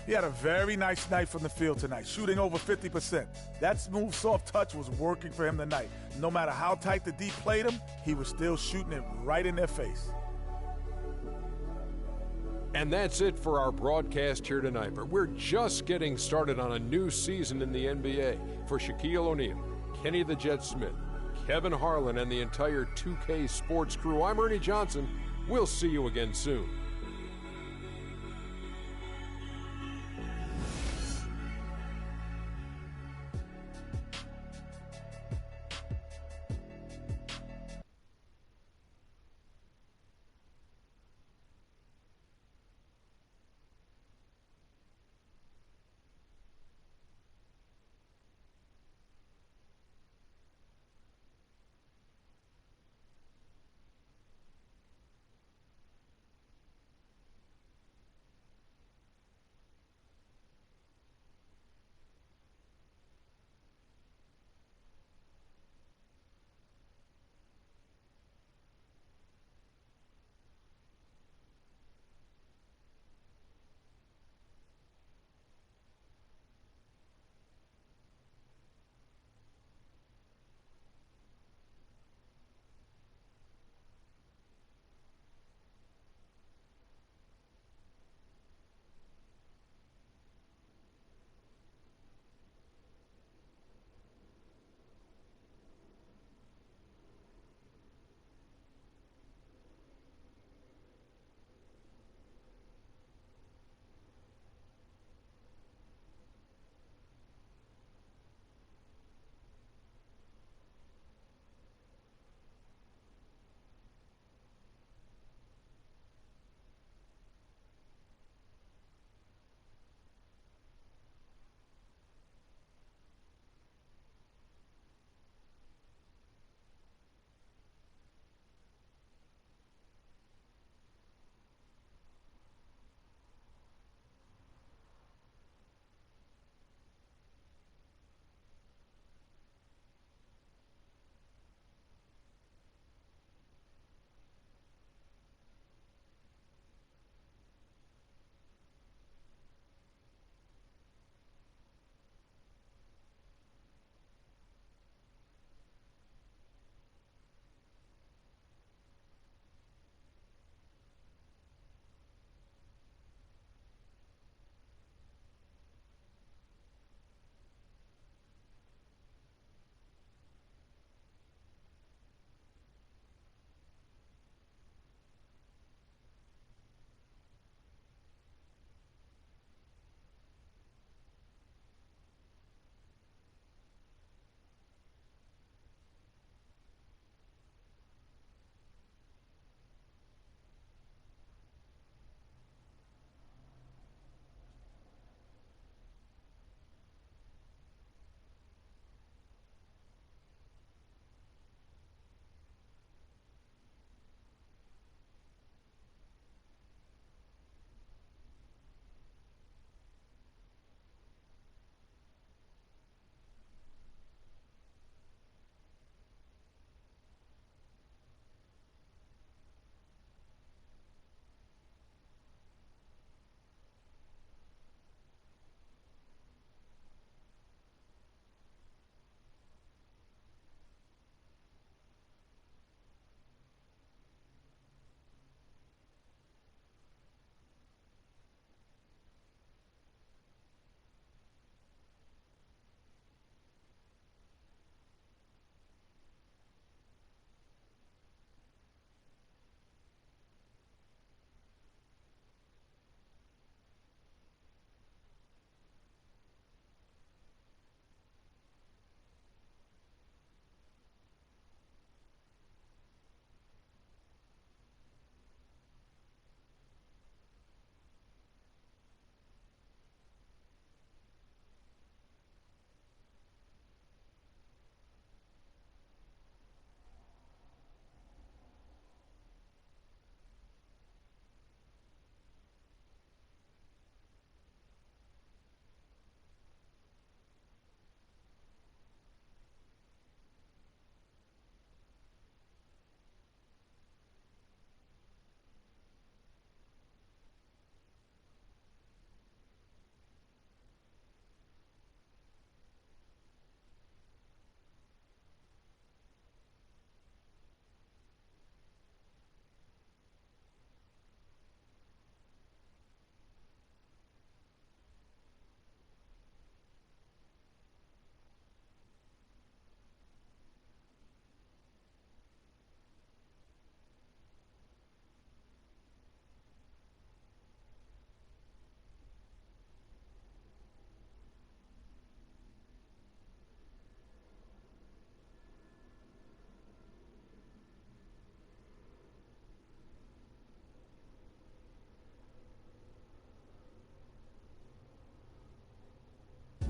He had a very nice night from the field tonight, shooting over 50%. That smooth, soft touch was working for him tonight. No matter how tight the D played him, he was still shooting it right in their face. And that's it for our broadcast here tonight. But we're just getting started on a new season in the NBA. For Shaquille O'Neal, Kenny the Jet Smith, Kevin Harlan, and the entire 2K Sports crew, I'm Ernie Johnson. We'll see you again soon.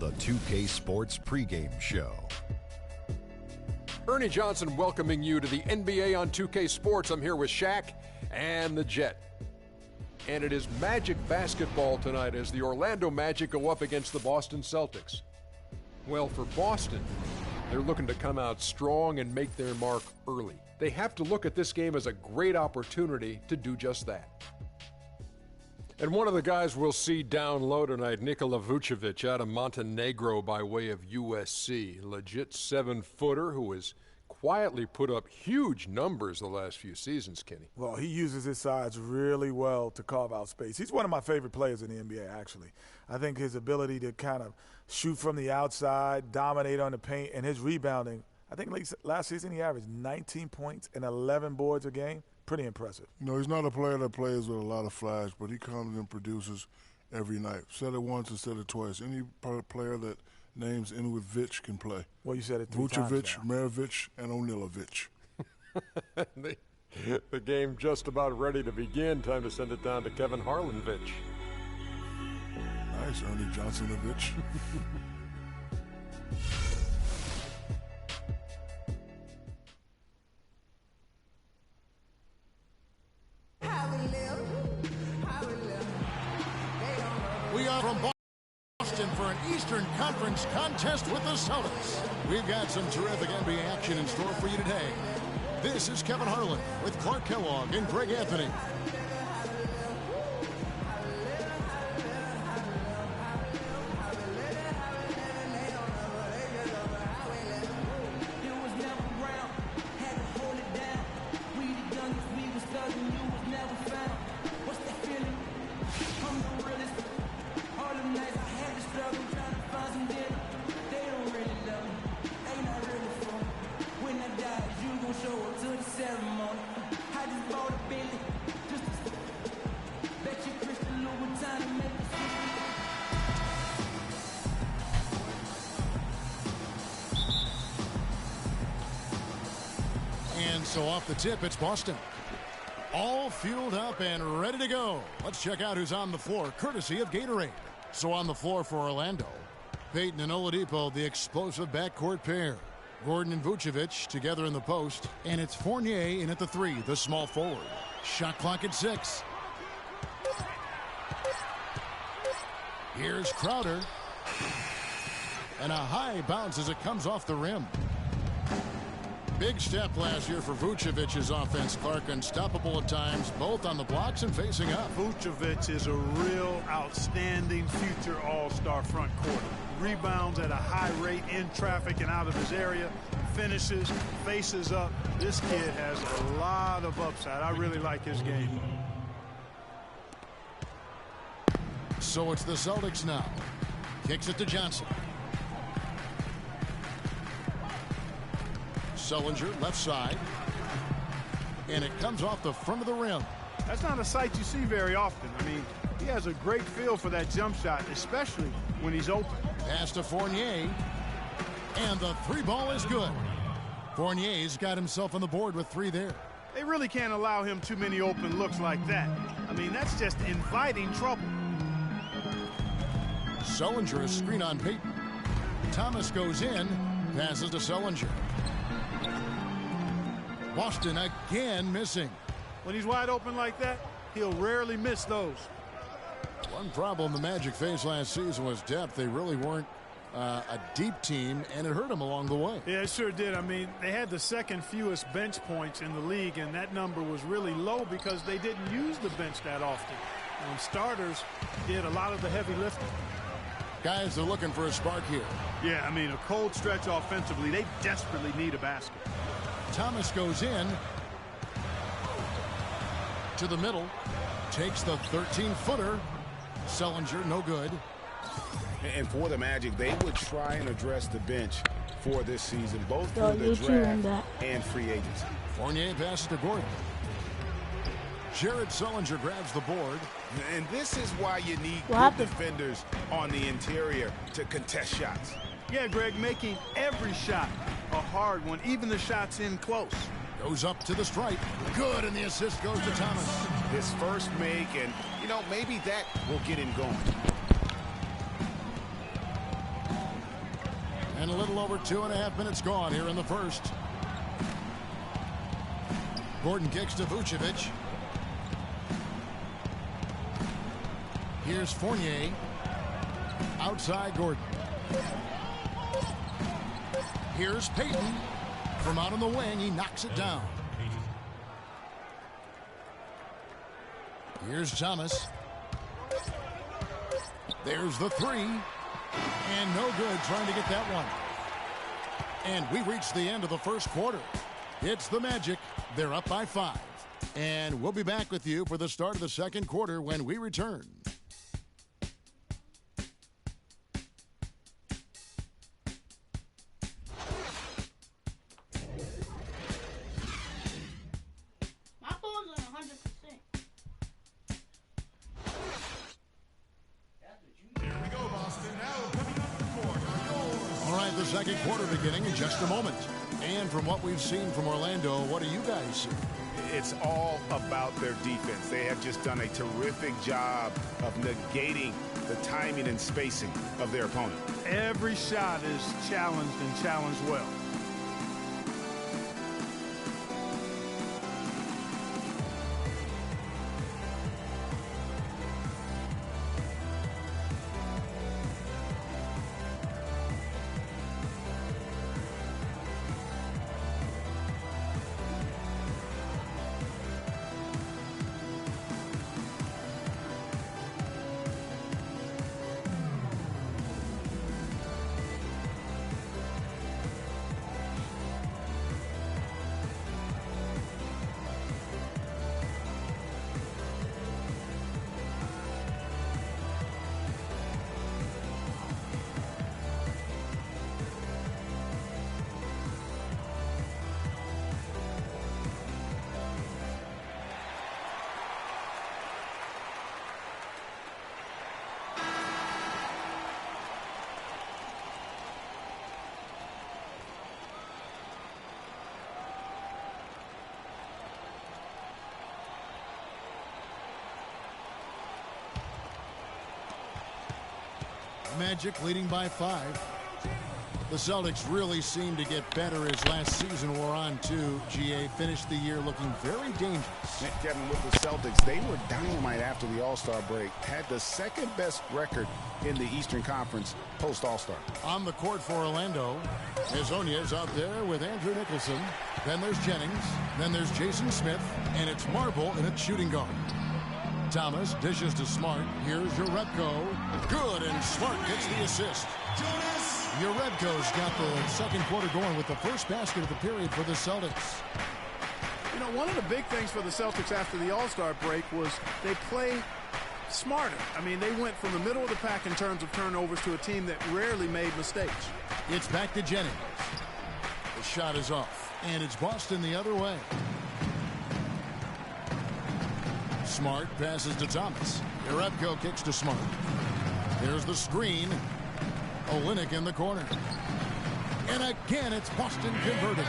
the 2K Sports pregame show. Ernie Johnson welcoming you to the NBA on 2K Sports. I'm here with Shaq and the Jet. And it is Magic basketball tonight as the Orlando Magic go up against the Boston Celtics. Well, for Boston, they're looking to come out strong and make their mark early. They have to look at this game as a great opportunity to do just that. And one of the guys we'll see down low tonight, Nikola Vucevic out of Montenegro by way of USC. Legit 7-footer who has quietly put up huge numbers the last few seasons, Kenny. Well, he uses his size really well to carve out space. He's one of my favorite players in the NBA, actually. I think his ability to kind of shoot from the outside, dominate on the paint, and his rebounding. I think last season he averaged 19 points and 11 boards a game. Pretty impressive. You know, he's not a player that plays with a lot of flash, but he comes and produces every night. Said it once and said it twice. Any player that names in with Vich can play. Well, you said it 3 Vucevic, times now. Maravich, and O'Nealovich. The game just about ready to begin. Time to send it down to Kevin Harlan-Vich. Nice, Ernie Johnson-Vich. We are from Boston for an Eastern Conference contest with the Celtics. We've got some terrific NBA action in store for you today. This is Kevin Harlan with Clark Kellogg and Greg Anthony. So off the tip, it's Boston. All fueled up and ready to go. Let's check out who's on the floor, courtesy of Gatorade. So on the floor for Orlando, Payton and Oladipo, the explosive backcourt pair. Gordon and Vucevic together in the post. And it's Fournier in at the 3, the small forward. Shot clock at 6. Here's Crowder. And a high bounce as it comes off the rim. Big step last year for Vucevic's offense, Clark. Unstoppable at times, both on the blocks and facing up. Vucevic is a real outstanding future all-star front court. Rebounds at a high rate in traffic and out of his area. Finishes, faces up. This kid has a lot of upside. I really like his game. So it's the Celtics now. Kicks it to Johnson. Sullinger, left side. And it comes off the front of the rim. That's not a sight you see very often. I mean, he has a great feel for that jump shot, especially when he's open. Pass to Fournier. And the 3 ball is good. Fournier's got himself on the board with 3 there. They really can't allow him too many open looks like that. I mean, that's just inviting trouble. Sullinger, a screen on Payton. Thomas goes in, passes to Sullinger. Boston again missing. When he's wide open like that, he'll rarely miss those. One problem the Magic faced last season was depth. They really weren't a deep team, and it hurt them along the way. Yeah, it sure did. I mean, they had the second fewest bench points in the league, and that number was really low because they didn't use the bench that often. And starters did a lot of the heavy lifting. Guys are looking for a spark here. Yeah, I mean, a cold stretch offensively. They desperately need a basket. Thomas goes in to the middle, takes the 13-footer. Sullinger, no good. And for the Magic, they would try and address the bench for this season, both through the draft and free agency. Fournier passes to Gordon. Jared Sullinger grabs the board. And this is why you need good defenders on the interior to contest shots. Yeah, Greg, making every shot a hard one, even the shots in close. Goes up to the stripe. Good, and the assist goes to Thomas. His first make, and, you know, maybe that will get him going. And a little over 2.5 minutes gone here in the first. Gordon kicks to Vucevic. Here's Fournier. Outside Gordon. Here's Payton. From out on the wing, he knocks it down. Here's Thomas. There's the three. And no good trying to get that one. And we reached the end of the first quarter. It's the Magic. They're up by 5. And we'll be back with you for the start of the second quarter when we return. My phone's on 100%. Here we go, Boston. Now coming up the court are yours. All right, the second quarter beginning in just a moment. And from what we've seen from Orlando, what do you guys see? It's all about their defense. They have just done a terrific job of negating the timing and spacing of their opponent. Every shot is challenged and challenged well. Magic leading by 5. The Celtics really seem to get better as last season wore on, too. GA finished the year looking very dangerous. Kevin, with the Celtics, they were dynamite after the All-Star break. Had the second best record in the Eastern Conference post-All-Star. On the court for Orlando, Hezonja's out there with Andrew Nicholson. Then there's Jennings. Then there's Jason Smith. And it's Marble in a shooting guard. Thomas dishes to Smart. Here's Jerebko. Good, and Smart gets the assist. Jerebko's got the second quarter going with the first basket of the period for the Celtics. You know, one of the big things for the Celtics after the All-Star break was they play smarter. I mean, they went from the middle of the pack in terms of turnovers to a team that rarely made mistakes. It's back to Jennings. The shot is off, and it's Boston the other way. Smart passes to Thomas. Jerebko kicks to Smart. There's the screen. Olynyk in the corner. And again, it's Boston converted.